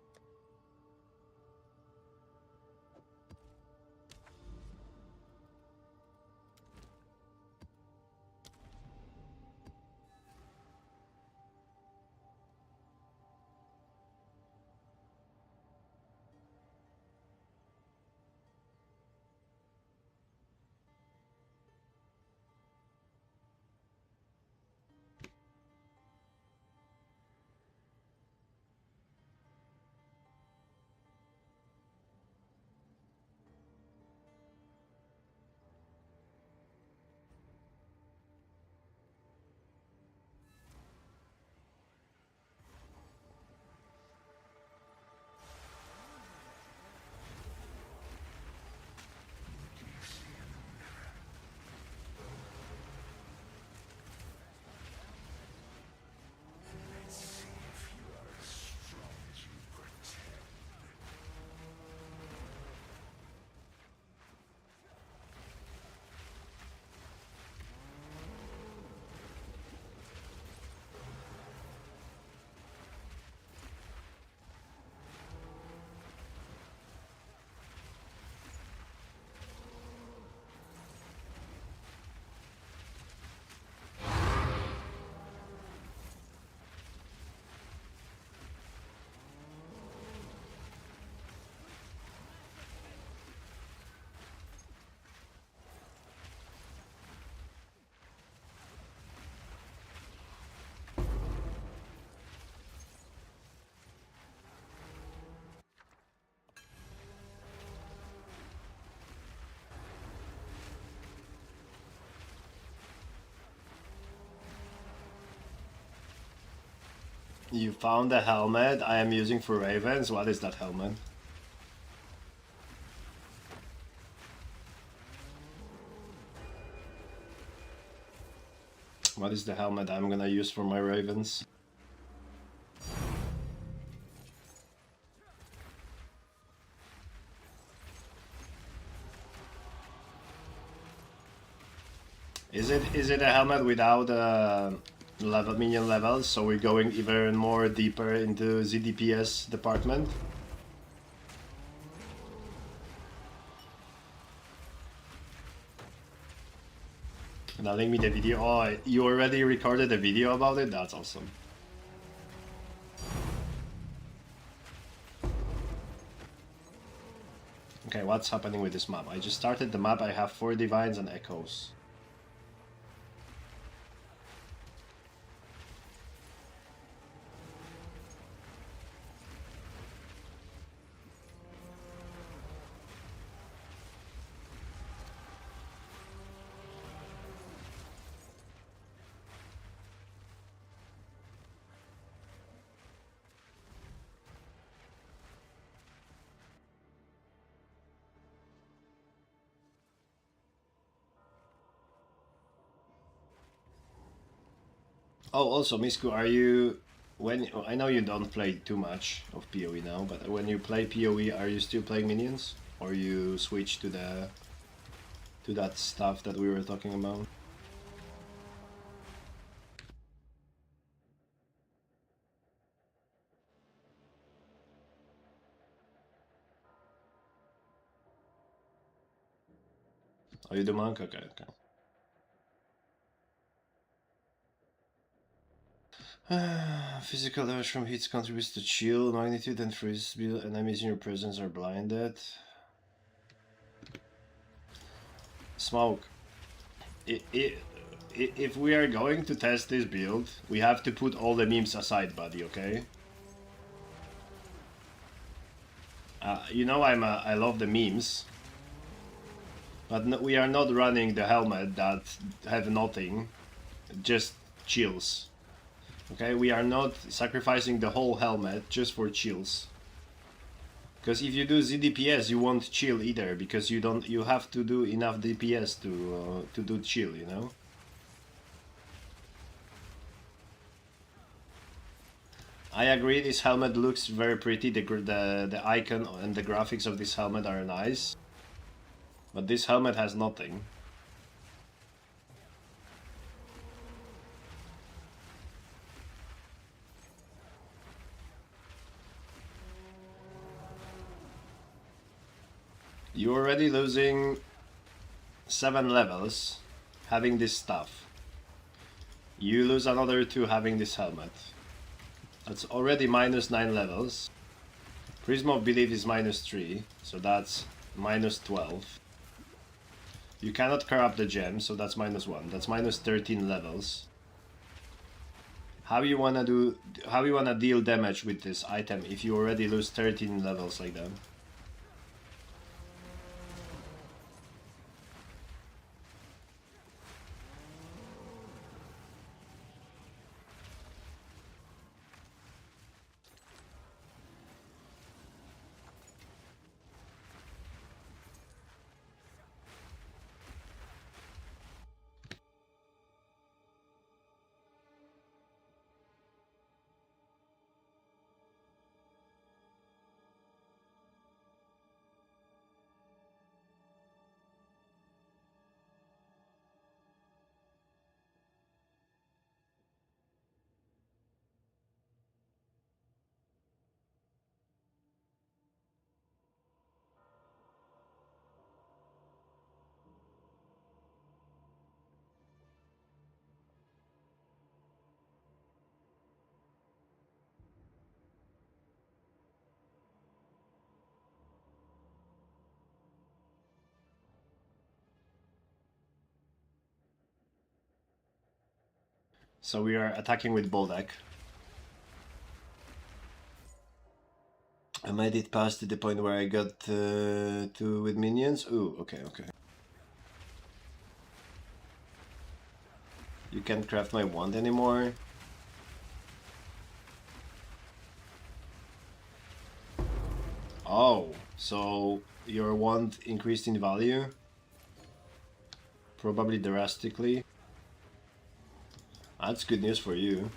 You found a helmet I am using for ravens. What is that helmet? What is the helmet I'm gonna use for my ravens? Is it a helmet without minion levels? So we're going even more deeper into the DPS department. Now link me the video. Oh, you already recorded a video about it? That's awesome. Okay, what's happening with this map? I just started the map. I have 4 divines and echoes. Oh, also, Misku, are you... I know you don't play too much of PoE now, but when you play PoE, are you still playing minions? Or you switch to that stuff that we were talking about? Oh, you do monk? Okay, okay. Physical damage from hits contributes to chill, magnitude, and freeze. Enemies in your presence are blinded. Smoke. If we are going to test this build, we have to put all the memes aside, buddy, okay? You know I love the memes. But no, we are not running the helmet that have nothing, just chills. Okay, we are not sacrificing the whole helmet just for chills. Because if you do ZDPS, you won't chill either, because you have to do enough DPS to do chill, you know. I agree, this helmet looks very pretty. The icon and the graphics of this helmet are nice, but this helmet has nothing. You're already losing 7 levels having this stuff. You lose another 2 having this helmet. That's already minus 9 levels. Prism of Belief is minus 3, so that's minus 12. You cannot corrupt the gem, so that's minus 1. That's minus 13 levels. How you wanna deal damage with this item if you already lose 13 levels like that? So we are attacking with bull deck. I made it past to the point where I got 2 with minions. Ooh, okay, okay. You can't craft my wand anymore. Oh, so your wand increased in value? Probably drastically. That's good news for you.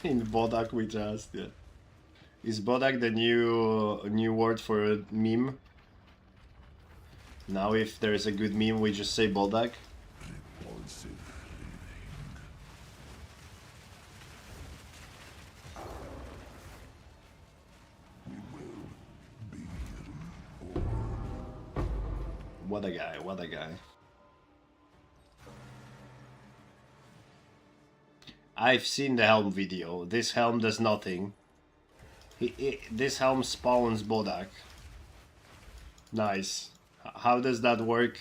In Bodak we trust, yeah. Is Bodak the new word for a meme? Now if there's a good meme we just say Bodak? What a guy, what a guy. I've seen the helm video. This helm does nothing. This helm spawns Bodak. Nice. How does that work?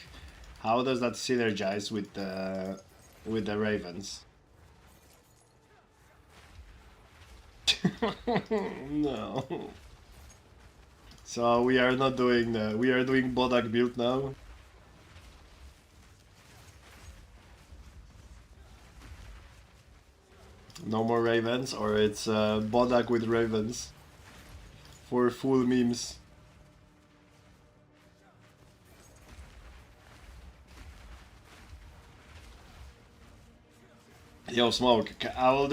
How does that synergize with the ravens? No. So we are not doing we are doing Bodak build now. No more ravens, or it's Bodak with ravens for full memes. Yo, Smoke, I will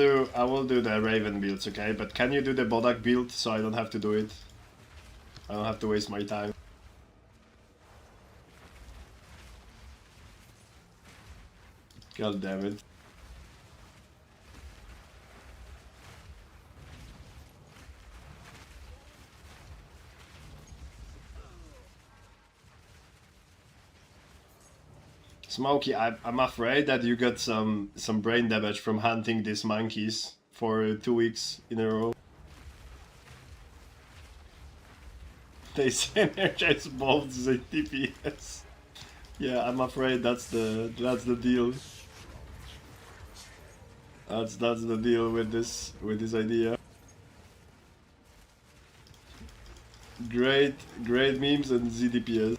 do the Raven builds, okay? But can you do the Bodak build so I don't have to do it? I don't have to waste my time. God damn it. Smokey, I'm afraid that you got some brain damage from hunting these monkeys for 2 weeks in a row. They synergize both the DPS. Yeah, I'm afraid that's the deal. That's the deal with this idea. Great memes and ZDPS.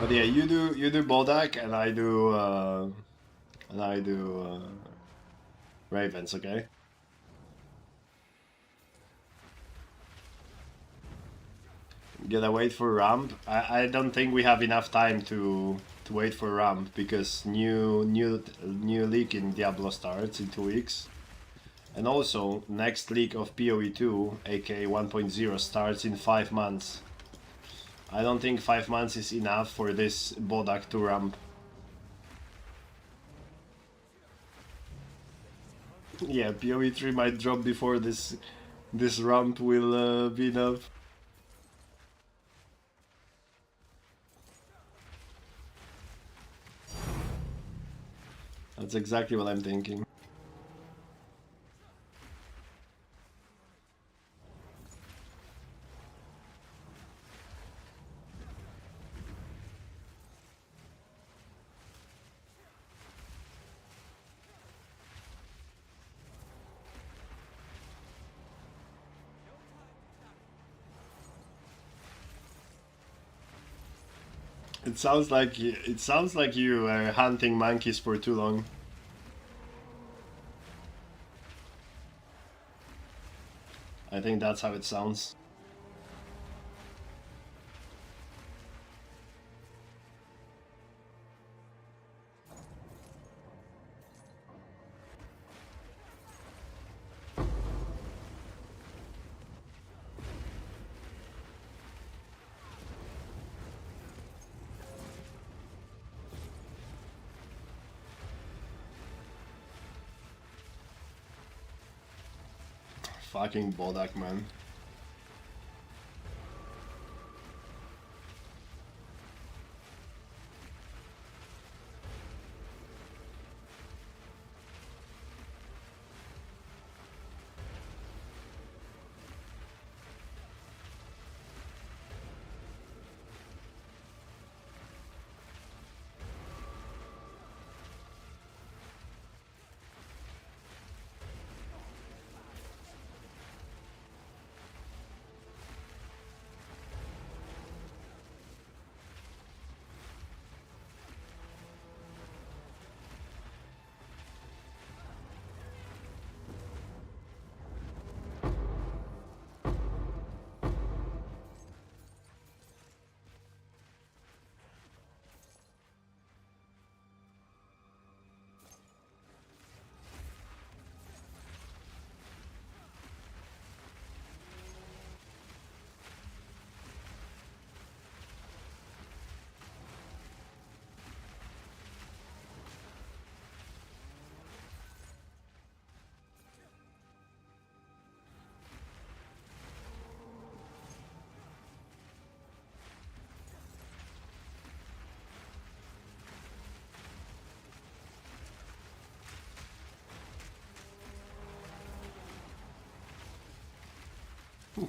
But yeah, you do Bodak and I do Ravens, okay? Gotta wait for ramp. I don't think we have enough time to wait for ramp because new league in Diablo starts in 2 weeks. And also next league of PoE2, aka 1.0, starts in 5 months. I don't think 5 months is enough for this Bodak to ramp. Yeah, PoE3 might drop before this ramp will be enough. That's exactly what I'm thinking. It sounds like you are hunting monkeys for too long. I think that's how it sounds. Fucking Bodak, man.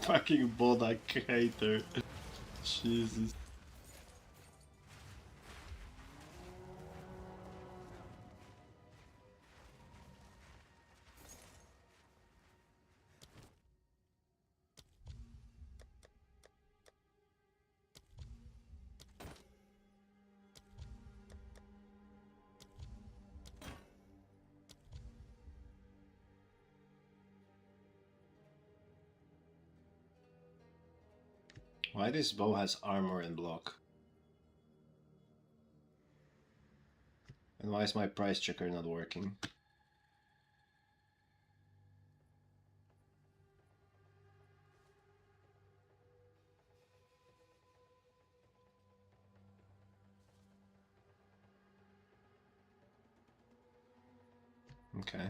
Fucking Bodak hater. Jesus. Why this bow has armor and block? And why is my price checker not working? Okay.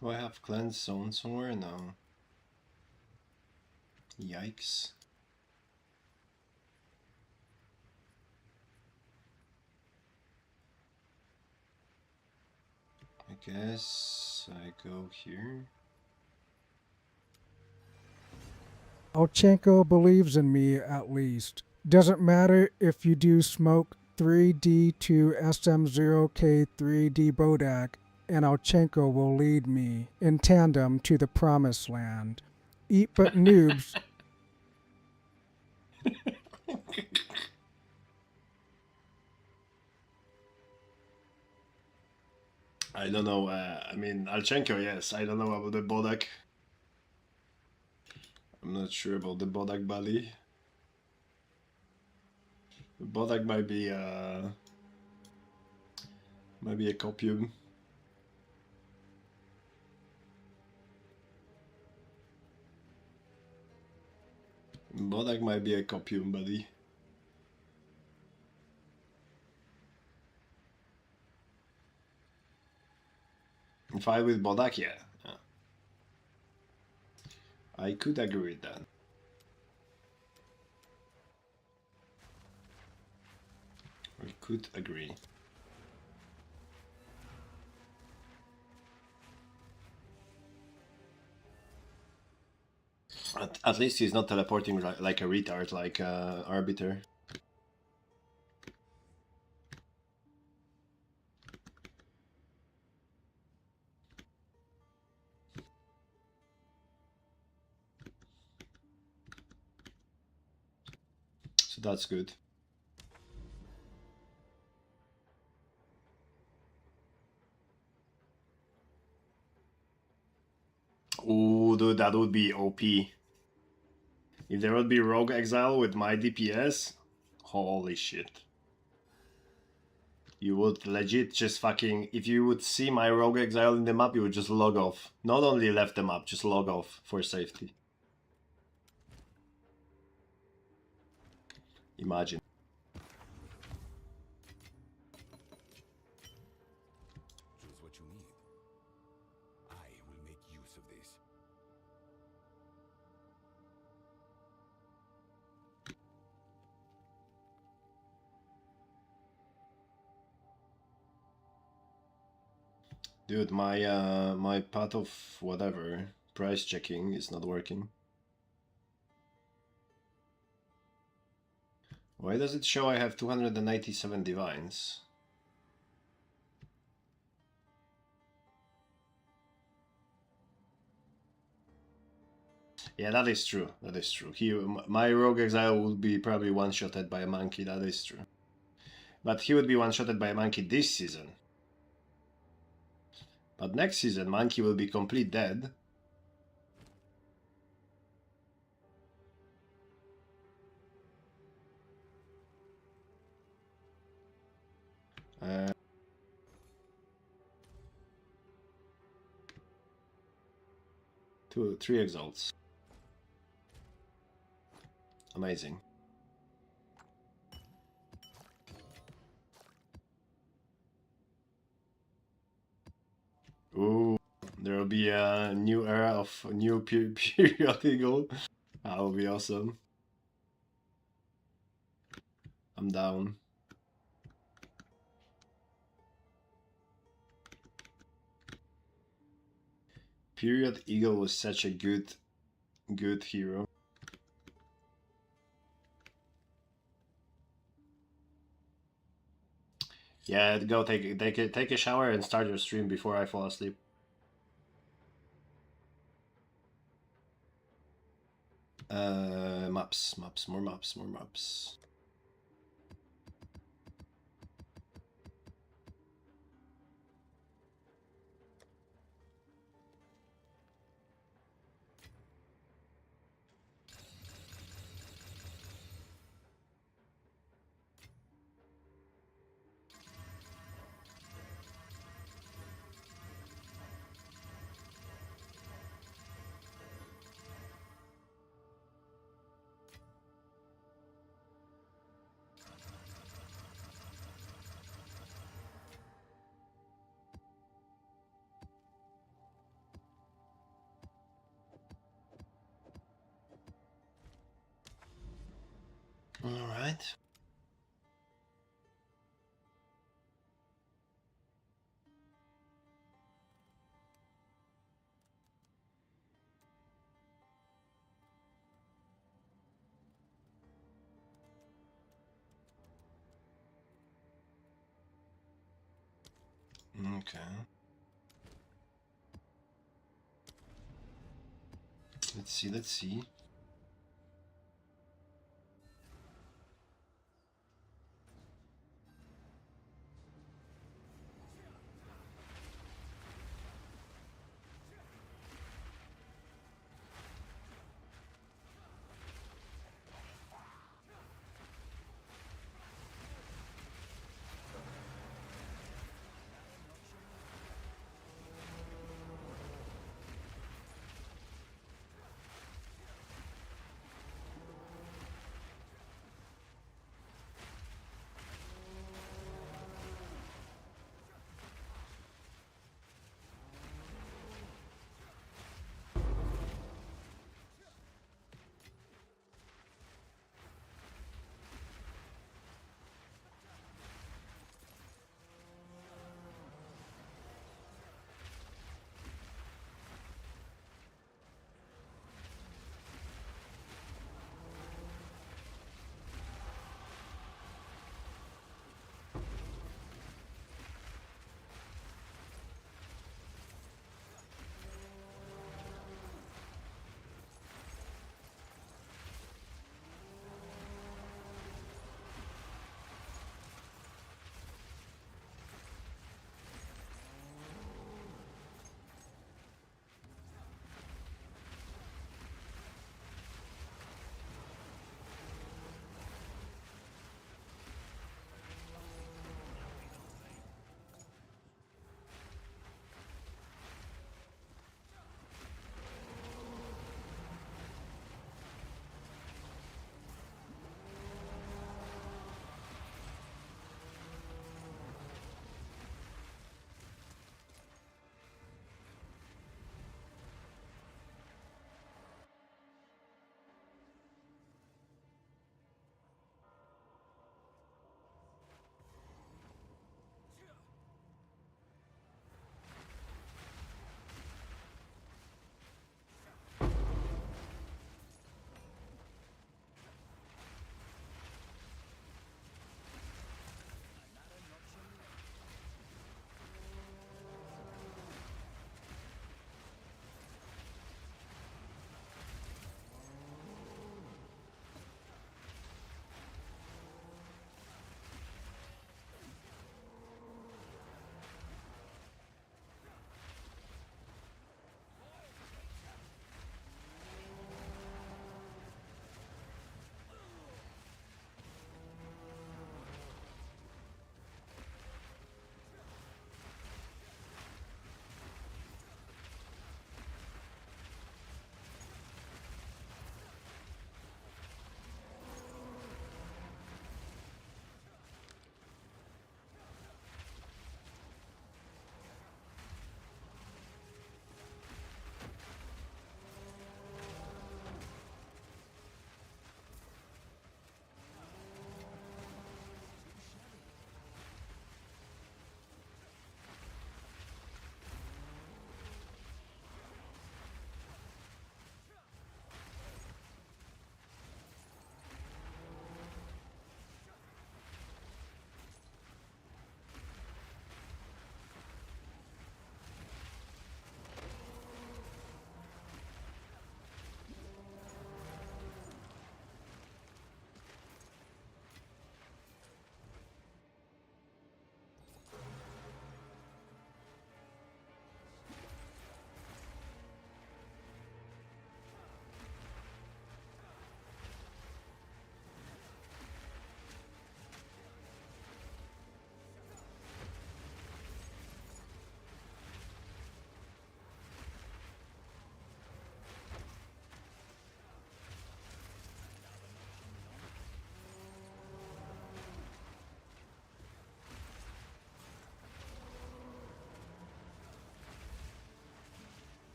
Do I have cleanse zone somewhere? No. Yikes. I guess I go here. Alchenko believes in me at least. Doesn't matter if you do smoke 3D to SM0K3D Bodak, and Alchenko will lead me in tandem to the promised land. Eat but noobs. I don't know, I mean, Alchenko, yes. I don't know about the Bodak. I'm not sure about the Bodak Bali. The Bodak might be a copium. Bodak might be a copium, buddy. Fight with Bodak, yeah. I could agree with that. We could agree. At least he's not teleporting like a retard, like Arbiter. So that's good. Ooh, dude, that would be OP. If there would be Rogue Exile with my DPS, holy shit. You would legit just fucking... If you would see my Rogue Exile in the map, you would just log off. Not only left the map, just log off for safety. Imagine. Choose what you need. I will make use of this. Dude, my path of whatever price checking is not working. Why does it show I have 287 divines? Yeah, that is true. That is true. My Rogue Exile would be probably one-shotted by a monkey. That is true. But he would be one-shotted by a monkey this season. But next season, monkey will be complete dead. Three exalts. Amazing. Ooh, there will be a new era of new period eagle. That will be awesome. I'm down. Period eagle was such a good hero. Yeah, go take a shower and start your stream before I fall asleep. Maps, more maps. All right. Okay. Let's see.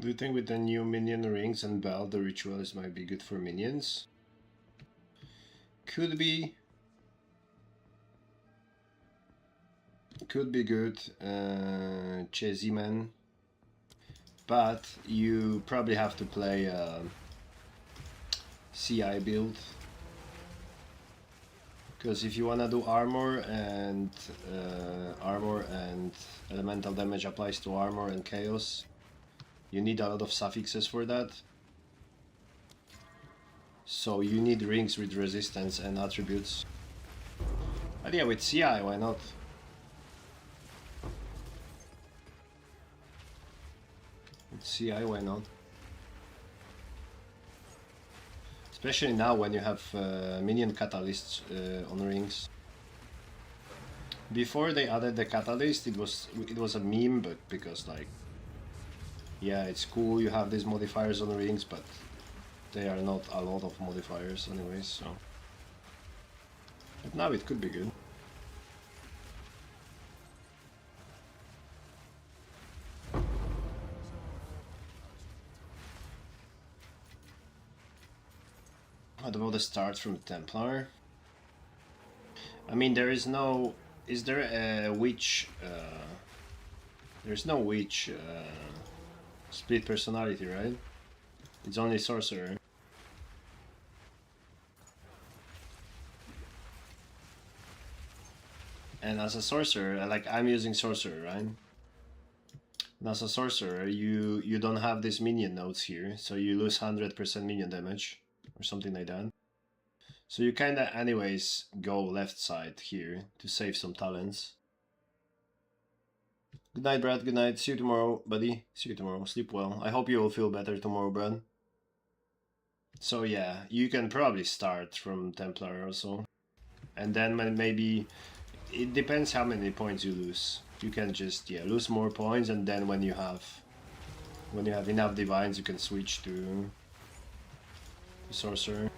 Do you think with the new minion rings and belt, the rituals might be good for minions? Could be. Could be good, Chasey Man. But you probably have to play CI build. Because if you wanna do armor and elemental damage applies to armor and chaos, you need a lot of suffixes for that. So you need rings with resistance and attributes. But yeah, with CI, why not? With CI, why not? Especially now when you have minion catalysts on rings. Before they added the catalyst, it was a meme, but because like, yeah, it's cool you have these modifiers on rings, but they are not a lot of modifiers anyways, so. But now it could be good. What about the start from the Templar? I mean, there is no... Is there a witch... there's no witch split personality, right? It's only sorcerer. And as a sorcerer, like I'm using sorcerer, right? And as a sorcerer, you don't have these minion nodes here, so you lose 100% minion damage. Or something like that. So you kinda anyways go left side here to save some talents. Good night, Brad. Good night. See you tomorrow, buddy. See you tomorrow. Sleep well. I hope you will feel better tomorrow, Brad. So yeah, you can probably start from Templar also. And then maybe... It depends how many points you lose. You can just, yeah, lose more points, and then when you have enough divines, you can switch to sorcerer.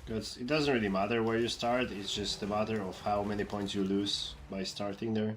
Because it doesn't really matter where you start, it's just a matter of how many points you lose by starting there.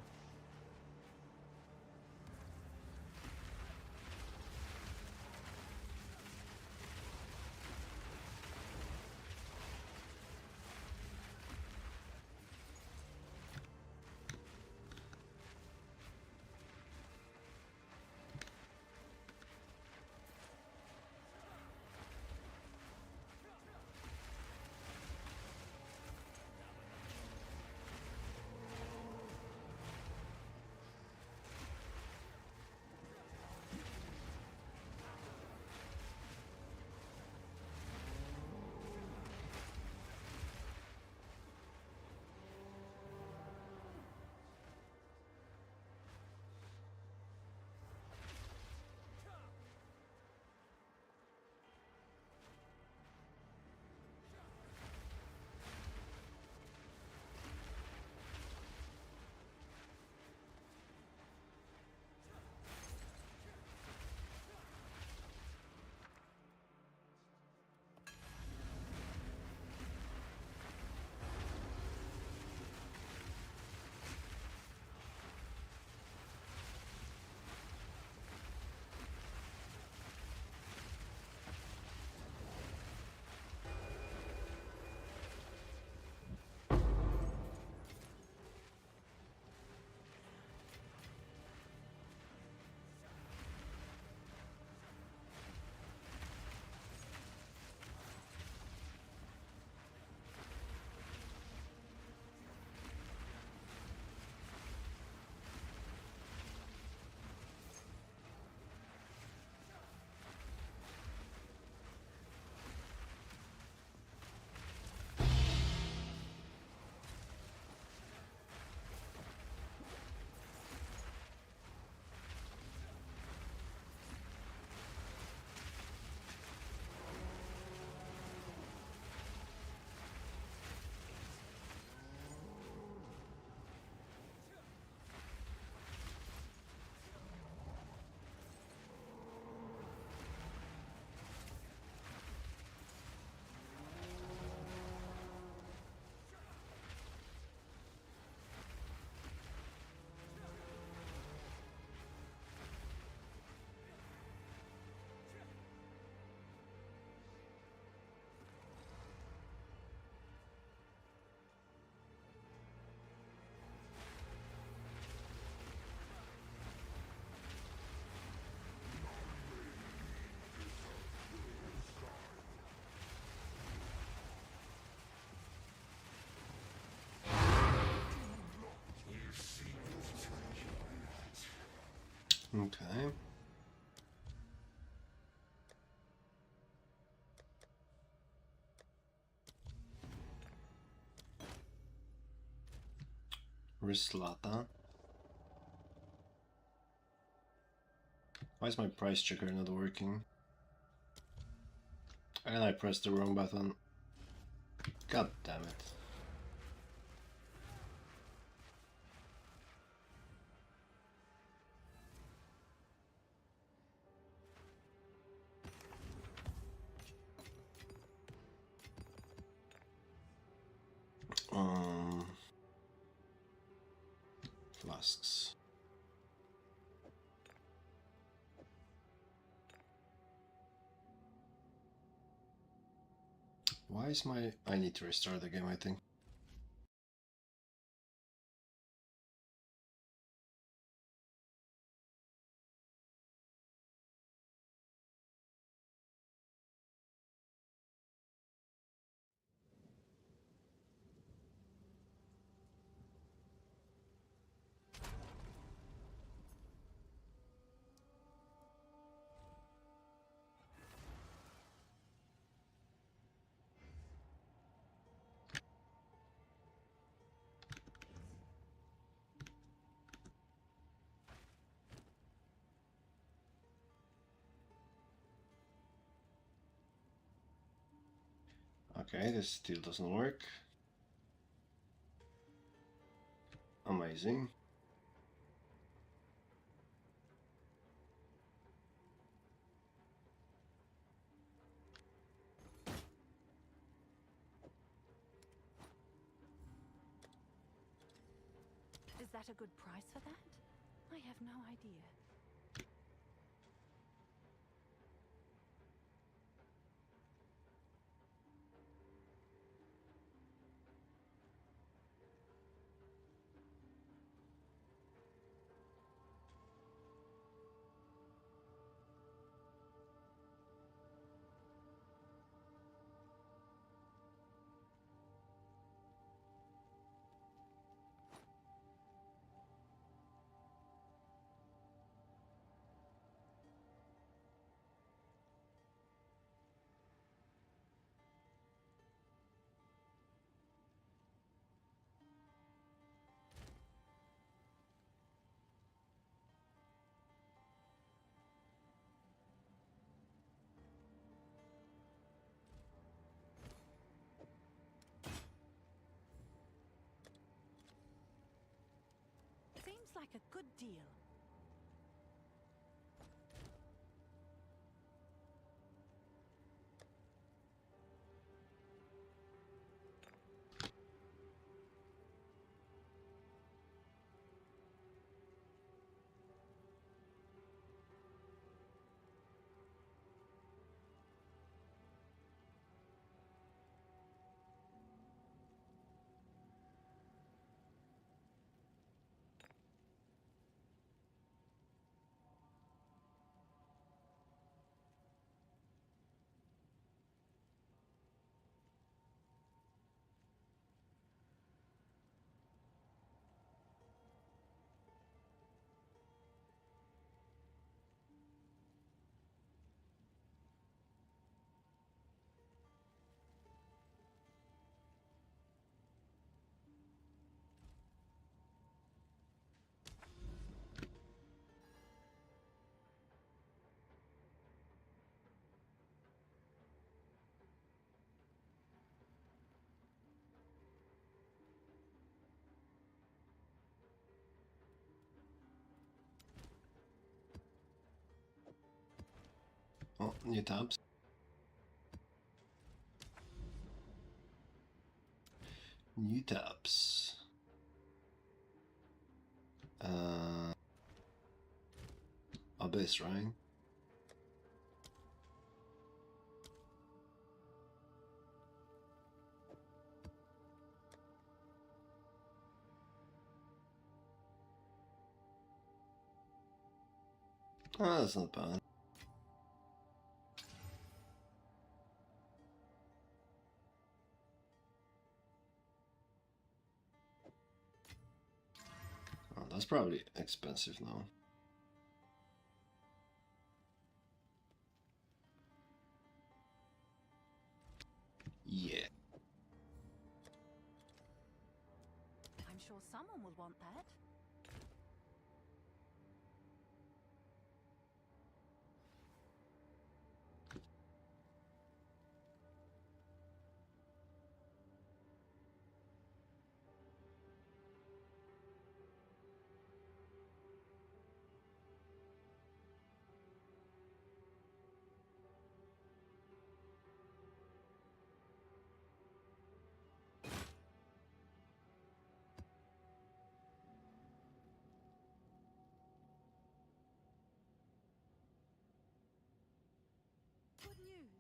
Okay. Rislata. Why is my price checker not working? And I pressed the wrong button. God damn it. Flasks. Why is my... I need to restart the game, I think. Okay, this still doesn't work. Amazing. Is that a good price for that? I have no idea. Seems like a good deal. Oh, new tabs. New tabs. Abyss, right? Oh, that's not bad. Oh, that's probably expensive now. will want that. Good news.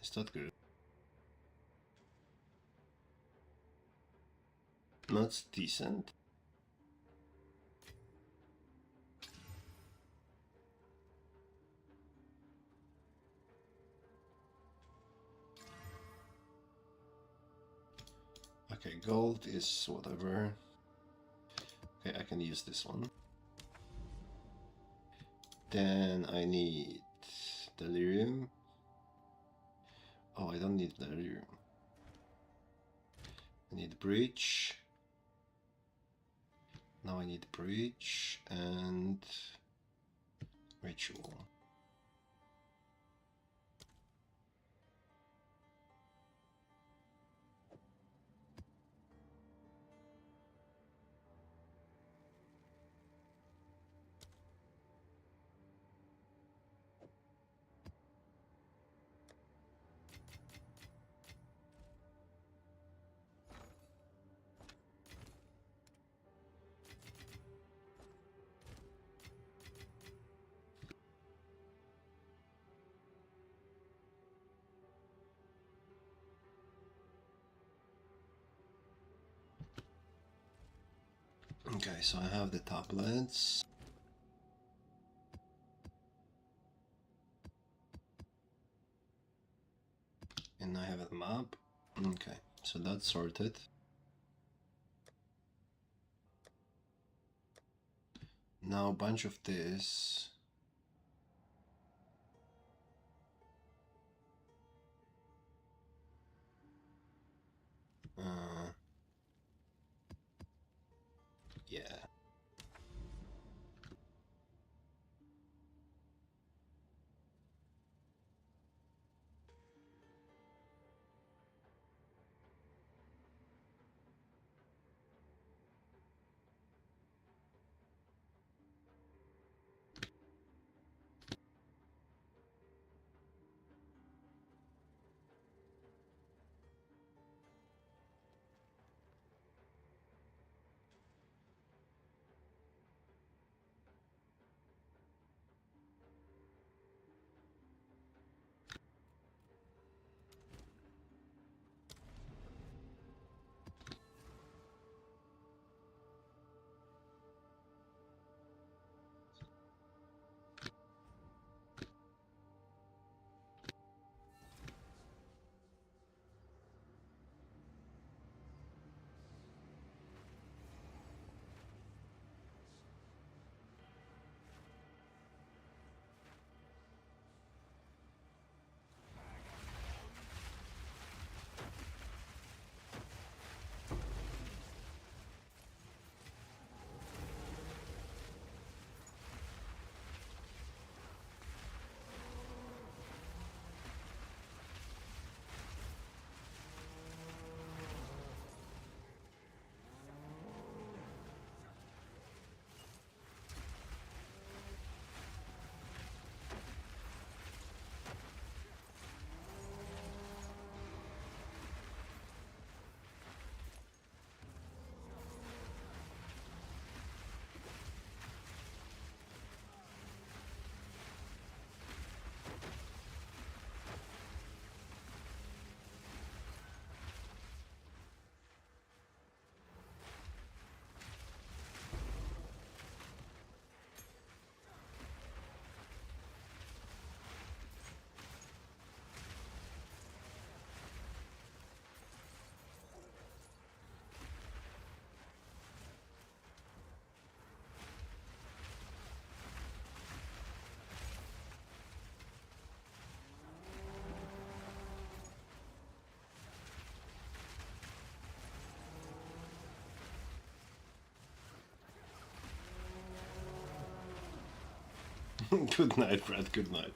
Is that good? That's decent. Okay, gold is whatever. Okay, I can use this one. Then I need delirium. Oh, I don't need delirium. I need breach. Now I need breach and ritual. Okay, so I have the tablets. And I have a map. Okay, so that's sorted. Now a bunch of this. Yeah. Good night, Brad. Good night.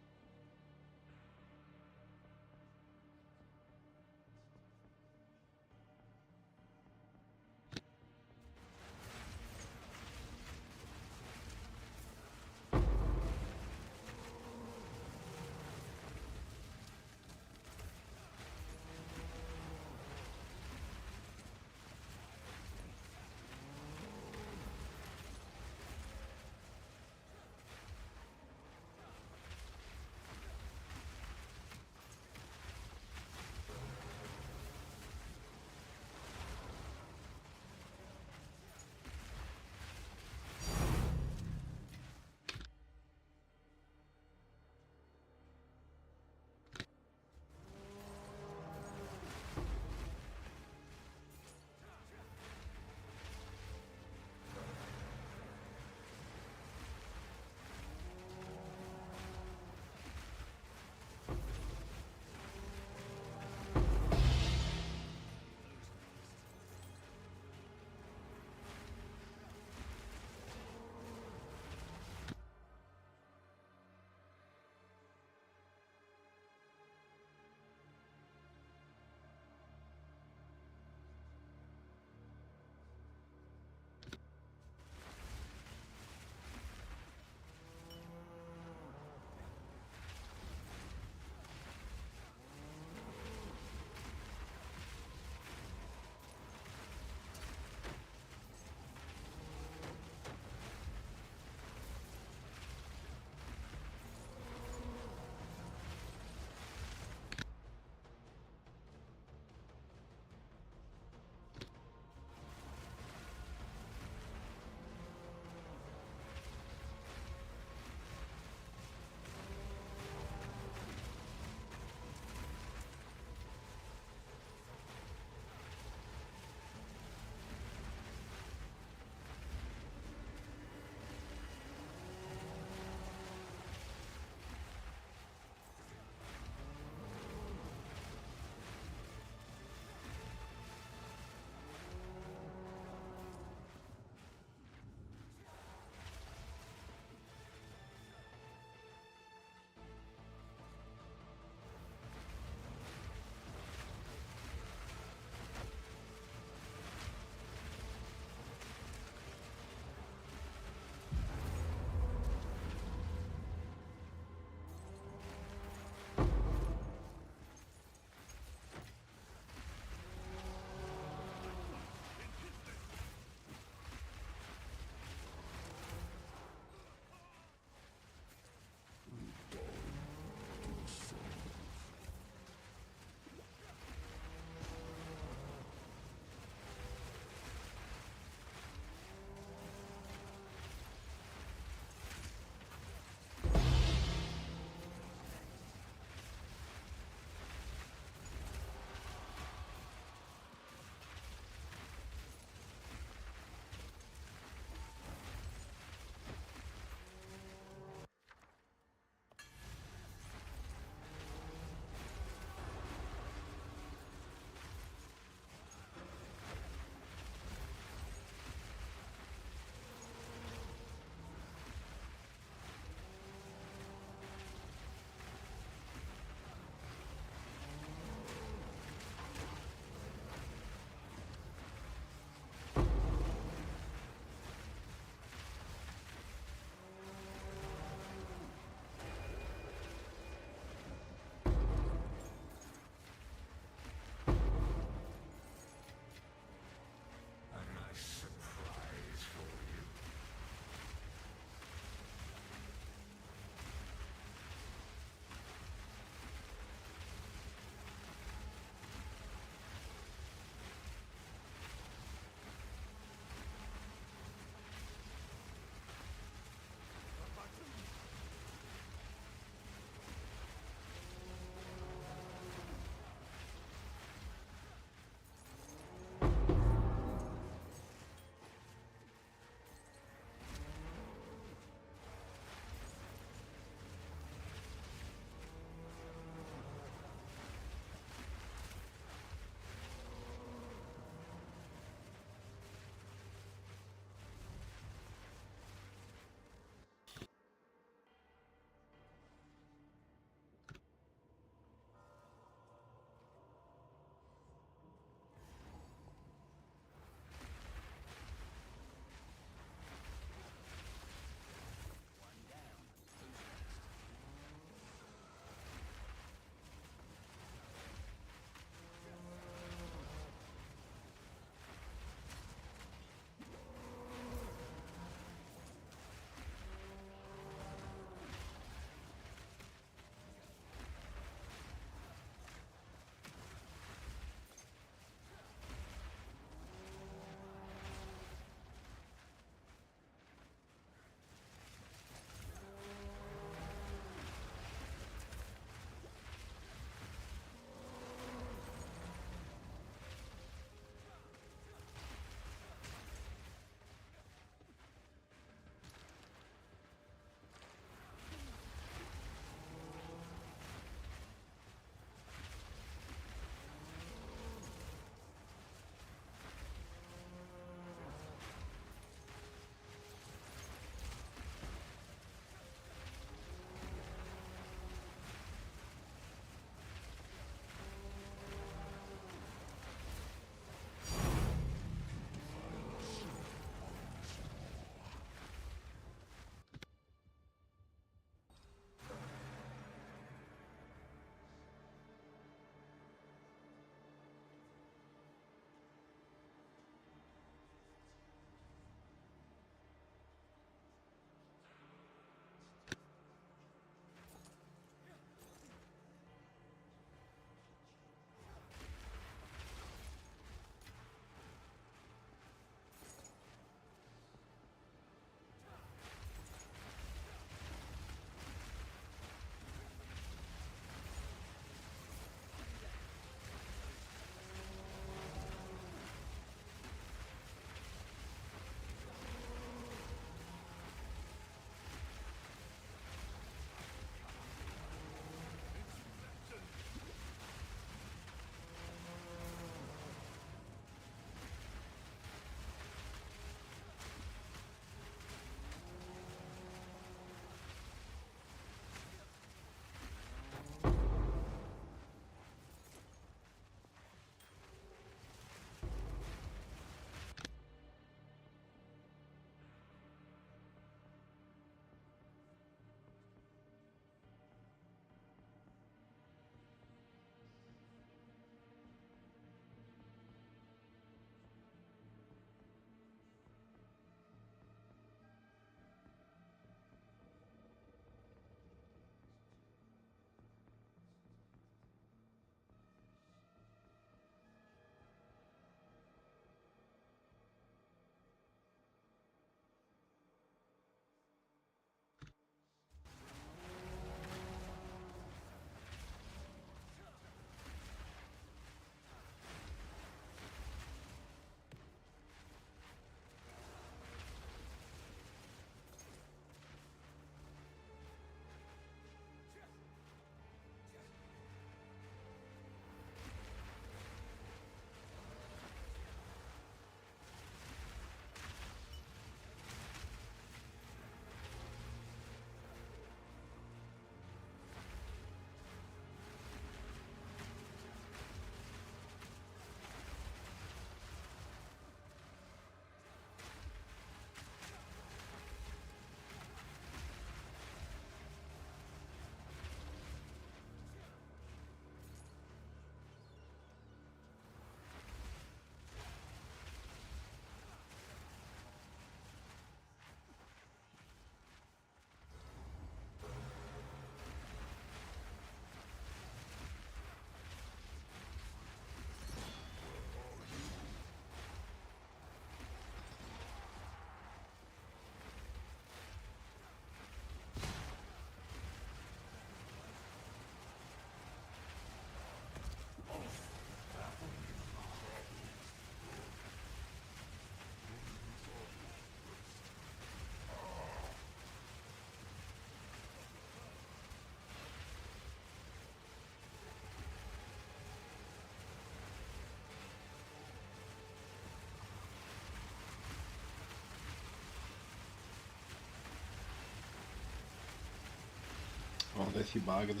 that he bugged.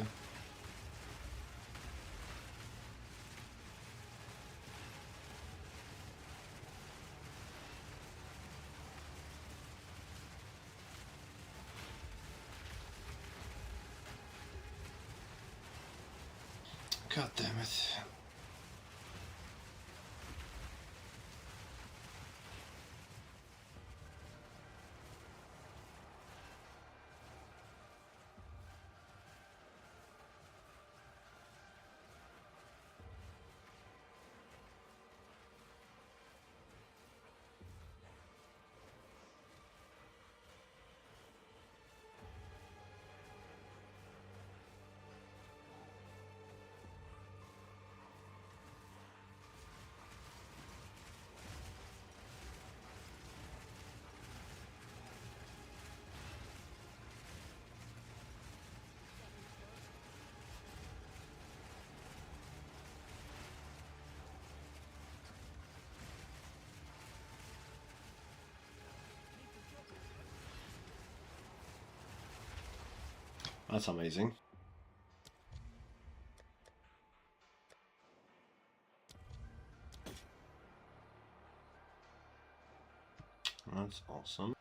God damn it. That's amazing. That's awesome.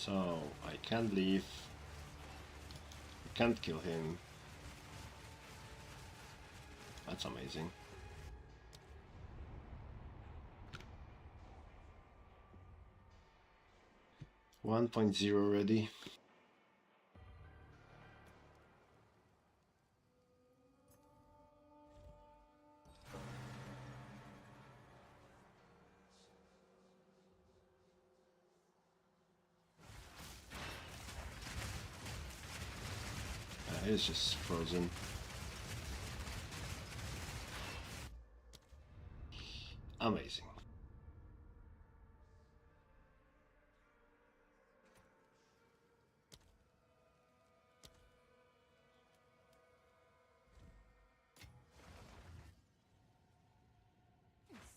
So I can't leave. I can't kill him. That's amazing. One point zero ready. It's just frozen. Amazing.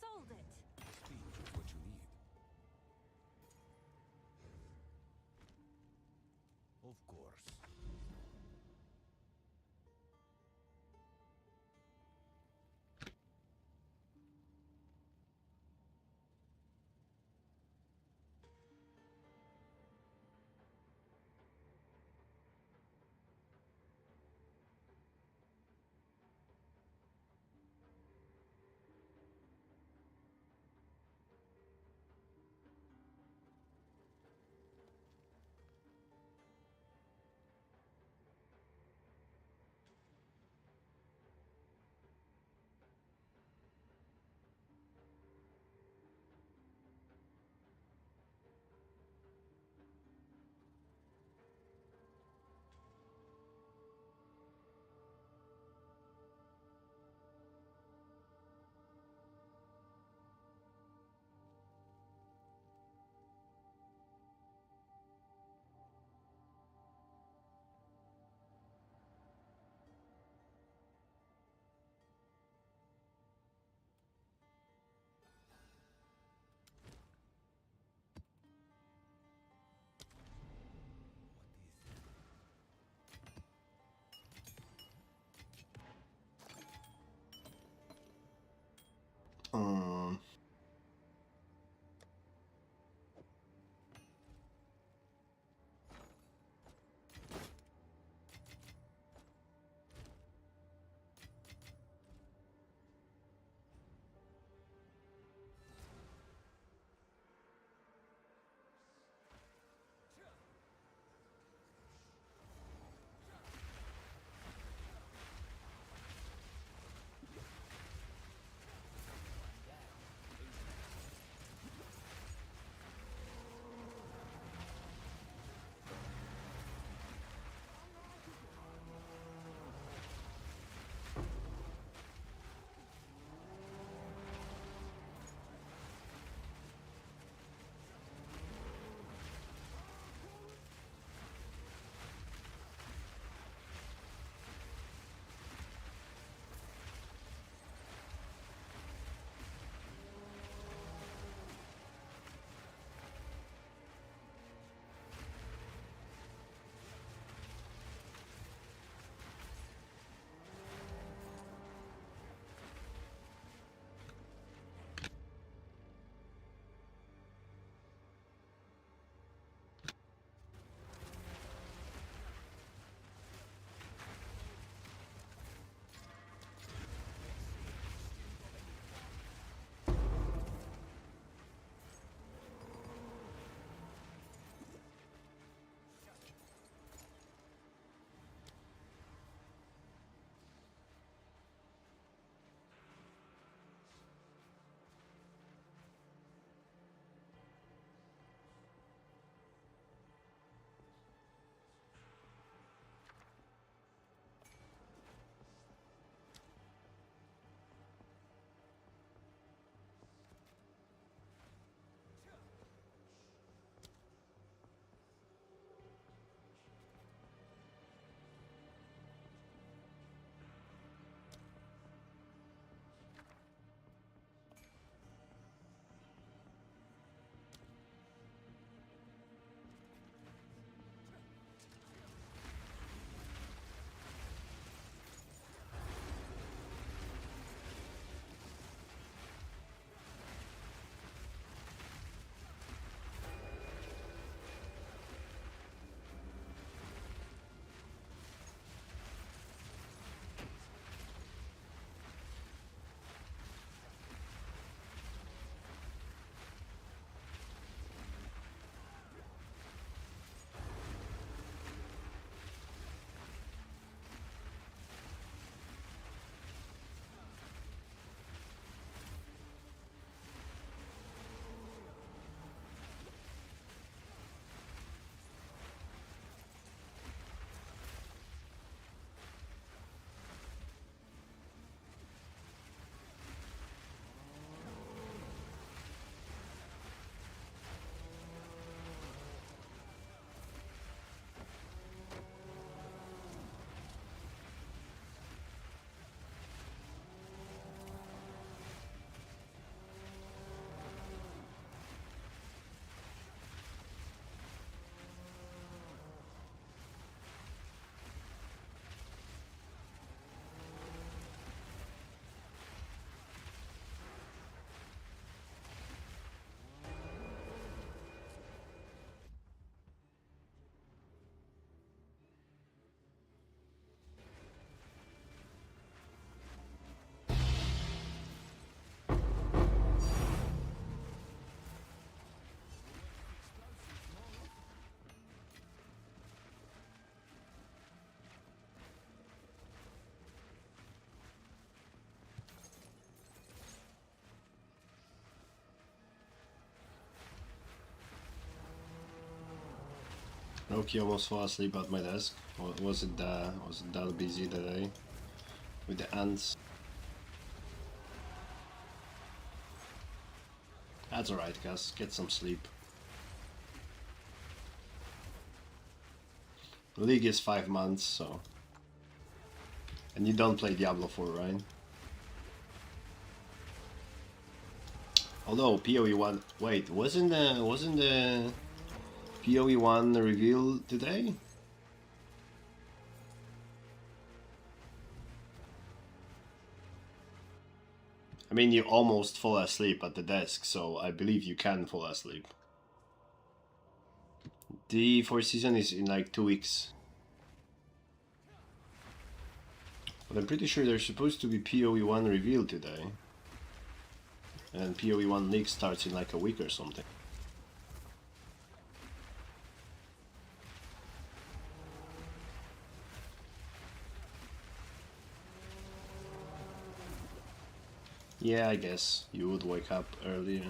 Sold it. Speed is what you need. Of course. Roki almost fell asleep at my desk. Was it that busy today with the ants? That's alright, guys. Get some sleep. League is 5 months, so. And you don't play Diablo 4, right? Although PoE 1, wait, wasn't the PoE 1 reveal today? I mean, you almost fall asleep at the desk, so I believe you can fall asleep. The fourth season is in like 2 weeks. But I'm pretty sure there's supposed to be PoE 1 reveal today. And PoE 1 league starts in like a week or something. Yeah, I guess you would wake up earlier.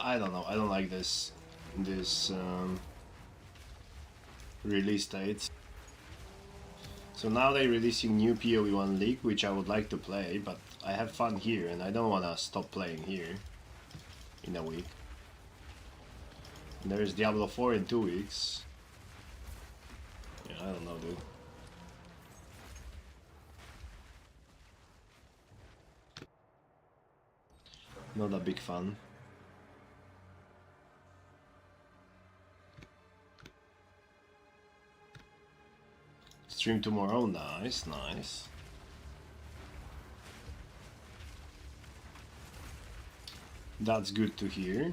I don't know. I don't like this release date. So now they're releasing new PoE 1 League, which I would like to play, but I have fun here, and I don't want to stop playing here in a week. And there's Diablo 4 in 2 weeks. Yeah, I don't know, dude. Not a big fan. Stream tomorrow, nice, nice. That's good to hear.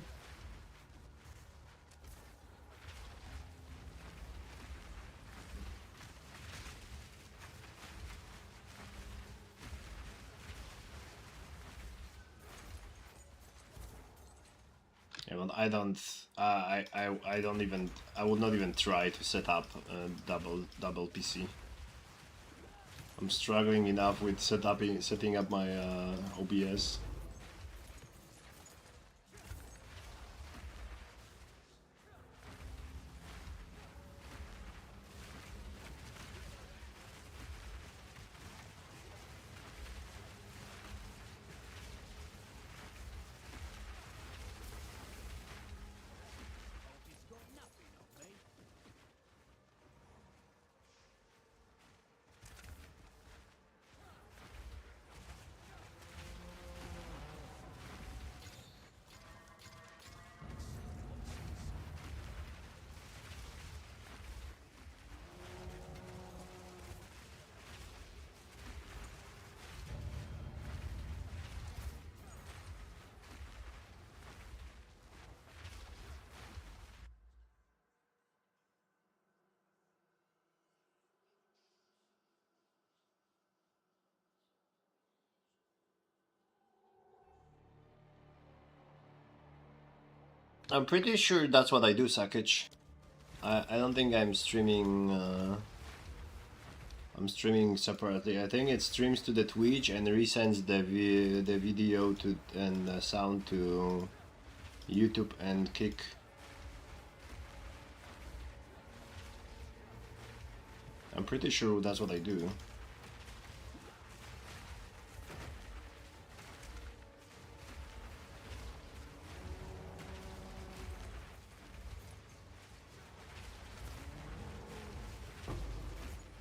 Yeah, but I don't. I don't even. I would not even try to set up a double PC. I'm struggling enough with setting up my OBS. I'm pretty sure that's what I do, Sakich. I don't think I'm streaming. I'm streaming separately. I think it streams to the Twitch and resends the video to and the sound to YouTube and Kick. I'm pretty sure that's what I do.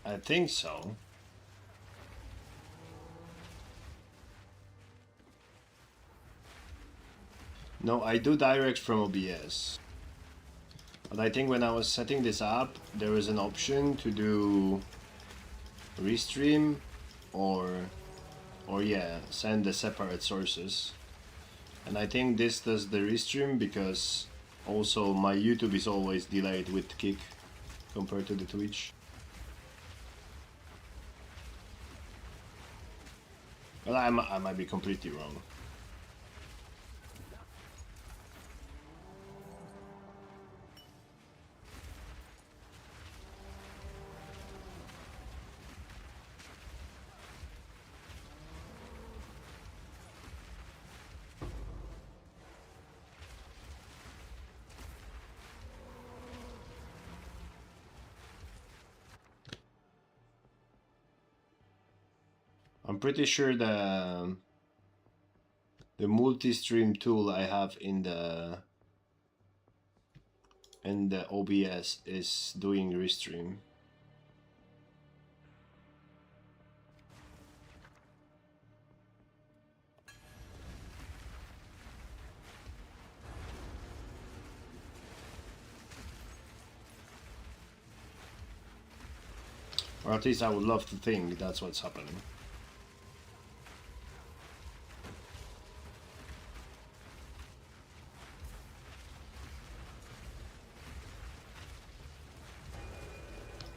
I think so. No, I do direct from OBS. But I think when I was setting this up, there was an option to do restream or yeah, send the separate sources. And I think this does the restream because also my YouTube is always delayed with Kick compared to the Twitch. Well, I might be completely wrong. I'm pretty sure the multi-stream tool I have in the OBS is doing restream. Or at least I would love to think that's what's happening.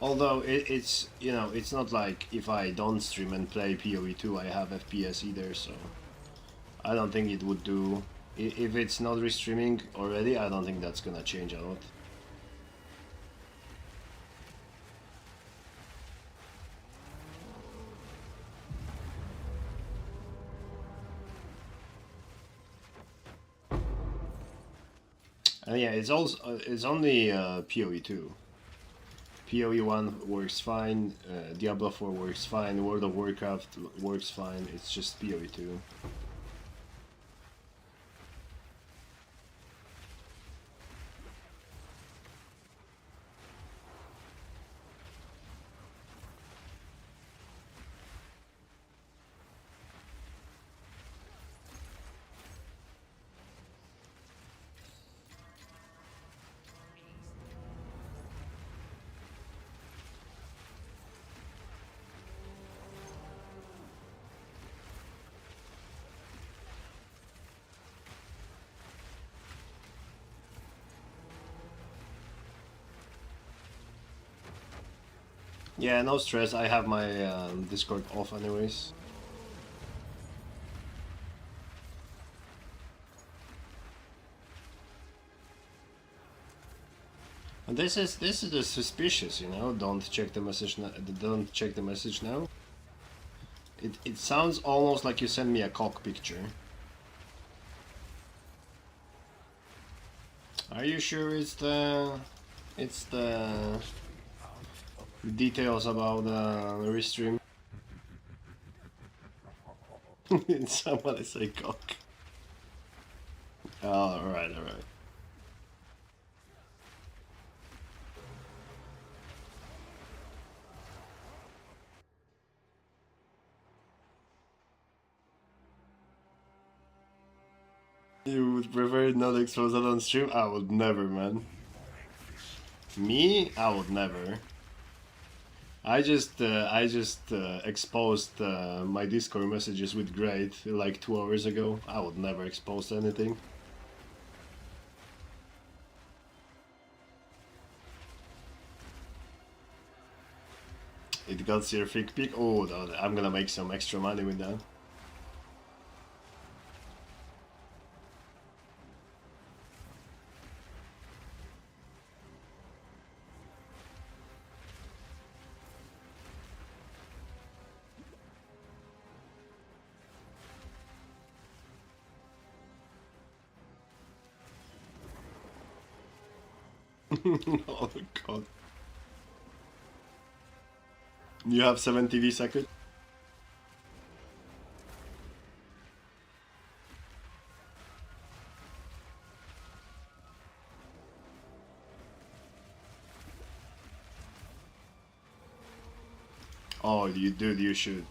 Although it's, you know, it's not like if I don't stream and play PoE2 I have FPS either, so I don't think it would do. If it's not restreaming already, I don't think that's gonna change a lot. And yeah, it's also it's only PoE2. PoE1 works fine, Diablo 4 works fine, World of Warcraft works fine, it's just PoE2. Yeah, no stress, I have my Discord off anyways. And this is just suspicious, you know. Don't check the message now. Don't check the message now. It sounds almost like you sent me a cock picture. Are you sure it's the details about the restream? Somebody say cock. Oh, alright, alright. You would prefer not expose that on stream? I would never, man. Me? I would never. I just exposed my Discord messages with Great like 2 hours ago. I would never expose anything. It got your freak pick. Oh, I'm gonna make some extra money with that. Oh god. You have 7 TV seconds? Oh, you dude, you should.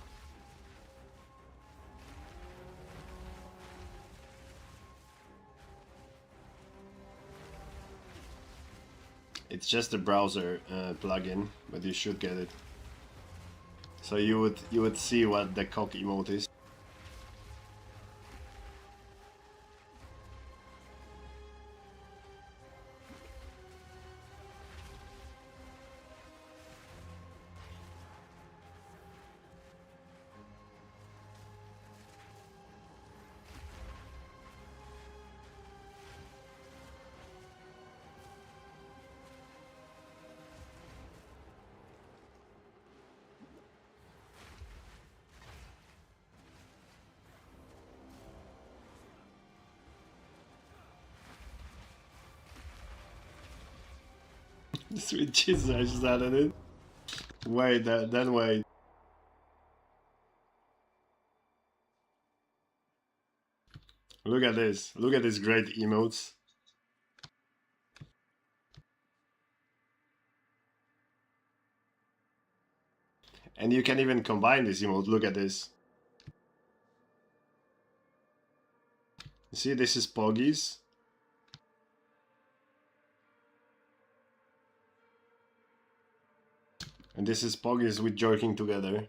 It's just a browser plugin, but you should get it. So you would see what the cock emote is. Sweet Jesus, I just added it. Wait, then wait. Look at this. Look at these great emotes. And you can even combine this emote. Look at this. You see, this is Poggies. And this is Poggies with jerking together.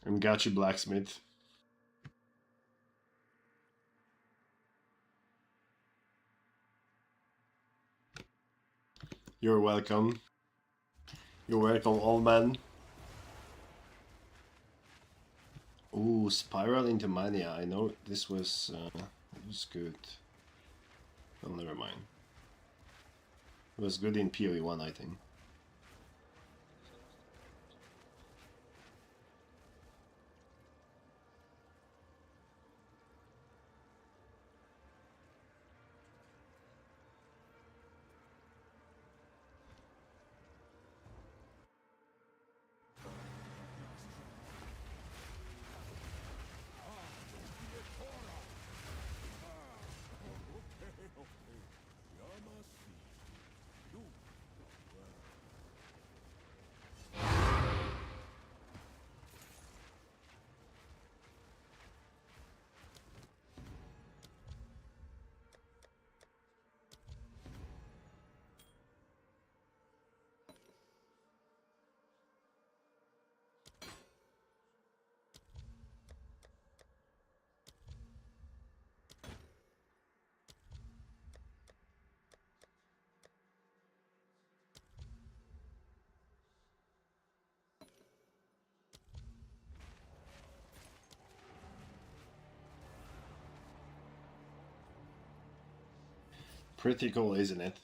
And Gachi Blacksmith. You're welcome. You're welcome, old man. Ooh, Spiral into Mania. I know this was good. Well, never mind. It was good in PoE 1, I think. Pretty cool, isn't it?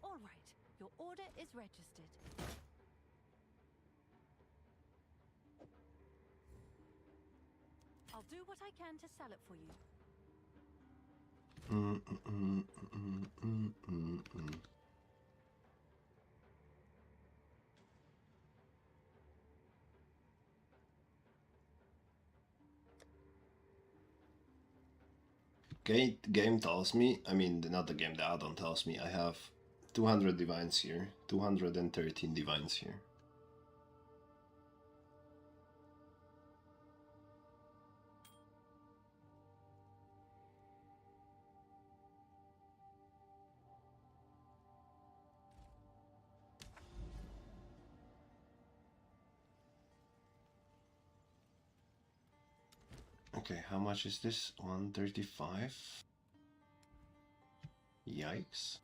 All right, your order is registered. I'll do what I can to sell it for you. Game tells me, I mean, not the game, the add-on tells me I have 200 divines here, 213 divines here. Okay, how much is this? 135? Yikes.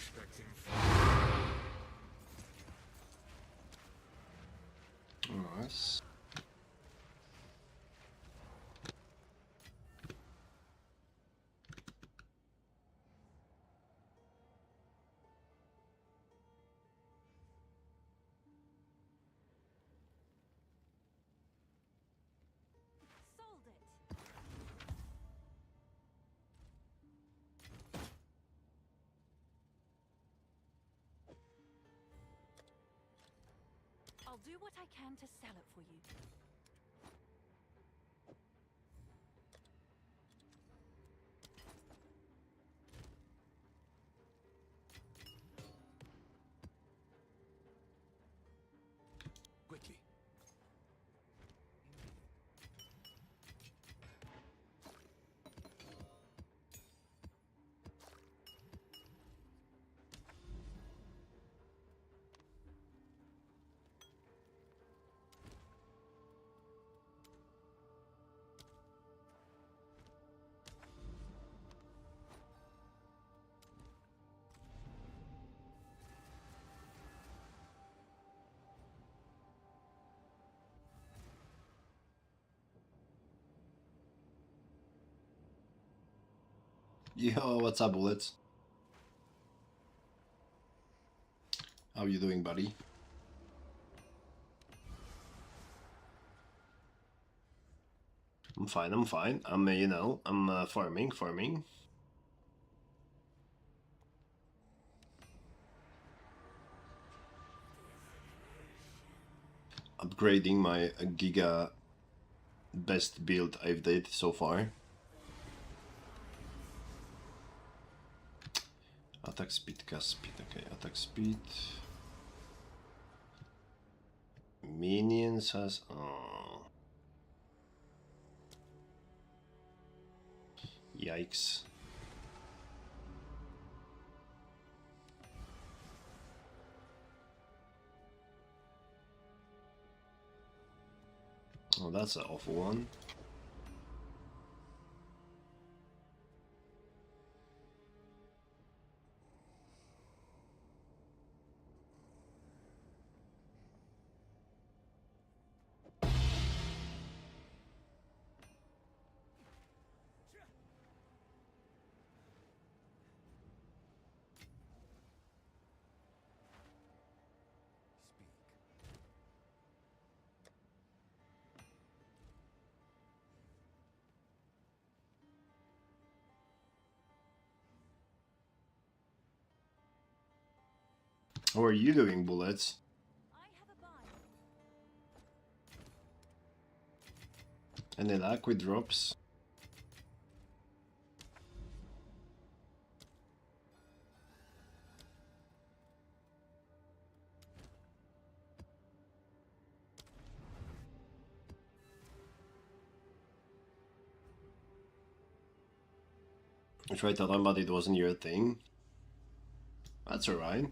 expecting Nice. Sold it. I'll do what I can to sell it for you. Quickly. Yo, what's up, Bullets? How you doing, buddy? I'm fine, I'm fine. I'm, you know, I'm farming. Upgrading my Giga best build I've did so far. Attack speed, cast speed, okay, attack speed. Minions has... Oh. Yikes. Oh, that's an awful one. How are you doing, Bullets? I have a buy. Any luck with drops? I tried to run, but it wasn't your thing. That's alright.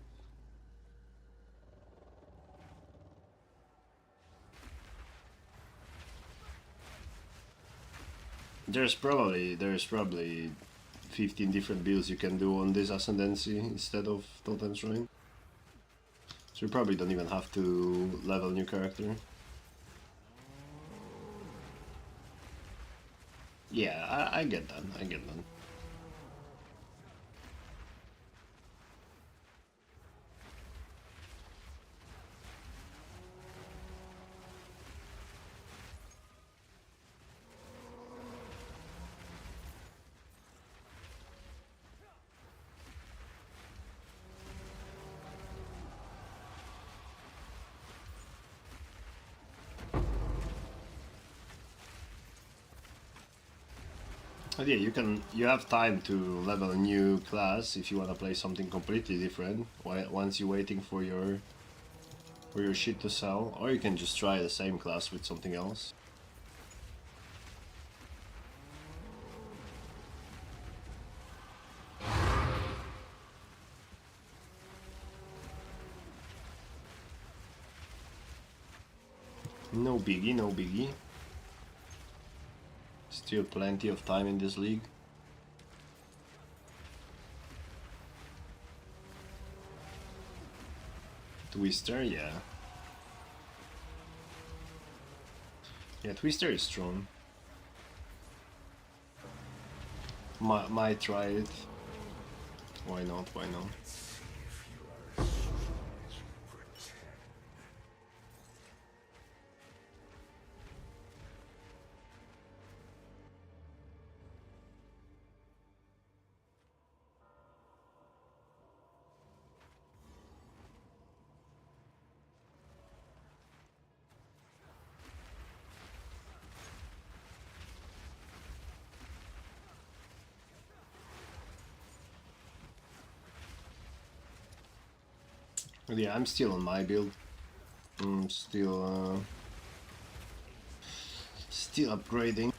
There's probably 15 different builds you can do on this Ascendancy instead of Totem Shrine. So you probably don't even have to level new character. Yeah, I get that, I get that. But yeah, you have time to level a new class if you want to play something completely different once you're waiting for your shit to sell, or you can just try the same class with something else. No biggie, no biggie. Still plenty of time in this league. Twister, yeah. Yeah, Twister is strong. Might try it. Why not? Why not? But yeah, I'm still on my build. I'm still upgrading.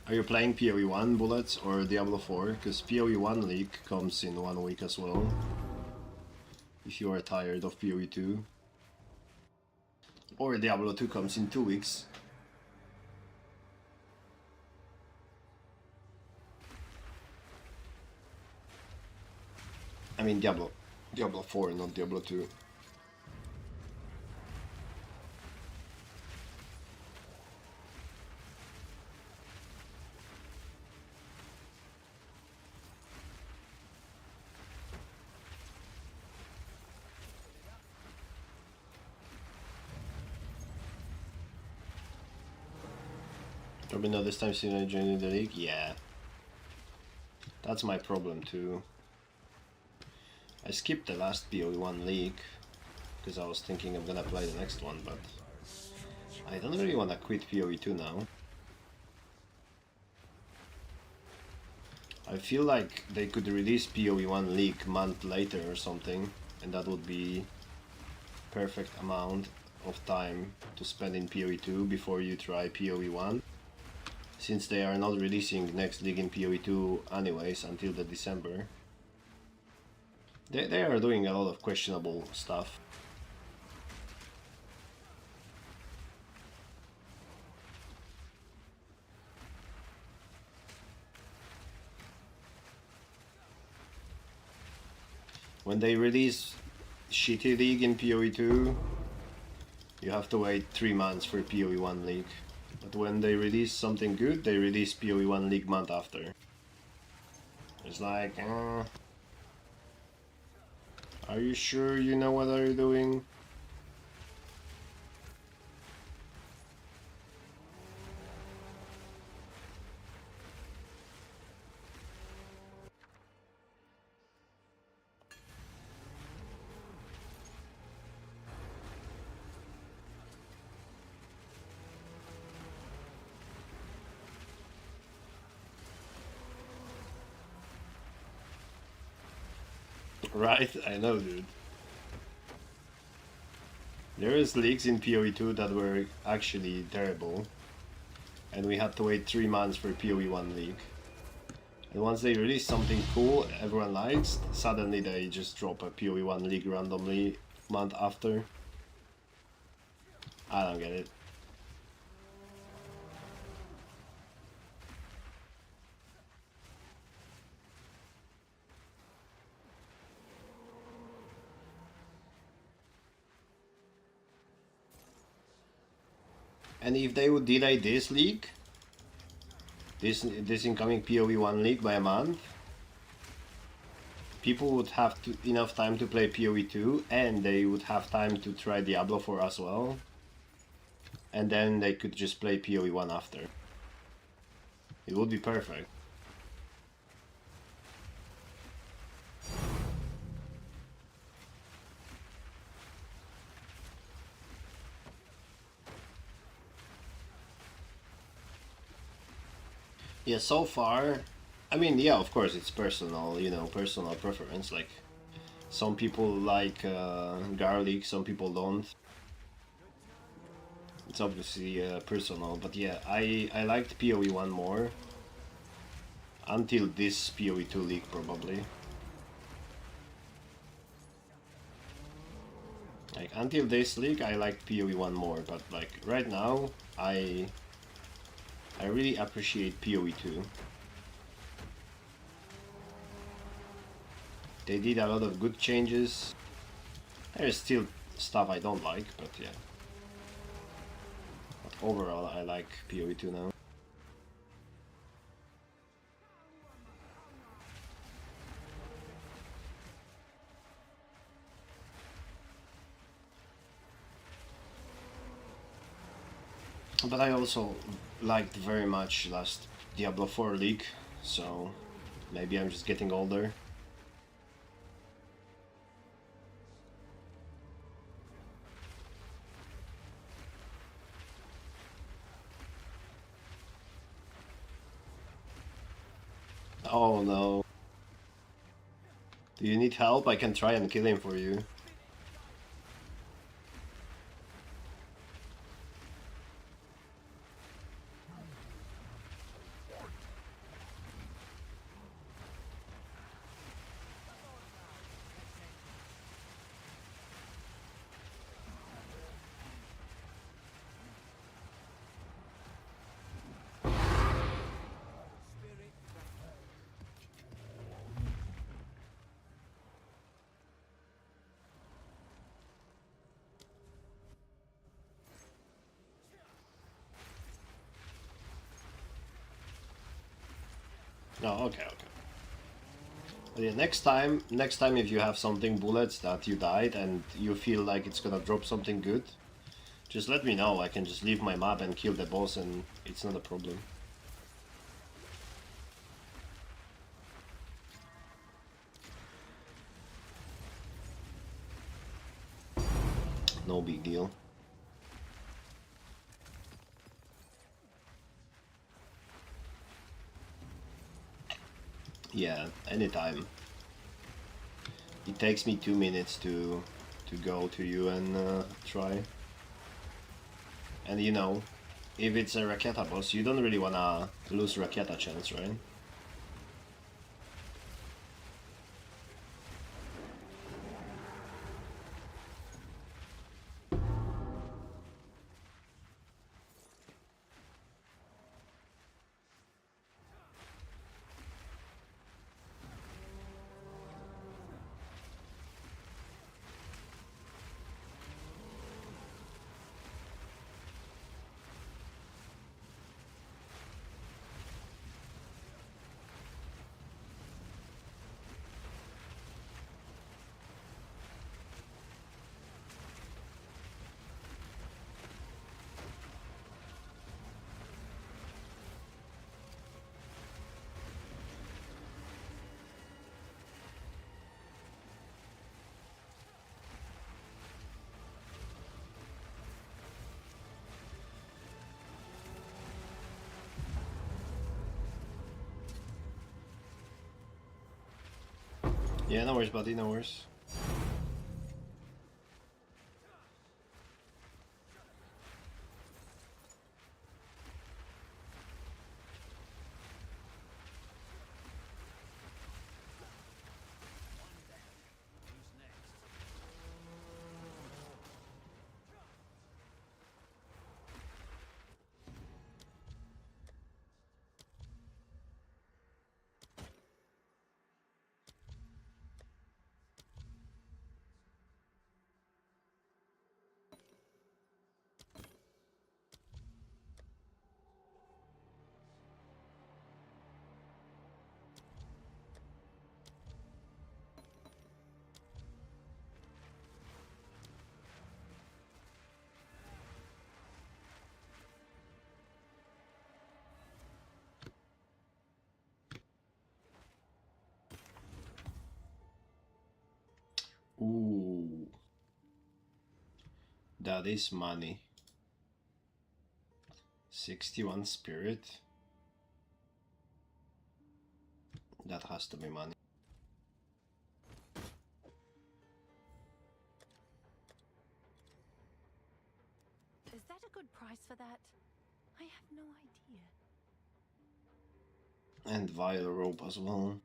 Are you playing PoE 1 Bullets or Diablo 4? Because PoE 1 leak comes in 1 week as well. If you are tired of PoE 2. Or Diablo 2 comes in 2 weeks. I mean Diablo 4, not Diablo 2. Probably not this time since I joined the league. Yeah, that's my problem too. I skipped the last PoE 1 league because I was thinking I'm gonna play the next one, but I don't really wanna quit PoE 2 now. I feel like they could release PoE 1 league month later or something, and that would be perfect amount of time to spend in PoE 2 before you try PoE 1. Since they are not releasing next league in PoE 2 anyways until the December. They are doing a lot of questionable stuff. When they release shitty league in PoE 2, you have to wait 3 months for PoE 1 league. But when they release something good, they release PoE 1 league month after. It's like, are you sure you know what are you doing? Right, I know, dude. There is leaks in PoE 2 that were actually terrible, and we had to wait 3 months for PoE 1 leak. And once they release something cool everyone likes, suddenly they just drop a PoE 1 leak randomly month after. I don't get it. And if they would delay this leak, this incoming PoE 1 leak by a month, people would have enough time to play PoE 2, and they would have time to try Diablo 4 as well. And then they could just play PoE 1 after. It would be perfect. Yeah, so far, I mean, yeah, of course, it's personal, you know, personal preference. Like, some people like garlic, some people don't. It's obviously personal, but yeah, I liked PoE 1 more. Until this PoE 2 leak, probably. Like, until this leak, I liked PoE 1 more, but like, right now, I really appreciate PoE 2. They did a lot of good changes. There's still stuff I don't like, but yeah. But overall, I like PoE 2 now. But I also liked very much last Diablo 4 leak, so maybe I'm just getting older. Oh no. Do you need help? I can try and kill him for you. Oh, okay, okay. But yeah, next time if you have something bullets that you died and you feel like it's gonna drop something good, just let me know. I can just leave my map and kill the boss, and it's not a problem. No big deal. Yeah, anytime. It takes me 2 minutes to go to you and try. And you know, if it's a Raketa boss, you don't really wanna lose Raketa chance, right? Yeah, no worries, buddy, no worries. That is money. 61 spirit. That has to be money. Is that a good price for that? I have no idea. And vile rope as well.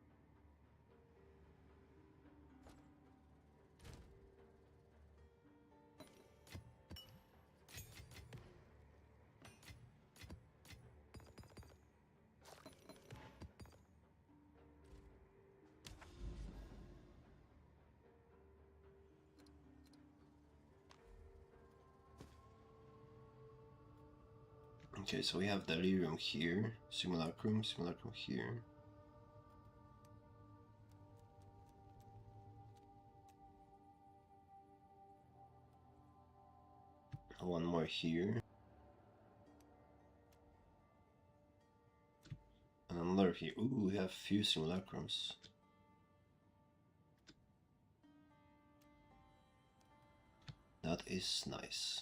Okay, so we have delirium here, simulacrum here. One more here. And another here. Ooh, we have few simulacrums. That is nice.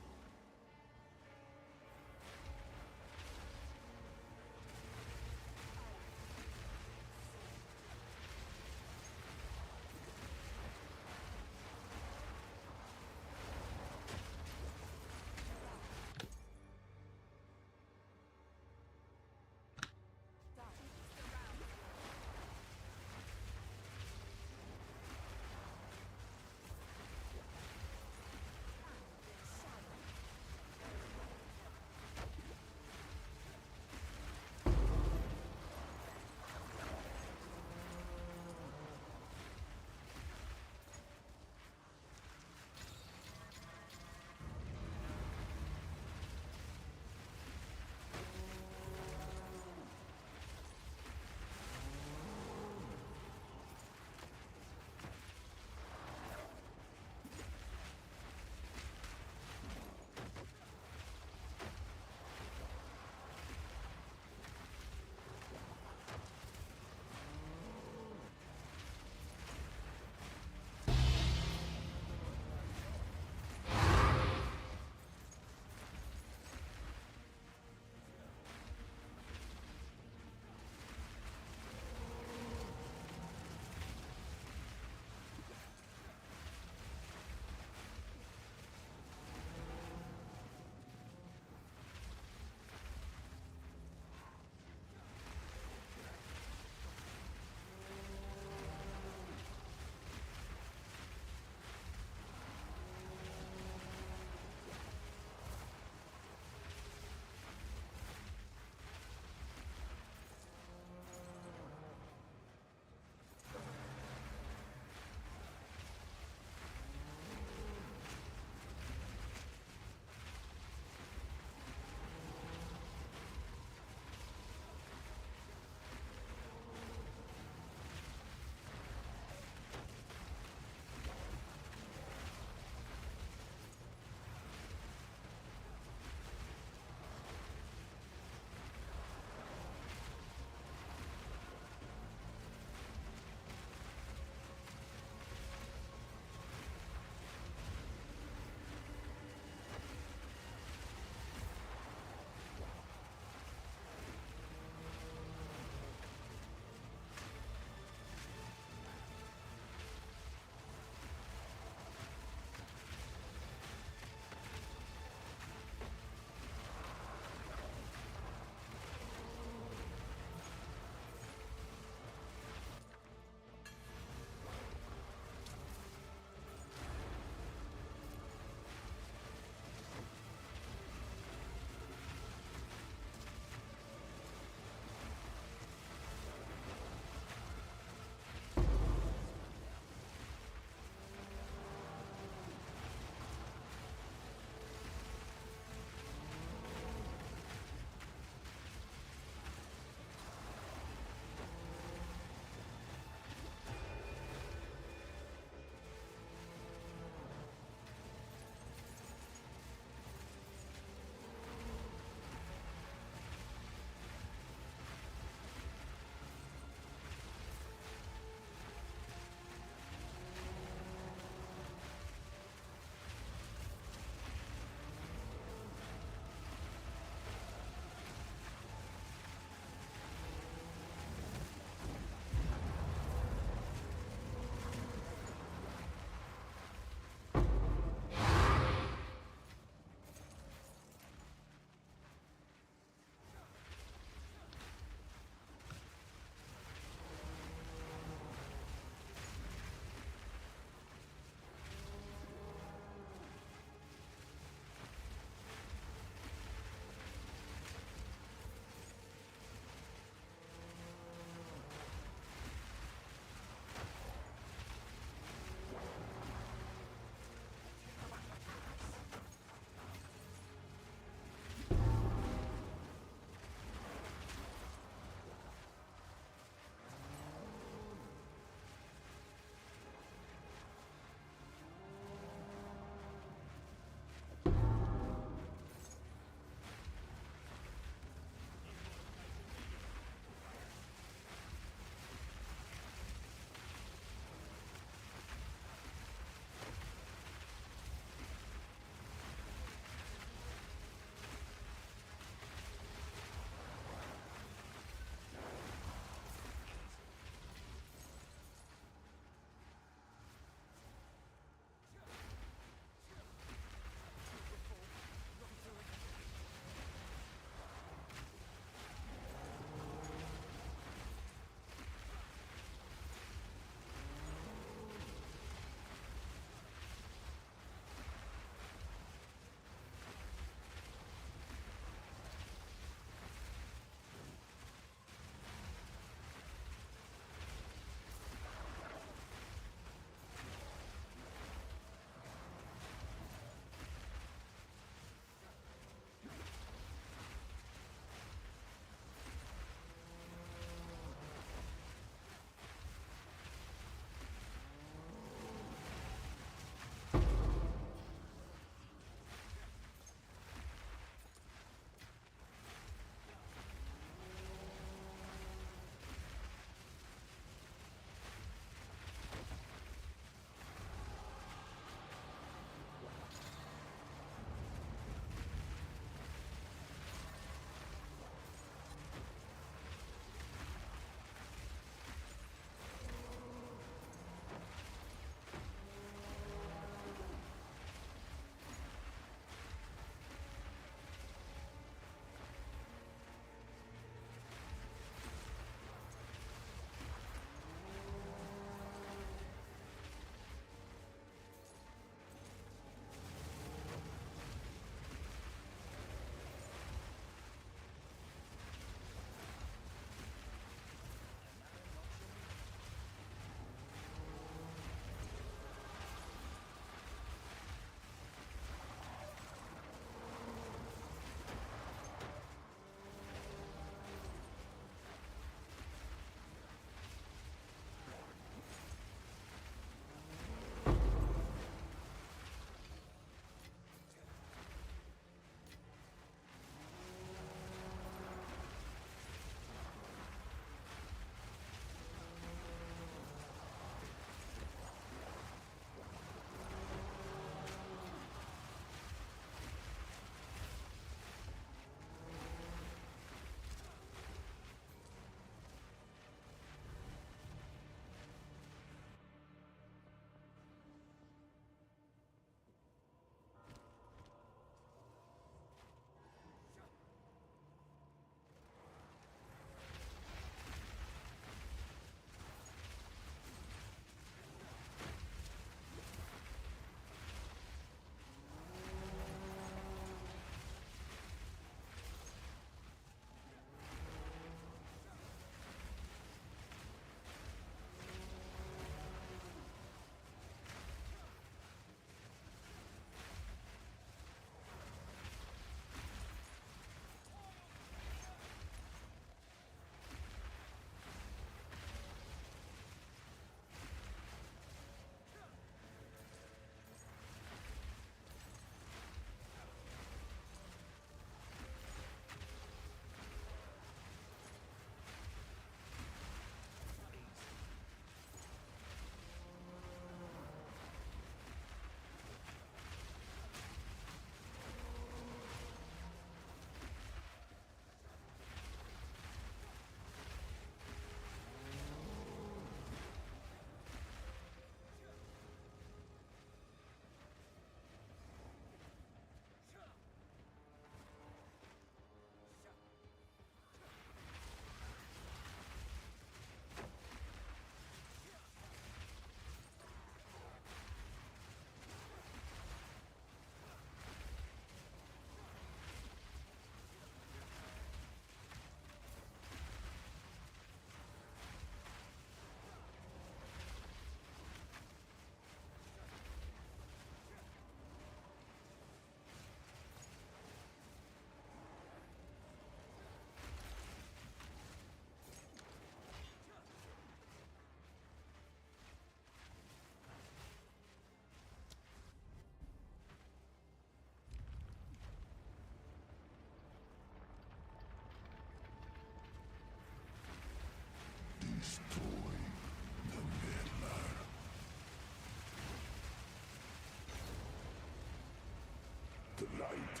The light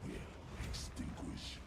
will extinguish.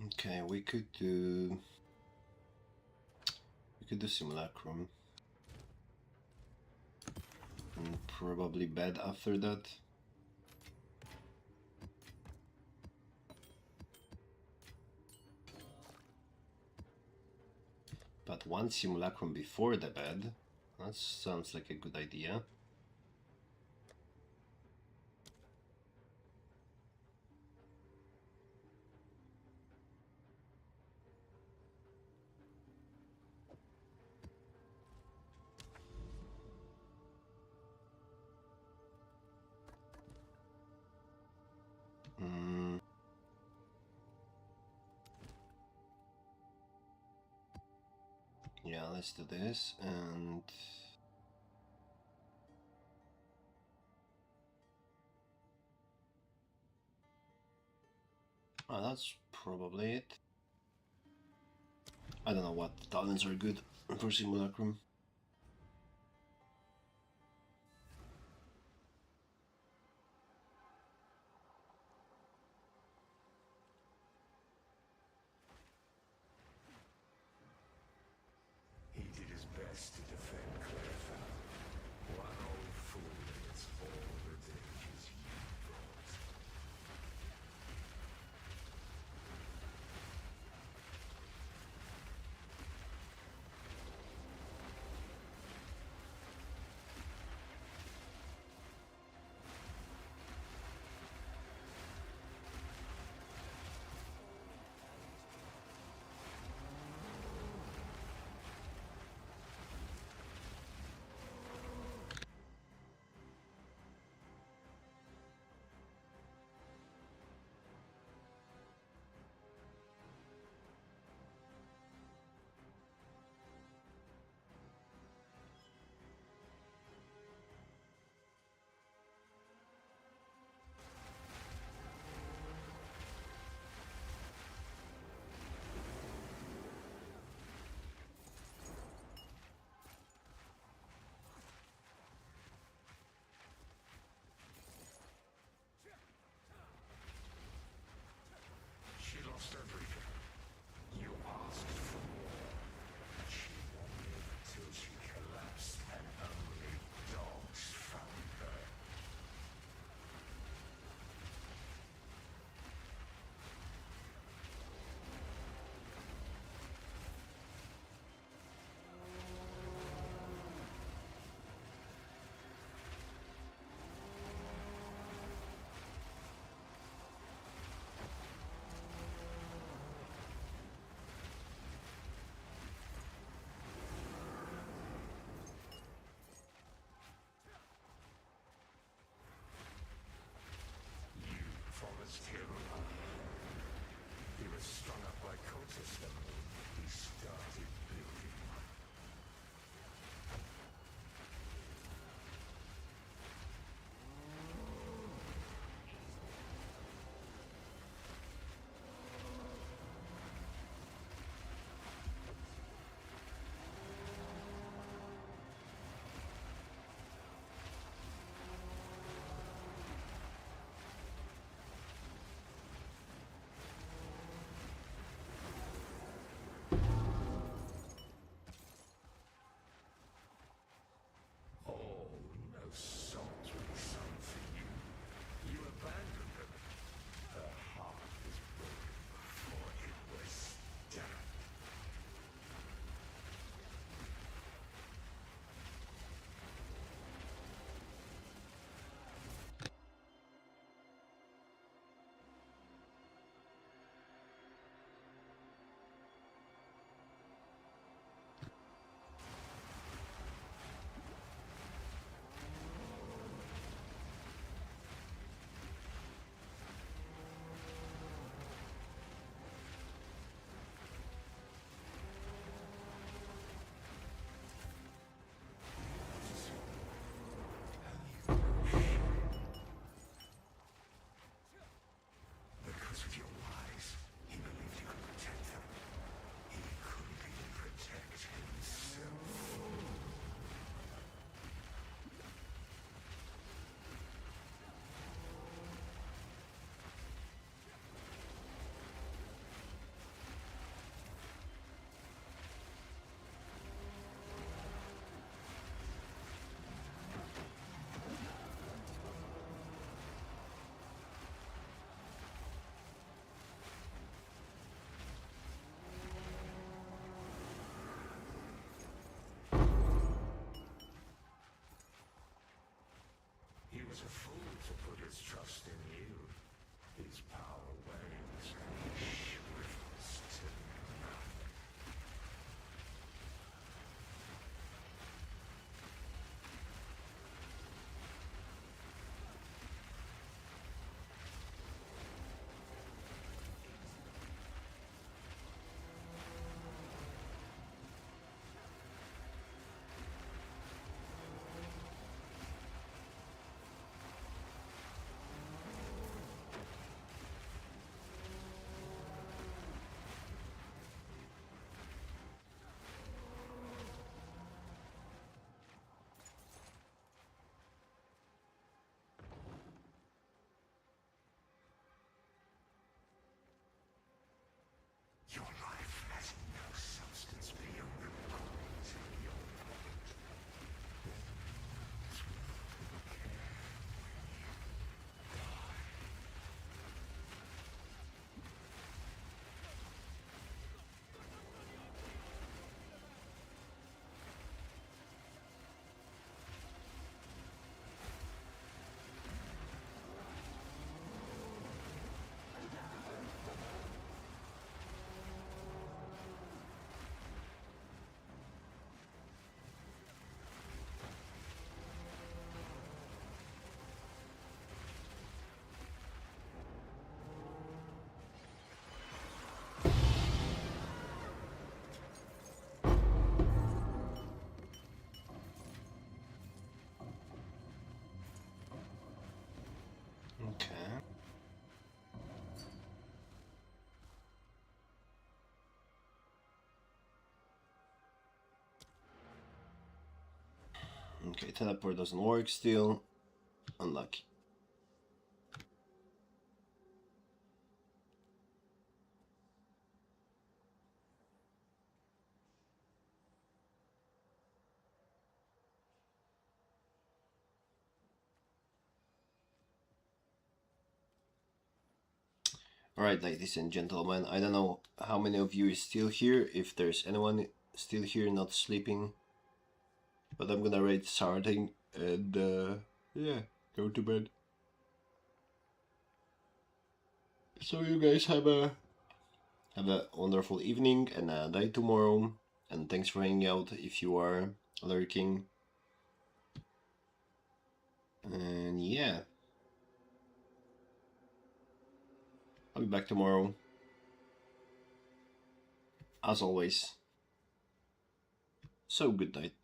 Okay, we could do Simulacrum. And probably bed after that. But one Simulacrum before the bed. That sounds like a good idea. Yeah, let's do this, and oh, that's probably it. I don't know what talents are good for Simulacrum. best to defend Clairfell. One old fool gets all the dangers you brought. Okay, teleport doesn't work still. Unlucky. Alright, ladies and gentlemen, I don't know how many of you is still here, if there's anyone still here not sleeping. But I'm gonna rate starting and yeah, go to bed. So you guys have a wonderful evening and a day tomorrow, and thanks for hanging out if you are lurking. And yeah, I'll be back tomorrow as always. So good night.